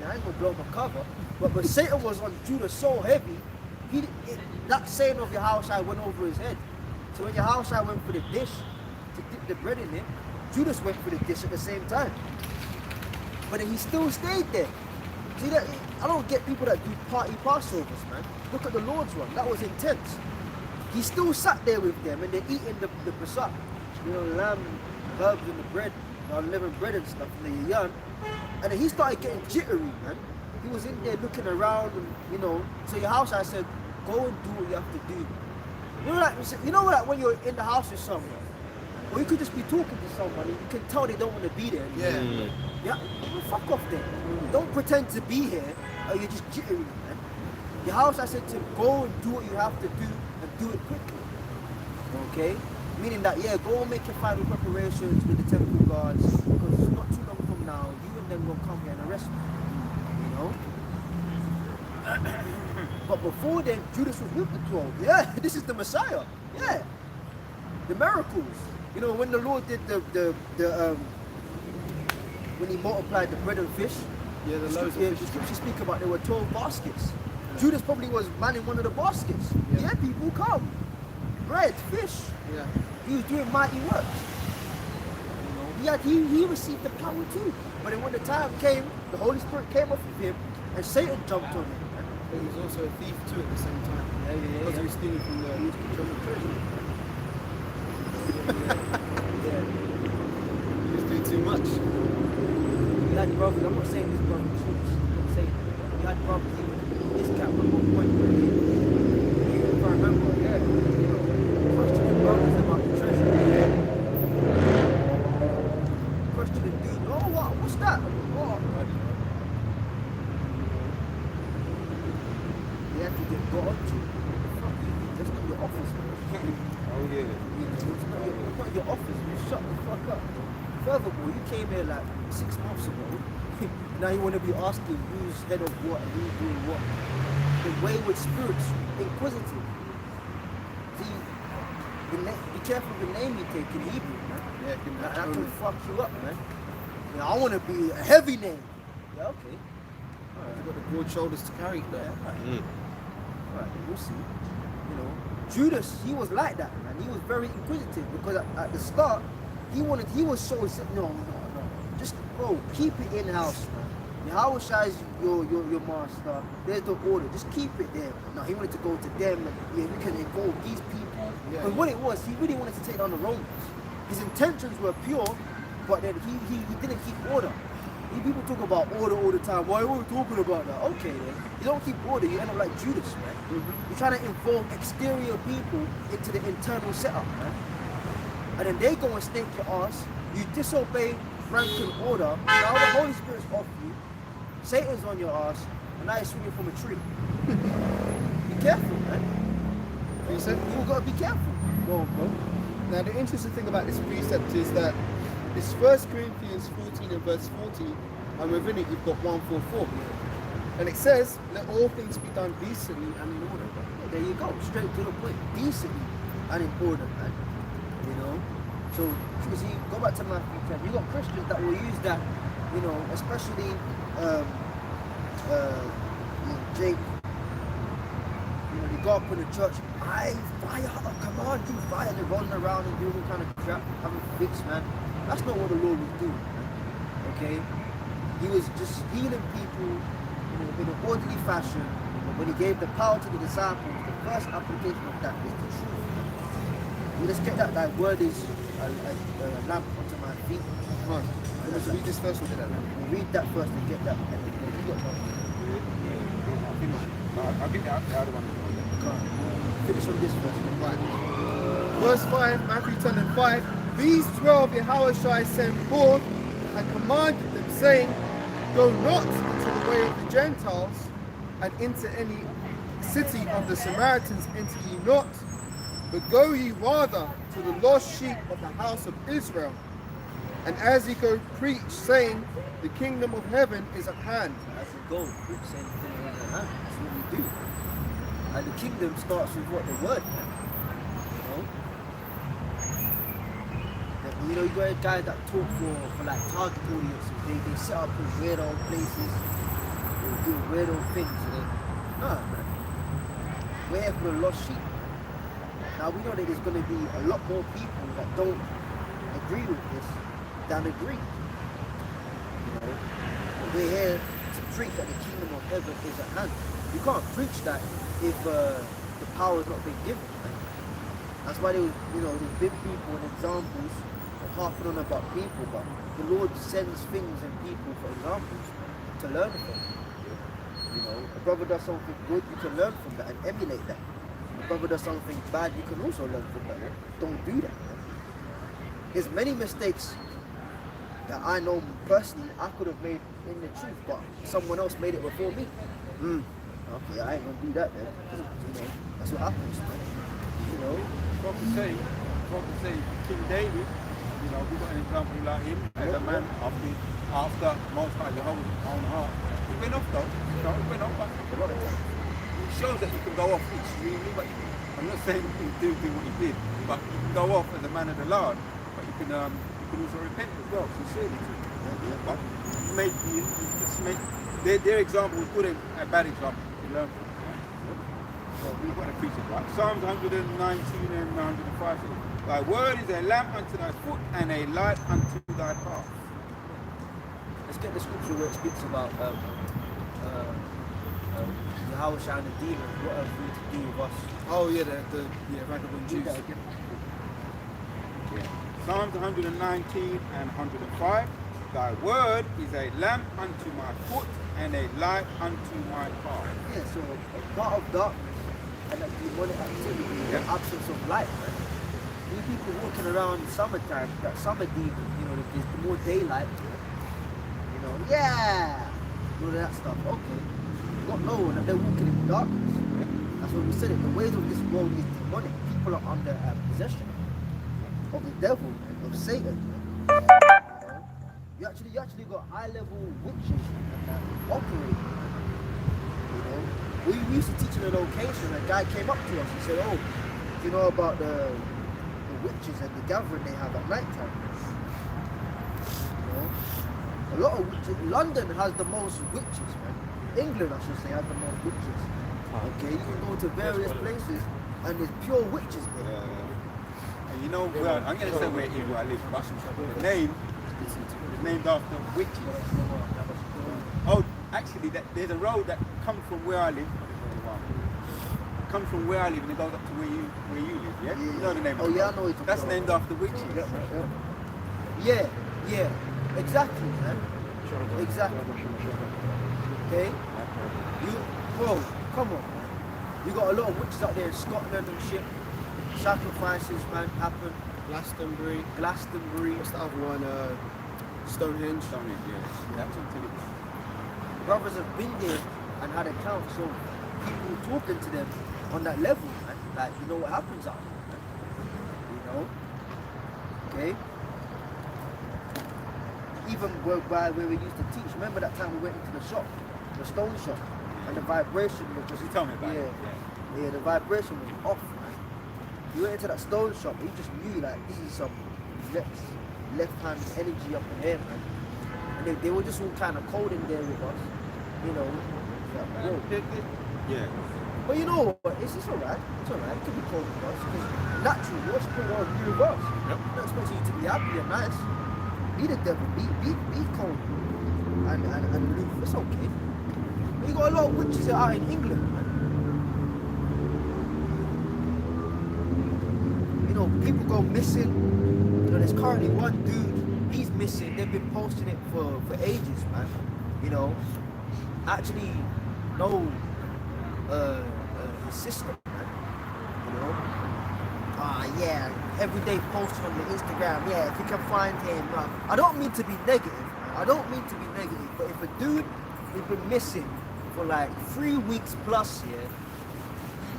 I ain't gonna blow my cover. But Satan was on Judas so heavy, that saying of Yahushua went over his head. So when Yahushua went for the dish to dip the bread in it, Judas went for the dish at the same time. But then he still stayed there. See that? I don't get people that do party Passovers, man. Look at the Lord's one. That was intense. He still sat there with them and they're eating the Pesach. You know, lamb, herbs and the bread, unleavened bread and stuff, and the yarn. And then he started getting jittery, man. He was in there looking around and, you know, so your house, I said, go and do what you have to do. You know, like when you're in the house with someone, or you could just be talking to somebody, you can tell they don't want to be there. Yeah. Yeah, well, fuck off then. Don't pretend to be here, or you're just jittery, man. Your house, I said to go and do what you have to do, and do it quickly. Okay? Meaning that, yeah, go and make your final preparations with the temple guards, because it's not too long from now, you and them will come here and arrest me. You know? But before then, Judas was with the 12. Yeah, this is the Messiah. Yeah. The miracles. You know, when the Lord did when he multiplied the bread and fish, Yeah, the loaves of the fish. scriptures speak about there were 12 baskets. Judas probably was manning one of the baskets. Yeah. Yeah, people come. Bread, fish. Yeah. He was doing mighty works. You know, he received the power too. But then when the time came, the Holy Spirit came off of him and Satan jumped on him. But he was also a thief too at the same time. Because he was stealing from the treasure. He was doing too much. You had brothers, I'm not saying this brother was false. I'm not saying that. You had brothers, even this cat at one point where if I remember, questioning brothers about the treasure. Questioning dude, oh what? What's that? What? You have to get got up to. Fuck you, that's not your office, man. Oh yeah. It's not your office, you shut the fuck up. Furthermore, you came here like 6 months ago. Now you want to be asking who's head of what and who's doing what. The wayward spirits, inquisitive. See, be careful the name you take in Hebrew, man. Yeah, That can fuck you up, man. Yeah, I want to be a heavy name. Yeah, okay. You've got the broad shoulders to carry it there. Alright, we'll see. You know, Judas, he was like that, man. He was very inquisitive because at the start, he was so no. Just bro, keep it in house, man. Yahweh Shai's your master. There's the order. Just keep it there. No, he wanted to go to them and yeah, we can involve these people. And what it was, he really wanted to take down the Romans. His intentions were pure, but then he didn't keep order. People talk about order all the time. Why are we talking about that? Okay then. You don't keep order, you end up like Judas, man. You're trying to involve exterior people into the internal setup, man. And then they go and snake your ass. You disobey rank and order. Now the Holy Spirit's off you. Satan's on your ass. And now you're swinging from a tree. Be careful, man. You said? You gotta be careful. Go on, bro. Now the interesting thing about this precept is that it's 1 Corinthians 14 and verse 14, and within it you've got 144. And it says, let all things be done decently and in order. There you go, straight to the point. Decently and in order, man. You know? So, you see, go back to Matthew 10. You got Christians that will use that, you know, especially Jake. You know, they go up in the church, fire, come on, do fire. They're running around and doing all kind of crap, having fits, man. That's not what the Lord was doing, man. Okay? He was just healing people, you know, in an orderly fashion. But when he gave the power to the disciples, the first application of that is the truth. You just get that word is a lamp unto my feet. Come on. Let's read this first one. You read that first and get that. And then you got something. I'll get the other one. Finish on this first. Right. Verse 5, Matthew 10 and 5. These 12 Yahushua sent forth and commanded them, saying, go not into the way of the Gentiles, and into any city of the Samaritans enter ye not, but go ye rather to the lost sheep of the house of Israel. And as ye go, preach, saying, the kingdom of heaven is at hand. As you go, preach saying the kingdom is at hand. That's what we do. And the kingdom starts with what? The word, man. You know, you got guys that talk for like target audiences. They set up in weirdo places. They do weirdo things. Nah, man. We're here for the lost sheep. Now we know that there's going to be a lot more people that don't agree with this than agree. You know, we're here to preach that the kingdom of heaven is at hand. You can't preach that if the power has not been given. Right? That's why there was, you know, there's big people and examples of harping on about people, but the Lord sends things and people for examples to learn from. You know, a brother does something good, you can learn from that and emulate that. A brother does something bad, you can also learn from that. Don't do that. Man. There's many mistakes that I know personally I could have made in the truth, but someone else made it before me. Okay, I ain't gonna do that then. You know, that's what happens, man. You know. Prophecy, King David, you know, we got an example like him as a man after most high the whole own heart. He went off though, you know, he went off, but a lot of times. It shows that you can go off extremely, but I'm not saying you do what he did, but you can go off as a man of the Lord, but you can also repent as well, sincerely too. But their example was good and a bad example. You learn from it. Well, we've got to preach it, right? Psalms 119 and 105 says, thy word is a lamp unto thy foot and a light unto thy path. Let's get the scripture where it speaks about Yahweh and the demons, what have we to do with us? Oh yeah, the vagabond Read Jews. that again. Yeah. Psalms 119 and 105. Thy word is a lamp unto my foot and a light unto my path. Yeah, so a part of darkness and that demonic activity is the absence of light, man. You people walking around summertime, that summer demon, you know, there's more daylight, you know, all of that stuff, okay. Not knowing that they're walking in darkness. That's what we said it. The ways of this world is demonic. People are under possession of the devil, man, of Satan. You actually got high-level witches that operate. You know, we used to teach in a location. A guy came up to us and said, "Oh, do you know about the witches and the gathering they have at night time?" You know, a lot of witches. London has the most witches, man. England, I should say, has the most witches. Okay, you can go to various places and there's pure witches there. And you know, well, I'm going to say where I live, but the name is named after witches. Oh, actually, there's a road that comes from where I live. Comes from where I live and it goes up to where you live, yeah? You know the name of Oh the yeah, I road? know it's That's named after witches. Yeah, exactly, man. Exactly. Okay? Bro, come on, man. You got a lot of witches out there in Scotland and shit. Sacrifices, man, happen. Glastonbury. Glastonbury. What's the other one? Stonehenge. Stonehenge, yeah. That's until it. Brothers have been there and had accounts of people talking to them on that level, man. Like, you know what happens out there, man. You know? Okay? Even where we used to teach, remember that time we went into the shop, the stone shop, and the vibration was just... You tell me about it. Yeah, the vibration was off, man. You went into that stone shop, and you just knew, like, this is some left-hand energy up in here, man. And they were just all kind of cold in there with us, you know. Like, whoa. Yeah. But you know what? It's alright. It's alright. It could be cold with us. Because naturally, what's going on with us? Yep. I'm not expecting you to be happy and nice. Be the devil. Be cold. And aloof. It's okay. But you got a lot of witches out in England, man. You know, people go missing. You know, there's currently one dude, he's missing. They've been posting it for ages, man. You know, actually, no, his sister, man. You know, yeah, everyday posting on the Instagram. Yeah, if you can find him. I don't mean to be negative. I don't mean to be negative, but if a dude has been missing for like 3 weeks plus here,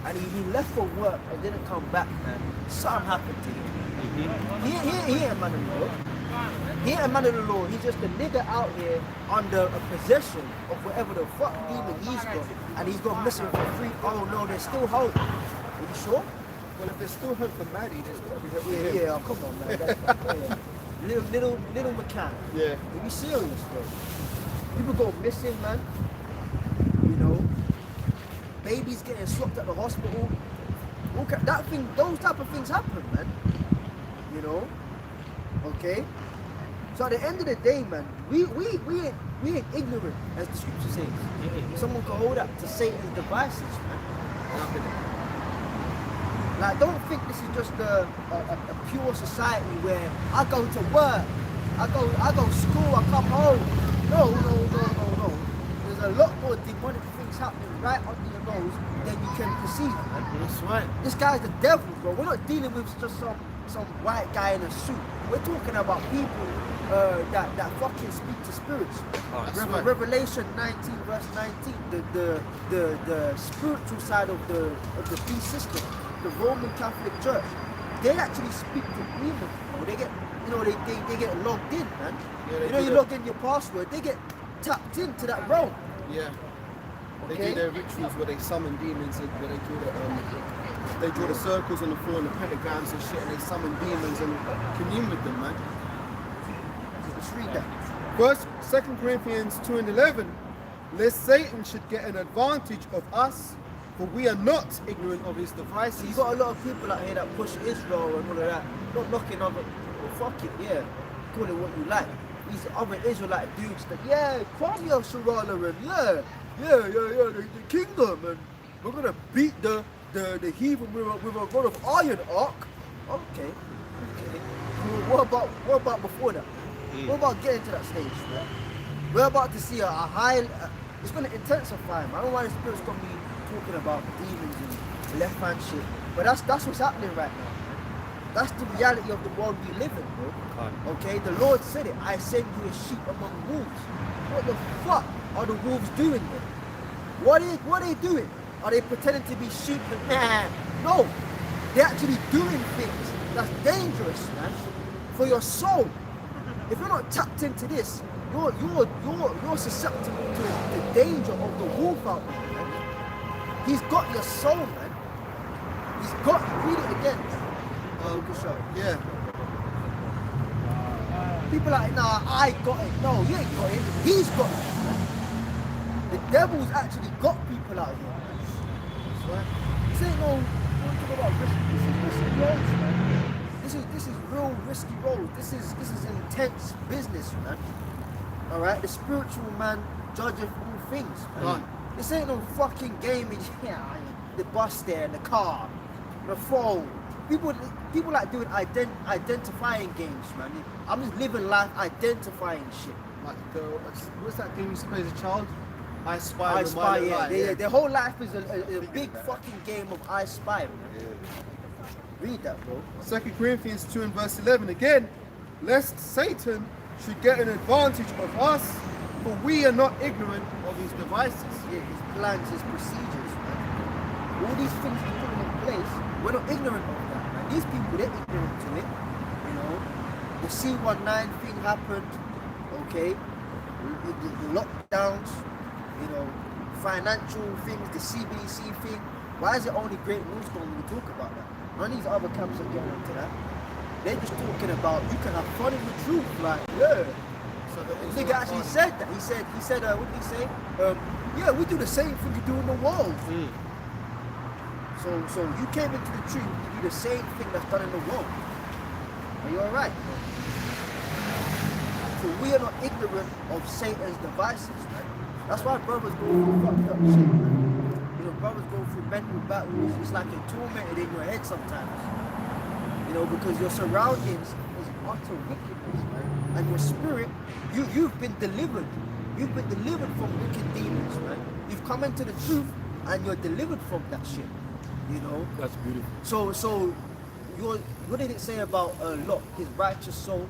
and he left for work and didn't come back, man, something happened to him. He ain't a man of the law. He ain't a man of the law. He's just a nigga out here under a possession of whatever the fuck demon he's got, and he's gone missing for 3. Oh no, there's still hope. Are you sure? Well, if there's still hope for Maddie, there's got to be hope for him. Yeah, oh, come on, man. Little McCann. Yeah. Be serious, bro. People go missing, man. You know, babies getting swapped at the hospital. Those type of things happen, man. You know. Okay. So at the end of the day, man, we ain't ignorant, as the scripture says. Someone can hold up to Satan's devices, man. Like, don't think this is just a pure society where I go to work, I go to school, I come home. No. There's a lot more demonic things happening right under your nose than you can perceive, man. That's right. This guy's the devil, bro. We're not dealing with just some white guy in a suit. We're talking about people that fucking speak to spirits. Right. Revelation 19 verse 19, the spiritual side of the beast system, the Roman Catholic Church, they actually speak to demons. They get, they get logged in, man. Yeah, you log in your password, they get tapped into that realm. Yeah. They Okay. do their rituals where they summon demons and where they draw the circles on the floor and the pentagrams and shit, and they summon demons and commune with them, man. Let's read that. First, 2 Corinthians 2:11, lest Satan should get an advantage of us, for we are not ignorant of his devices. You got a lot of people out here that push Israel and all of that. Not knocking on it. Well, fuck it, yeah. Call it what you like. these other Israelite dudes that, yeah, come here, Sharala, and the kingdom, and we're gonna beat the heathen with a rod of iron arc. Okay. Well, what about before that? What about getting to that stage? Right? We're about to see a high. It's gonna intensify. Man. I don't know why the spirit's gonna be talking about demons and left hand shit, but that's what's happening right now. That's the reality of the world we live in, bro. Okay, the Lord said it. I send you as sheep among wolves. What the fuck are the wolves doing there? What are they doing? Are they pretending to be sheep? No, they're actually doing things that's dangerous, man, for your soul. If you're not tapped into this, you're susceptible to the danger of the wolf out there, man. He's got your soul, man. He's got you. Read it again. Yeah. People are like, nah, I got it. No, you ain't got it. He's got it. The devil's actually got people out here. Right? This ain't no talk about risky roads, man. This is real risky roads. This is intense business, man. Alright? The spiritual man judgeth all things, man. This ain't no fucking game in the bus there, the car, the phone. People like doing identifying games, man. I'm just living life identifying shit. Like what's that game you used to play as a child? I Spy. I Spy, yeah. Their whole life is a big fucking game of I Spy, man. Read that, bro. 2 Corinthians 2 and verse 11 again. Lest Satan should get an advantage of us, for we are not ignorant of his devices. Yeah, his plans, his procedures, man. All these things he's putting in place, we're not ignorant of that, man. These people, they're ignorant to it. You know, the C19 thing happened, okay? The lockdowns, you know, financial things, the CBDC thing. Why is it only Great Millstone when we talk about that? None of these other camps are getting into that. They're just talking about you can have fun in the truth, like, yeah. So the nigga actually said that. He said, what did he say? Yeah, we do the same thing you do in the world. So you came into the truth to do the same thing that's done in the world. Are you alright? So we are not ignorant of Satan's devices, man. That's why brothers go through fucked up shit, man. You know, brothers go through mental battles. It's like you're tormented in your head sometimes. You know, because your surroundings is utter wickedness, man. And your spirit, you've been delivered. You've been delivered from wicked demons, man. You've come into the truth and you're delivered from that shit. You know? That's beautiful. So what did it say about Lot, his righteous soul?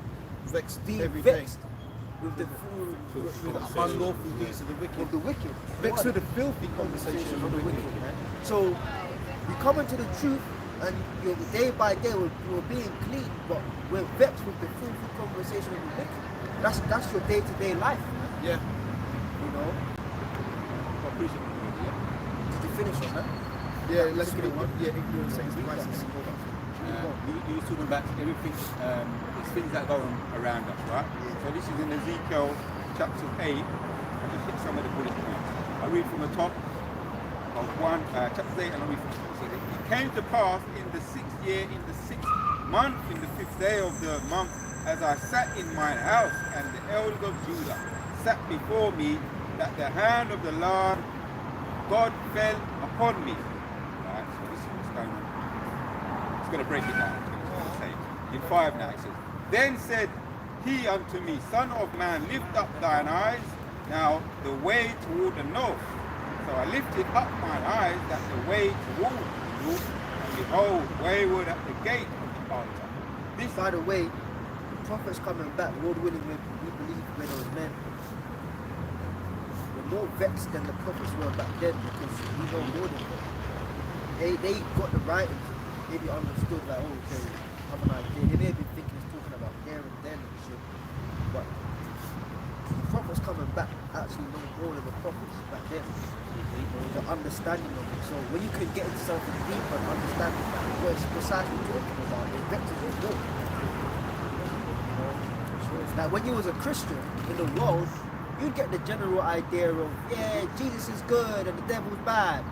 Being everything. vexed with the With the unlawful deeds of the wicked. Of the wicked. Vexed with the filthy conversation of the wicked. Man. So you come into the truth and you're, day by day we're being clean, but we're vexed with the filthy conversation of the wicked. That's your day-to-day life, man. Yeah. You know? I appreciate it. Did you finish on that? Yeah, let's get it. Yeah, ignorance Satan's devices. You were talking about everything, these things that go on around us, right? So this is in Ezekiel chapter 8. I just hit some of the bullet points. I read from the top of chapter 8, and I read from the top. So it came to pass in the 6th year, in the 6th month, in the 5th day of the month, as I sat in my house, and the elders of Judah sat before me, that the hand of the Lord God fell upon me. Right, so this is what's going on. It's going to break it down. It's going to say in 5 now. It says, then said he unto me, Son of man, lift up thine eyes now the way toward the north. So I lifted up mine eyes that the way toward the north, and behold, wayward at the gate of the altar. This, by the way, the prophet's coming back, Lord willing, we believe when those men were more vexed than the prophets were back then, because we know more than them. They got the writings, maybe understood like, oh, okay, have an idea. They may have been thinking it's talking about there and then and shit, but the prophets coming back actually know more than the prophets back then. The understanding of it. So when you can get into something deeper and understanding what it's precisely talking about, it vexes your will. Now when you was a Christian in the world, you'd get the general idea of, yeah, Jesus is good and the devil's bad,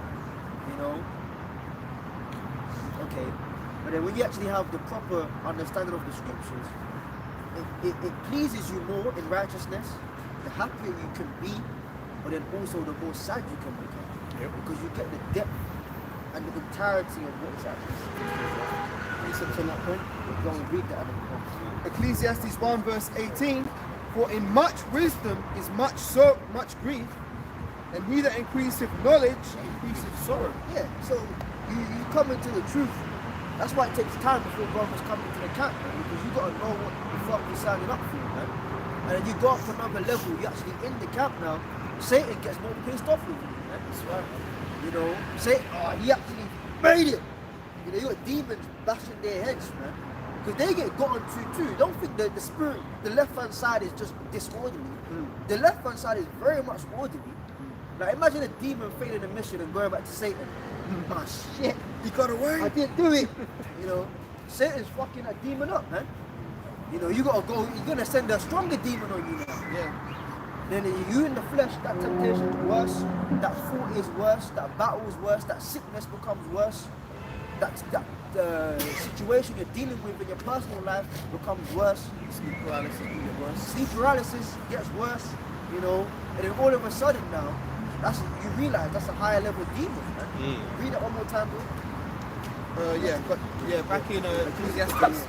you know? Okay, but then when you actually have the proper understanding of the scriptures, it pleases you more in righteousness, the happier you can be, but then also the more sad you can become. Yep. Because you get the depth and the entirety of what is happening. Precepts on that point. Go and read that. Ecclesiastes 1 verse 18, for in much wisdom is much grief, and he that increaseth knowledge increaseth sorrow. Yeah, so you come into the truth. That's why it takes time before brothers come into the camp, man, because you gotta know what the fuck you're signing up for, man. And then you go up to another level, you're actually in the camp now, Satan gets more pissed off with you, man. That's right. You know, Satan, he actually made it. You know, you got demons bashing their heads, man. Because they get gotten to too. Don't think that the spirit, the left hand side is just disorderly. The left hand side is very much orderly. Like imagine a demon failing a mission and going back to Satan. Oh shit, You got away. I didn't do it. You know, Satan's fucking that demon up, man. You know, you gotta go, you're gonna send a stronger demon on you now. Yeah. Then you in the flesh, that temptation's worse, that fault is worse, that battle is worse, that sickness becomes worse, that situation you're dealing with in your personal life becomes worse. Sleep paralysis gets worse. Sleep paralysis gets worse, you know, and then all of a sudden now, you realize that's a higher level demon, man. Read it one more time, bro. Back in Ecclesiastes.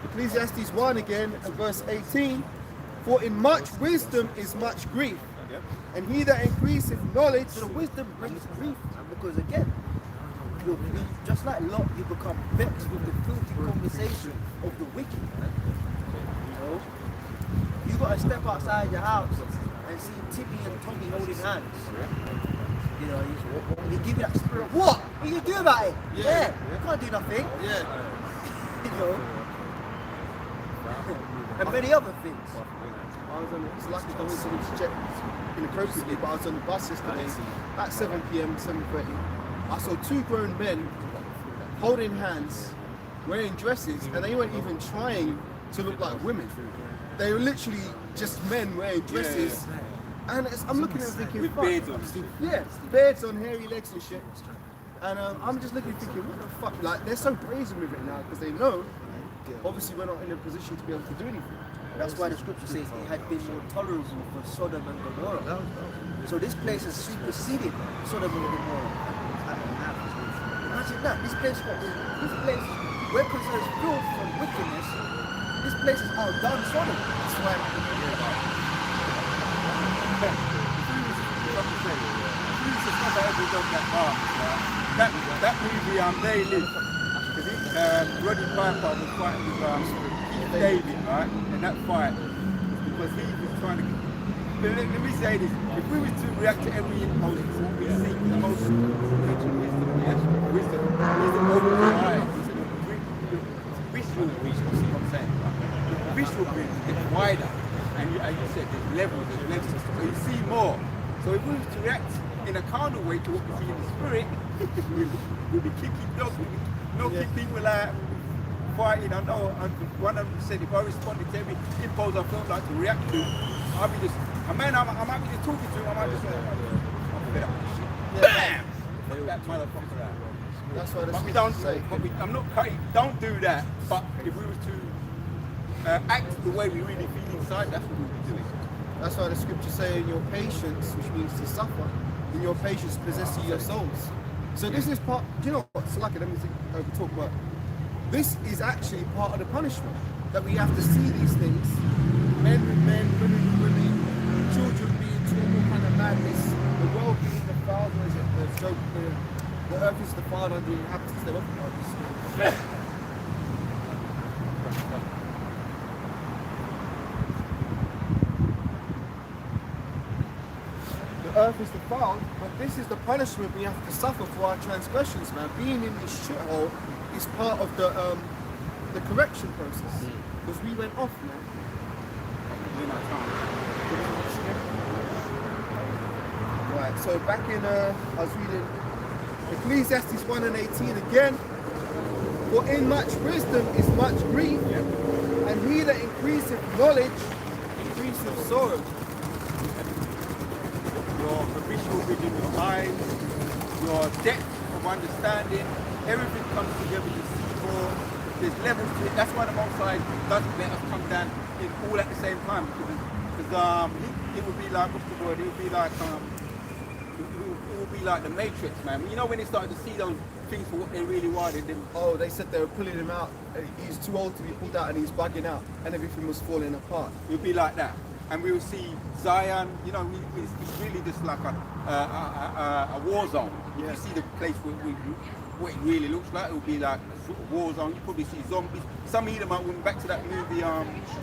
Ecclesiastes 1 again, and verse 18. For in much wisdom is much grief, and he that increaseth knowledge. So the wisdom brings grief, man, because again, you just like Lot, you become vexed with the filthy conversation of the wicked, man. You know, you gotta step outside your house and see Timmy and Tommy holding hands. You know, you give you that spirit. What are you do about it? Yeah. You can't do nothing. Yeah. You know, and many other things. I was on, it's lucky I was on this jet inappropriately, but I was on the bus yesterday at 7 p.m, 7:30. I saw two grown men holding hands, wearing dresses, and they weren't even trying to look like women. They were literally just men wearing dresses. And I'm looking at them thinking, With fuck. beards on. Yeah, beards on, hairy legs and shit. And I'm just looking thinking, what the fuck? Like, they're so brazen with it now because they know, obviously, we're not in a position to be able to do anything. That's why the scripture says it had been more tolerable for Sodom and Gomorrah. So this place has superseded Sodom and Gomorrah. Imagine that. This place, where concerns filth and wickedness, this place is outdone Sodom. That's why. That movie, They Live, because Roddy Piper was fighting with David, right? In that fight, because he was trying to. Let me say this: if we were to react to every impulse, we seek the most wisdom, yes, wisdom over the eye. Visual vision, see what I'm saying? The visual vision gets wider, and as you said, there's levels, so you see more. So if we were to react in a carnal way to what we see in the spirit, we'll be kicking dogs, we'll be knocking people out, fighting. I know 100% if I responded to every impulse I felt like to react to, I'll be just, I might be just talking to him, I might just say, I'm fed up with this shit. Bam! Fuck that motherfucker out. That's why the But we scriptures don't, say. I'm not cutting, don't do that, but if we were to act the way we really feel inside, that's what we would be doing. That's why the scriptures say in your patience, which means to suffer, in your patience possess ye your souls. So this is part, do you know what, Salaka, let me talk about. This is actually part of the punishment, that we have to see these things, men with men, women with women, children being taught all kind of madness, the world being the father, is it the earth is the father and the inhabitants thereof. The earth is defiled, but this is the punishment we have to suffer for our transgressions, man. Being in this shithole is part of the correction process. Because we went off, man. Right, so back in, I was reading Ecclesiastes 1 and 18 again. For in much wisdom is much grief, and he that increaseth knowledge increaseth sorrow. Your visual vision, your eyes, your depth of understanding, everything comes together, you see more, there's levels to it. That's why the Most High doesn't let us come down in all at the same time, because it would be like, what's the word? It would be like it would be like the Matrix, man. You know when they started to see those things for what they really wanted, then Oh, they said they were pulling him out. And he's too old to be pulled out, and he's bugging out, and everything was falling apart. it would be like that. And we will see Zion, you know, it's really just like a war zone. If Yeah. you see the place what it really looks like, it will be like a sort of war zone. You probably see zombies. Some Edomite women, back to that movie,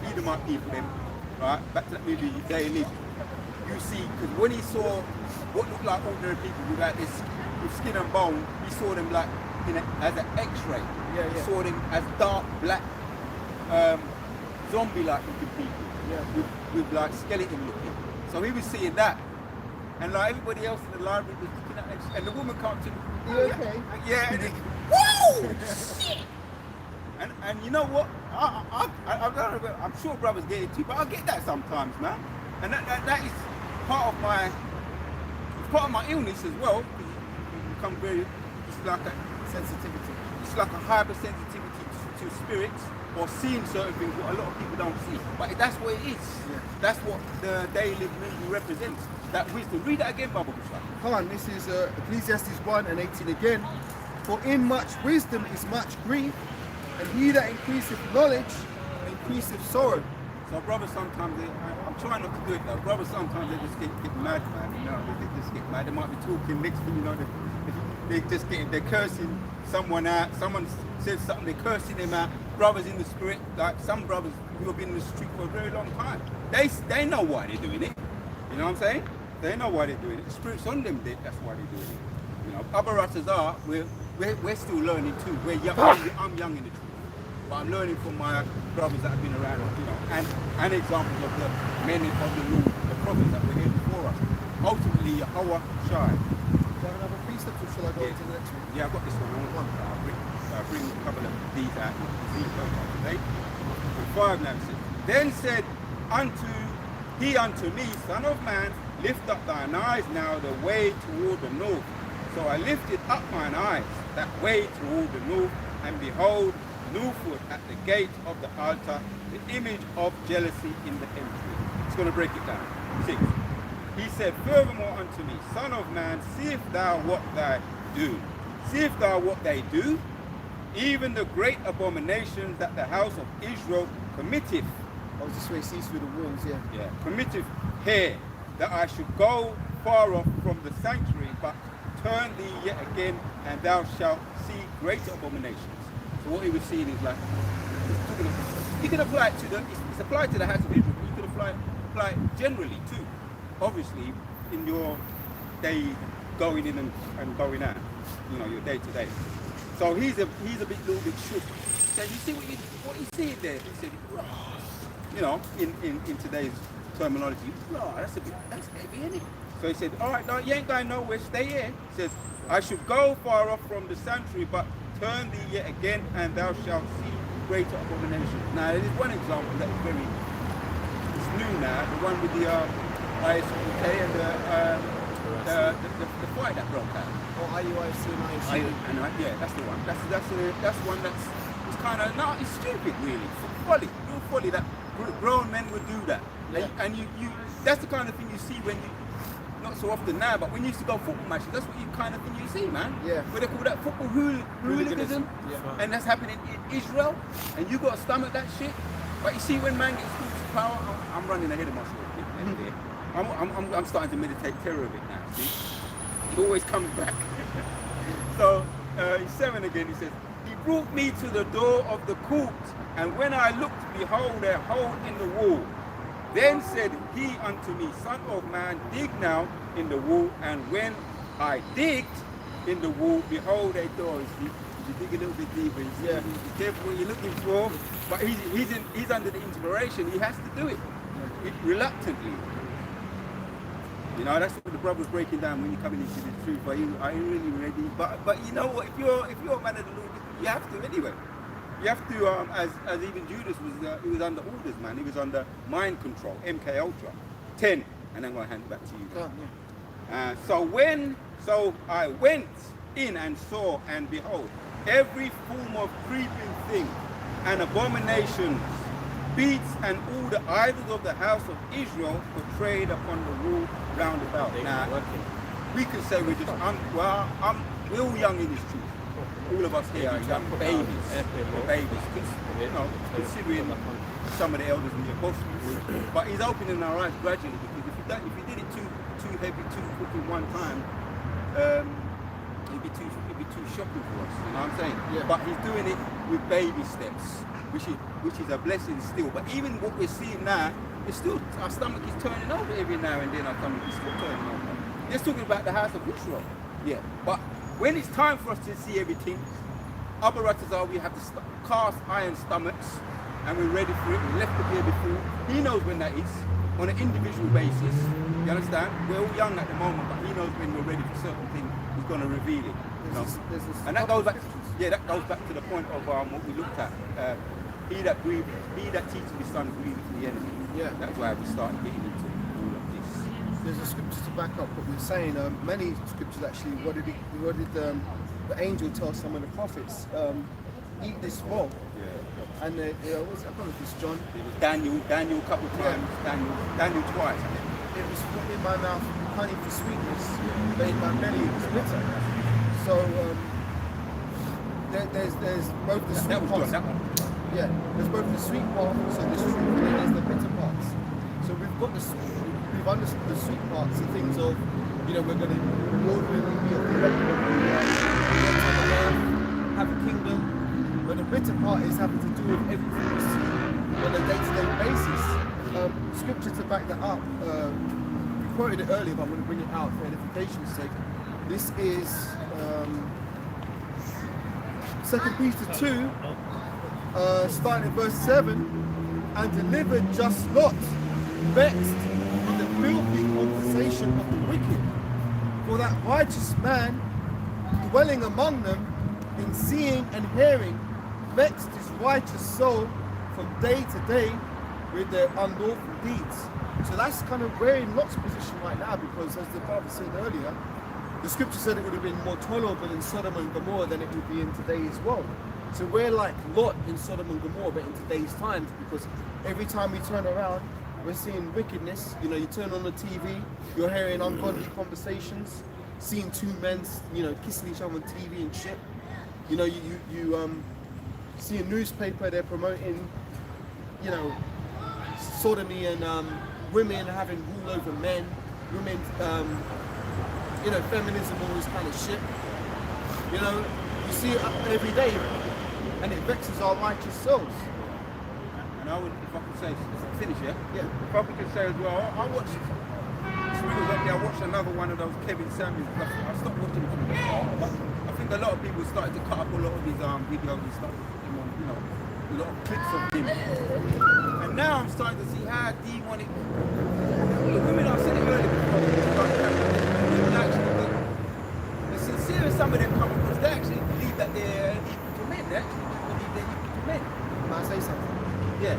Edomite people, them, right? Back to that movie, They Live. You see, because when he saw what looked like ordinary people with skin and bone, he saw them like as an X-ray. Yeah, He yeah. saw them as dark black, zombie-like looking people. Yeah. With like skeleton looking. So he was seeing that. And like everybody else in the library was looking at it. And the woman come to me. You okay? Yeah, and whoa! Shit! And you know what? I'm sure brothers get it too, but I get that sometimes, man. And that is part of my illness as well. You become very, it's like Sensitivity. a hypersensitivity to spirits or seeing certain things what a lot of people don't see. But that's what it is. Yeah. That's what the daily movie represents. That wisdom. Read that again, Baba Gustav. Come on, this is Ecclesiastes 1:18 again. For in much wisdom is much grief, and he that increaseth knowledge increaseth sorrow. So brothers sometimes, I'm trying not to do it though, brothers sometimes they just get mad, man, you know, they just get mad. They might be talking, next thing you know, they're cursing someone out, someone says something, they're cursing them out. Brothers in the spirit, like some brothers who have been in the street for a very long time, they know why they're doing it, you know what I'm saying? They know why they're doing it, the spirit's on them, that's why they're doing it. You know, other ratters are, we're still learning too, I'm young in the truth. But I'm learning from my brothers that have been around, you know, and examples of the men of the law, the prophets that were here before us. Ultimately, Yahweh Shai. Do you have another precept, or shall I go to the next one? Yeah, I've got this one. I want one. I'll bring a couple of these out. See the first one today. With 5 now. Then said he unto me, Son of man, lift up thine eyes now the way toward the north. So I lifted up mine eyes that way toward the north, and behold, northward at the gate of the altar, the image of jealousy in the entry. It's going to break it down. 6. He said, furthermore unto me, Son of man, seest thou what they do? Seest thou what they do? Even the great abominations that the house of Israel committeth. I was this way, sees through the walls, yeah. Yeah, committeth here, that I should go far off from the sanctuary, but turn thee yet again, and thou shalt see greater abominations. So what he was seeing is like, you can apply it to it's applied to the house of Israel, but you can apply it generally too. Obviously, in your day going in and going out, you know, your day to day. So he's a little bit shook. He said, you see what you see there? He said, you know, in today's terminology, that's heavy, isn't it? So he said, all right, no, you ain't going nowhere, stay here. He says, I should go far off from the sanctuary, but turn thee yet again, and thou shalt see greater abominations. Now, there is one example that is it's new now, the one with the ISUK and the fight that broke out. Or IUIC and IUC. Yeah, that's the one. That's one it's kind of, no, it's stupid really. Folly, real folly that grown men would do that. Yeah. And you that's the kind of thing you see when you, not so often now, but when you used to go football matches, that's what you kind of thing you see, man. Yeah. Where they call that football hooliganism. Yeah. And that's happening in Israel, and you got to stomach that shit. But you see, when man gets close to power, I'm running ahead of myself. I'm starting to meditate terror of it now, see? It always comes back. So, in 7 again, he says, he brought me to the door of the court, and when I looked, behold, a hole in the wall. Then said he unto me, Son of man, dig now in the wall, and when I digged in the wall, behold, a door. You dig a little bit deeper. Yeah. Be careful what you're looking for. But he's under the inspiration. He has to do it, reluctantly. You know, that's what the brother was breaking down when you're coming into the truth. Are you really ready? But you know what? If you're a man of the Lord, you have to anyway. You have to, as even Judas was, he was under orders, man. He was under mind control, MK Ultra. 10, and I'm going to hand it back to you. Oh, yeah. So I went in and saw, and behold, every form of creeping thing and abominations, beasts and all the idols of the house of Israel portrayed upon the wall round about. Now, we can say we're just, we're all young in this truth. All of us here are young babies. We're babies. You know, considering some of the elders in the apostles. But he's opening our eyes gradually, because if he did it too heavy, too quick in one time, it'd be too shocking for us. You know what I'm saying? Yeah. But he's doing it with baby steps, which is a blessing still. But even what we're seeing now, it's still, our stomach is turning over every now and then. Our stomach is still turning over. Just talking about the house of Israel. Yeah. But when it's time for us to see everything, other writers are, we have to cast iron stomachs, and we're ready for it. We left the beer before. He knows when that is, on an individual basis. You understand? We're all young at the moment, but he knows when we're ready for certain things. He's going to reveal it. You know? And that goes back. Yeah, that goes back to the point of what we looked at. He that teaches his son grieveth the enemy. Yeah. That's why we started getting into all of this. There's a scripture to back up what we're saying. Many scriptures actually. What did the angel tell some of the prophets? Eat this roll. Yeah. And I don't know if it's John. It was Daniel a couple of times. Daniel twice. It was put in my mouth honey for sweetness, but in my belly it was bitter. So there's both the sweet That was parts. John, that one. Yeah, there's both the sweet part, so the truth, and then there's the bitter parts. So we've got we've understood the sweet parts, the things of, we're going to Lord willing be have a kingdom. But the bitter part is having to do with everything we see on a day-to-day basis. Scripture to back that up. We quoted it earlier, but I'm going to bring it out for edification's sake. This is 2 Peter 2, starting at verse 7, and delivered just Lot, vexed in the filthy conversation of the wicked. For that righteous man, dwelling among them, in seeing and hearing, vexed his righteous soul from day to day with their unlawful deeds. So that's kind of we're in Lot's position right now, because as the Bible said earlier, the scripture said it would have been more tolerable in Sodom and Gomorrah than it would be in today as well. So we're like Lot in Sodom and Gomorrah, but in today's times, because every time we turn around, we're seeing wickedness. You turn on the TV, you're hearing ungodly conversations, seeing two men, kissing each other on TV and shit. You see a newspaper, they're promoting, sodomy and women having rule over men, women, feminism, all this kind of shit. You see it every day, and it vexes our righteous souls. And I would, if I could say, finish, yeah? Yeah. If I could say as well, I watched another one of those Kevin Samuels. I stopped watching it for a while, but I think a lot of people started to cut up a lot of his videos and stuff, a lot of clips of him. And now I'm starting to see how demonic the women, I said it earlier before, the sincere as some of them come across, they actually believe that they're equal to men. They actually believe they're equal to men. Can I say something? Yeah.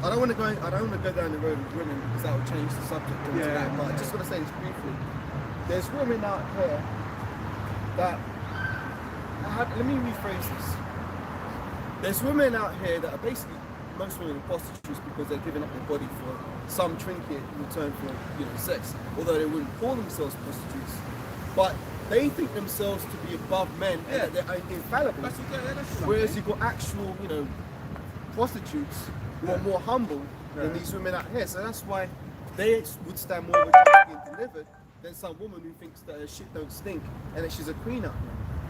I don't want to go down the road with women, because that will change the subject into Yeah. that. But I just want to say this briefly. There's women out here that let me rephrase this. There's women out here that are basically, most women are prostitutes because they're giving up their body for some trinket in return for sex, although they wouldn't call themselves prostitutes. But they think themselves to be above men, and that they're infallible. That's Whereas you've got actual, prostitutes who are more humble than these women out here. So that's why they would stand more with being delivered than some woman who thinks that her shit don't stink and that she's a queen out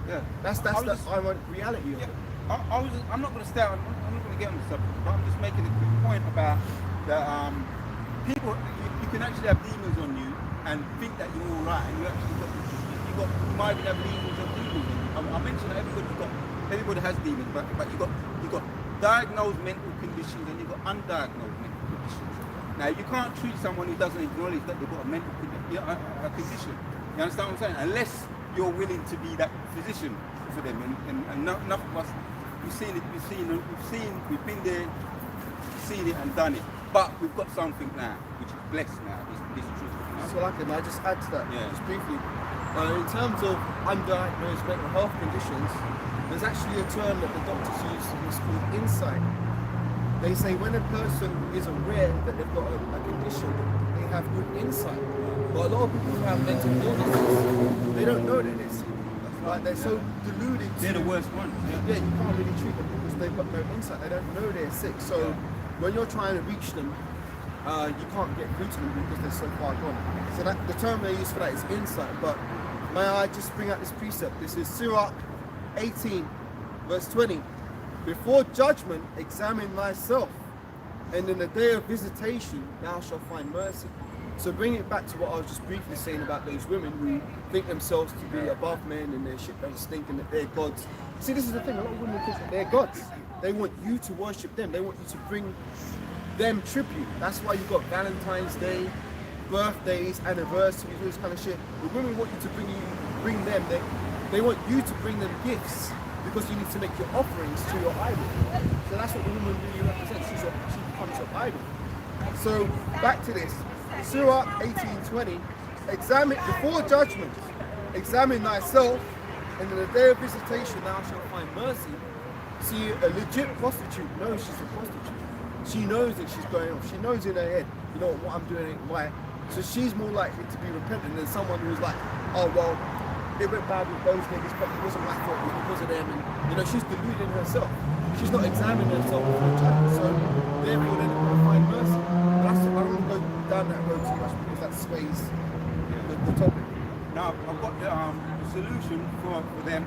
there. Yeah. That's the ironic reality of it. I'm not going to stay on. I'm not going to get on the subject, but I'm just making a quick point about that. People, you can actually have demons on you and think that you're all right, and you actually you might even have demons on demons. I mentioned that everybody has demons, but you got diagnosed mental conditions and you've got undiagnosed mental conditions. Now you can't treat someone who doesn't acknowledge that they've got a mental condition. You understand what I'm saying? Unless you're willing to be that physician for them, and enough of us, we've been there, seen it and done it. But we've got something now, which is blessed now, this truth. So can I just add to that, Yeah. just briefly? In terms of undiagnosed mental health conditions, There's actually a term that the doctors use, and it's called insight. They say when a person is aware that they've got a condition, they have good insight. But a lot of people who have mental illnesses, they don't know that they're sick. Like they're so deluded. They're the worst ones. Yeah, you can't really treat them because they've got no insight. They don't know they're sick. So when you're trying to reach them, you can't get through to them because they're so far gone. So that the term they use for that is insight. But may I just bring out this precept? This is Sirach 18, verse 20. Before judgment, examine thyself, and in the day of visitation, thou shalt find mercy. So bring it back to what I was just briefly saying about those women who think themselves to be above men and their shit don't stink and that they're gods. See, this is the thing, a lot of women think that they're gods. They want you to worship them. They want you to bring them tribute. That's why you've got Valentine's Day, birthdays, anniversaries, all this kind of shit. The women want you to bring them. They want you to bring them gifts because you need to make your offerings to your idol. So that's what the woman really represents. She becomes your idol. So back to this. Sirach 18:20. Examine before judgment, examine thyself, and in the day of visitation thou shalt find mercy. See, a legit prostitute knows she's a prostitute. She knows that she's going off. She knows in her head, you know what I'm doing ain't right. So she's more likely to be repentant than someone who's like, oh well, it went bad with those niggas, but it wasn't my fault, it was because of them. And you know, she's deluding herself. She's not examining herself before judgment. So therefore, they're not going to find mercy. But I don't want to go down that road too much because that sways the topic. Now, I've got the solution for them,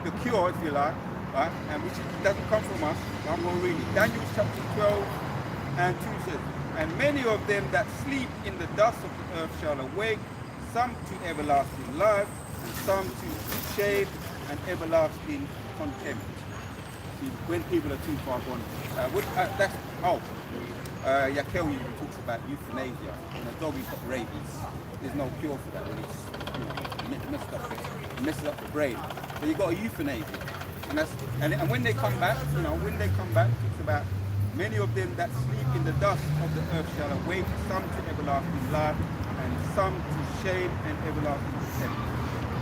the cure, if you like, right? And which doesn't come from us. I'm going to read it. Daniel chapter 12 and 2 says, and many of them that sleep in the dust of the earth shall awake, some to everlasting life, and some to shame and everlasting contempt. See, when people are too far gone. Yakel even talks about euthanasia. And a dog who's got rabies, there's no cure for that when it's messes up the brain. So you've got a euthanasia. And when they come back, it's about many of them that sleep in the dust of the earth shall awake, some to everlasting life, and some to shame and everlasting contempt.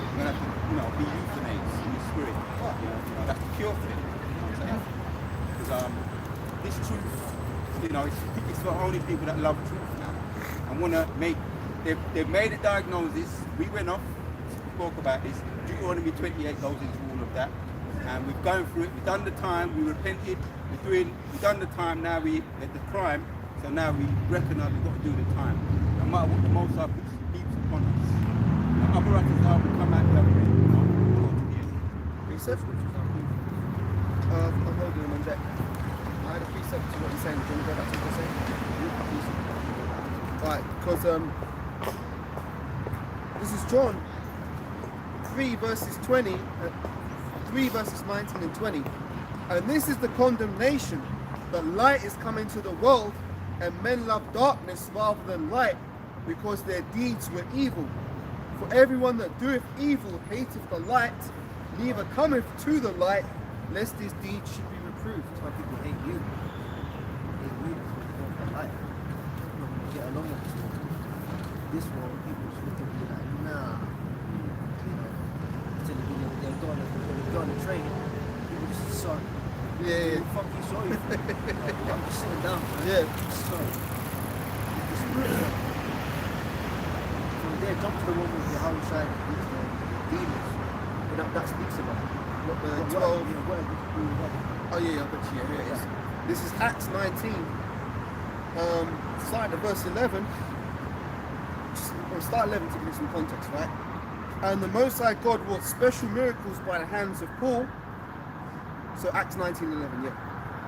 You're gonna have to, be euthanized in the spirit. That's the cure for it. Because this truth, it's for only people that love truth now and want to make. They've made a diagnosis. We went off, spoke about this. Deuteronomy 28 goes into all of that, and we've gone through it. We've done the time. We repented. We've done the time. Now the crime. So now we recognize we've got to do the time. No matter what the Most High keeps upon us. The other will come out the other way. Precept? I'm holding them on deck. I had a precept to what you're saying. Do you want to go back to what you're saying? Right, because this is John 3 verses 20, 3 verses 19 and 20. And this is the condemnation, that light is come into the world, and men love darkness rather than light, because their deeds were evil. For everyone that doeth evil hateth the light, neither cometh to the light, lest his deeds should be reproved. Some people hate you. Hate you because you don't have light. You're not going to get along with this world. This world, people just look at you like, nah. Until they're going on the train, people just sorry. Yeah. Fuck you, sorry. I'm just sitting down. Yeah. Sorry. The spiritual. From there, jump to the one with the outside with the demons. But that speaks about it. What, the What 12? you know, what you do, Oh yeah, I bet you, here it is. This is Acts 19, starting at verse 11. We'll start 11 to give you some context, right? And the Most High God wrought special miracles by the hands of Paul. So Acts 19:11, yeah.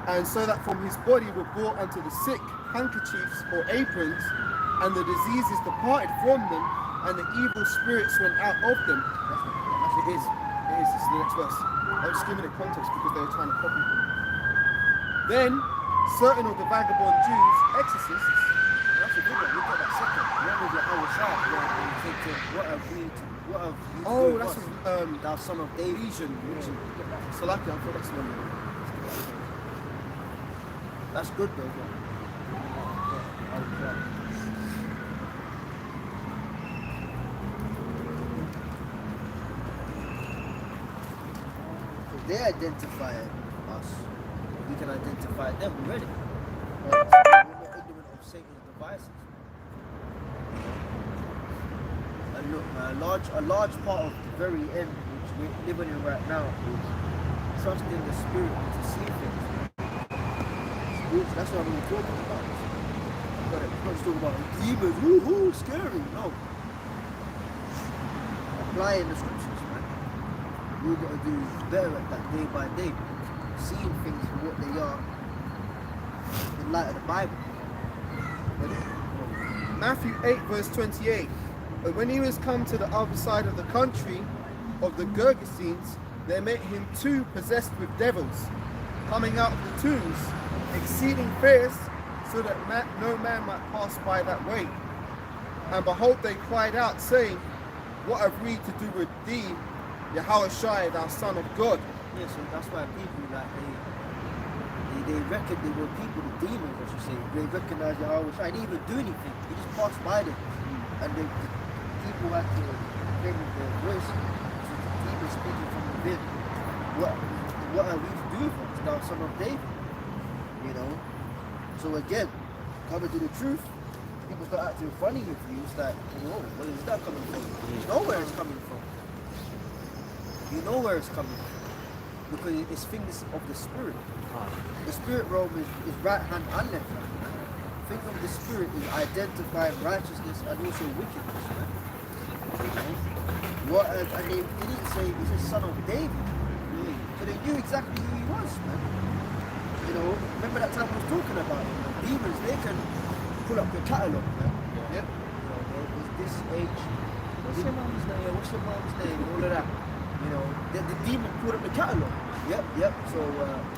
And so that from his body were brought unto the sick handkerchiefs or aprons, and the diseases departed from them, and the evil spirits went out of them. It is. This is the next verse. I was just giving it context because they were trying to copy him. Then, certain of the vagabond Jews, exorcists, That's a good one. Look at that second. One with your outside, where you take to what have you oh, that's thou son of David. Asian. Salaki, I thought that's one. That's good though. they identify us, we can identify them already. We're not ignorant of Satan's devices. And look, man, a large part of the very end, which we're living in right now, is trusting the Spirit to see things. That's what we're talking about. We're not just talking about demons, woohoo, scary. No. Applying the scriptures, man. We've got to do better at that day by day. Seeing things for what they are in light of the Bible. Matthew 8 verse 28. But when he was come to the other side of the country of the Gergesenes, there met him two possessed with devils, coming out of the tombs, exceeding fierce, so that no man might pass by that way. And behold, they cried out, saying, What have we to do with thee, Yahushua, thou Son of God? Yeah, so that's why people like they reckon they were people, the demons, I should say. They recognize Yahushua. They didn't even do anything. They just passed by them, and the people had to claim their voice. So the demons speaking from within. What are we to do with us, thou Son of David? You know. So again, coming to the truth, people start acting funny with you. It's like, whoa, where is that coming from? You know where it's coming from. You know where it's coming from. Because it's things of the spirit. The spirit realm is right hand and left hand. Thing of the spirit is identifying righteousness and also wickedness. Man. You know? And they didn't say he's a son of David. So they knew exactly who he was, man. You know, remember that time I was talking about it, man. Demons, they can pull up your catalogue, man. Yep. You know, is this age? What's your mom's name? What's your mom's name? All of that. You know, the demon pulled up the catalogue. Yep. So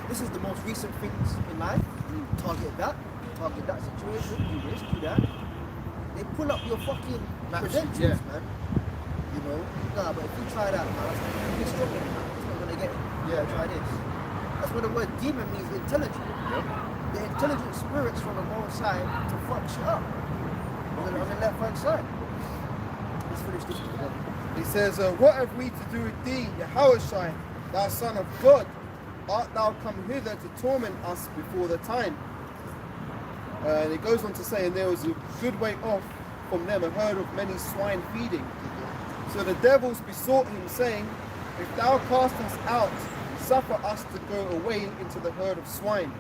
this is the most recent things in life. You target that situation, do this, do that. They pull up your fucking credentials, man. You know, nah, but if you try that, man, you're struggling, man. It's not gonna get it. Yeah, try this. That's what the word demon means, intelligent. Yep. The intelligent spirits from the wrong side to fuck shit up. On the left hand side. Let's finish this together. He says, What have we to do with thee, Yahushua, thou Son of God? Art thou come hither to torment us before the time? And it goes on to say, and there was a good way off from them a herd of many swine feeding. So the devils besought him, saying, If thou cast us out, suffer us to go away into the herd of swine.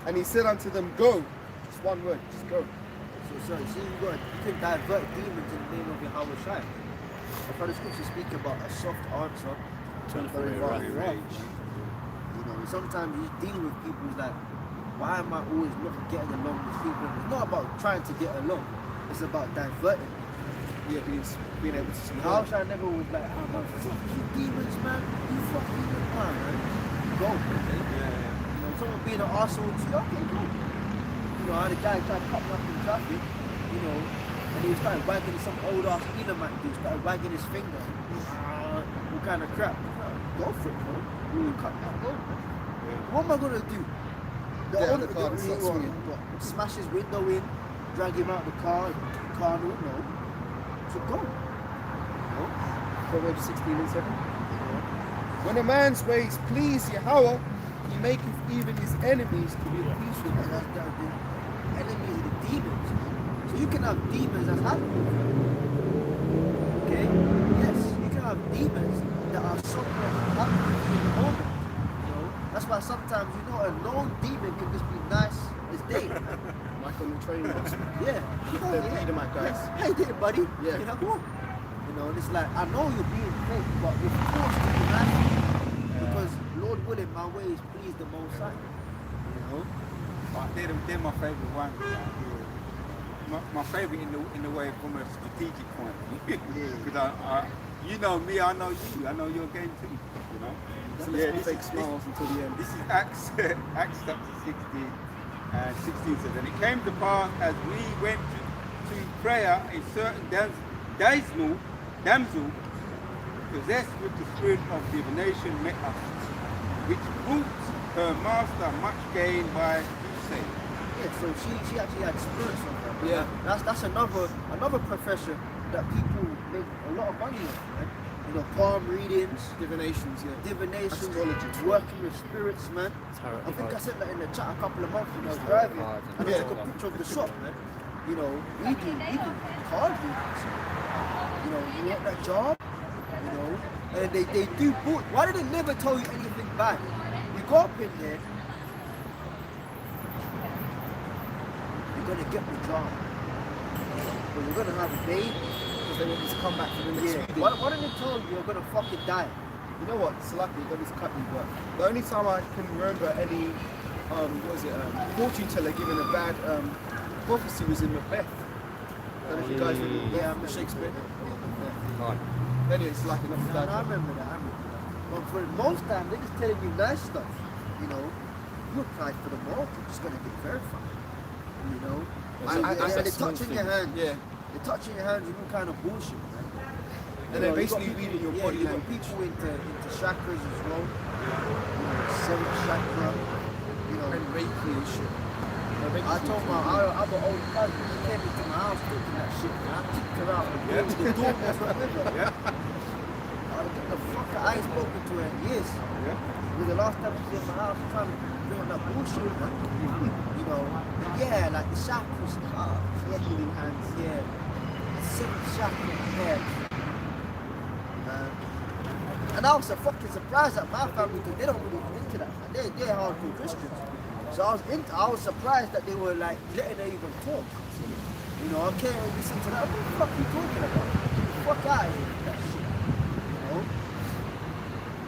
And he said unto them, Go. Just one word, just go. So you can divert demons in the name of Yahushua. I've heard the scripture speak about a soft answer to a very violent rage. You know, sometimes you deal with people like, why am I always not getting along with people? It's not about trying to get along. It's about diverting. Yeah, being able to speak. Yahushua never was like, fuck you demons, man. You fucking man. Go. Okay? Yeah. You know, someone being an arsehole to you, okay, go. You know, I had a guy trying to cut me up in traffic, you know, and he started wagging some old ass Elamite dude, started wagging his finger. What kind of crap? Go for it, bro. You cut me up, go. What am I gonna do? Get out of the car and start swinging. Smash his window in, drag him out of the car no. So go. No? Proverbs 16 and 7. When a man's ways please Yahweh, he maketh even his enemies to be at peace with And him. that's the enemies of the demons. So you can have demons that's happy. Okay? Yes, you can have demons that are somewhat happy in the moment. You know? That's why sometimes a lone demon can just be nice as day. Like on the train once. Yeah. Them Edomite guys. Hey there, buddy. Yeah. You know, come on. You know, and it's like, I know you're being fake, but you're forced to be nice. Because Lord willing, my ways please the Most High. You know? They're my favourite ones. My favourite in the way from a strategic point of view. Because you know me, I know you, I know your game too. You know. So let's fake smiles until the end. This is Acts chapter 16 and 16 says, and it came to pass as we went to prayer, a certain damsel possessed with the spirit of divination met us, which brought her master much gain by crusade. Yeah, so she actually had spirits on her. Yeah. That's another profession that people make a lot of money on. Right? you know, palm readings, Divinations, yeah. divination, Astrology. working with spirits, man. I think I said that in the chat a couple of months when I was driving. And I took a picture of the shop, man. You know, we do card readings. You know, you want that job, you know, and they do boot. Why did they never tell you anything bad? You go up in there, you're gonna get the job, but you're gonna have a baby. Because they want you to come back for the next Yeah. week. Why don't they tell you you're gonna fucking die? You know what? Salaki, that is cut me, but the only time I can remember any, fortune teller giving a bad prophecy was in Macbeth. I don't know if you guys remember Shakespeare. Anyway, it's like enough of No, that. I remember that. But for most time, they're just telling you nice stuff. You know, you apply for the mortgage, it's gonna get verified. You know, and they're touching your hand. Yeah. They're touching your hands with all kind of bullshit, man. And they're basically reading your body you got language. people into chakras as well. You know, seventh chakra. You know, And Reiki and shit. I told I have an old cousin. He came into my house talking that shit, man. I kicked her out. The door was right with her. The fuck, I ain't spoken to her in years. Because the last time she was in my house, trying to bring up that bullshit, man. You know, yeah, like the chakras, healing hands, yeah. Seventh chakra, yeah. And I was so fucking surprised at my family because they don't really into that. Man. They're hardcore Christians. So I was surprised that they were like letting her even talk. You know, I can't even listen to that. What the fuck are you talking about? Fuck out of here with that shit. You know?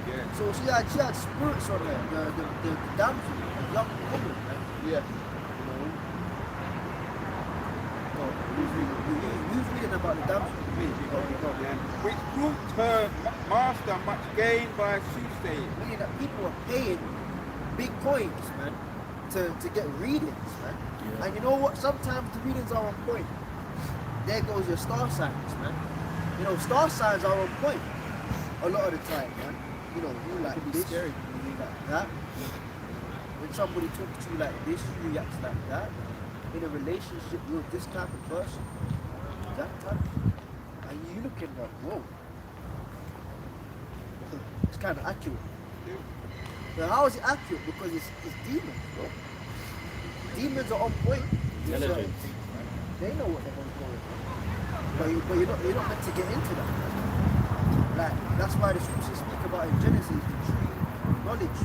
Yeah. So she had spirits on her, the damsel, the young woman, man. Yeah. You know? Who's reading about the damsel? Which brought her master much gain by soothsaying. Meaning that people are paying big coins, man, to get readings, man. And you know what? Sometimes the readings are on point. There goes your star signs, man. You know, star signs are on point a lot of the time, man. You know, you like Could be this, scary. you like that. When somebody talks to you like this, you react like that. In a relationship, you're this type of person. That type. And you looking like, whoa. It's kind of accurate. Now, how is it accurate? Because it's demons, bro. Demons are on point. So, they know what they're going to do. But you're not meant to get into that. Like, that's why the scriptures speak about in Genesis, the tree of knowledge,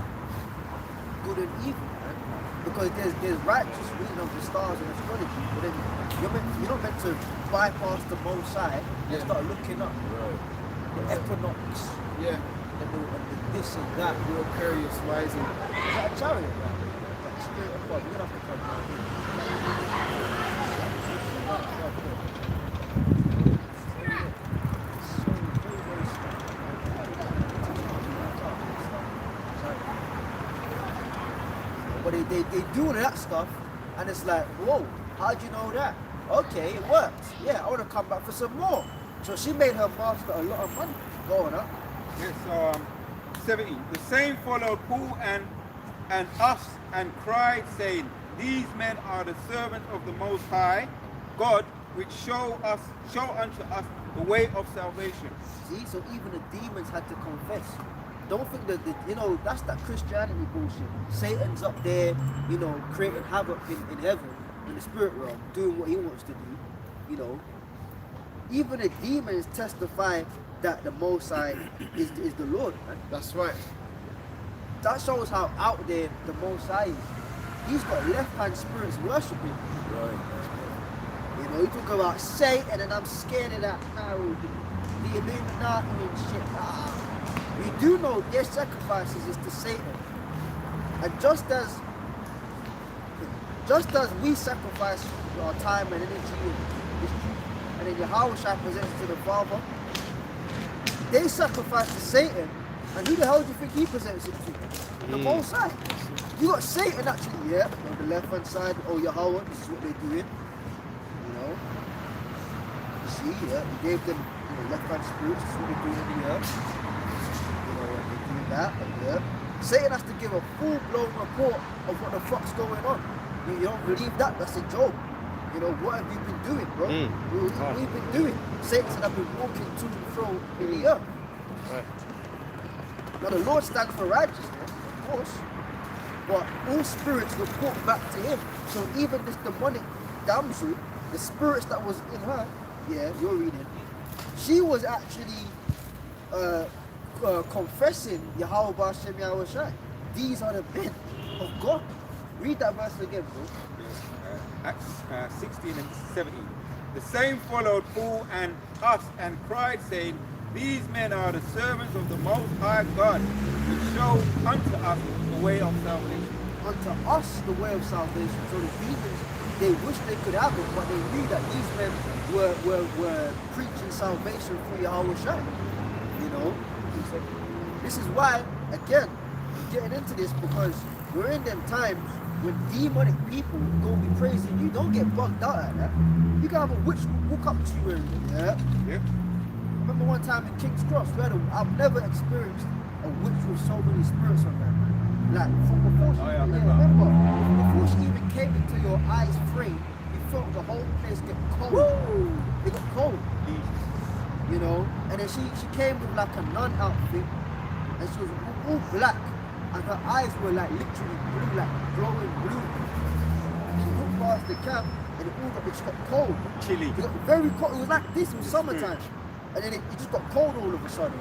good and evil, man. Because there's righteous reading of the stars and astrology, but then you're not meant to bypass the most side and start looking up the equinox. Yeah. And the this and that. The Aquarius rising. Is that a chariot? Right? Like straight up, you're gonna have to come down here. But they do all of that stuff, and it's like, whoa, how'd you know that? Okay, it works. Yeah, I want to come back for some more. So she made her master a lot of money going up. Yes, 17. The same followed Paul and us and cried, saying, These men are the servants of the Most High God, which show unto us the way of salvation. See, so even the demons had to confess. Don't think that, that's that Christianity bullshit. Satan's up there, creating havoc in heaven, in the spirit realm, doing what he wants to do, Even the demons testify that the Most High is the Lord, man. That's right. That shows how out there the Most High is. He's got left-hand spirits worshiping. Right. You talk about Satan and I'm scared of that arrow, the Illuminati and shit. We do know their sacrifices is to Satan. And just as we sacrifice our time and energy and then Yahweh presents to the Father, they sacrifice to Satan. And who the hell do you think he presents it to? The Most High. You got Satan actually, on the left hand side, Yahweh, this is what they're doing. You see, he gave them left hand spirits, this is what they're doing in the earth. They're doing that, Satan has to give a full-blown report of what the fuck's going on. You don't believe that? That's a joke. What have you been doing, bro? What have you been doing? Satan said, I've been walking to and fro in the earth. Right. Now the Lord stands for righteousness, of course, but all spirits report back to him. So even this demonic damsel, the spirits that was in her, yeah, you're reading, she was actually confessing Yahweh B'Hashem Yahweh Shai. These are the men of God. Read that verse again, bro. Acts 16 and 17. The same followed Paul and us and cried, saying, These men are the servants of the Most High God, which show unto us the way of salvation. Unto us the way of salvation. So the demons, they wish they could have it, but they knew that these men were preaching salvation through Yahweh Shai. You know? This is why, again, we're getting into this because we're in them times when demonic people go be praising you. Don't get bugged out like that. You can have a witch walk up to you and Yeah. I remember one time in King's Cross, I've never experienced a witch with so many spirits on her. Like from before she, before she even came into your eyes frame, you felt the whole place get cold. Woo! It got cold. You know, and then she came with like a nun outfit, and she was all black, and her eyes were like literally blue, like glowing blue. She walked past the camp, and it just got cold. Chilly. It got very cold. It was like this in summertime, and then it just got cold all of a sudden,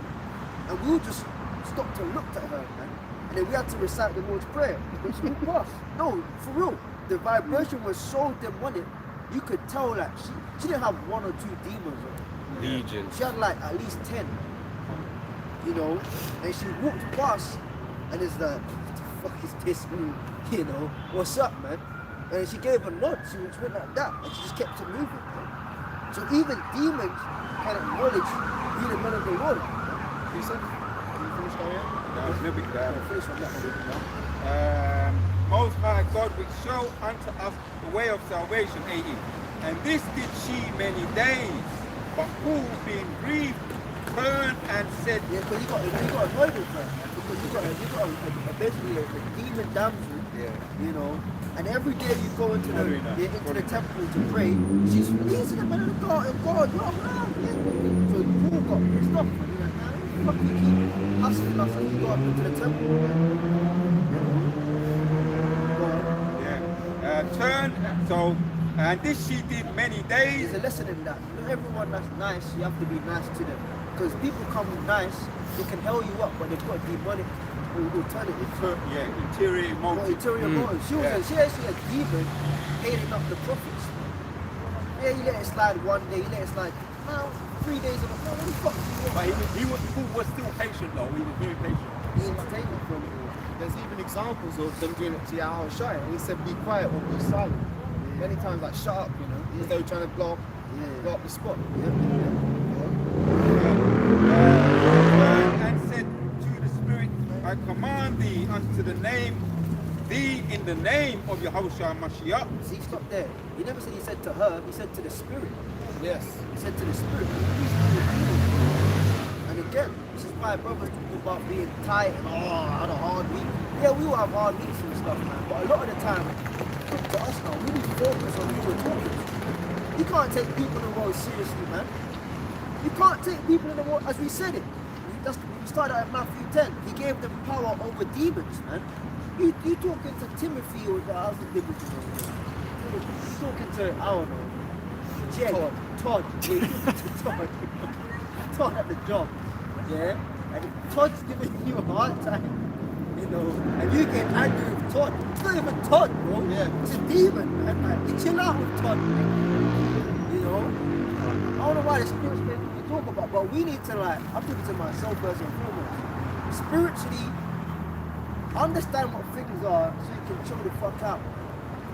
and we all just stopped and looked at her, man. And then we had to recite the Lord's Prayer. When she walked past. No, for real. The vibration was so demonic, you could tell like she didn't have one or two demons on her. Legions. She had like at least 10, you know, and she walked past and it's like, what the fuck is this, you know, what's up, man? And she gave a nod, she went like that, and she just kept it moving, man. So even demons can acknowledge you the men of the Lord. You said? Can you finish that yet? No, it's a little bit there. Finish on that one. Most High God which show unto us the way of salvation, 18. And this did she many days. But Paul, being grieved, turned and said, Yeah, but you got annoyed with her, man, because you got basically a demon damsel, you know, and every day you go into the temple to pray, she's these are the men of God, you're around, yeah. So Paul got pissed off, and he's like, man, fuck you keep hustling us and you go up into the temple, and this she did many days. There's a lesson in that. Not everyone that's nice, you have to be nice to them. Because people come nice, they can hell you up, but they've got demonic alternative. Interior motive. Ulterior motive. She actually a demon hating up the prophets. Yeah, you let it slide one day, you let it slide 3 days of a what the fuck? But he was still patient though, he was very patient. He entertained from it. There's even examples of them doing it to Yahweh Shai, and he said, be quiet or be silent. Many times, like, shut up, you know, because they were trying to blow up the spot. And said to the Spirit, I command thee unto thee in the name of Yahushua Mashiach. See, stop there. He never said he said to her, he said to the Spirit. Yes. He said to the Spirit. And again, this is why brothers talk about being tight and I had a hard week. Yeah, we all have hard weeks and stuff, man. But a lot of the time, to us now, we need to focus on who we're talking to. You can't take people in the world seriously, man. You can't take people in the world, as we said it. We started out in Matthew 10. He gave them power over demons, man. You talking to Timothy or how's the difference? You talking to, I don't know, Jed, Todd. Yeah, you talking to Todd. Todd at the job. Yeah? And Todd's giving you a hard time. You know, and you get angry with Todd. It's not even Todd, bro. Yeah. It's a demon, man. Like, chill out with Todd, man. You know? I don't know why the spirits we talk about, but we need to, like, I'm talking to myself first and foremost. Spiritually, understand what things are so you can chill the fuck out.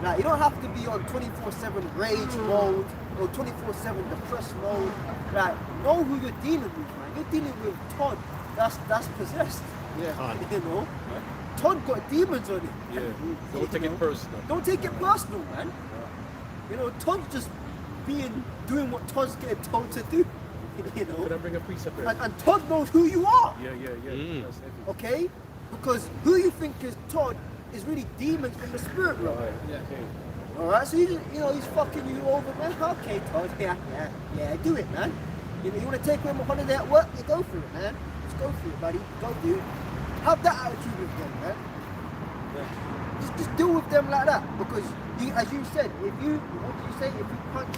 Like, you don't have to be on 24/7 rage mode or 24/7 depressed mode. Like, know who you're dealing with, man. You're dealing with Todd. That's possessed. Yeah. You know? Todd got demons on him. Yeah. Don't take it personal. Don't take it personal, man. You know, Todd's just doing what Todd's getting told to do. You know? Could I bring a precept here? And Todd knows who you are. Yeah. That's heavy. Okay? Because who you think is Todd is really demons from the spirit realm. Right. Yeah. Okay. Alright, so he's fucking you over, man. Okay, Todd, yeah, do it, man. You know, you want to take him on holiday at work, you go for it, man. Just go for it, buddy. Go do it. Have that attitude with them, man. Just deal with them like that. Because, as you said, what did you say? If you punch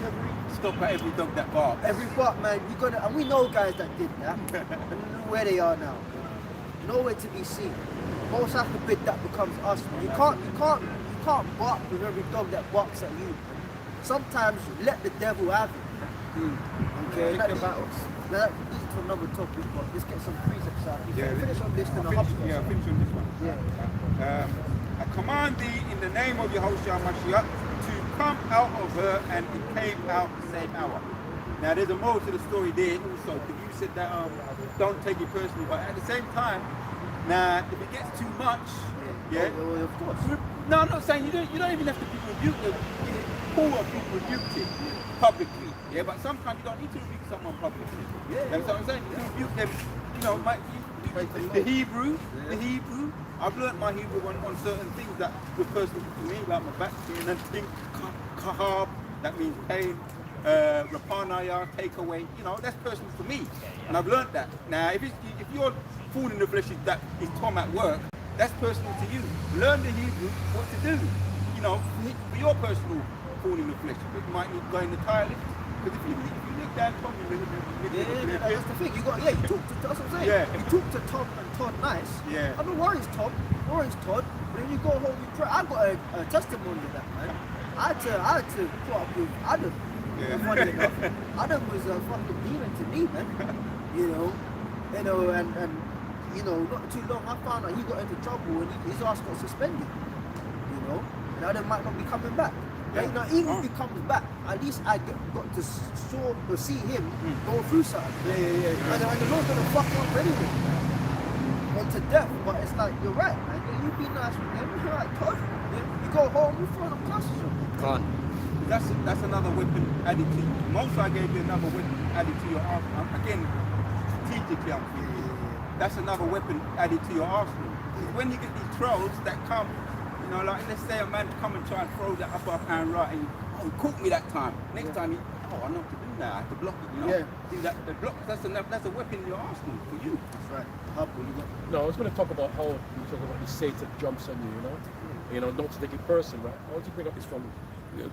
Stop at every dog that barks. every butt, man, you're gonna, and we know guys that did that. And look where they are now. Nowhere to be seen. Most have to bid that becomes us, man. You can't bark with every dog that barks at you. Sometimes you let the devil have it. Okay, Think about us. Now, this is another topic, but let's get some precepts out. Yeah, Finish on this, then I'll finish on this one. Yeah. I command thee in the name of Yehoshua Mashiach to come out of her, and it came out the same hour. Now there's a moral to the story there also, because you said that don't take it personally, but at the same time, now if it gets too much, yeah, Well, of course. no, I'm not saying you don't even have to be rebuked. Paul rebuked it publicly, yeah, but sometimes you don't need to rebuke someone publicly. That's what I'm saying. You can rebuke them, you know, the Hebrew. I've learned my Hebrew on certain things that were personal to me, like my back pain and things. Kahab, that means pain. Rapanaya, takeaway. You know, that's personal for me, and I've learned that. Now, if your fool in the flesh is Tom at work, that's personal to you. Learn the Hebrew, what to do. You know, for your personal fool in the flesh, you might need to go in the toilet. Because if you look down Tom, That's the thing. You talk to, that's what I'm saying. Yeah. You talk to Tom and Todd nice. Yeah. I don't worry, it's Tom. Worry, it's Todd. But then you go home, you pray. I got a testimony of that, man. I had to put up with Adam. Yeah. Funny enough, Adam was a fucking demon to me, man. And not too long, I found out he got into trouble and his ass got suspended. And Adam might not be coming back. Yeah. Even if he comes back, at least I got to see him go through something. And the Lord's gonna fuck him up anyway. And to death, but it's like, you're right, man. You be nice with him, you're right, Todd. You go home, you throw them classes on. Can't. That's another weapon added to you. Most I gave you another weapon added to your arsenal. Again, strategically I'm thinking. That's another weapon added to your arsenal. When you get these throws that come, like let's say a man come and try and throw that upper hand right, and he caught me that time. Next time I know what to do now. I have to block it. Yeah. See that the block. That's a weapon in your arsenal for you. That's right. Humble, you got. No, I was going to talk about how you talk about the Satan jumps on you, not to take it personal, right? I want to bring up this from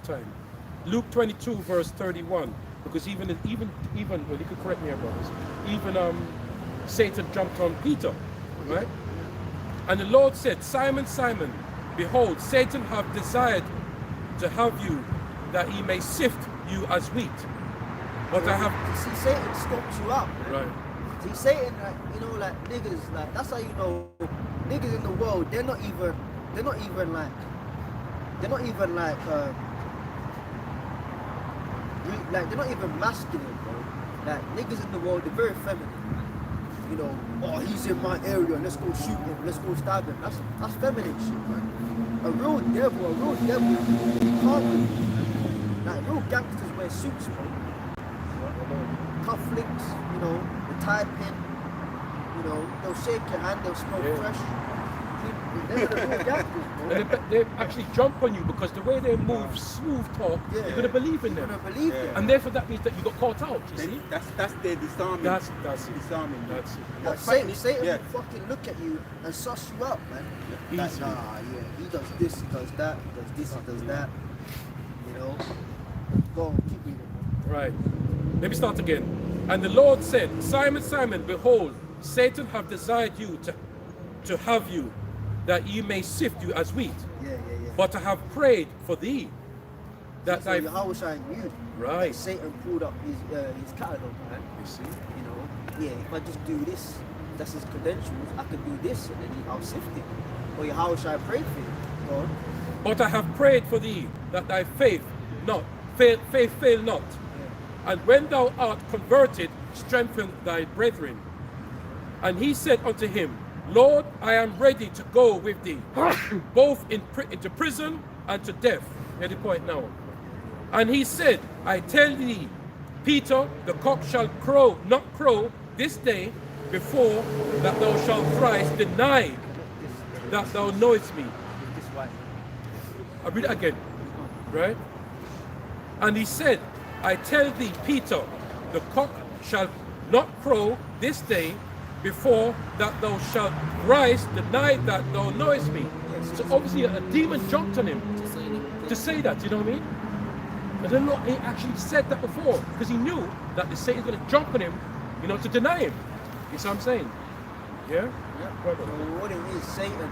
time. Luke 22 verse 31, because even well, you could correct me, brothers. Even Satan jumped on Peter, right? And the Lord said, Simon, Simon, behold, Satan hath desired to have you, that he may sift you as wheat. But I have. See, Satan stomps you up. Man. Right. See, Satan, like niggas, like that's how you know niggas in the world. They're not even masculine, bro. Like niggas in the world, they're very feminine. He's in my area, let's go shoot him, let's go stab him. That's feminine shit, man. A real devil, he can't be. Like real gangsters wear suits, bro. Cufflinks, the tie pin, they'll shake your hand, they'll smell fresh. They're the real gangsters, bro. And they actually jump on you because the way they move, smooth talk, you're going to believe in them. You're gonna believe them. And therefore that means that you got caught out, you see? That's their disarming. That's it. Disarming. That's it. Like Satan will fucking look at you and suss you up, man. Like, Easily. he does this, he does that, he does this, he does that. Go on, keep reading. Right. Let me start again. And the Lord said, Simon, Simon, behold, Satan hath desired you to have you, that ye may sift you as wheat. Yeah. But I have prayed for thee, that So Yahushua knew. Right. That Satan pulled up his catalog, man. You see? If I just do this, that's his credentials. I could do this, and then I'll sift it. Or Yahushua prayed for you. Go on. But I have prayed for thee, that thy faith fail not. And when thou art converted, strengthen thy brethren. And he said unto him, Lord, I am ready to go with thee, both into prison and to death. Hear the point now. And he said, I tell thee, Peter, the cock shall not crow this day before that thou shalt thrice deny that thou knowest me. I read it again, right? And he said, I tell thee, Peter, the cock shall not crow this day before that thou shalt rise, deny that thou knowest me. So obviously a demon jumped on him to say that, you know what I mean? And then Lord, he actually said that before, because he knew that the Satan's going to jump on him, you know, to deny him. You see what I'm saying? Yeah? So what it is, Satan,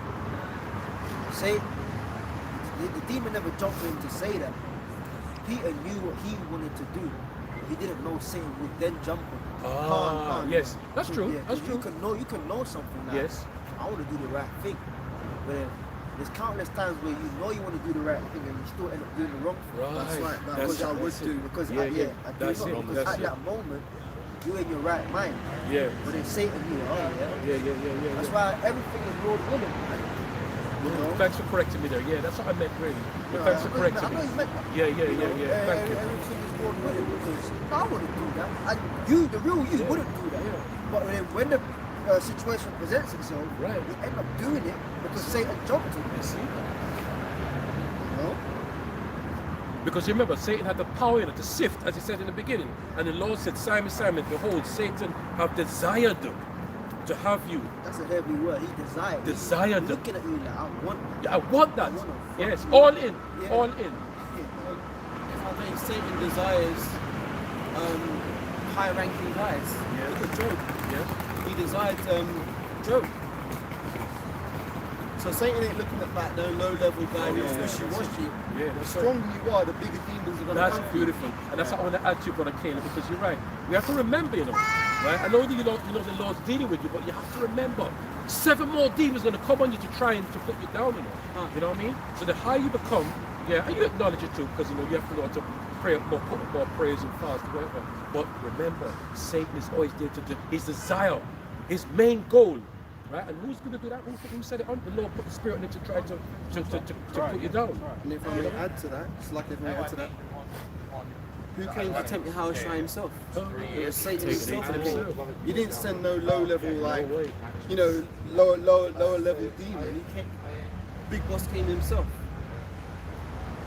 the demon never jumped on him to say that. Peter knew what he wanted to do. He didn't know Satan would then jump on him. Can't. Yes, that's true. Yeah, That's true. You can know something like, Yes. I want to do the right thing. But then there's countless times where you know you want to do the right thing and you still end up doing the wrong thing. Right. That's right. That's Because I it. would do. Because Yeah, I yeah. do That's not, it. because That's at it. that moment you're in your right mind. Yeah. But then Satan knew, Yeah. That's why everything is Lord willing. Man. You know? Thanks for correcting me there. Yeah, that's what I meant really. But Yeah, thanks for I know correcting you me. meant that. Yeah. You know, Thank you. Everything is Lord willing because I wouldn't do that. And you, the real you, wouldn't do that. Yeah. But then when the situation presents itself, Right. you end up doing it because Satan jumped him. You see? You know? Because remember, Satan had the power in it to sift, as he said in the beginning. And the Lord said, Simon, Simon, behold, Satan have desired to have you. That's a heavy word. He desired. Desired He's them. looking at you like, I want that. Yeah, I want that. I wanna fuck Yes, you. all in. Yeah. All in. I think Satan desires high-ranking guys. Yeah. Look at Job. Yeah. He desired Job. So Satan ain't looking at that low-level guy who's wishy-washy. Yeah, The that's stronger you are, the bigger demons are going to That's come. beautiful, and that's what I want to add to you, Brother Caleb, because you're right. We have to remember, right? I know that you know the Lord's dealing with you, but you have to remember 7 more demons are going to come on you to try and to put you down. You know what I mean? So the higher you become, and you acknowledge it too, because you have to know to pray more, put more prayers and fast, whatever. But remember, Satan is always there to do his desire, his main goal. Right? And who's going to do that? Who said it on? The Lord put the Spirit in it to try to put you down. And if I may add to that, it's like if I may add to that, Who came to tempt Yahushua himself? It was Satan himself. Satan himself. you didn't send no low level like, No way. lower level demon. He came, Big Boss came himself.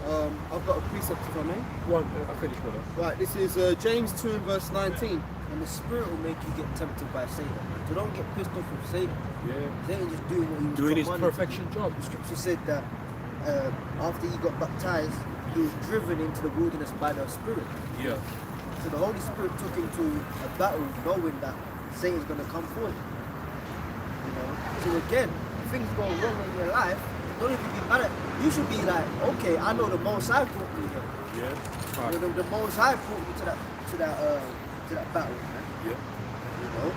I've got a precept if I may. One, I finished, brother. Right, this is James 2 and verse 19. And the spirit will make you get tempted by Satan. So don't get pissed off with Satan. Yeah. Satan just doing what he was Doing his commanded to perfection do. job. The scripture said that after he got baptized, he was driven into the wilderness by the Spirit. Yeah. So the Holy Spirit took him to a battle knowing that Satan's going to come for him. You know? So again, if things go wrong in your life, don't even be mad at it. You should be like, okay, I know the Most High brought me here. Yeah. You know, the Most High brought me to that battle, man. Yeah. You know?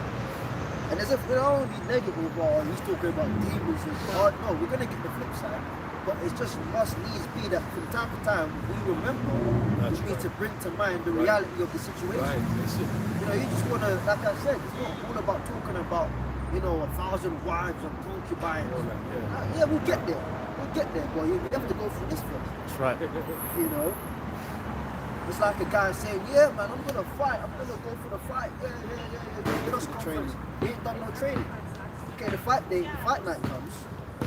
And as if we don't be negative or he's talking about demons and God, no, we're gonna get the flip side. But it's just must needs be that from time to time we remember That's we need right. to bring to mind the Right. reality of the situation. Right. That's it. You know, you just wanna, like I said, it's not all about talking about, 1,000 wives and concubines. All that, yeah. Yeah, we'll get there. We'll get there, boy. You have to go through this first. That's right. You know? It's like a guy saying, yeah, man, I'm gonna fight. I'm gonna go for the fight. Yeah. You know, Training. He ain't done no training. Okay, the fight night comes.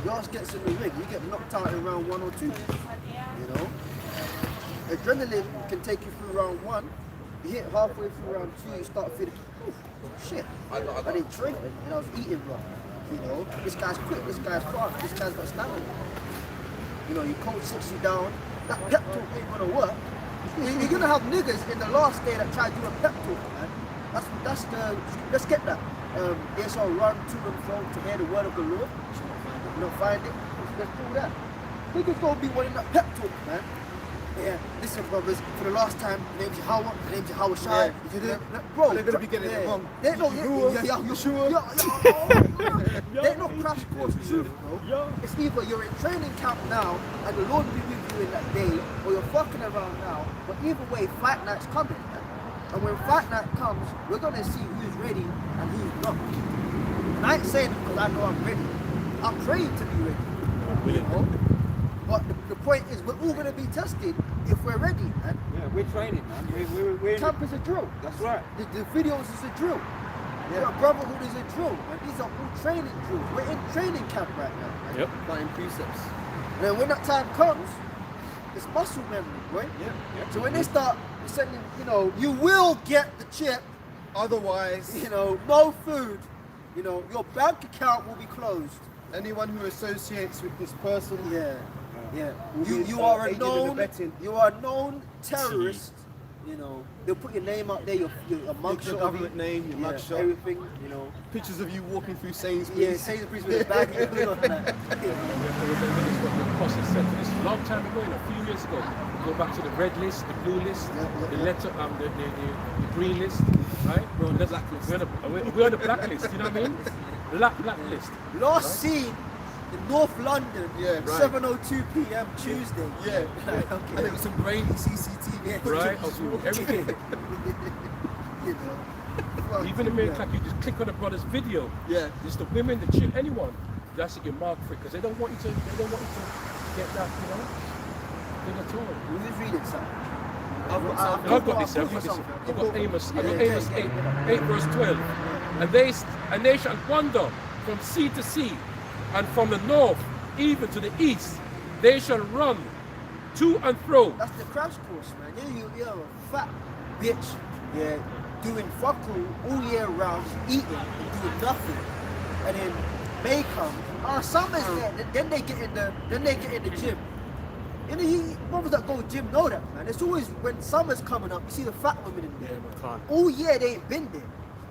Yours gets in the ring. You get knocked out in round 1 or 2. You know? Adrenaline can take you through round 1. You hit halfway through round 2, you start feeling, oh, shit. I didn't train and I was eating wrong. You know, this guy's quick, this guy's fast, this guy's got stamina. You know, your coach sits you down, that pep talk ain't gonna work. You're gonna have niggas in the last day that try to do a pep talk, man. That's the, let's get that. They shall run to and fro to hear the word of the Lord. You don't find it, let's do that. Niggas gonna be wanting that pep talk, man. Yeah, listen, brothers, for the last time, my name's Yahweh, my name's Yahweh Shai. Bro, They're gonna be getting it wrong. They know, You sure? they ain't no crash course truth, bro. It's either you're in training camp now and the Lord will be with you in that day, or you're fucking around now. But either way, fight night's coming. Man. And when fight night comes, we're gonna see who's ready and who's not. And I ain't saying it because I know I'm ready. I'm praying to be ready. You know? But the point is, we're all gonna be tested if we're ready, man. Yeah, we're training, man. We're Camp is a drill. That's right. The videos is a drill. Yeah. Brotherhood is a drill, man. These are all training drills. We're in training camp right now, man. Yep. Flying precepts. And then when that time comes, it's muscle memory, right? Yeah. So when they start sending, you will get the chip, Otherwise, no food. You know, your bank account will be closed. Anyone who associates with this person, Yeah, yeah. will You be, you are a aiding and known abetting. you are a known terrorist. You know, they'll put your name out there, your mugshot, your government name, your yeah, mugshot, everything. You know, pictures of you walking through Sainsbury's. yeah, Sainsbury's with a bag. You know, like, The apostles said to this a long time ago, a few years ago. Go back to the red list, the blue list, the letter, the green list, right? We're on the blacklist. We're on the blacklist. You know what I mean? Blacklist. last seen in North London, Yeah, right. 7:02 p.m. Tuesday. Yeah, Okay. and it was some grainy CCTV. Yeah. Right? Of everything. You know. Even the mere like you just click on the brother's video. Yeah. It's the women, the children, anyone. That's it. You're marked for it because they don't want you to. They don't want you to get that. You know. Thing at all. We just read it, son. I've got this. I've got Amos. I've got Amos 8 verse 12. And they shall wander from sea to sea, and from the north even to the east. They shall run to and fro. That's the crash course, man. You're a fat bitch, yeah, doing fuck all year round, just eating and doing nothing. And then May comes, summer's there, then they get in the gym. You know, brothers that go gym know that, man. It's always when summer's coming up, you see the fat women in there. All year they ain't been there.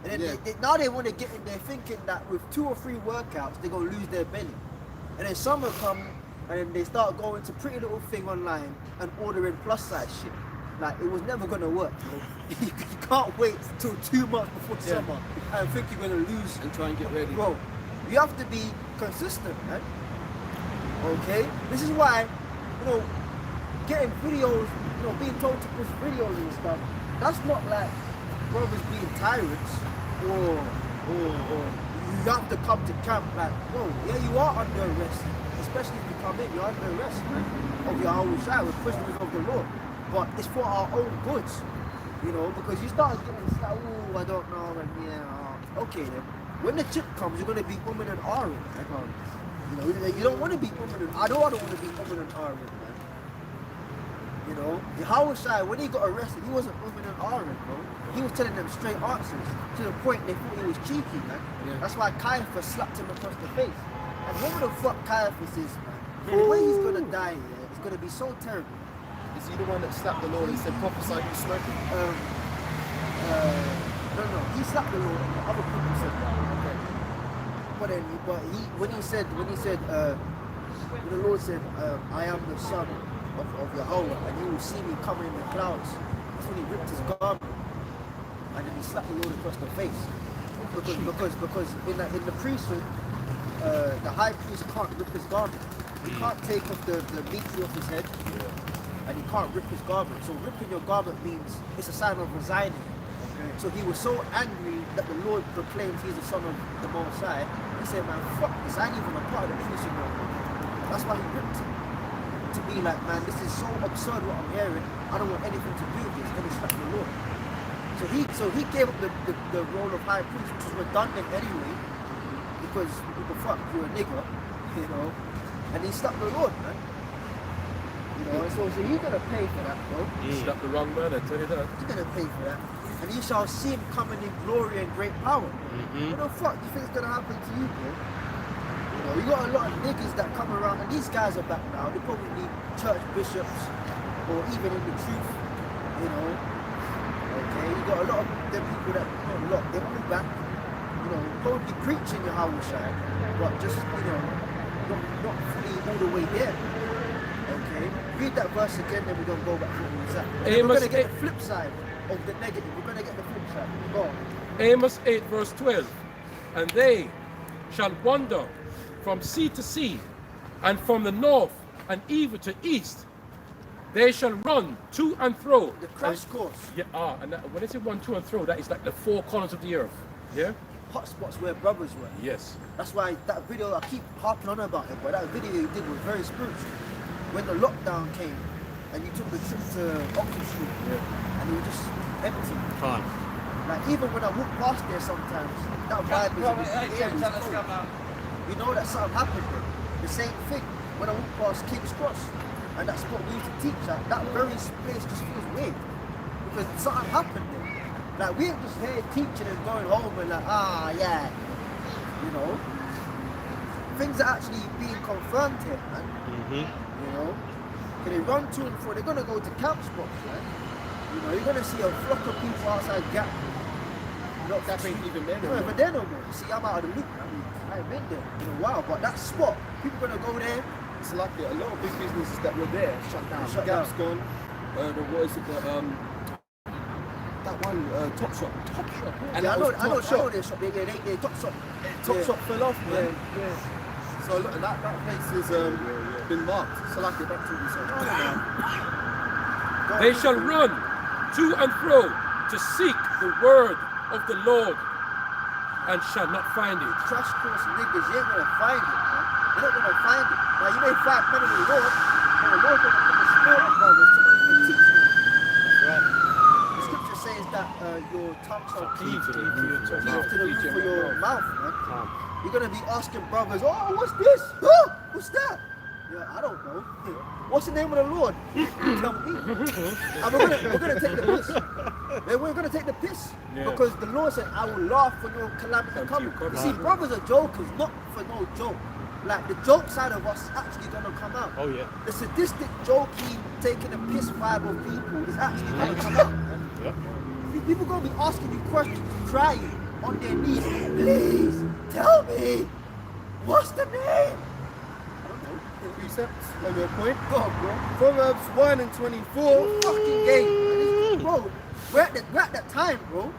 And then now they want to get in there thinking that with 2 or 3 workouts, they're going to lose their belly. And then summer come, and then they start going to pretty little thing online and ordering plus size shit. Like, it was never going to work. You know? You can't wait till 2 months before summer and think you're going to lose. And try and get ready. Bro, you have to be consistent, man. Okay? This is why, you know, getting videos, you know, being told to push videos and stuff, that's not like brothers being tyrants or you have to come to camp like, whoa, yeah, you are under arrest. Especially if you come in, you're under arrest of your own side with prisoners of the law. But it's for our own goods, you know, because you start getting like, oh, I don't know, and yeah, okay then. When the chip comes, you're gonna be and ahhing. You know, you don't want to be and I don't want to be and ahhing, man. You know, Yahushua, when he got arrested, he wasn't and ahhing, bro. He was telling them straight answers to the point they thought he was cheeky, man. Yeah. That's why Caiaphas slapped him across the face. And whoever the fuck Caiaphas is, man, the way he's gonna die here is gonna be so terrible. Is he the one that slapped the Lord and said, prophesy you smoking? No, he slapped the Lord and the other people said that. Okay. When the Lord said, I am the son of Yahweh, and you will see me coming in the clouds. That's when he ripped his garment, and then he slapped the Lord across the face. Because in the priesthood, the high priest can't rip his garment. He can't take off the mitre off his head, and he can't rip his garment. So ripping your garment means it's a sign of resigning. Okay. So he was so angry that the Lord proclaimed he's the son of the Most High. He said, man, fuck this, I ain't even a part of the priesthood no more. That's why he ripped it. To be like, man, this is so absurd what I'm hearing. I don't want anything to do with this. Then he slapped the Lord. So he gave up the role of high priest, which was redundant anyway, because what the fuck, you're a nigger, you know. And he slapped the Lord, man. You know, so you're gonna pay for that, bro. You slapped the wrong man, I tell you that. You're gonna pay for that. And you shall see him coming in glory and great power. What the fuck do you think is gonna happen to you, bro? You know, you got a lot of niggas that come around, and these guys are back now. They probably need church bishops, or even in the truth, you know. Okay, you got a lot of them people that, they're all back. You know, probably preaching your Yahushua, but just, you know, not fully all the way there. Okay, read that verse again, then we're gonna go back to what we said. We're gonna get the flip side of the negative. We're gonna get the flip side. Go on. Amos 8 verse 12. And they shall wander from sea to sea, and from the north and even to east. They shall run to and fro. The crash course. Yeah, and when they say run to and fro, that is like the 4 corners of the earth. Yeah? Hotspots where brothers were. Yes. That's why that video, I keep harping on about it, but that video you did was very spiritual. When the lockdown came and you took the trip to Oxford Street, and it was just empty. Can't. Like even when I walk past there sometimes, that vibe is you know that something happened there. The same thing when I walk past King's Cross and that spot we used to teach at, that very place just feels weird. Because something happened there. Like we ain't just here teaching and going home and like, yeah. You know, things are actually being confirmed here, man. You know, can they run to and fro? They're gonna go to camp spots, man. You know, you're gonna see a flock of people outside Gap. Not That ain't even there. no, but they're no more. You see, I'm out of the loop. I ain't been there in a while, but that spot, people gonna go there. It's like a lot of big businesses that were there shut down. Shut Gap's down. gone. What is it? That one, Top Shop. And Yeah, I that know, was I know, Top I know Shop. their shop. They top shop. Top Yeah. Shop fell off, man. Yeah. So look, that place has been marked. So like back to They shall run to and fro to seek the word of the Lord and shall not find it. Trash course niggas, you ain't gonna find it, man. You're not gonna find it. Now you may find men in the Lord, but the Lord gonna come and spirit of brothers to even teach you. The scripture says that your tongue shall cleave to the roof of your mouth, man. You're gonna be asking brothers, oh, what's this? Oh, what's that? Yeah, I don't know. What's the name of the Lord? Tell me. And we're gonna take the piss. And we're gonna take the piss. Because the Lord said, I will laugh for your calamity coming. You see, brothers are jokers, not for no joke. Like the joke side of us is actually gonna come out. Oh yeah. The sadistic, jokey, taking a piss vibe of people is actually gonna come out. Man. Yep. People gonna be asking you questions, crying on their knees. Please tell me, what's the name? Precepts on your point. Go on, bro. Proverbs 1 and 24. Fucking game, bro. We're at that time, bro.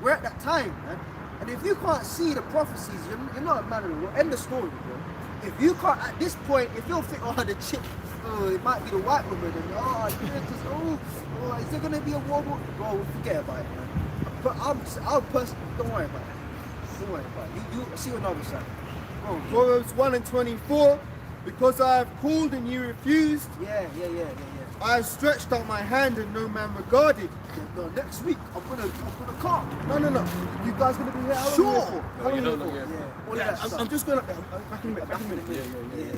We're at that time, man. And if you can't see the prophecies, you're not a man of the world. End the story, bro. If you can't, at this point, if you'll think, oh, the chick, it might be the white woman, and is there gonna be a war? Bro, forget about it, man. But I'll personally, don't worry about it. Don't worry about it. You see another side. Bro, Proverbs 1 and 24. Because I have called and you refused, yeah. I have stretched out my hand and no man regarded. No, next week I'm gonna come. No. You guys gonna be here? How long Sure. are you here for? How long are you here for? Yeah. All Yeah, that stuff. I'm just gonna. Back in a minute.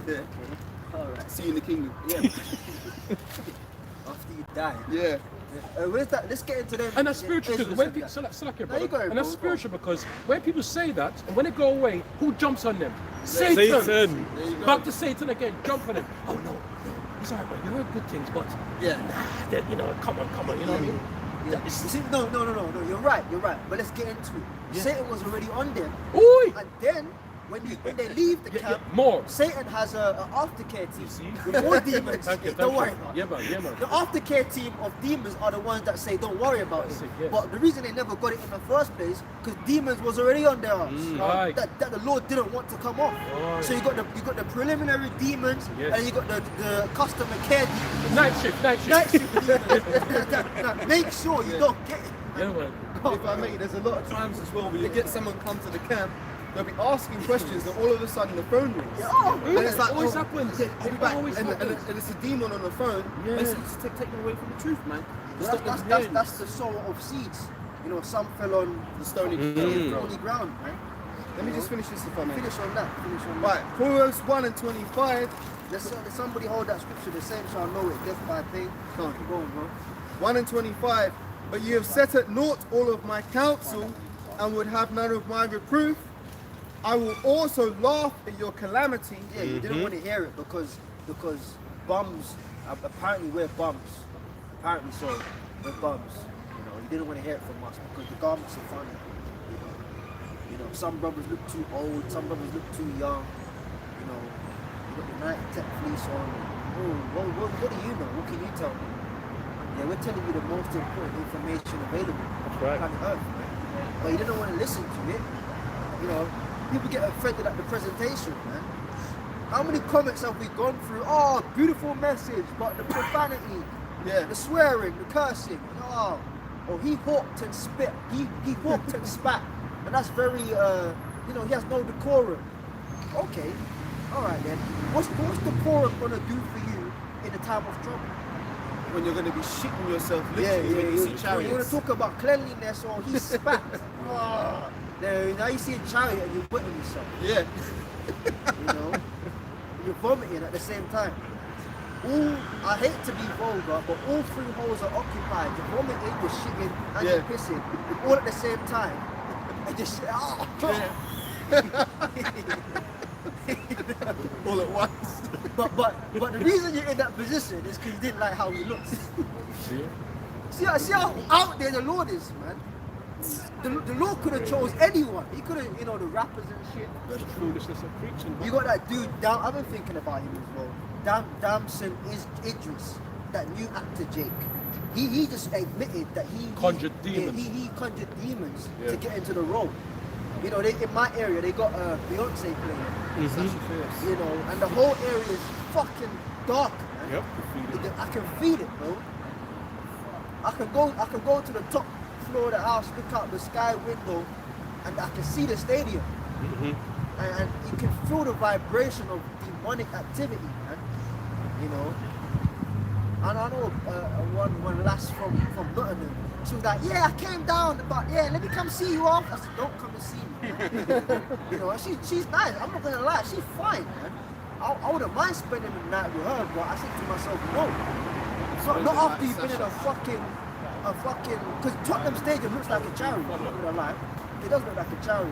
Yeah. All right. See you in the kingdom. Yeah. After you die. Yeah. Where's that? Let's get into them. And that's spiritual Yeah, because when yeah. people, so like There you go, and that's bro, spiritual because when people say that and when they go away, who jumps on them? Satan. Satan. Back to Satan again, jump on him. Oh no, it's alright, man. You heard good things, but Yeah. you know, come on, you know what I mean? Yeah. See, no. You're right. But let's get into it. Yeah. Satan was already on them, Oi! and then when they leave the camp, more. Satan has an aftercare team see? with more demons. Thank you, Don't worry about it. Yeah, man. The aftercare team of demons are the ones that say, don't worry about That's it. it, yes. But the reason they never got it in the first place, because demons was already on their ass. Right. That the Lord didn't want to come off. Right. So you got the preliminary demons, Yes. and you got the customer care demons. Night shift. Night shift demons. Now, make sure you don't get it. Yeah, man. If I may, there's a lot of times as well where you get someone come to the camp, they'll be asking questions, and all of a sudden the phone rings. And it's like, Always happens. Yeah, I'll be back. Always And happens. it's a demon on the phone. Yeah. And it's take them away from the truth, man. That's the sower of seeds. You know, some fell on the stony holy ground, man. Let me just finish this if I may. Finish on that. Right, Proverbs 1 and 25. Let somebody hold that scripture the same shall know it, death by pain. Come. Keep going, bro. 1 and 25. But you have set at naught all of my counsel and would have none of my reproof. I will also laugh at your calamity. Yeah, you didn't want to hear it because bums, apparently we're bums. Apparently so, we're bums. You know, you didn't want to hear it from us because the garments are funny. You know, some brothers look too old, some brothers look too young. You know, you got the Nike Tech fleece on. Oh, what do you know? What can you tell me? Yeah, we're telling you the most important information available on right. planet Earth, man. But you didn't want to listen to it. You know, people get offended at the presentation, man. How many comments have we gone through? Oh, beautiful message, but the profanity, the swearing, the cursing. Oh, he hawked and spit. He hawked and spat, and that's very, you know, he has no decorum. Okay, all right then. What's decorum gonna do for you in the time of trouble? When you're going to be shitting yourself literally when you see You want chariots. to talk about cleanliness or he spat? Now you see a chariot and you're wetting yourself. Yeah. You know, you're vomiting at the same time. I hate to be vulgar, but all three holes are occupied. You're vomiting, you're shitting, and you're pissing, all at the same time. And just All at once. But the reason you're in that position is because you didn't like how he looks. See? See how out there the Lord is, man. The Lord could have chose anyone. He could have, the rappers and shit. That's foolishness of preaching. You got that dude, I've been thinking about him as well. Damson is Idris, that new actor Jake. He just admitted that he Conjured demons. He conjured demons Yeah. to get into the role. In my area they got a Beyonce playing. And the whole area is fucking dark, man. Yep. I can feel it, bro. I can go to the top floor of the house, look out the sky window, and I can see the stadium. And you can feel the vibration of demonic activity, man. And I know one lass from Nottingham. She was like, yeah, I came down, but yeah, let me come see you off. I said, don't come and see me. She's nice. I'm not gonna lie, she's fine, man. I wouldn't mind spending the night with her, but I said to myself, no. Not after you've been in a fucking, because Tottenham Stadium looks like a charity. I'm not gonna lie, it does look like a charity.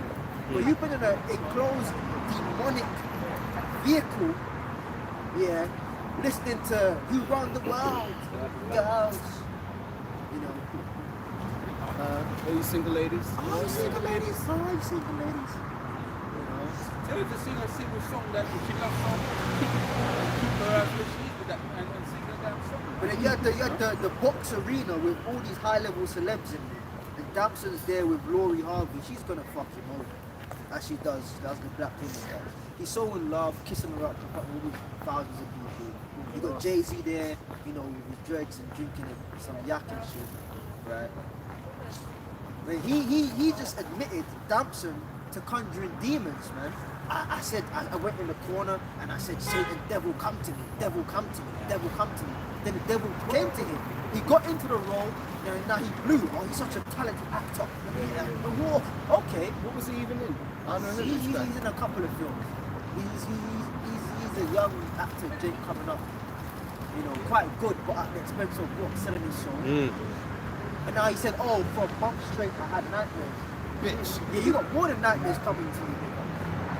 But you've been in an enclosed demonic vehicle, yeah, listening to "You Run the World," girls. All you single ladies. Oh, you single ladies. Oh, you single ladies. Tell her to sing a single song that she loves so much. Keep her as what she is with that and sing that damn song. But then you had the box arena with all these high-level celebs in there. And Damson's there with Laurie Harvey. She's gonna fuck him over, as she does the Black Women does. He's so in love, kissing her up in front of all these thousands of people. You got Jay-Z there, with his dreads and drinking some yak and shit, right? But he just admitted, Damson, to conjuring demons, man. I said, I went in the corner and I said, Satan, devil, come to me, devil, come to me, devil, come to me. Then the devil came to him. He got into the role, and now he blew. Oh, he's such a talented actor. Okay. What was he even in? I don't know. He's in a couple of films. He's a young actor, Jake, coming up. Quite good, but at the expense of selling his soul. And now he said, oh, for a month straight I had nightmares. Bitch. Yeah, you got more than nightmares coming to you.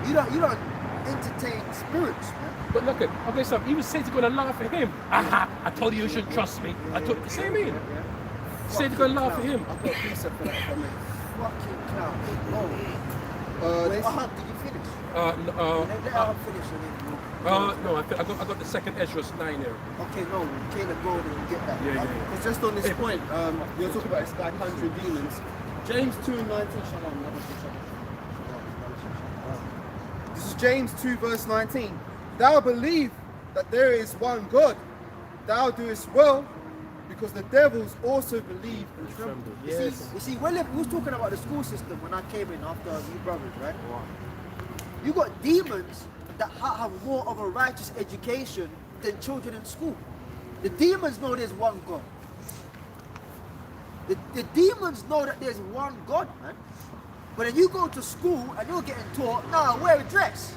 You don't entertain spirits, man. But look at, okay, so even Satan's gonna laugh at him. Aha, I told you shouldn't trust me. I told you, same in. Satan's gonna laugh at him. I've got a precept for that if I may. Fucking clown. Did you finish? Let Ahab finish and then No, I got the second Ezra's 9 here. Okay, no, Caleb, go and get that. Yeah. It's just on this point, you're talking about this guy conjuring demons. James 2:19. This is James 2 verse 19. Thou believe that there is one God. Thou doest well, because the devils also believe and tremble. Yes. You see, we was talking about the school system when I came in after you brothers, right? You got demons that have more of a righteous education than children in school. The demons know there's one God. The demons know that there's one God, man. But then you go to school and you're getting taught, nah, wear a dress.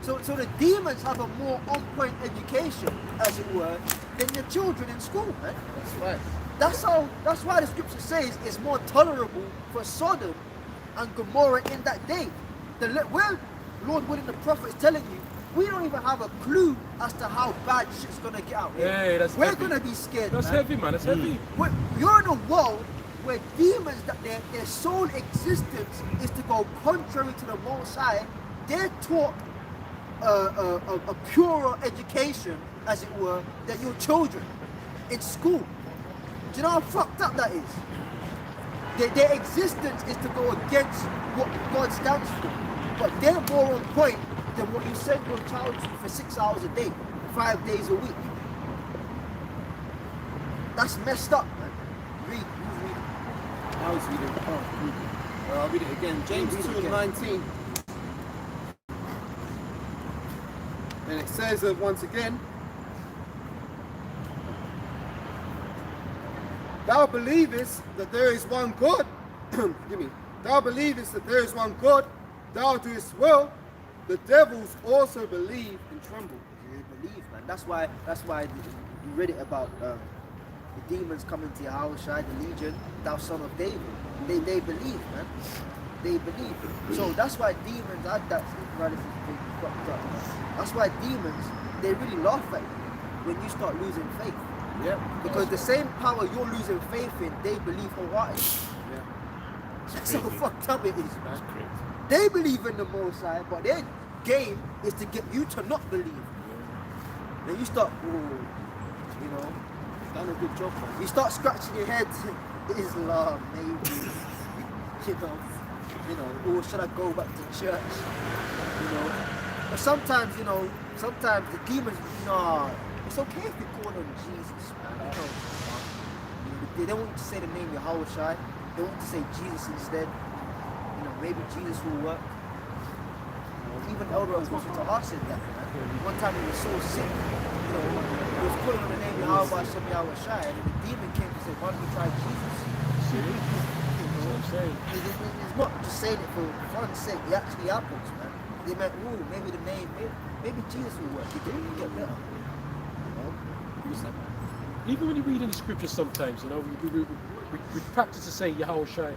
So the demons have a more on-point education, as it were, than the children in school, man. That's right. That's why the scripture says it's more tolerable for Sodom and Gomorrah in that day. Where Lord Wood and the prophets telling you, we don't even have a clue as to how bad shit's gonna get out here. Yeah, that's We're heavy. gonna be scared. That's man. heavy, man. That's heavy. You're in a world where demons, that their sole existence is to go contrary to the Most High. They're taught a purer education, as it were, than your children in school. Do you know how fucked up that is? Their existence is to go against what God stands for. But they're more on point than what you send your child to for 6 hours a day, 5 days a week. That's messed up, man. Read. I was reading. I'll read it again. James 2:19. And it says once again, thou believest that there is one God. Give me. Thou believest that there is one God. Thou doest well. The devils also believe and tremble. They believe, man. That's why you read it about the demons coming to your house, right? The legion, thou son of David. They believe, man. they believe. So that's why demons had that paralysis thing fucked up. That's why demons, they really laugh at you when you start losing faith. Yeah. Because the same power you're losing faith in, they believe wholeheartedly. Yeah. That's how fucked up it is, man. That's great. They believe in the Most High, but their game is to get you to not believe. Then you start, you know, Done a good job, man. you start scratching your head. Islam, maybe. you know, or should I go back to church? You know, but sometimes, you know, sometimes the demons, nah, it's okay if you call on Jesus, man. You know, they don't want you to say the name Yahweh Shai. They want you to say Jesus instead. You know, maybe Jesus will work. You know, even Elder Apostle Tahar said that, man. One time he was so sick, you know, he was calling on the name Yahweh Hashem Yahweh Shai, and the demon came to say, why don't you try Jesus? See? That's what I'm saying. It's not just saying it for fun's sake, it actually happens, man. They meant, ooh, maybe the name, maybe Jesus will work, you get better. You know? Even when you read in the scriptures sometimes, you know, we practice to say Yahweh Shai.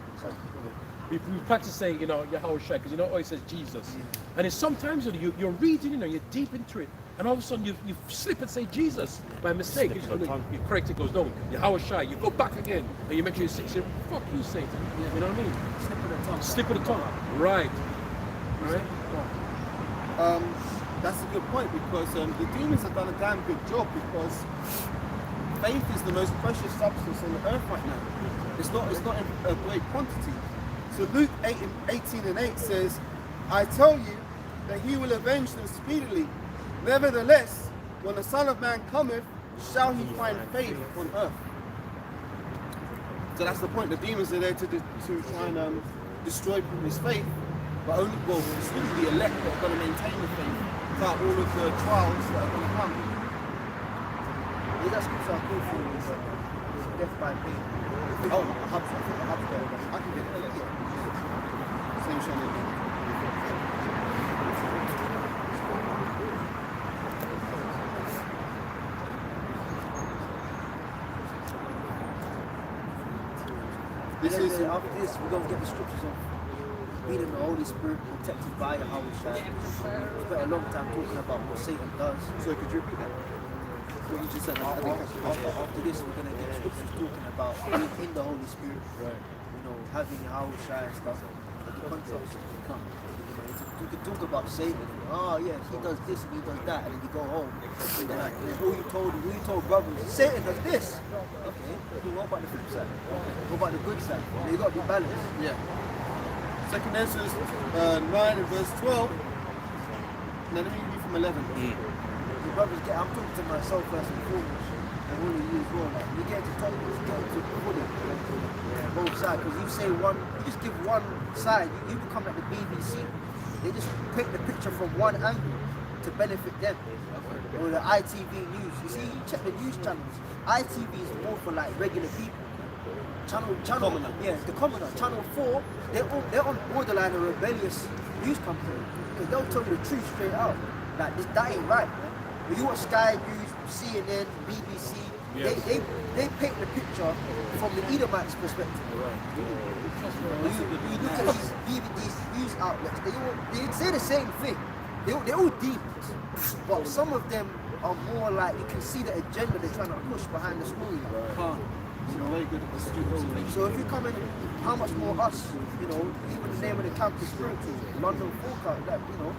We practice to say, you know, Yahweh Shai, because you know it always says Jesus. And it's sometimes, you know, you're reading, you know, you're deep into it, and all of a sudden you slip and say Jesus by mistake. You correct it, goes, no, Yahweh Shai. You go back again, and you make sure you say, fuck you, Satan. You know what I mean? Slip of the tongue. Slip of the tongue. Right. Right? That's a good point, because the demons have done a damn good job, because faith is the most precious substance on the earth right now. It's not in a great quantity. So Luke 18:8 says, I tell you that he will avenge them speedily. Nevertheless, when the Son of Man cometh, shall he find faith on earth? So that's the point. The demons are there to try and destroy people's faith, but only, well, it's really the elect that are going to maintain the faith without all of the trials that are going to come. Yeah, that scripture I quote for is death by pain. Oh, I have there. I can get it. Yeah. Same channel. This And is then after this, we're going to get the scriptures of being in the Holy Spirit, protected by Yahweh Shai. We spent a long time talking about what Satan does. so. Could you repeat that? What you just said, after this, we're going to get scriptures talking about being in the Holy Spirit, you know, having Yahweh Shai and stuff. But the contrast can come. You can talk about Satan. Oh, yeah, he does this and he does that, and then you go home. And then, like, who you told brothers, Satan does this. Okay, what about the flip side? What about the good side? You got to be balanced. Yeah. Second Ezra 9 and verse 12. Now let me read from 11. The brothers I'm talking to myself first and foremost, and all of you as well. Like, you get to talk, you get to put it both sides, because you say one, you just give one side, you become like the BBC. They just pick the picture from one angle to benefit them. Or the ITV news. You see, you check the news channels. ITV is more for like regular people. Channel, Commoner. yeah, the commoner. Channel 4, they're on borderline a rebellious news company, because they'll tell you the truth straight out. Like that ain't right, man. When you watch Sky News, CNN, BBC, Yes. they paint the picture from the Edomites' perspective. When you look at these news outlets, they say the same thing. They're all demons, but some of them are more like, you can see the agenda they're trying to push behind the story. You know, very good at the students. So if you come in, how much more us, you know, even the name of the camp is spiritual, London Forecast, that, you know,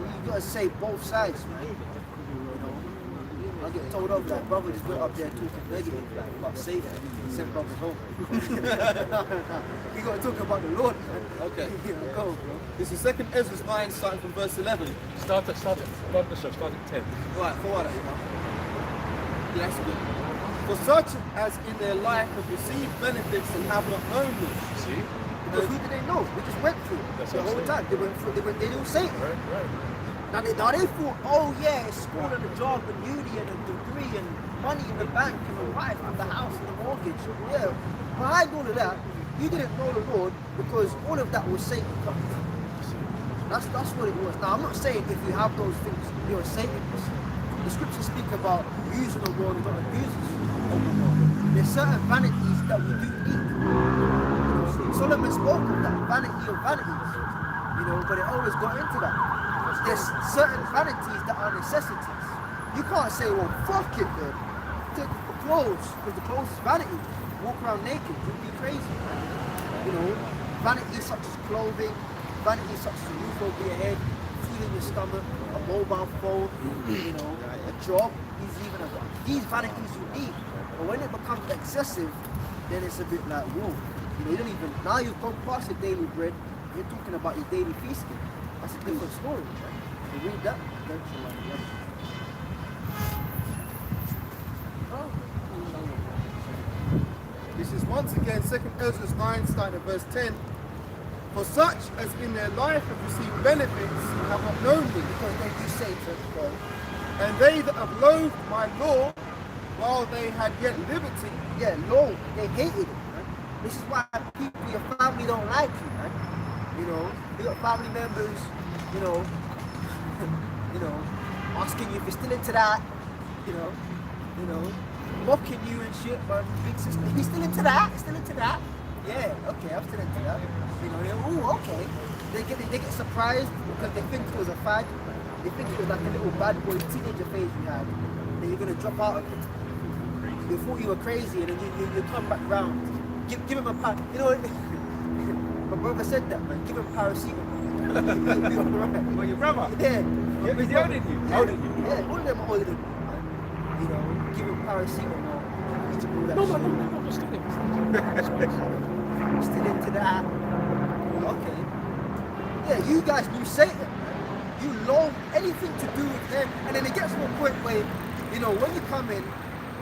you gotta say both sides, man. You know, I get told off that brother just went up there talking negative like, about Satan and sent brothers home. You gotta talk about the Lord, man. Okay. Go, bro. This is second Ezra 9, starting from verse 11. Start at 10. Right, for that. Yeah, that's good. For such as in their life have received benefits and have not known them. See? Because who did they know? They just went through it That's the what I'm whole saying. time. They knew Satan. Right. Now they thought, oh yeah, it's school and a job and uni and a degree and money in the bank and a wife and the house and the mortgage. Yeah, behind all of that, you didn't know the Lord, because all of that was Satan. That's what it was. Now I'm not saying if you have those things, you're a Satanist. The scriptures speak about using the word, not abusing the word. There's certain vanities that we do need. Solomon spoke of that, vanity of vanities, you know, but it always got into that. There's certain vanities that are necessities. You can't say, well, fuck it then. Take off the clothes, because the clothes is vanity. Walk around naked, you'd be crazy. You know, vanity such as clothing, vanity such as a roof over your head, food in your stomach, a mobile phone, you know, a job, these vanities you need. But when it becomes excessive, then it's a bit like, whoa, you know, you don't even, now you've gone past your daily bread, you're talking about your daily feasting. That's a different story, right? You read that, This is once again 2 Ezra 9, starting at verse 10. For such as in their life have received benefits have not known me, because then you say to God, and they that have loathed my law while they had yet liberty, yeah, law, they hated it, man. This is why people, your family don't like you, man. You know, you got family members, you know, asking you if you're still into that, you know, mocking you and shit, but big sister, you still into that? Still into that? Yeah, okay, I'm still into that. You know, they're, ooh, okay. They get surprised because they think it was a fad. They think it was like a little bad boy teenager phase you had. Then you're gonna drop out of it. They thought you were crazy, and then you come back round. Give him a pat. You know what? My brother said that, man. Give him paracetamol. You'll be alright. Well, your brother? Yeah. Is he older than you? Yeah. Older than you? Yeah, all of them are older than me, man. You know, give him paracetamol. All that No, shit. still Still into that. Okay. Yeah, you guys do Satan, man. You love anything to do with him. And then it gets to a point where, you know, when you come in,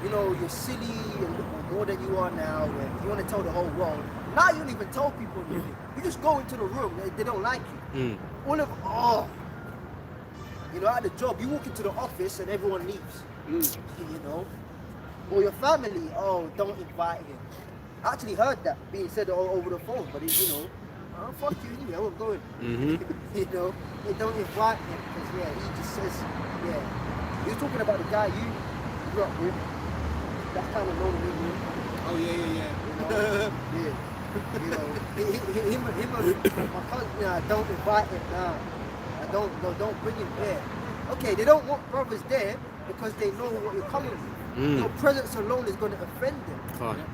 you know, you're silly and more than you are now, and you want to tell the whole world. Now you don't even tell people anything. You just go into the room, they don't like you. All of, you know, at the job, you walk into the office and everyone leaves. You know? Or your family, don't invite him. I actually heard that being said over the phone, but you know, oh, fuck you anyway, I won't go in. You know, they don't invite him because, yeah, he just says, yeah. You're talking about the guy you grew up with, that's kind of known in England. Oh, yeah. You know, him and my cousin, don't invite him now. Don't bring him there. Okay, they don't want brothers there because they know what you're coming with. Your presence alone is going to offend them.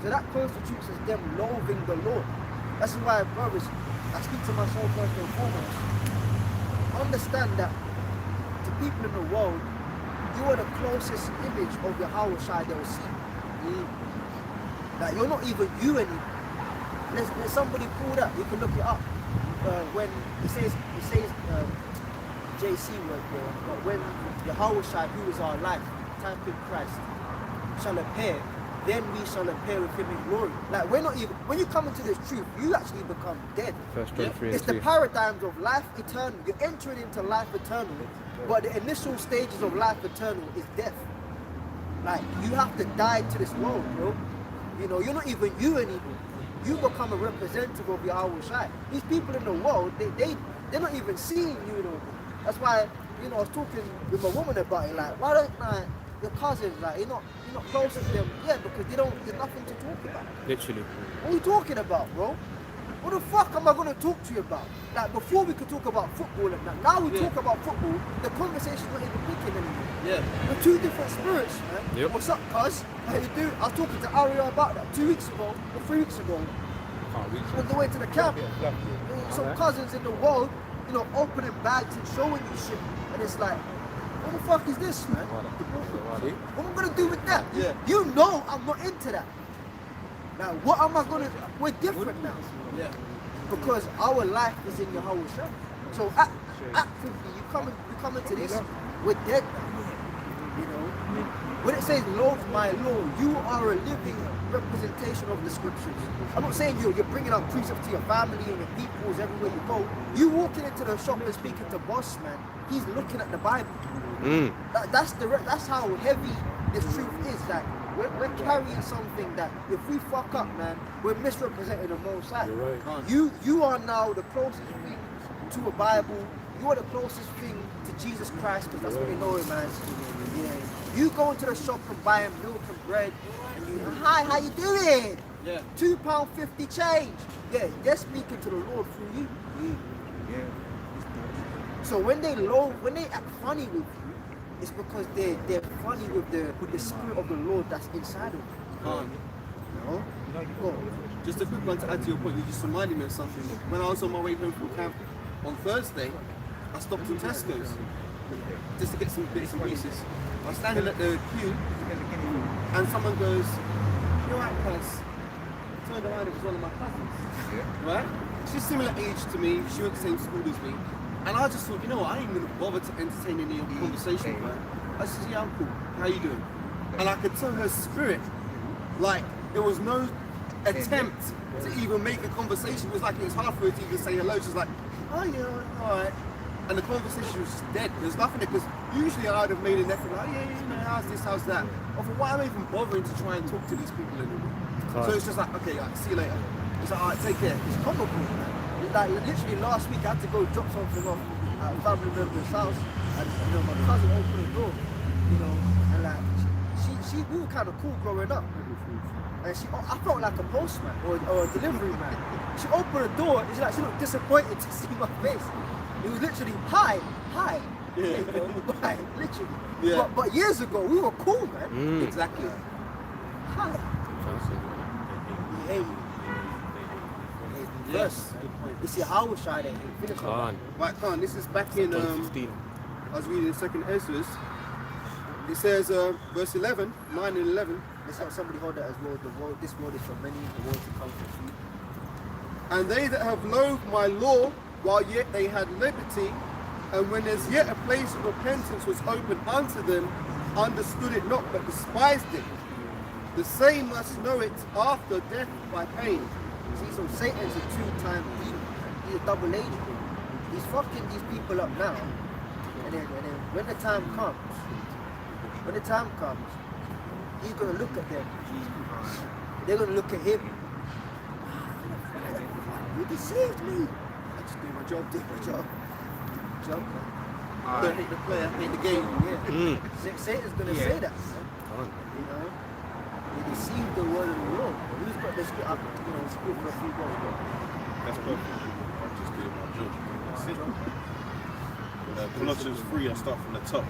So that constitutes as them loathing the Lord. That's why, brothers, I speak to myself first and foremost. Understand that to people in the world, you are the closest image of Yahweh Shai they'll see. Like, you're not even you anymore. There's somebody pulled up, you can look it up. When it says JC word there, but when Yahweh Shai, who is our life, type in Christ, shall appear, then we shall appear with him in glory. Like, we're not even, when you come into this truth, you actually become dead. First John 3 It's and the 2. paradigms of life eternal. You're entering into life eternal, but the initial stages of life eternal is death. Like, you have to die to this world, bro. You know, you're not even you anymore. You become a representative of Yahweh Shai. These people in the world, they're not even seeing you, you know. That's why, you know, I was talking with my woman about it, like, why don't, like, your cousins, like, you're not close to them? Yeah, because there's nothing to talk about. Literally. What are you talking about, bro? What the fuck am I gonna talk to you about? Like, before we could talk about football and that. Now we talk about football, the conversation's not even picking anymore. Yeah. We're two different spirits, man. Yep. What's up, cuz? How you do? I was talking to Aria about that 2 weeks ago, or 3 weeks ago. On the way to the camp. Some cousins in the world, you know, opening bags and showing you shit. And it's like, what the fuck is this, man? What am I gonna do with that? Yeah. You know I'm not into that. Now, what am I gonna? We're different now. Yeah. Because our life is in Yahweh Shai. So actively, you come into this, we're dead now. You know, when it says Lord, my Lord, you are a living representation of the scriptures. I'm not saying you're bringing out precepts to your family and your peoples everywhere you go. You walking into the shop and speaking to boss man, he's looking at the Bible. That's how heavy this truth is. Like, we're carrying something that if we fuck up, man, we're misrepresenting the Most High. You're right. You are now the closest thing to a Bible. You are the closest thing to Jesus Christ, because that's what we know him as. Yeah. You go into the shop and buy him milk and bread, and you, hi, how you doing? Yeah. £2.50 change. they're speaking to the Lord through you. Yeah. So when they act funny with you, it's because they're funny with the spirit of the Lord that's inside of you. You know? Go. Just a quick one to add to your point, you just reminded me of something. When I was on my way home from camp on Thursday, I stopped in Tesco's just to get some bits and pieces. I was standing at the queue and someone goes, "You're right, cuz." Turned around, it was one of my cousins. Right? She's similar age to me, she went to the same school as me. And I just thought, you know what, I ain't even bother to entertain any conversation with her. I said, "Yeah, I'm cool. How you doing?" And I could tell her spirit, like, there was no attempt to even make a conversation. It was like it was hard for her to even say hello. She was like, "Oh yeah, alright." And the conversation was just dead. There's nothing there, because usually I'd have made an effort, like, "Yeah, you know, how's this, how's that?" I thought, why am I even bothering to try and talk to these people anymore? So it's just like, okay, like, see you later. It's like, alright, take care. It's comical, man. Like literally last week, I had to go drop something off at a family member's house, and you know, my cousin opened the door, you know, and like we were kind of cool growing up, and I felt like a postman or a delivery man. She opened the door, and she looked disappointed to see my face. It was literally hi. Yeah. You know, hi, literally. Yeah. But years ago, we were cool, man. Exactly. Hi. Hey. Yes. You see, I was shy there. Finish on. Right, Khan, this is back in, I was reading 2nd Ezra. It says, verse 11, 9 and 11. Let's have somebody hold that as well. This world is for many, the world to come for few. "And they that have loathed my law, while yet they had liberty, and when as yet a place of repentance was opened unto them, understood it not, but despised it. The same must know it after death by pain." See, so Satan's a two-time demon. He's a double agent. He's fucking these people up now, and then when the time comes, he's gonna look at them. They're gonna look at him. You deceived me. I just did my job. Don't hate the player, hate the game. Yeah. Satan's gonna say that. You know, they deceived the word of the Lord. Who's got this up? You know, school for a few goals. That's perfect. I'm just doing my job. That's it. Colossians 3, I'll start from the top. It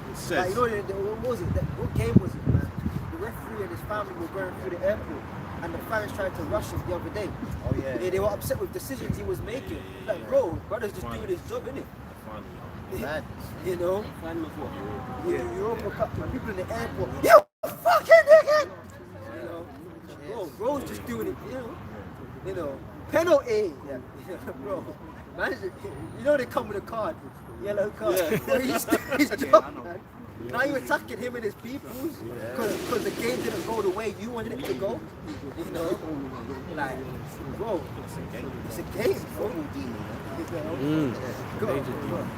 Like, says, you know, what was it? What game was it, man? The referee and his family were going through the airport, and the fans tried to rush him the other day. Oh yeah. They were upset with decisions he was making. Like, bro, brother's just doing his job, innit? Mad. You know? Fan of what? Yeah. Europa Cup, people in the airport. You fucking nigga! You know? Bro's just doing it, you know? Penalty! Yeah. Bro, man, you know they come with a card. Yellow card. Yeah. Bro, he's doing his job, man. Now you're attacking him and his people because the game didn't go the way you wanted it to go. You know? Like, bro, it's a game, bro.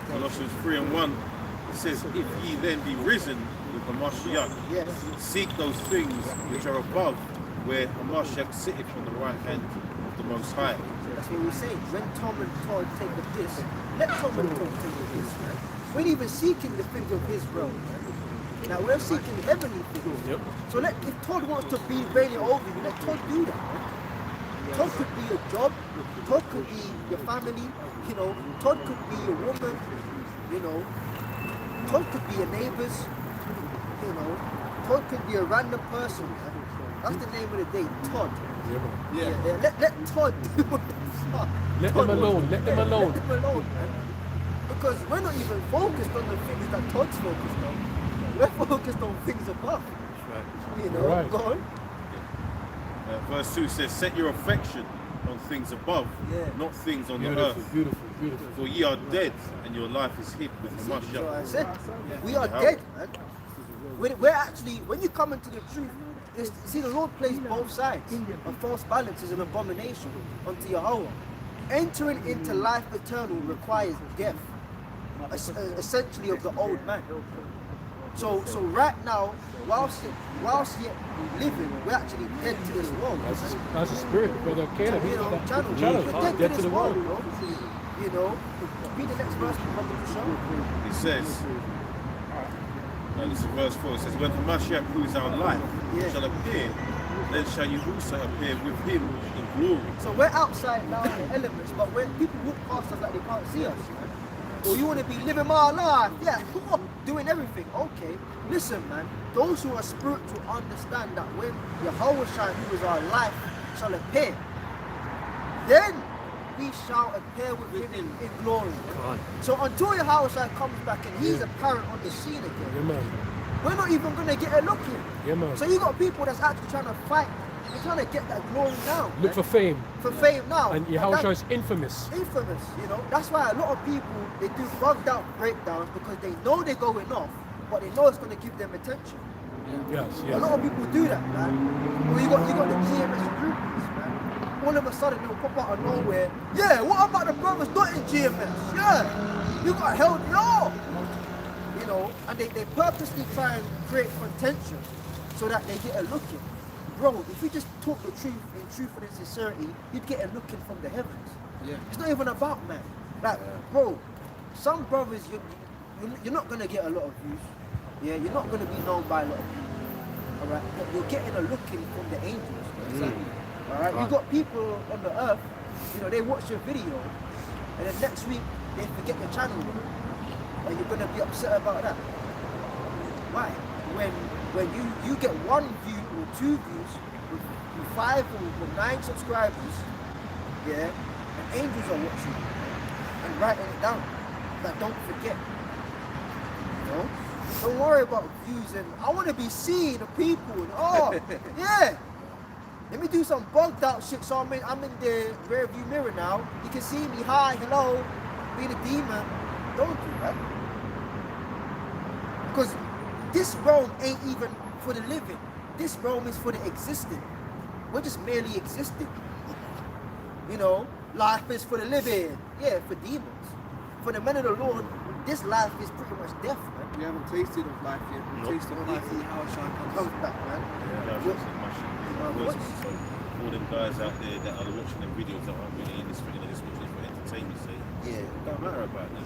Colossians 3 and 1, it says, "If ye then be risen with the Mashiach, Yes. seek those things which are above, where the Mashiach sitteth on the right hand of the Most High." That's what we're saying. When Tom and Todd take the piss, let Tom and Todd take the piss, man. We're not even seeking the things of his realm, man. Now we're seeking heavenly things. Yep. So if Todd wants to be reigning over you, let Todd do that, man. Todd could be your job, Todd could be your family, you know, Todd could be your woman, you know, Todd could be your neighbors, you know, Todd could be a random person, man. That's the name of the day, Todd. Yeah. Let Todd do what the fuck. Let them alone. Let them alone. Let them alone, man. Because we're not even focused on the things that Todd's focused on. We're focused on things above. You know, Right. go on. Verse 2 says, "Set your affection on things above, Yeah. not things on the Beautiful, earth. beautiful. For ye are dead, and your life is hid with the So I Mashiach." said, we are dead, man. We're actually, when you come into the truth, see, the Lord plays both sides. A false balance is an abomination unto Yahweh. Entering into life eternal requires death, essentially of the old man. So right now, whilst yet living, we're actually dead to this world. That's the spirit, brother Caleb. You know, channel. Channel. We're dead Dead to to this the world, world. bro. You know, read the next verse, Muhammad Bashar. It says, this is verse 4, it says, "When Hamashiach, who is our life, Yeah. shall appear, then shall you also appear with him in glory. So we're outside now in the elements, but when people walk past us like they can't see us, or you want to be living my life, yeah, doing everything, okay. Listen, man, those who are spiritual understand that when Yahweh Shai, who is our life, shall appear, then we shall appear with him in glory. So until Yahweh Shai comes back and he's apparent on the scene again, Yeah, man. we're not even going to get a look in. Yeah, man. So you got people that's actually trying to fight. They're trying to get that glory now. Look for fame. For fame now. And Yahushua is infamous. Infamous, you know. That's why a lot of people, they do bugged out breakdowns because they know they're going off, but they know it's going to give them attention. Yes, A yes. lot of people do that, man. Well, you got the GMS groupies, man. All of a sudden they'll pop out of nowhere. Yeah, what about the brothers not in GMS? Yeah, you got held low. You know, and they purposely try and create contention so that they get a look in. Bro, if you just talk the truth in truth and in sincerity, you'd get a look in from the heavens. Yeah. It's not even about man. Like, bro, some brothers, you're not going to get a lot of views. Yeah, you're not going to be known by a lot of people. All right, but you're getting a look in from the angels. Exactly. All right, you got people on the earth, you know, they watch your video, and then next week they forget the channel. And you're going to be upset about that. Why? When you get 1 view or 2 views with 5 or 9 subscribers, yeah, and angels are watching and writing it down. That don't forget. You know? Don't worry about views and I want to be seen, the people. And, oh, yeah. Let me do some bugged out shit so I'm in the rear view mirror now. You can see me, hi, hello, being a demon. Don't do that. Because this realm ain't even for the living. This realm is for the existing. We're just merely existing. You know, life is for the living. Yeah, for demons. For the men of the Lord, this life is pretty much death, man. We haven't tasted of life yet. We tasted of life and how shine Comes back, man. All them guys out there that are watching them videos that aren't really in this thing, they're just watching it for entertainment's sake. Yeah. It don't matter about them.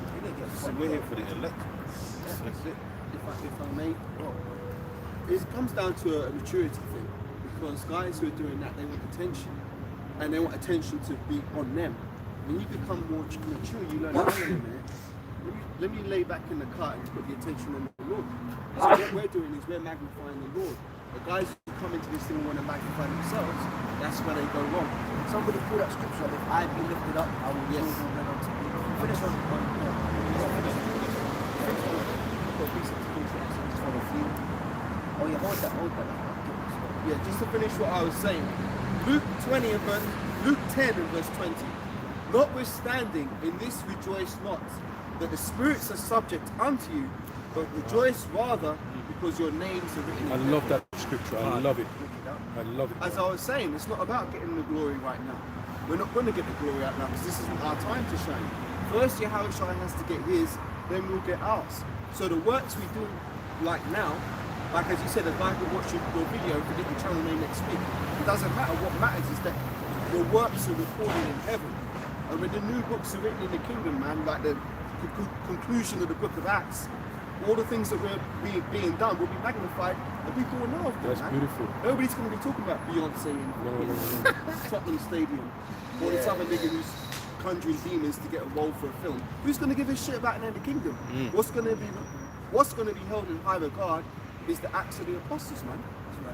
So we're here for the elect. That's it. If I may, it comes down to a maturity thing, because guys who are doing that, they want attention, and they want attention to be on them. When you become more mature, you learn, hang on a minute, let me lay back in the car and put the attention on the Lord. So what we're doing is we're magnifying the Lord. The guys who come into this thing and want to magnify themselves, that's where they go wrong. Somebody pull that scripture, if I be lifted up, I will Yes. draw men unto me. Finish on Oh, yeah, hold that. Yeah, just to finish what I was saying, Luke 10 and verse 20. Notwithstanding, in this rejoice not, that the spirits are subject unto you, but rejoice rather because your names are written in I heaven. love that scripture. I love it. I love it. As I was saying, it's not about getting the glory right now. We're not going to get the glory right now because this isn't our time to shine. First, Yahushua has to get his, then we'll get ours. So the works we do like now, like as you said, a guy can watch your video and forget the channel name next week. It doesn't matter. What matters is that your works are recorded in heaven. And when the new books are written in the kingdom, man, like the conclusion of the book of Acts, all the things that we're being done will be magnified and people will know of them. That's man. beautiful. Nobody's going to be talking about Beyonce in Tottenham Stadium or this other nigga who's conjuring demons to get a role for a film. Who's going to give a shit about it in the kingdom? What's going to be held in high regard is the acts of the apostles, man,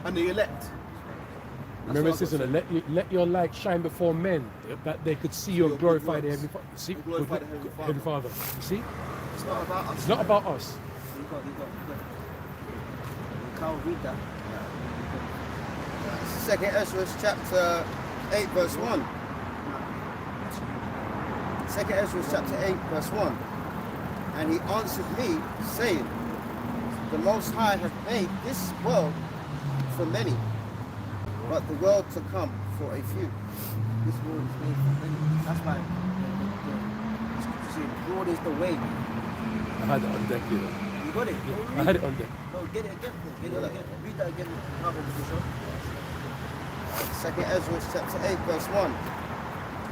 and the elect. Remember, sister, let your light shine before men, that they could see you and glorify the Heavenly Father. See, glorify the Heavenly Father. You see, It's not about us. it's not about us. You can't read that. Second Ezra chapter 8 verse 1. Second Ezra chapter 8 verse 1. And he answered me, saying, the Most High hath made this world for many, but the world to come for a few. This world is made for many. That's why the scripture says, broad is the way. I had it on deck, you know. You got it? I had it on deck. No, get it again. Get it again. Read that again. Another position. Second Ezra chapter 8 verse 1.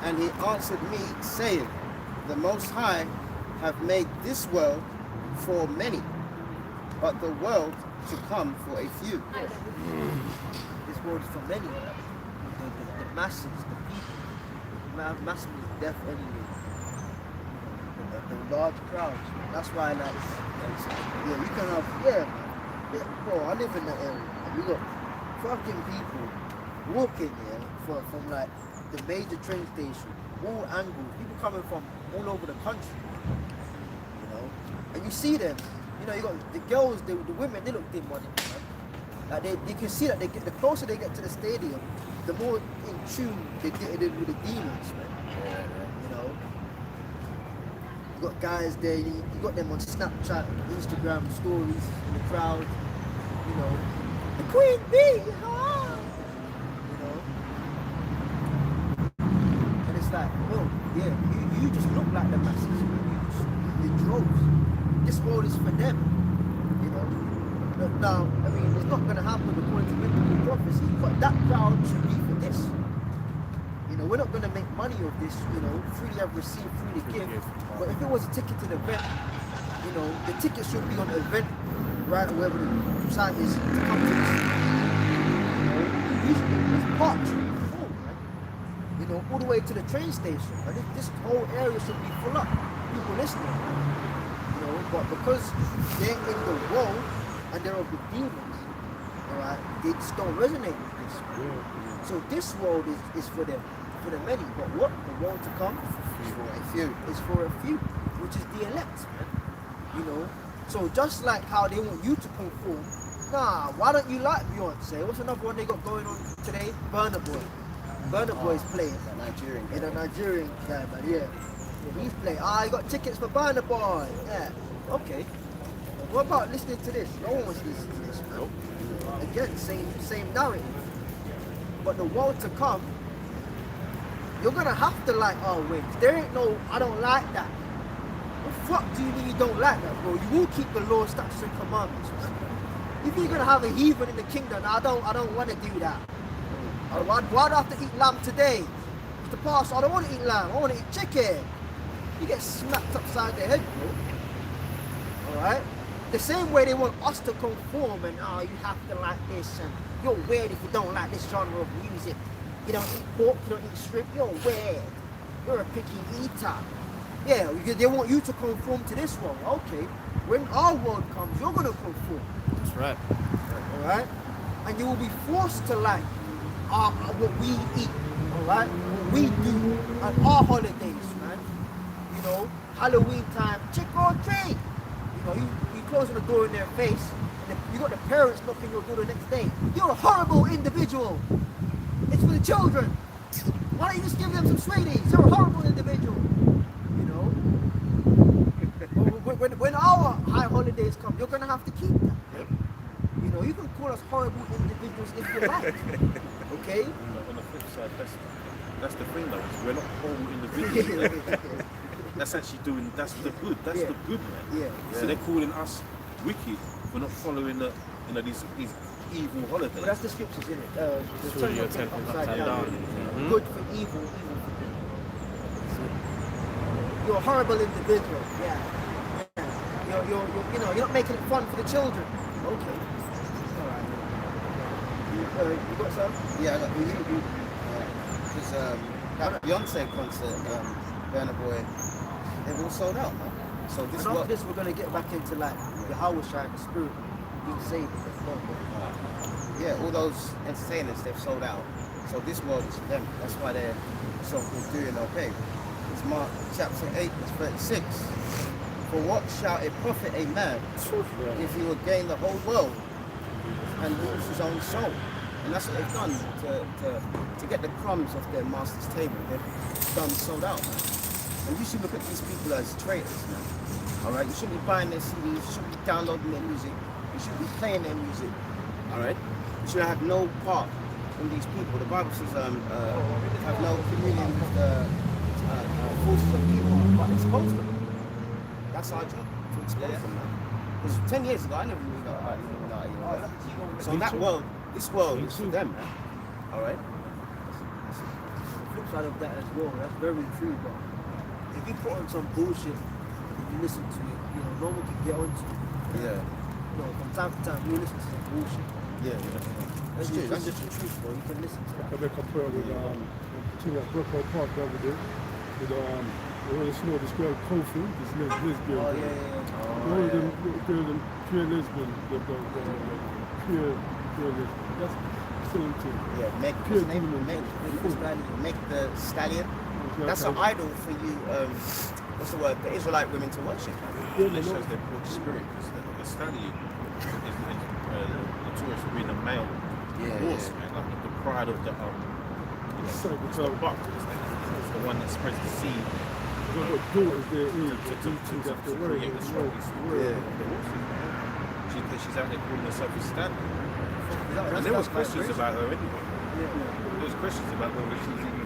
And he answered me, saying, the Most High hath made this world for many, but the world to come for a few. This this world is for many. The masses, the people. Mass means death anyway. The large crowds. Man. That's why like yeah, you can have bro, I live in that area. And we got fucking people walking here from like the major train station, all angles, people coming from all over the country. You know? And you see them, you know, you got the girls, the women, they look demonic, man. Like they can see that the closer they get to the stadium, the more in tune they get with the demons, man. You know? You got guys there, you got them on Snapchat, Instagram stories in the crowd, you know. The Queen Bee, you know. And it's like, oh yeah, you just look like the masses, man. You droves. This world is for them, you know. Now, I mean, it's not going to happen according to biblical prophecy, but that crowd should be for this. You know, we're not going to make money of this, you know, freely have received, freely give. But if it was a ticket to the event, you know, the ticket should be on the event, right, wherever the site is to come to this. You know, usually it's parked full, right? You know, all the way to the train station. And this whole area should be full up. People listening, you know, but because they're in the world, and they're of the demons, alright, they just don't resonate with this. So this world is for the many, but what? The world to come is for a few. It's for a few, which is the elect, man. You know? So just like how they want you to conform, nah, why don't you like Beyonce? What's another one they got going on today? Burna Boy. Burna Boy's playing. Nigerian. In a Nigerian guy, man, yeah. He's playing. You got tickets for Burna Boy. Yeah. Okay. What about listening to this? No one wants to listen to this, man. Again, same narrative. But the world to come, you're gonna have to like our ways. There ain't no, I don't like that. What the fuck do you mean you don't like that, bro? You will keep the law, statutes, and commandments, man. If you're gonna have a heathen in the kingdom, I don't want to do that. Why do I have to eat lamb today? It's the past. I don't want to eat lamb. I want to eat chicken. You get smacked upside the head, bro. All right. The same way they want us to conform and you have to like this and you're weird if you don't like this genre of music. You don't eat pork, you don't eat shrimp, you're weird. You're a picky eater. Yeah, they want you to conform to this world. Okay, when our world comes, you're gonna conform. That's right. Alright? And you will be forced to like what we eat. Alright? What we do at our holidays, man. You know, Halloween time, trick or treat. You know, you closing the door in their face, and you got the parents knocking your door the next day. You're a horrible individual. It's for the children. Why don't you just give them some sweeties? You're a horrible individual. You know. when our high holidays come, you're gonna have to keep that. You know, you can call us horrible individuals if you like. Okay. On the flip side, that's the thing though. We're not horrible individuals. That's actually that's the good. That's the good, man. Yeah. So they're calling us wicked for not following these evil holidays. But that's the scriptures, isn't it? The Surely turn your your thing temple upside upside down. down. Good for evil, evil for good. You're a horrible individual. Yeah. You're not making it fun for the children. Okay. All right. You got some? Yeah, I got you. Because that Beyonce concert, Burna Boy, they've all sold out, man. So this And after this, we're gonna get back into like the Howard Shine, the spirit, being saved. yeah, all those entertainers, they've sold out. So this world is for them. That's why they're so-called doing okay. It's Mark chapter 8, verse 36. For what shall it profit a man if he would gain the whole world and lose his own soul? And that's what they've done to get the crumbs off their master's table. They've done sold out. And you should look at these people as traitors now. Alright, you shouldn't be buying their CDs, you shouldn't be downloading their music, you shouldn't be playing their music. Alright? You should have no part in these people. The Bible says have no communion with the forces of evil, but expose them. That's our job, to expose them now. Because 10 years ago I never knew that. So this world is for them, man. Alright? Flip side of that as well, that's very true, but if you put on some bullshit, you listen to it, no one can get onto it. Yeah. From time to time, you listen to some bullshit. Yeah. That's true. That's just the truth, bro. You can listen to that. I make a prayer with to that Brooklyn Park the other day. With this know this girl Kofi, this lesbian. Oh yeah. One of them girls, pure lesbian, the pure lesbian. That's the same thing. Yeah, Meg. Pure What's her name? demon. Meg the Stallion. That's an idol for you. What's the word? The Israelite women to worship. Yeah, It shows their poor spirit because the stallion is notorious for being a male horse, man. Like the pride of the it's the buck. It's the one that spreads the seed What daughters there is to create the strongest of the horses, man. She's out there calling herself a stallion. And there was questions about her anyway. There was questions about whether she's even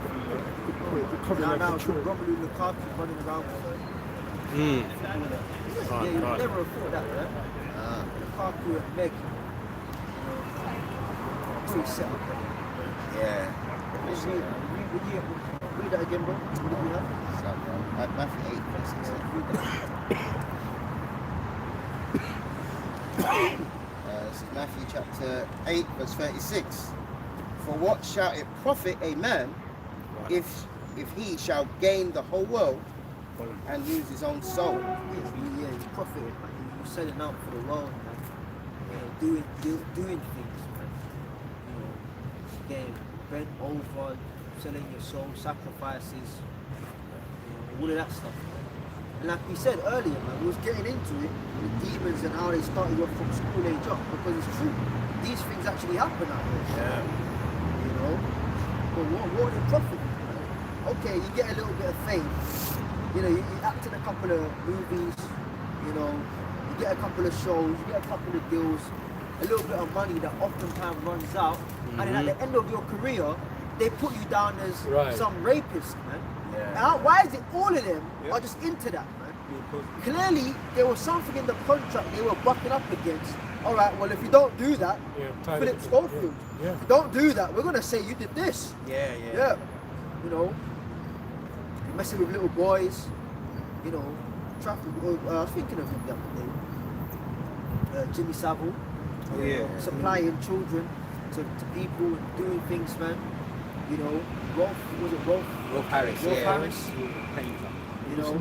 Now Romelu Lukaku running around with her. Yeah, you never have thought that, right? Lukaku and Meg. Pretty set up. Yeah. Read that again, bro. What do you have? Matthew 8, verse 16. This is Matthew chapter 8, verse 36. For what shall it profit a man if he shall gain the whole world and lose his own soul? Yeah, he's profiting, man. He's selling out for the world, man. Doing things, man. Getting bent over, selling your soul, sacrifices, all of that stuff. And like we said earlier, man, we was getting into it, the demons and how they started off from school age up, because it's true. These things actually happen out there. Yeah. You know? But what are they profiting? Okay, you get a little bit of fame. You know, you act in a couple of movies, you know, you get a couple of shows, you get a couple of deals, a little bit of money that oftentimes runs out, and then at the end of your career, they put you down as some rapist, man. Yeah. Now, why is it all of them are just into that, man? Clearly, there was something in the contract they were bucking up against. All right, well, if you don't do that, Philip Schofield, if you don't do that, we're going to say you did this. Yeah. You know, messing with little boys, you know, traffic. I was thinking of him the other day. Jimmy Savile, supplying children to people and doing things, man. You know, Rolf Harris. You know,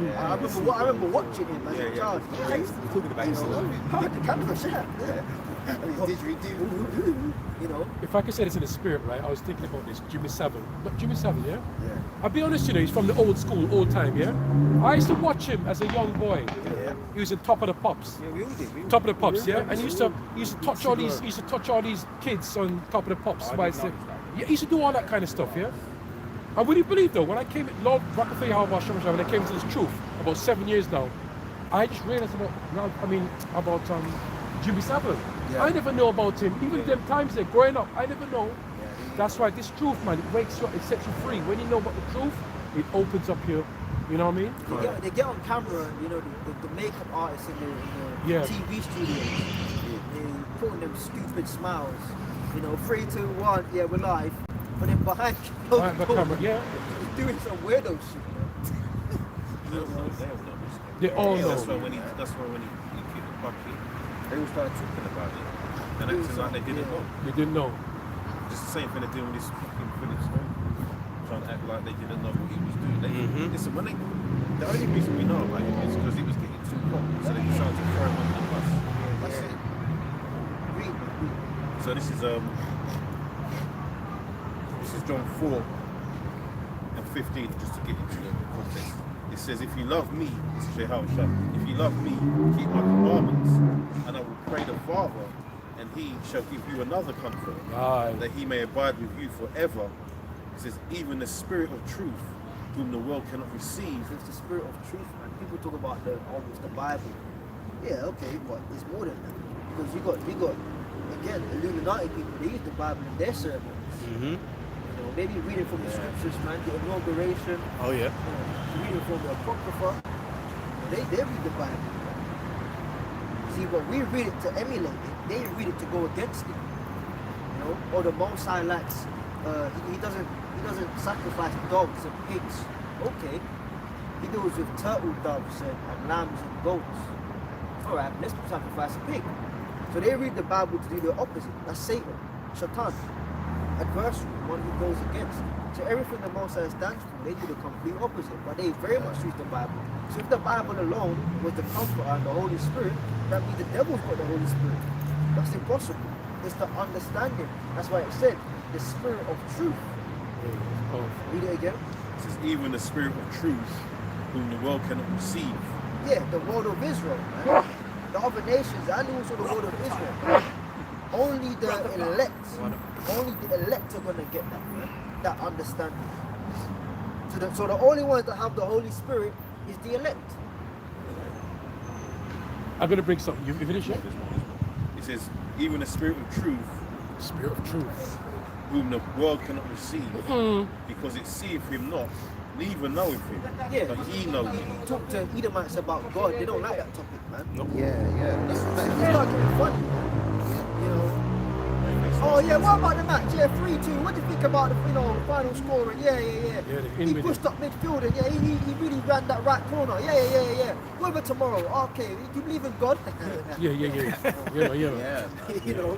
I remember watching him as a child. Talking about The camera shot. You know. If I could say this in the spirit, right, I was thinking about this, Jimmy Savile. But Jimmy Savile, yeah? I'll be honest, you know, he's from the old school, old time, yeah? I used to watch him as a young boy. He was in Top of the Pops. Yeah, we all did. Top of the Pops, yeah? And he used to touch all these kids on Top of the Pops. Yeah, he used to do all that kind of stuff, yeah? And would you believe though, when I came, Lord Rockefeller, when I came to this truth about 7 years now, I just realized about Jimmy Savile. I never know about him. Even them times there growing up, I never know. That's why this truth, man, it wakes you up, it sets you free. When you know about the truth, it opens up your, you know what I mean? They get on camera, you know, the makeup artists in the TV studios, they putting them stupid smiles. You know, 3, 2, 1, yeah, we're live. But then behind the camera, he's doing some weirdo shit. They all know. That's why when he kicked the bucket, they all started talking about it. And acting like they didn't know. They didn't know. Just the same thing they're doing with this fucking Philip Schofield. Trying to act like they didn't know what he was doing. Listen, the only reason we know about him is because he was getting too hot. So they decided to throw him under the bus. That's it. So this is John 4 and 15, just to get into the context. It says, if you love me, if you love me, keep my commandments, and I will pray the Father, and he shall give you another comfort, that he may abide with you forever. It says, even the Spirit of truth, whom the world cannot receive. It's the Spirit of truth, man. People talk about the Bible. Yeah, okay, but it's more than that. Because you got again, Illuminati people, they use the Bible in their sermons. You know, maybe read it from the scriptures, man, the inauguration. Oh yeah. Read it from the Apocrypha. They read the Bible. See, but we read it to emulate it. They read it to go against it. You know, or the Most High likes, he doesn't sacrifice dogs and pigs. Okay. He deals with turtle doves and lambs and goats. Alright, let's sacrifice a pig. So they read the Bible to do the opposite. That's Satan, Shaitan, adversary, one who goes against. So everything the Most High stands for, they do the complete opposite. But they very much use the Bible. So if the Bible alone was the Comforter and the Holy Spirit, that means the devil's got the Holy Spirit. That's impossible. It's the understanding. That's why it said the Spirit of truth. Oh. Read it again. It says, even the Spirit of truth, whom the world cannot receive. Yeah, the world of Israel, man. The other nations and also the world of Israel. Only the elect, are gonna get that, man. That understanding. So the only ones that have the Holy Spirit is the elect. I'm going to bring something. You finish it? It says, even the Spirit of truth, Spirit of truth. whom the world cannot receive, because it seeth him not, neither knoweth him, Yeah. but ye know him. Talk to Edomites about God, they don't like that topic, man. Yeah. It's not getting funny, you know. Oh yeah, what about the match? Yeah, 3-2. What do you think about the final score? Yeah. He pushed up midfield and he really ran that right corner. Yeah. What about tomorrow? Okay, do you believe in God? Yeah. You know,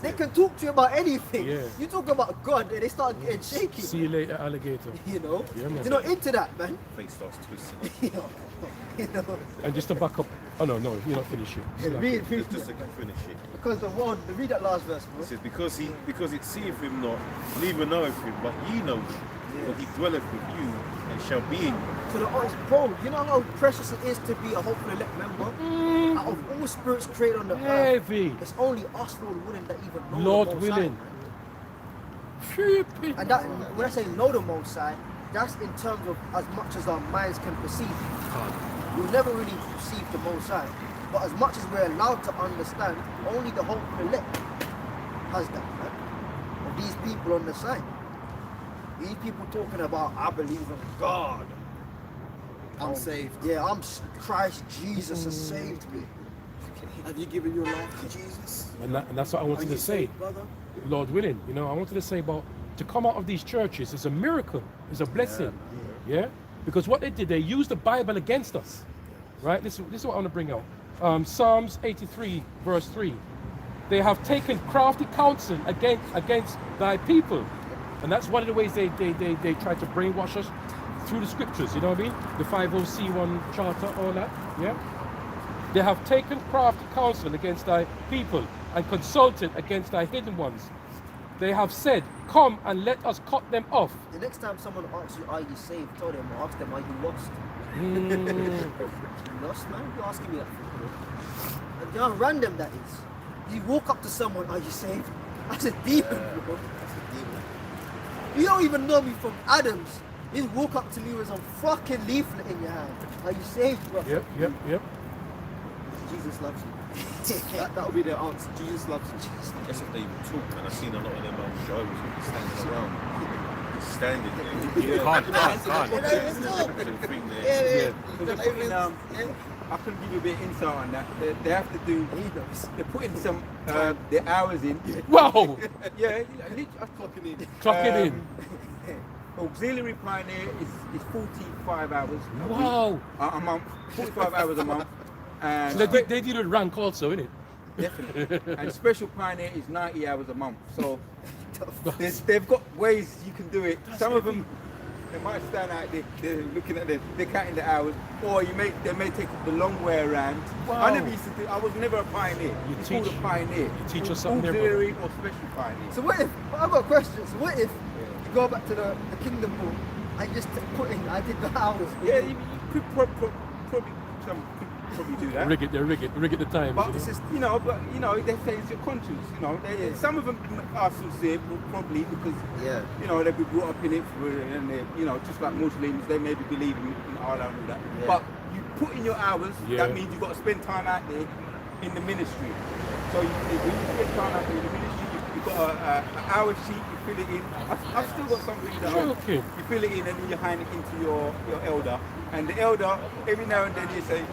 they can talk to you about anything. Yeah. You talk about God and they start getting shaky. See you later, alligator. You know, Yeah, man. they're not into that, man. Face starts twisting. you know. And just to back up. Oh, no, you're not finished yet. Read, Just to finish it. because read that last verse, bro. It says, because it seeth him not, neither knoweth him, but ye know him, for he dwelleth with you, and shall be in you. So the honest, bro, you know how precious it is to be a hopeful elect member? Out of all spirits created on the earth, Heavy. it's only us, Lord willing, that even know Lord the Most High, willing. man. Flipping. And that, when I say know the Most High, that's in terms of as much as our minds can perceive. We'll never really perceive the Most High. But as much as we're allowed to understand, only the hopeful elect has that, man. Of these people on the side. These people talking about, I believe in God. I'm saved. Yeah, Christ Jesus has saved me. Have you given your life to Jesus? And that's what I wanted to say. Brother? Lord willing, I wanted to say about to come out of these churches is a miracle, it's a blessing. Yeah? Because what they did, they used the Bible against us. Right? This is what I want to bring out. Psalms 83, verse 3. They have taken crafty counsel against thy people. And that's one of the ways they try to brainwash us through the scriptures, you know what I mean? The 50C1 charter, all that, yeah? They have taken crafty counsel against thy people and consulted against thy hidden ones. They have said, come and let us cut them off. The next time someone asks you, are you saved? Tell them, ask them, are you lost? You lost, man? You're asking me that for. And you know how random that is. You walk up to someone, are you saved? That's a demon, bro. That's a demon. You don't even know me from Adams. You walk up to me with some fucking leaflet in your hand. Are you saved, bro? Yep. Jesus loves you. That'll be their answer. Jesus loves you. That's what they even talk, and I've seen a lot of them shows standing around. Standing there. I can give you a bit of insight on that. They have to do, they're putting some their hours in. Wow! Yeah, I'm clocking in. Clocking in. Auxiliary Pioneer is 45 hours Wow! a month, 45 hours a month. And So they did it rank also, innit? definitely. And Special Pioneer is 90 hours a month. So they've got ways you can do it. Some of them, they might stand out there, they're looking at they're counting the hours, or they may take the long way around. Wow. I never used to do, I was never a pioneer. It's called a pioneer. You teach us something there, Auxiliary brother. or Special Pioneer. So what if, I've got a question, so what if you go back to the Kingdom Hall and just put in, I did the hours. Yeah, you could probably do that. Rig it the time. But it's just, they say it's your conscience, some of them are sincere, probably, because, they've been brought up in it, and they, just like Muslims, they maybe believe in Allah and all that. Yeah. But you put in your hours, Yeah. that means you've got to spend time out there in the ministry. So when you spend time out there in the ministry, you've got an hour sheet, you fill it in. I've still got something that Okay. you fill it in and then you hand it into your elder. And the elder, every now and then you say,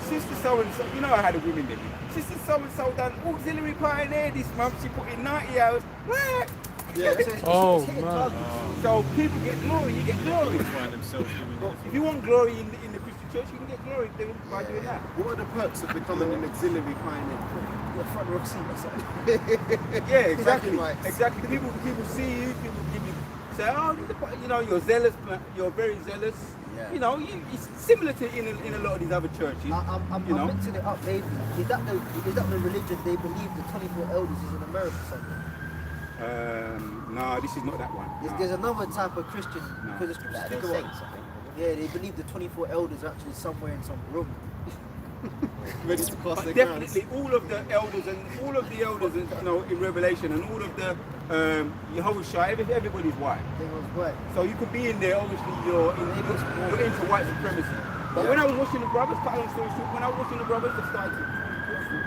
Sister so-and-so, you know how the women did. Sister so-and-so done Auxiliary Pioneer this month, she put in 90 hours. What? Yeah, so Oh, it's hitting man. targets. So people get glory, you get glory. Find themselves doing If you want glory in the Christian church, you can get glory by doing that. What are the perks of becoming an auxiliary pioneer? Your front row seat or something. Yeah, exactly. Right. Exactly. People see you, people give you, say, oh, you know, you're zealous, you're very zealous. Yeah. You know, it's similar to in a lot of these other churches. I'm you know. mixing it up, maybe. Is that the religion they believe the 24 elders is in America somewhere? No, this is not that one. There's another type of Christian, because it's Like speak they about- saints, I think. yeah, they believe the 24 elders are actually somewhere in some room. Ready to cast But their crowns. definitely, all of the elders, you know, in Revelation, and all of the Yehoshua, everybody's white. They was what? So you could be in there. Obviously, you're into white supremacy. But when I was watching the brothers, cut a long story short, when I was watching the brothers, I started to,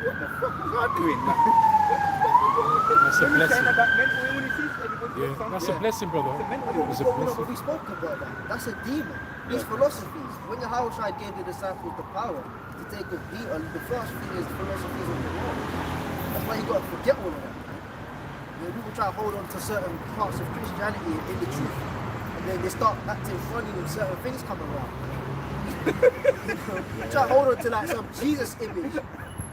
what the fuck was I doing? That's a blessing. About mental illnesses, everybody Yeah, got something. that's a blessing, brother. It's a mental It's a blessing. We spoke about that. That's a demon. These philosophies. When Yahushua gave the disciples the power to take a beat on, the first thing is philosophies of the world. That's why you got to forget all of that. You know, people try to hold on to certain parts of Christianity in the truth, and then they start acting funny when certain things come around. You try to hold on to like some Jesus image.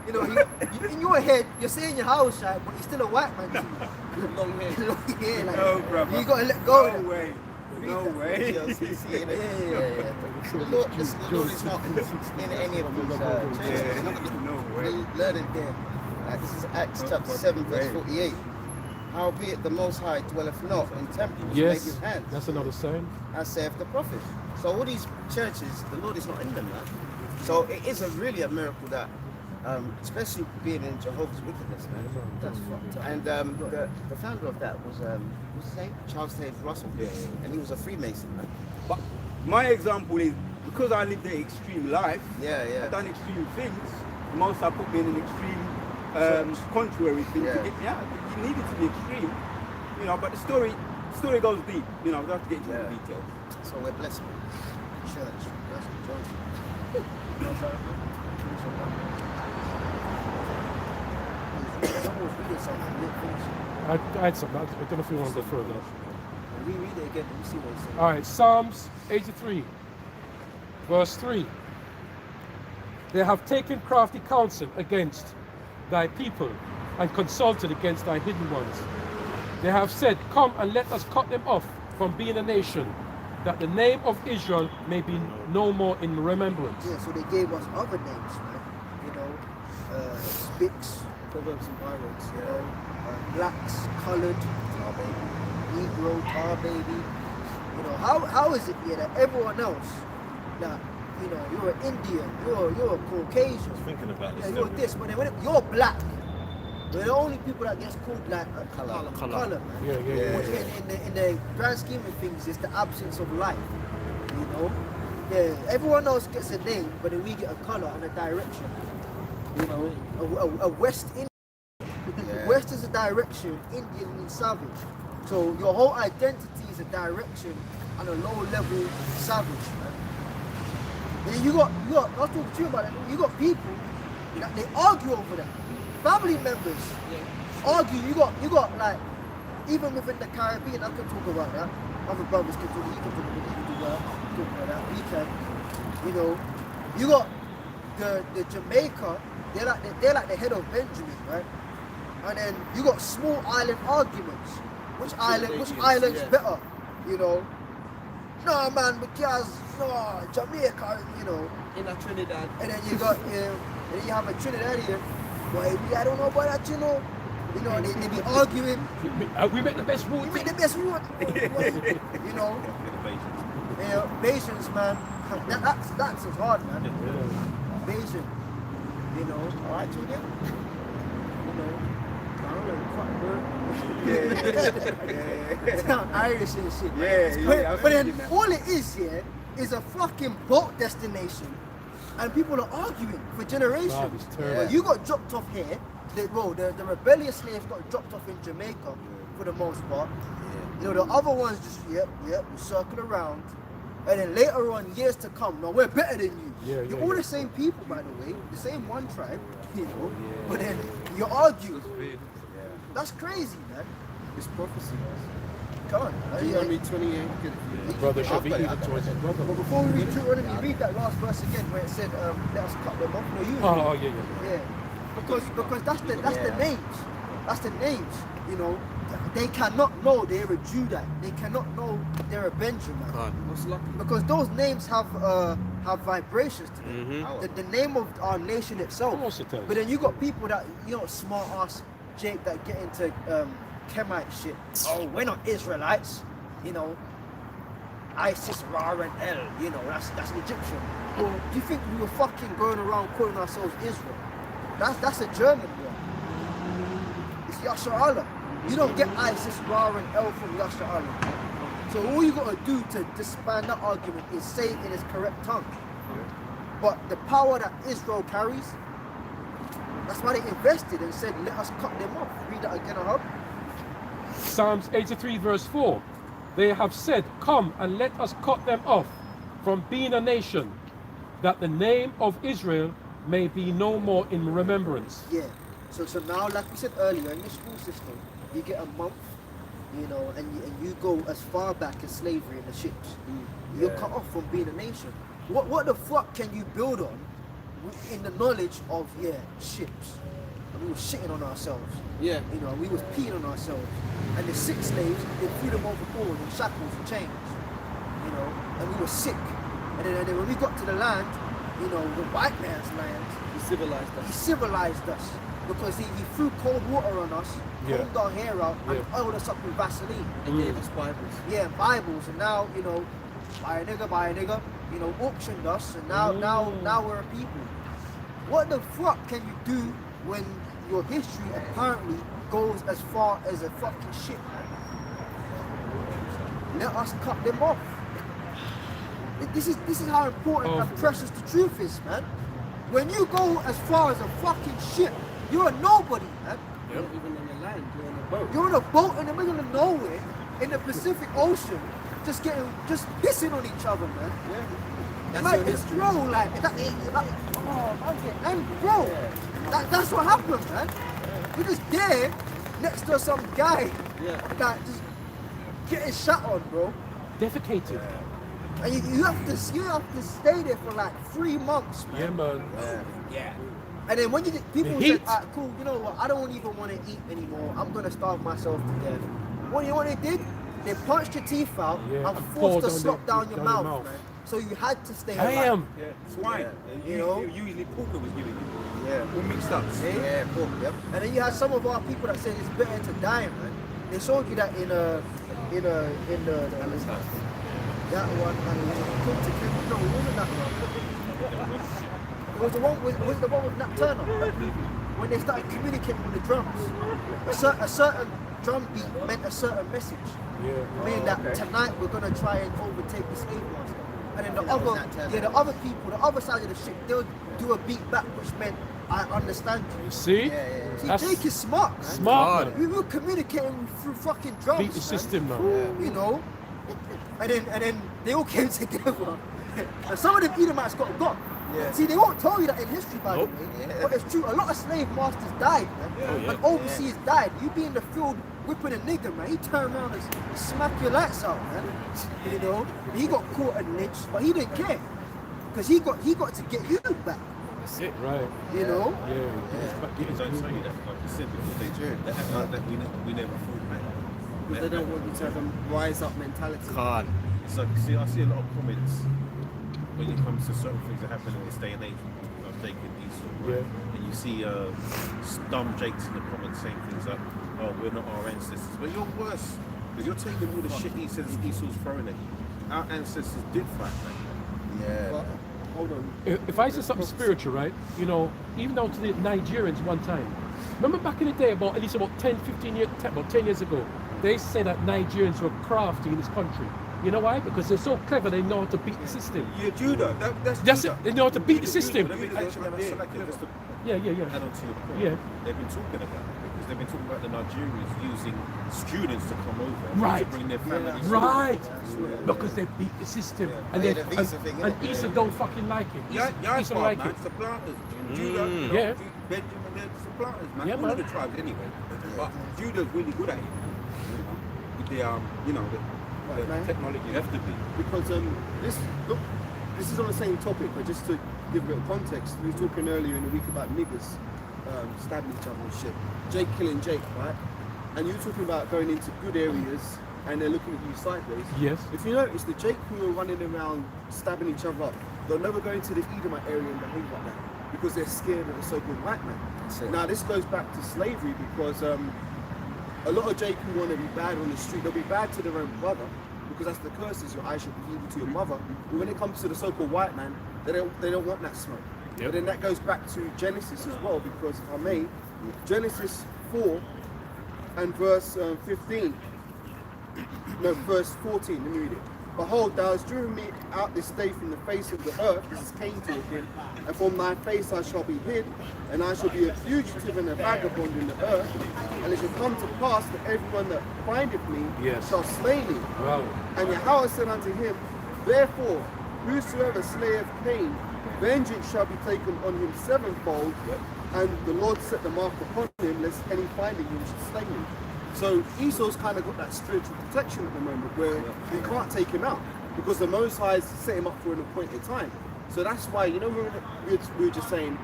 You know, you, in your head, you're saying you're Yahushua, but you're still a white man to you. Long hair. Long hair, like, No, brother. you got to let go of No that. way. No way. Yeah. The Lord is not in any of these churches. No way. We learning there. This is Acts chapter 7, verse 48. Howbeit the Most High dwelleth not in temples made Yes, with hands, that's another sign. as saith the prophet. So all these churches, the Lord is not in them, man. So it is really a miracle that, especially being in Jehovah's Witness, man. That's fucked up. And the founder of that was, what's his name? Charles Taze Russell. Yeah. And he was a Freemason, man. But my example is, because I lived an extreme life, Yeah, I've yeah. done extreme things. Most I put me in an extreme, contrary thing to Yeah. get me out. It needed to be extreme, you know. But the story goes deep, you know. We don't have to get into the details. So we're blessed, man. Church. That's the church. Someone's reading something, lit finish. I had something. I don't know if you want to go further. We read it again, we see what it's saying. All right, Psalms 83, verse 3. They have taken crafty counsel against thy people and consulted against thy hidden ones. They have said, come and let us cut them off from being a nation, that the name of Israel may be no more in remembrance. Yeah, so they gave us other names, man. You know, Spicks, Proverbs and Pirates, you know, blacks, coloured, Negro, tar baby. You know, how is it here that everyone else, that, you know, you're an Indian, you're a Caucasian, Thinking about this. yeah, you're this, but then when you're black, we're the only people that gets called like color, man. Yeah. Which in the grand scheme of things, it's the absence of life. You know, yeah. Everyone else gets a name, but then we get a color and a direction. You know, a West Indian. West is a direction. Indian means savage. So your whole identity is a direction and a low level savage, man. And you got. I was talking to you about it. You got people that they argue over that. Family members argue. You got like, even within the Caribbean, I can talk about that. Other brothers can talk. You can talk about that. We can. You know, you got the Jamaica. They're like the head of Benjamin, right? And then you got small island arguments. Which island's better? You know. No man, because no Jamaica. You know. In a Trinidad. And then you got and then you have a Trinidadian. Boy, I don't know about that, you know. You know, they be arguing. We make the best We route. make the best route. You know. Yeah, Bayesians, man. That's hard, man. Bayesian. You know. Alright, Julia. You know. Sound Irish and shit. But then all it is here is a fucking boat destination. And people are arguing for generations. Wow, it's terrible. Well, you got dropped off here. The rebellious slaves got dropped off in Jamaica for the most part. You know, the other ones just, we circle around. And then later on, years to come, no, we're better than you. You're all the same people, by the way. The same one tribe, you know. But then you argue. That's crazy, man. It's prophecy. Can't. Deuteronomy 28. Good. Brother shall be I've got it, evil I've got towards his brother. But before we read Deuteronomy, read that last verse again where it said, let us cut them off. No, you Oh, yeah. Yeah, because that's the names. That's the names. You know, they cannot know they're a Judah. They cannot know they're a Benjamin. What's lucky? Because those names have vibrations to them. The name of our nation itself. Of course it does. But then you got people that, you know, smart ass Jake that get into Chemite shit. Oh, we're not Israelites. You know, ISIS, Ra and El. You know, that's an Egyptian. Well, do you think we were fucking going around calling ourselves Israel? That's a German one. It's Yasser Allah. You don't get ISIS, Ra and El from Yasser Allah. So all you gotta do to disband that argument is say it in its correct tongue. But the power that Israel carries, that's why they invested and said, let us cut them off. Read that again, Ahab. Psalms 83 verse 4. They have said, come and let us cut them off from being a nation, that the name of Israel may be no more in remembrance. Yeah. So now, like we said earlier, in the school system, you get a month, you know, and you go as far back as slavery in the ships. You're cut off from being a nation. What the fuck can you build on in the knowledge of, ships? And we were shitting on ourselves. Yeah. You know, we was peeing on ourselves. And the 6 slaves, they threw them overboard in shackles and chains. You know, and we were sick. And then when we got to the land, you know, the white man's land, He civilized he us. civilized us because he threw cold water on us, combed our hair out, and Yeah. oiled us up with Vaseline. And gave us Bibles. Yeah, Bibles, and now, you know, buy a nigga, you know, auctioned us, and now we're a people. What the fuck can you do when your history apparently goes as far as a fucking ship, man? Let us cut them off. This is how important and precious the truth is, man. When you go as far as a fucking ship, you're a nobody, man. You're not even on the land, you're on a boat. You're on a boat in the middle of nowhere in the Pacific Ocean, just pissing on each other, man. That's Like, your it's history. bro, like, oh, man, and bro, that's what happened, man. We're just there next to some guy that just getting shot on, bro. Defecated. And you have to stay there for like 3 months, man. Yeah, man. Yeah. And then when people The say, heat. alright, cool, you know what, I don't even want to eat anymore. I'm gonna starve myself to death. What you know what they did? They punched your teeth out Yeah, and and forced to poured slop down your mouth, mouth. man. So you had to stay I alive. am. Swine. You know? Usually Porker was giving you. All mixed up. Yeah, cool. Yep. And then you had some of our people that said it's better to die, man. They showed you that in the that one, and no, it wasn't that one. It was the one with Nat Turner. When they started communicating with the drums, a certain drum beat meant a certain message. Meaning that tonight we're gonna try and overtake the slave master. And then the other people, the other side of the ship, they'll do a beat back, which meant I understand you. See? See, That's Jake is smart, man. smart, man. We were communicating through fucking drums. Beat the system, man. You know? And then they all came together. And some of them Edomites got. See, they won't tell you that in history, by the way. But it's true. A lot of slave masters died, man. And overseas died. You be in the field whipping a nigga, man. He turned around and smack your lights out, man. You know? He got caught and lynched, but he didn't care. Because he got to get you back. That's it, right? You know? People don't tell you that, like you said, because they act like that we never thought, man. Because they don't want you to have a rise up mentality. So, see, I see a lot of comments when it comes to certain things that happen in this day and age. I'm taking Esau, right? And you see dumb Jakes in the comments saying things like, oh, we're not our ancestors. But you're worse, because you're taking all the shit Esau's throwing at you. Our ancestors did fight, man. Yeah. Hold on. If I say something spiritual, right, you know, even down to the Nigerians one time. Remember back in the day, about 10 years ago, they said that Nigerians were crafty in this country. You know why? Because they're so clever, they know how to beat the system. Yeah, Judah. That's That's Judah. it, they know how to beat the system. Let me actually add on to your point. Yeah. Add on to your point. Yeah. They've been talking about it because they've been talking about the Nigerians using students to come over Right. to bring their families. Right. Because they beat the system. And Yeah, they the visa thing, and innit? Issa don't fucking like it. Yeah, Issa don't like man. it. Supplanters. Judah, you know, Yeah. Benjamin, they're supplanters, man. Yeah, All man. of the tribes anyway. But Judah's really good at it. He the you know, the man. technology. You have to be. Because this is on the same topic, but just to give a bit of context, we were talking earlier in the week about niggas stabbing each other and shit. Jake killing Jake, right? And you were talking about going into good areas and they're looking at you sideways. Yes. If you notice, the Jake who are running around stabbing each other up, they'll never go into the Edomite area and behave like that because they're scared of the so-called white man. Now this goes back to slavery because a lot of Jake who want to be bad on the street, they'll be bad to their own brother because that's the curses. Your eyes should be evil to your mother. But when it comes to the so-called white man, they don't want that smoke. Yep. But then that goes back to Genesis as well, because if I may, Genesis 4 and verse 15. No, verse 14, let me read it. Behold, thou hast driven me out this day from the face of the earth, this is Cain talking, and from thy face I shall be hid, and I shall be a fugitive and a vagabond in the earth, and it shall come to pass that everyone that findeth me shall slay me. Wow. And Yahweh said unto him, therefore, whosoever slayeth Cain, vengeance shall be taken on him sevenfold, and the Lord set the mark upon him, lest any finding him should slay him. So Esau's kind of got that spiritual protection at the moment where you can't take him out because the Most High set him up for an appointed time. So that's why, you know, we were just saying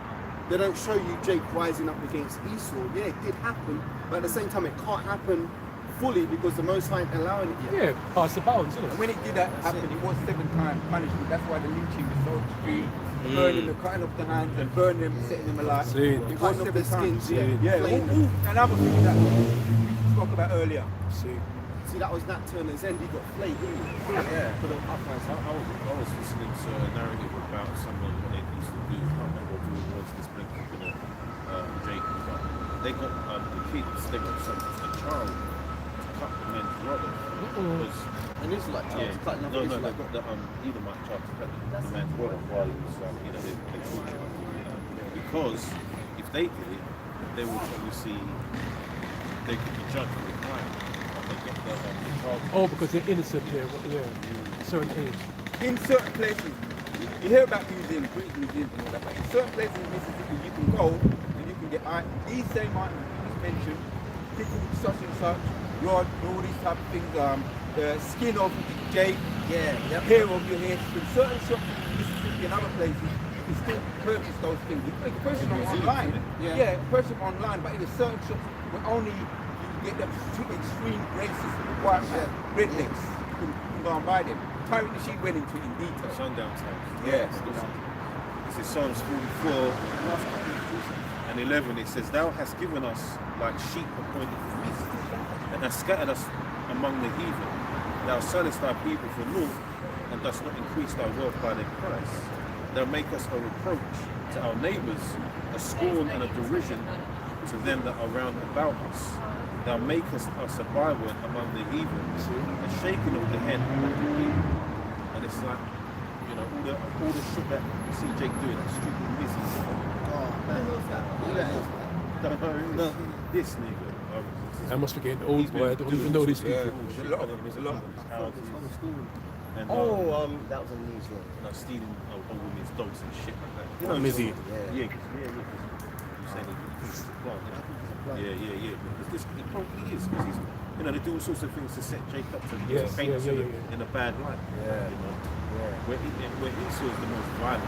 they don't show you Jake rising up against Esau. Yeah, it did happen, but at the same time it can't happen fully because the Most High ain't allowing it yet. Yeah, past the bounds, isn't And it? when it did that happen, it was 7 times punishment. That's why the lynching was so extreme. Burning, the cutting off the hands and burning them, setting them alive. See. It was Cutting off 7 their times. skins, Yeah. flaying Another thing that we spoke about earlier. See, that was Nat Turner's end. He got flayed, didn't he? Yeah. For the uprising. I was listening to a narrative about someone what they used to do. I can't remember who it was. This blink Jake, but they got the kids. They got a child to cut the man's brother. Because And this is like Charles cutting off no, his they leg. got the Edomite child to cut the man's brother while he was they tortured him. Because if they did it, they would obviously they could be judged for the crime. They get the child. Oh, because they're innocent here. Yeah. Certain age. In certain places, you hear about museums, Greek museums and all that, but in certain places in Mississippi, you can go and you can get these same items you just mentioned, pickled such and such, rod, all these type of things, the skin of Jake, hair of your head. In certain shops in Mississippi and other places, you can still purchase those things. You can purchase them online. Purchase them online, but in a certain shop, where only you get them extreme racist white rednecks, you can go and buy them. Tyrant the Sheep went into it in detail. Sundown times. Yes. This is Psalms 44 and 11. It says, Thou hast given us like sheep appointed for feast, and hast scattered us among the heathen. Thou sellest thy people for naught, and dost not increase thy wealth by their price. Thou make us a reproach to our neighbours, a scorn and a derision to them that are round about us. Thou makest us a byword among the heathen, a shaking of the head among the people. And it's like, you know, all the shit that you see Jake doing, that stupid misses. No, this nigga. I must be getting old, boy. I don't even know these people. There's a lot of them. There's a lot of them. And, That was a news one. you know, stealing women's dogs and shit like that. You know, Mizzy. Yeah, you're saying he's a plant, yeah. Because this, he probably is, because he's, you know, they do all sorts of things to set Jake up to paint us in a bad light. Yeah. You know, where Esau is the most violent,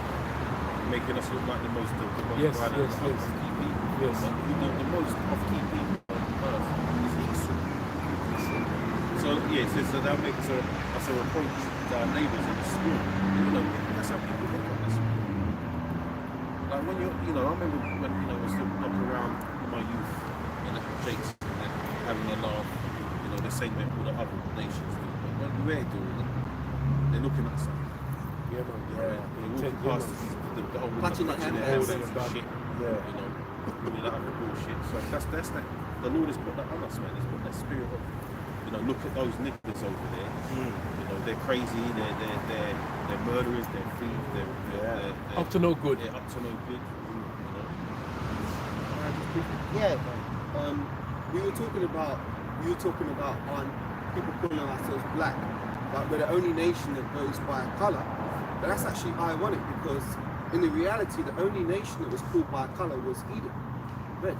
making us look like the most violent, off-key people. Yes. But the most off-key people on earth is Esau. So it says that that makes us a reproach to our neighbours in the school. You know, that's how people look at us. Like when you know, I remember when I was up around in my youth and at Jake's and having a laugh. You know, the same way all the other nations do. But when we're doing it, they're looking at us. Yeah, man. They're walking past the whole Clutching clutching their their hands. hands and shit. You know, doing that other bullshit. So that's that. The Lord has put that on us, man. He's put that spirit of, you know, look at those niggas over there. You know, they're crazy. They're murderers. They're thieves. They're Up to no good. They're up to no good. You know. We were talking about people calling ourselves black, but we're the only nation that goes by colour. But that's actually ironic because in the reality, the only nation that was called by colour was Edom, red.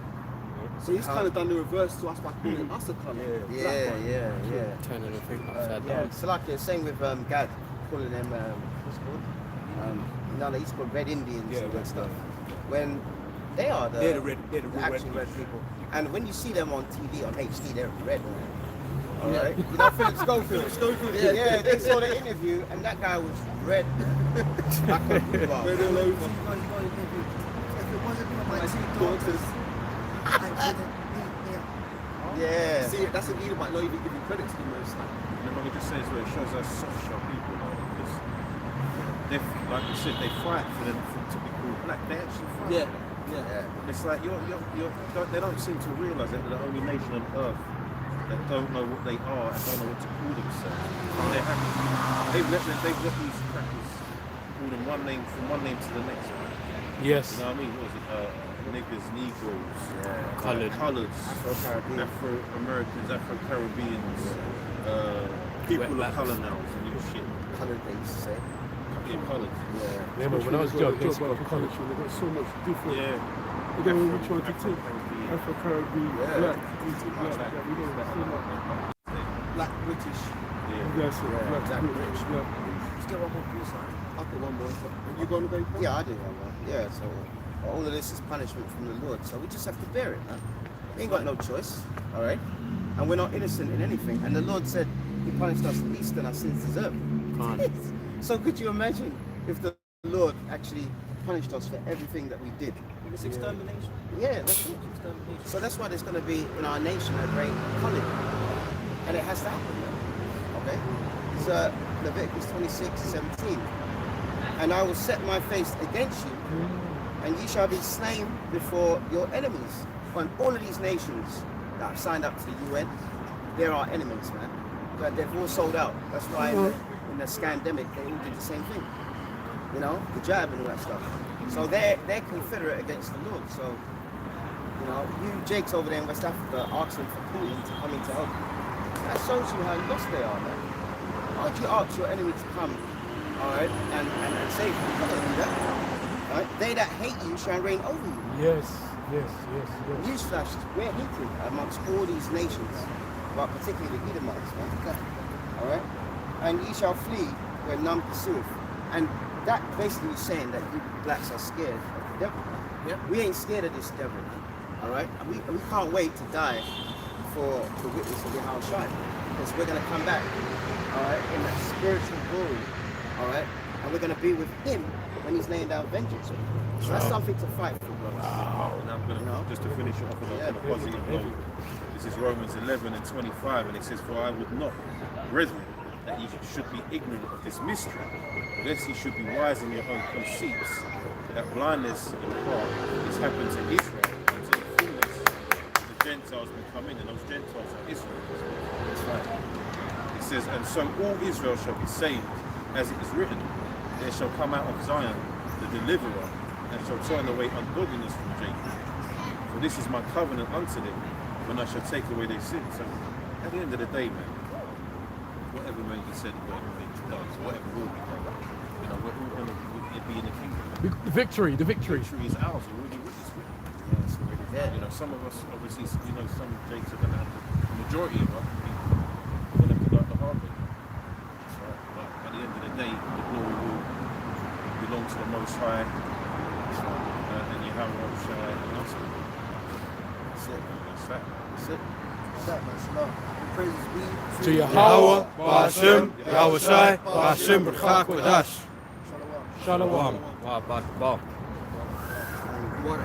So he's kind of done the reverse to us by calling us a colour. Yeah. Turning the thing upside Yeah, down. so like the same with Gad, calling them, what's it called? He's called Red Indians and that stuff. When they are They're the real actual red red people. And when you see them on TV, on HD, they're red, man. Alright? You know Philip Schofield? Yeah, they saw the interview and that guy was red. I couldn't believe it. If it wasn't for my two daughters, I wouldn't be here. Yeah. See, that's an Edom might not even give you credit to the most. And then when it just says where it shows us soft shell people, because they, like you said, they fight for them to be called black. They actually fight. Yeah. It's like they don't seem to realise that they're the only nation on earth that don't know what they are and don't know what to call themselves. They're happy. They've let these crackers call them one name from one name to the next one. Yes. You know what I mean? What was it? Niggas, Negroes, Coloured. Afro-Americans, Afro-Caribbeans, people of colour now, and new shit. Coloured, they used to say. Yeah, coloured. Yeah, but when I was young, They it's got got culture. They got so much different. Yeah. You don't know which one to take. Afro-Caribbean, black, into black. Yeah, we don't know so much. Black British. Yeah. That's it. Black, Black, British, black. Let's get one more piece, huh? I'll get one more. You going to go? Yeah, I do have one. Yeah, so all of this is punishment from the Lord, so we just have to bear it, man. We ain't got no choice, all right? And we're not innocent in anything. And the Lord said he punished us least than our sins deserve. So could you imagine if the Lord actually punished us for everything that we did? It's extermination. Yeah, that's it. Extermination. So that's why there's going to be in our nation a great calling. And it has to happen, man. Okay? It's Leviticus 26:17. And I will set my face against you, and ye shall be slain before your enemies. And all of these nations that have signed up to the UN, they're our enemies, man. But they've all sold out. That's why in the scandemic, they all did the same thing. You know, the jab and all that stuff. So they're confederate against the Lord. So, you know, you Jakes over there in West Africa asking for Putin to come in to help you. That shows you how lost they are, man. Why don't you ask your enemy to come, all right, and save you? You can't do that. All right? They that hate you shall reign over you. Yes. Newsflash, we're hated amongst all these nations, but particularly the Edomites, man. All right? And ye shall flee where none pursueth. And that basically is saying that you blacks are scared of the devil. Yeah. We ain't scared of this devil, man. All right? And we can't wait to die for the witness of the house shine. Because we're going to come back, all right, in that spiritual glory, all right? And we're going to be with him when he's laying down vengeance. So that's something to fight for, brother. And I'm going to, just to finish it off on a positive note, this is Romans 11:25, and it says, "For I would not, brethren, that ye should be ignorant of this mystery, lest ye should be wise in your own conceits, that blindness in part is happened to Israel, and to the fullness the Gentiles will come in, and those Gentiles are Israel." That's right. It says, "And so all Israel shall be saved, as it is written, there shall come out of Zion the deliverer, and shall turn away ungodliness from Jacob. For this is my covenant unto them, when I shall take away their sins." So at the end of the day, man, whatever may be said, whatever may be done, whatever will be done, you know, we're all going to be in the kingdom. The victory. The victory is ours. We're already witnessed with it. Yeah, it's already there. You know, some of us, obviously, you know, some Jakes are going to have the majority of us will have to go out the hard way. But at the end of the day, the glory will belong to the Most High, and Yahweh Shai and us. That's it. That's that. That's it. That's that, man. Shalom. Praises be To Yahweh, Ba'ashem, Yahweh Shai, Ba'ashem, B'chak, Kodash. Shalom. Shalom. Wow, back, wow. What